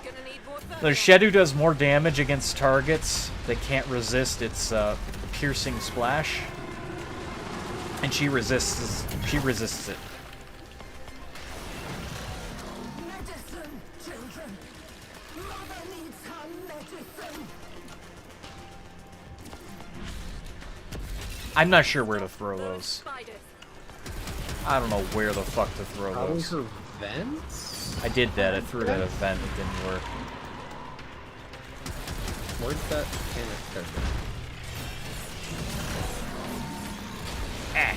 Gonna need more The Shedu does more damage against targets that can't resist its piercing splash, and she resists it. I'm not sure where to throw those. I don't know where the fuck to throw How was those. her vents? I did that. I threw it at a vent. It didn't work. Where's that canister? Eh.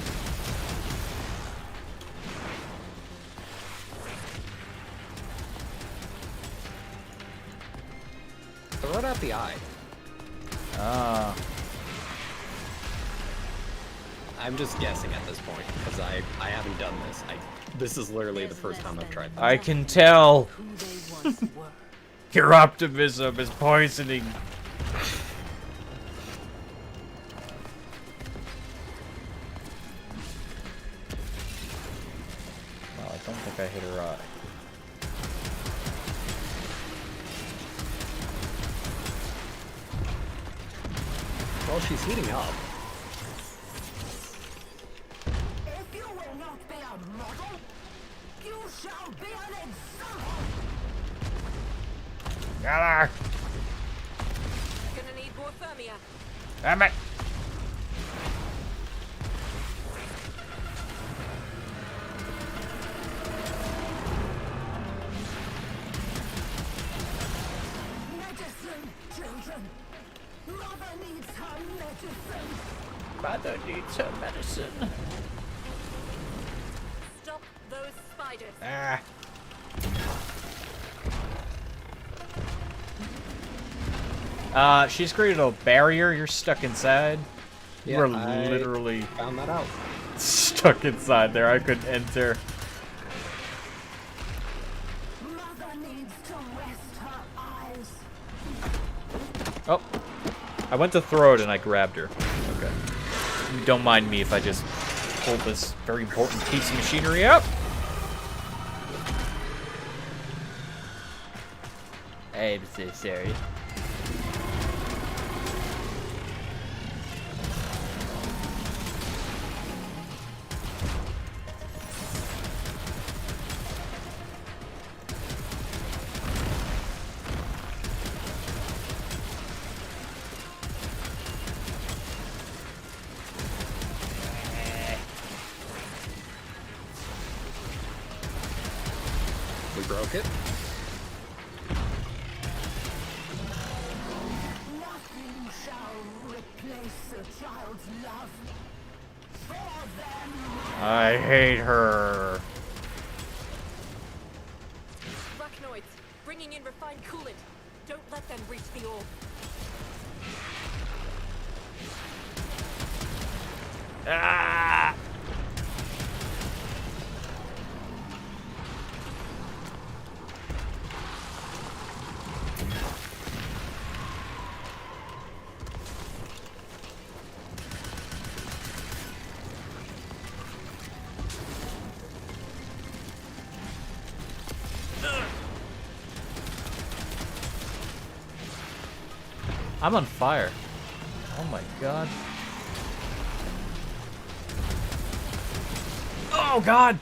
Throw it out the eye. Ah. I'm just guessing at this point because I haven't done this. This is literally the first time I've tried that. I can tell. Who they once were. Your optimism is poisoning. Well, I don't think I hit her eye. Well, she's heating up. If you will not be a model, you shall be an example. Got her! Gonna need Warframe. Damn it! Medicine, children. Mother needs her medicine. Mother needs her medicine. Stop those spiders. Ah. She's created a barrier. You're stuck inside. Yeah, you are I literally found that out. stuck inside there. I couldn't enter. Mother needs to rest her eyes. Oh. I went to throw it and I grabbed her. Okay. Don't mind me if I just pull this very important piece of machinery up. I'm so sorry. We broke it. Nothing shall replace a child's love for them. I hate her. Arachnoids, bringing in refined coolant. Don't let them reach the orb. Ah! I'm on fire. Oh my god. Oh god!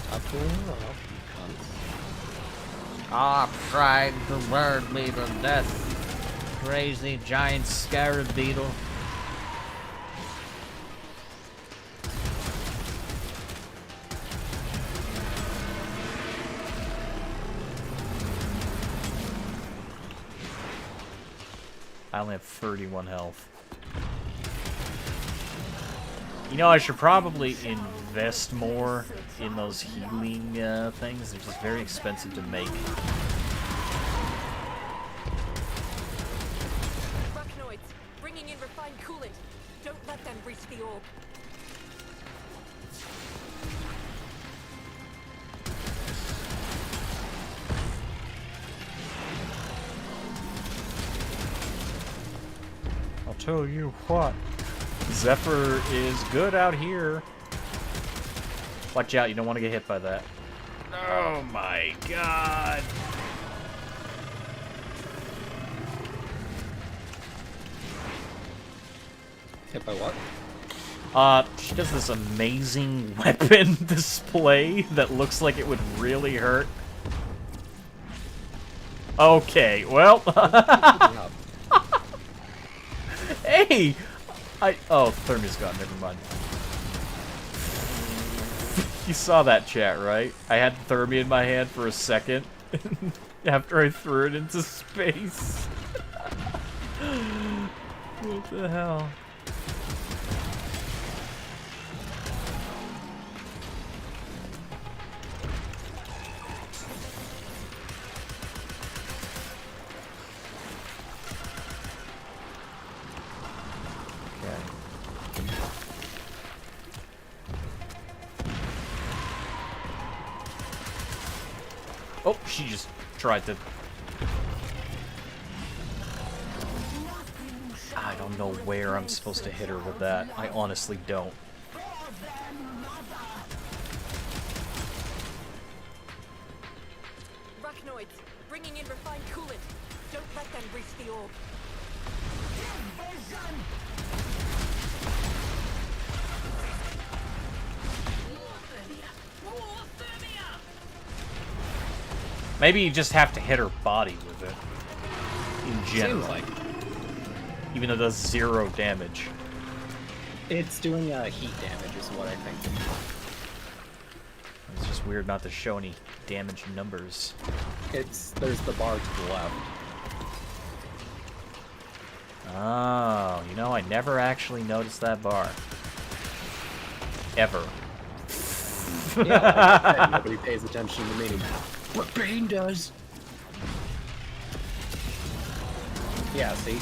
Stop doing it, or else you Stop trying to burn me to death, crazy giant scarab beetle. I only have 31 health. You know, I should probably invest more in those healing things. They're just very expensive to make. Arachnoids, bringing in refined coolant. Don't let them reach the orb. I'll tell you what. Zephyr is good out here. Watch out, you don't want to get hit by that. Oh my god. Hit by what? She does this amazing weapon display that looks like it would really hurt. Okay, well. Hey! Oh, Thermie's gone, never mind. You saw that chat, right? I had Thermie in my hand for a second after I threw it into space. What the hell? Oh, she just tried to... I don't know where I'm supposed to hit her with that. I honestly don't. Arachnoids, bringing in refined coolant. Don't let them reach the orb. Maybe you just have to hit her body with it. In general. Seems like. Even though it does 0 damage. It's doing heat damage is what I think. It's just weird not to show any damage numbers. There's the bar to the left. Oh, you know, I never actually noticed that bar. Ever. Yeah, like I said, nobody pays attention to me. What Bane does. Yeah, see?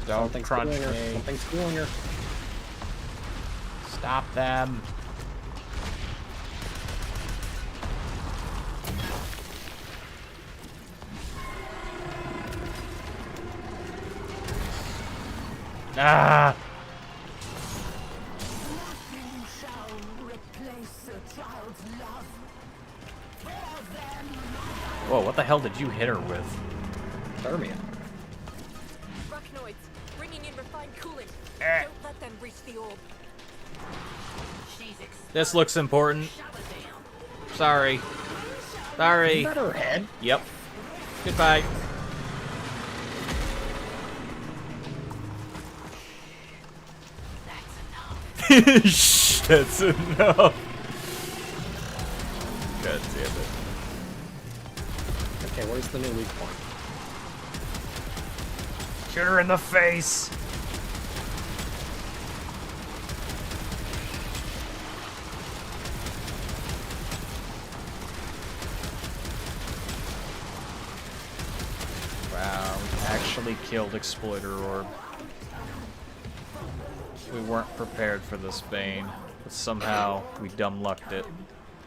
Don't Something's crunch schooling her. me. Something's schooling her. Stop them. Ah! Whoa, what the hell did you hit her with? Thermia. Arachnoids, bringing in refined coolant. Don't let them reach the orb. This looks important. Sorry. Sorry. Is that her head? Yep. Goodbye. Shh, that's enough. God damn it. Okay, where's the new weak point? Shoot her in the face. Wow, we actually killed Exploiter Orb. We weren't prepared for this Bane, but somehow we dumb lucked it.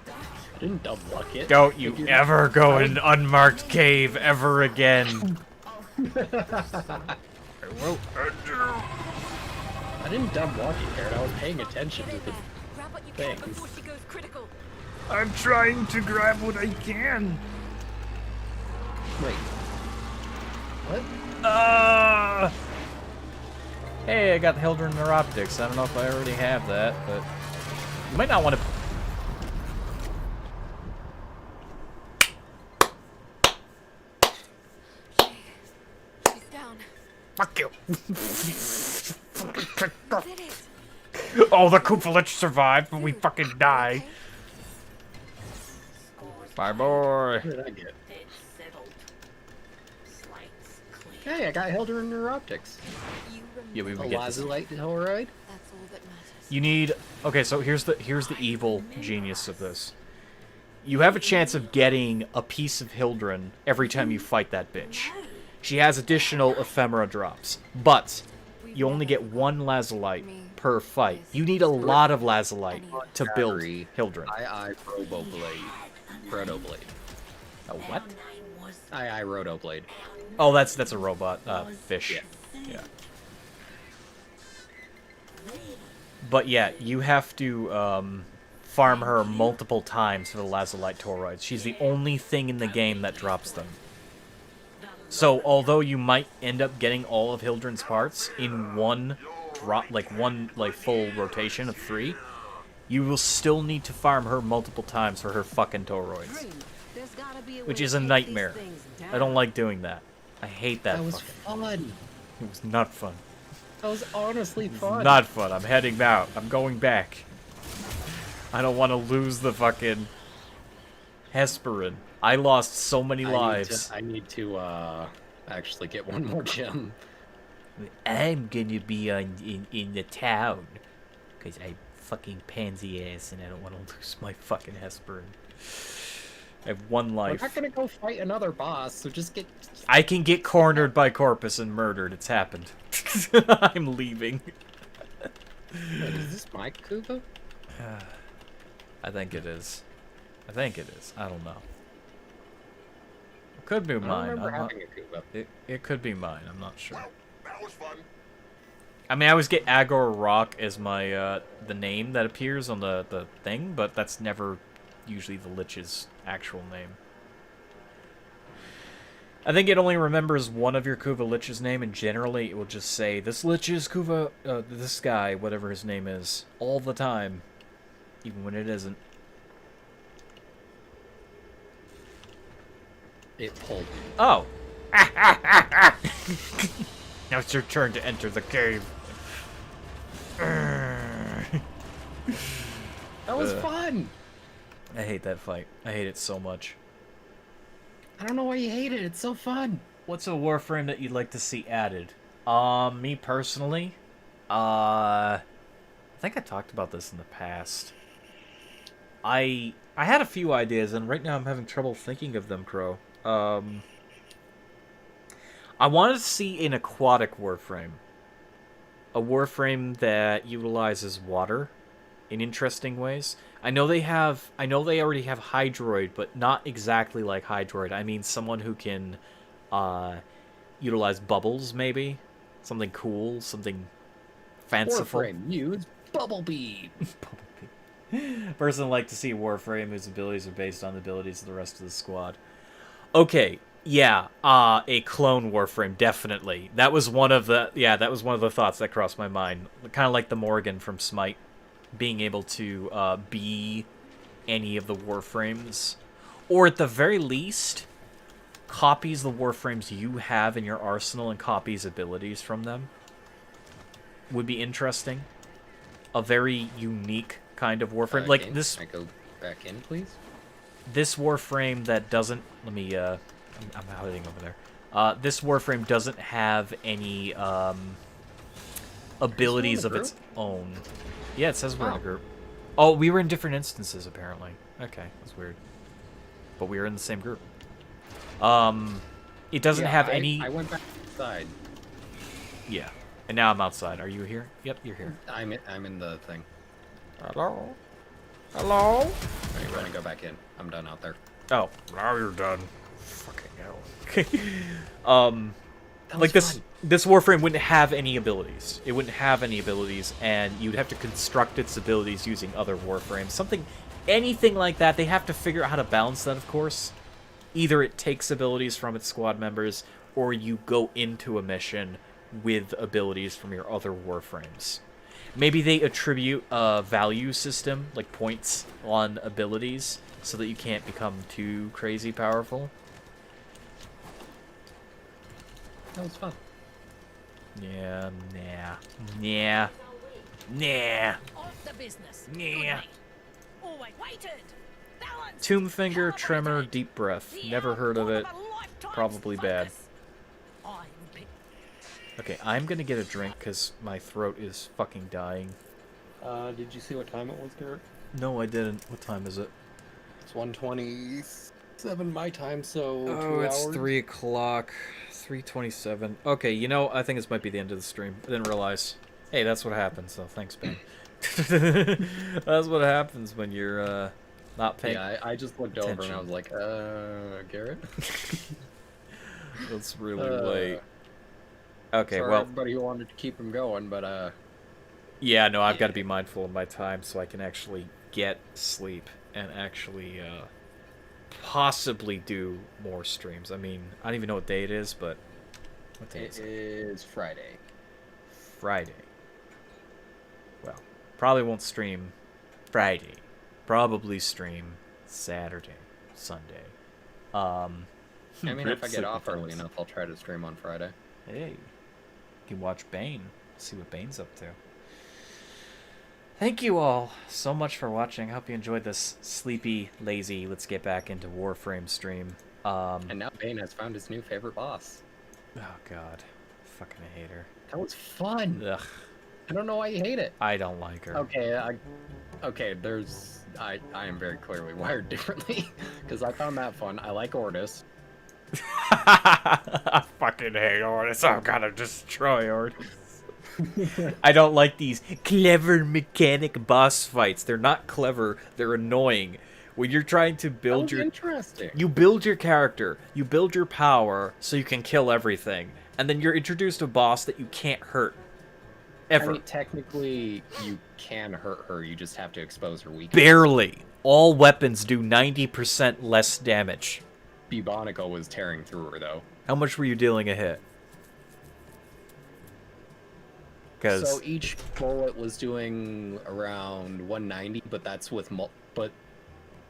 I didn't dumb luck it. Don't you ever go in an unmarked cave ever again. I didn't dumb luck it, Garret. I was paying attention to the Grab what you can things. before she goes critical. I'm trying to grab what I can. Wait. What? Hey, I got Hildren Neuroptics. I don't know if I already have that, but you might not want to. She's down. Fuck you. Did it. Oh, the Kufalich survived, but we fucking die. Bye, boy. What did I get? Hey, I got Helder and Neuroptics. Yeah, we A would get this. Lazulite Telluride? That's all that matters. You need. Okay, so here's the evil genius of this. You have a chance of getting a piece of Hildren every time you fight that bitch. She has additional ephemera drops, but you only get 1 Lazulite per fight. You need a lot of Lazulite to build Hildren. I Rotoblade. A what? I Rotoblade. Oh, that's a robot fish. Yeah. But yeah, you have to farm her multiple times for the Lazulite Toroids. She's the only thing in the game that drops them. So although you might end up getting all of Hildren's parts in one drop, like full rotation of 3, you will still need to farm her multiple times for her fucking toroids, Dream, there's gotta be a way which to is a take these nightmare. things I don't down. like doing that. I hate that. That was fucking. fun. It was not fun. That was honestly fun. Not fun. I'm heading out. I'm going back. I don't want to lose the fucking Hesperin. I lost so many lives. I need to actually get one more gem. I'm gonna be in the town. Because I fucking pansy ass and I don't want to lose my fucking Hesperin. I have 1 We're life. not gonna go fight another boss, so just get. I can get cornered by Corpus and murdered. It's happened. I'm leaving. Wait, is this my Kuva? I think it is. I think it is. I don't know. It could be I don't mine. remember I'm not- having a Kuva. It could be mine. I'm not sure. That was fun. I mean, I always get Agor Rock as my the name that appears on the thing, but that's never usually the Lich's actual name. I think it only remembers one of your Kuva Lich's name, and generally it will just say, this Lich is Kuva, this guy, whatever his name is, all the time, even when it isn't. It pulled me. Oh! Now it's your turn to enter the cave. That was fun. I hate that fight. I hate it so much. I don't know why you hate it. It's so fun. What's a Warframe that you'd like to see added? Me personally, I think I talked about this in the past. I had a few ideas, and right now I'm having trouble thinking of them, Crow. I wanted to see an aquatic Warframe. A Warframe that utilizes water in interesting ways. I know they already have Hydroid, but not exactly like Hydroid. I mean someone who can utilize bubbles, maybe. Something cool, something fanciful. Warframe, use Bubble Beam. Personally, like to see a Warframe whose abilities are based on the abilities of the rest of the squad. Okay, yeah, a clone Warframe, definitely. That was one of the thoughts that crossed my mind. Kind of like the Morgan from Smite, being able to be any of the Warframes, or at the very least, copies the Warframes you have in your arsenal and copies abilities from them. Would be interesting. A very unique kind of Warframe, like Can this. I go back in, please? This Warframe that doesn't... Let me, I'm hiding over there. This Warframe doesn't have any, abilities of its own. Yeah, it says we're in a group. Oh, we were in different instances, apparently. Okay, that's weird. But we were in the same group. It doesn't have any... I went back inside. Yeah. And now I'm outside. Are you here? Yep, you're here. I'm in the thing. Hello? Hello? Are you gonna go back in? I'm done out there. Oh. Now you're done. Fucking hell. Like this Warframe wouldn't have any abilities. It wouldn't have any abilities, and you'd have to construct its abilities using other Warframes. Anything like that. They have to figure out how to balance that, of course. Either it takes abilities from its squad members, or you go into a mission with abilities from your other Warframes. Maybe they attribute a value system, like points on abilities, so that you can't become too crazy powerful. That was fun. Yeah, nah. Off the business. Nah. Good mate. Always waited. Balance. Tombfinger, Tremor, Calibrated. Deep Breath. The Never heard of it. output a lifetime's Probably bad. focus. I would pick. Okay, I'm gonna get a drink because my throat is fucking dying. Did you see what time it was, Garrett? No, I didn't. What time is it? It's 1:27 my time, so 2 Oh, it's hours. 3 o'clock. 3:27. Okay, I think this might be the end of the stream. I didn't realize. Hey, that's what happens, so thanks, Ben. That's what happens when you're, not paying. Yeah, I just looked over and I attention. was like, Garrett? It's really late. Okay, Sorry, well, everybody who wanted to keep him going, but, yeah, no, I've got to be mindful of my time so I can actually get sleep and actually, possibly do more streams. I mean, I don't even know what day it is, but what day It is it? is Friday. Friday. Well, probably won't stream Friday. Probably stream Saturday, Sunday. I mean, if I Rip get off Sleepy early Thumbs. enough, I'll try to stream on Friday. Hey, you can watch Bane. See what Bane's up to. Thank you all so much for watching. I hope you enjoyed this sleepy, lazy, let's get back into Warframe stream. And now Bane has found his new favorite boss. Oh god. Fucking hate her. That was fun. Ugh. I don't know why you hate it. I don't like her. Okay, I am very clearly wired differently because I found that fun. I like Ordis. I fucking hate Ordis. I'm gonna destroy Ordis. I don't like these clever mechanic boss fights. They're not clever. They're annoying. When you're trying to build your interesting. You build your character, you build your power so you can kill everything, and then you're introduced to a boss that you can't hurt. Ever. I mean, technically, you can hurt her. You just have to expose her weakness. Barely. All weapons do 90% less damage. Bubonico was tearing through her, though. How much were you dealing a hit? So each bullet was doing around 190, but that's with but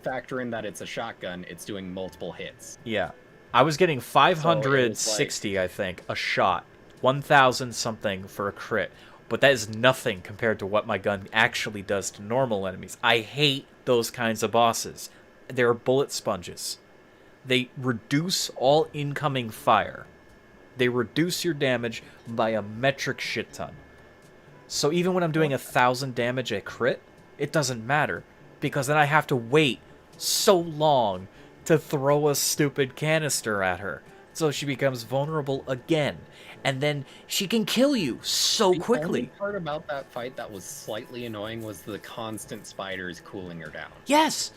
factor in that it's a shotgun, it's doing multiple hits. Yeah. I was getting 560, I think, a shot. 1,000 something for a crit. But that is nothing compared to what my gun actually does to normal enemies. I hate those kinds of bosses. They're bullet sponges. They reduce all incoming fire. They reduce your damage by a metric shit ton. So even when I'm doing 1,000 damage a crit, it doesn't matter. Because then I have to wait so long to throw a stupid canister at her. So she becomes vulnerable again. And then she can kill you so quickly. The only part about that fight that was slightly annoying was the constant spiders cooling her down. Yes!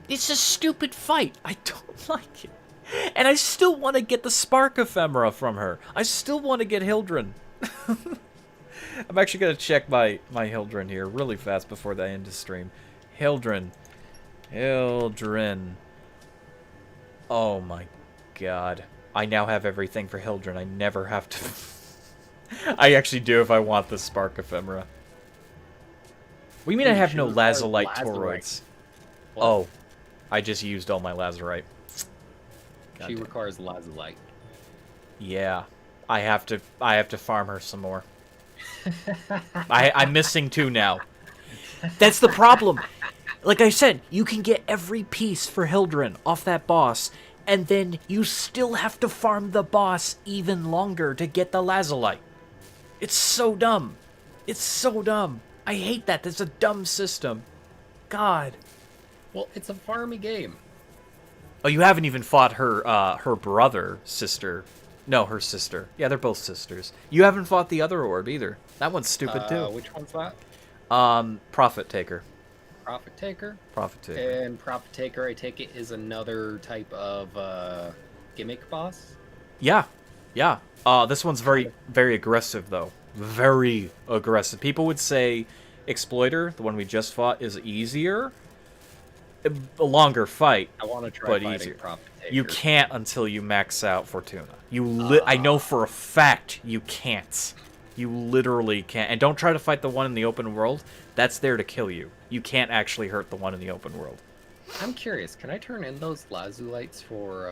It's a stupid fight. I don't like it. And I still want to get the Spark Ephemera from her. I still want to get Hildren. I'm actually going to check my Hildren here really fast before I end the stream. Hildren. Oh my god. I now have everything for Hildren. I never have to... I actually do if I want the Spark Ephemera. What do you mean I have no Lazulite toroids? Oh, I just used all my Lazurite. She requires Lazulite. Yeah, I have to farm her some more. I'm missing 2 now. That's the problem. Like I said, you can get every piece for Hildren off that boss, and then you still have to farm the boss even longer to get the Lazulite. It's so dumb. It's so dumb. I hate that. That's a dumb system. God. Well, it's a farmy game. Oh, you haven't even fought her sister. No, her sister. Yeah, they're both sisters. You haven't fought the other orb either. That one's stupid too. Which one's that? Profit Taker. Profit Taker? Profit Taker. And Profit Taker, I take it, is another type of gimmick boss? Yeah. Yeah. This one's very, very aggressive, though. Very aggressive. People would say Exploiter, the one we just fought, is easier. A longer fight, I want to try but fighting easier. Profit Taker. You can't until you max out Fortuna. I know for a fact you can't. You literally can't. And don't try to fight the one in the open world. That's there to kill you. You can't actually hurt the one in the open world. I'm curious, can I turn in those Lazulites for,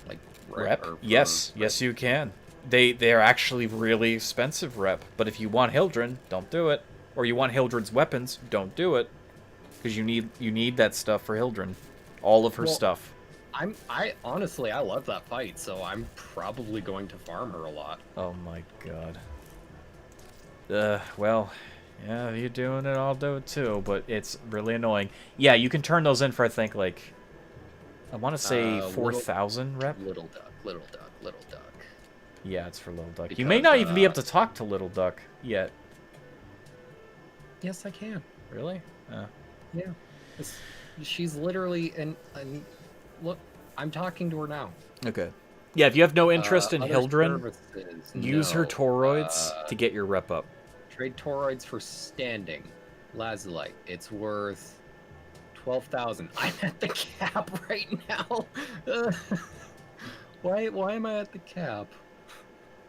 like, Rep? or Yes. Yes, you can. They're actually really expensive rep. But if you want Hildren, don't do it. Or you want Hildren's weapons, don't do it. Because you need that stuff for Hildren. All of her stuff. I honestly, I love that fight, so I'm probably going to farm her a lot. Oh my god. Well, yeah, if you're doing it, I'll do it too, but it's really annoying. Yeah, you can turn those in for, I think, like, I want to say 4,000 rep? Little duck, little duck, little duck. Yeah, it's for Little Duck. Because, you may not even be able to talk to Little Duck yet. Yes, I can. Really? Yeah. She's literally look, I'm talking to her now. Okay. Yeah, if you have no interest in Other Hildren, services, use her no. toroids to get your rep up. Trade toroids for standing. Lazulite. It's worth 12,000. I'm at the cap right now. Why am I at the cap?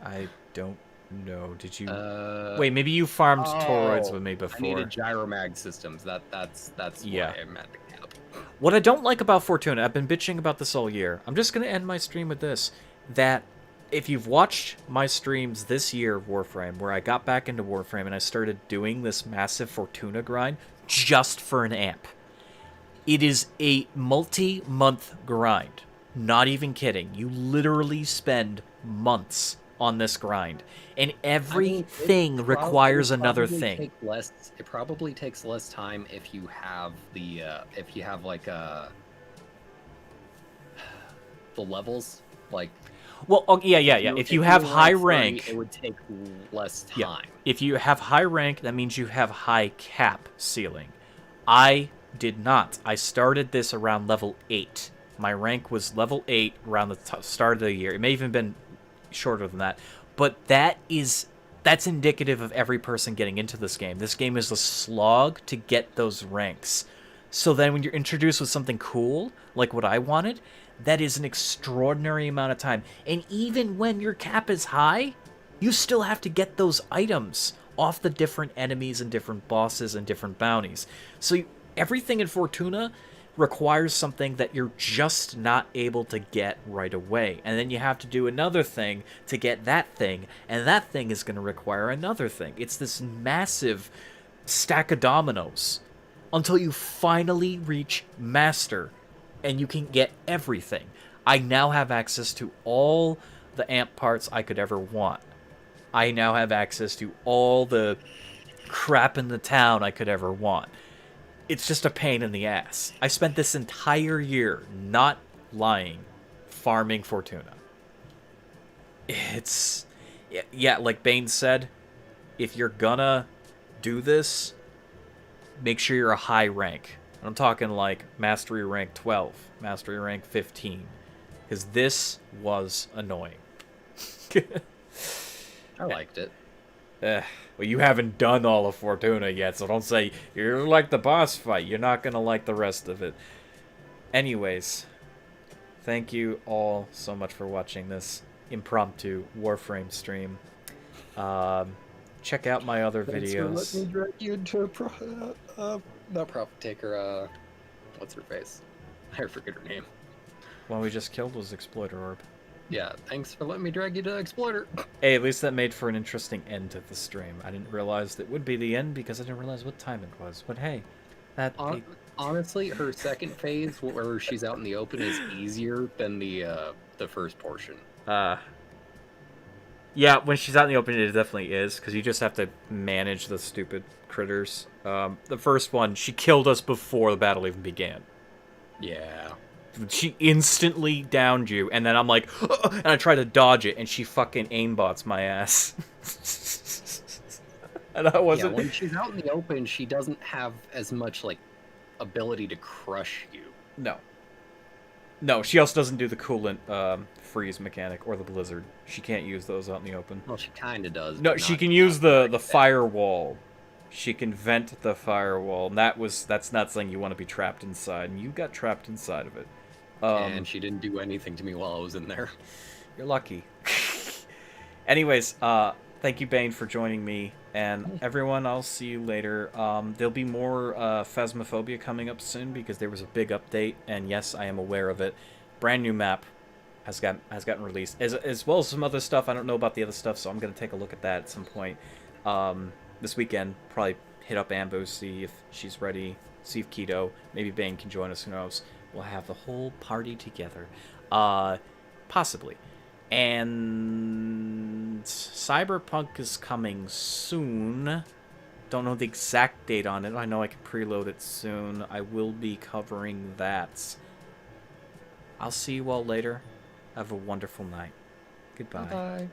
I don't know. Did you... Uh, Wait, maybe you farmed toroids oh, with me I before. needed gyromag systems. That's Yeah. why I'm at the cap. What I don't like about Fortuna, I've been bitching about this all year. I'm just going to end my stream with this. That if you've watched my streams this year of Warframe, where I got back into Warframe and I started doing this massive Fortuna grind just for an amp, it is a multi-month grind. Not even kidding. You literally spend months on this grind. And everything requires another thing. It probably takes less time if you have the like the levels like. Well, oh, yeah. If you have high rank, it would take less time. Yeah. If you have high rank, that means you have high cap ceiling. I did not. I started this around level 8. My rank was level 8 around the start of the year. It may even been shorter than that. But that's indicative of every person getting into this game. This game is a slog to get those ranks. So then when you're introduced with something cool, like what I wanted, that is an extraordinary amount of time. And even when your cap is high, you still have to get those items off the different enemies and different bosses and different bounties. So everything in Fortuna requires something that you're just not able to get right away. And then you have to do another thing to get that thing, and that thing is going to require another thing. It's this massive stack of dominoes until you finally reach Master, and you can get everything. I now have access to all the amp parts I could ever want. I now have access to all the crap in the town I could ever want. It's just a pain in the ass. I spent this entire year, not lying, farming Fortuna. It's... Yeah, like Bane said, if you're gonna do this, make sure you're a high rank. I'm talking like Mastery rank 12, Mastery rank 15. Because this was annoying. I liked it. Well, you haven't done all of Fortuna yet, so don't say you like the boss fight. You're not going to like the rest of it. Anyways, thank you all so much for watching this impromptu Warframe stream. Check out my other videos. Let me drag you into not Profit Taker, what's her face? I forget her name. One we just killed was Exploiter Orb. Yeah, thanks for letting me drag you to Exploiter. Hey, at least that made for an interesting end to the stream. I didn't realize that would be the end because I didn't realize what time it was. But hey, that... Honestly, her second phase, where she's out in the open, is easier than the first portion. Yeah, when she's out in the open, it definitely is, because you just have to manage the stupid critters. The first one, she killed us before the battle even began. Yeah. She instantly downed you, and then I'm like, and I try to dodge it, and she fucking aimbots my ass. And I wasn't... Yeah, when she's out in the open, she doesn't have as much, like, ability to crush you. No, she also doesn't do the coolant freeze mechanic or the blizzard. She can't use those out in the open. Well, she kind of does. No, she can use the firewall. She can vent the firewall, and that's not something you want to be trapped inside, and you got trapped inside of it. And she didn't do anything to me while I was in there. You're lucky. Anyways, thank you, Bane, for joining me, and everyone, I'll see you later. There'll be more Phasmophobia coming up soon, because there was a big update, and yes, I am aware of it. Brand new map has gotten released, as well as some other stuff. I don't know about the other stuff, so I'm going to take a look at that at some point. This weekend, probably hit up Ambo, see if she's ready, see if Keto, maybe Bane can join us, who knows. We'll have the whole party together. Possibly. And Cyberpunk is coming soon. Don't know the exact date on it. I know I can preload it soon. I will be covering that. I'll see you all later. Have a wonderful night. Goodbye. Bye.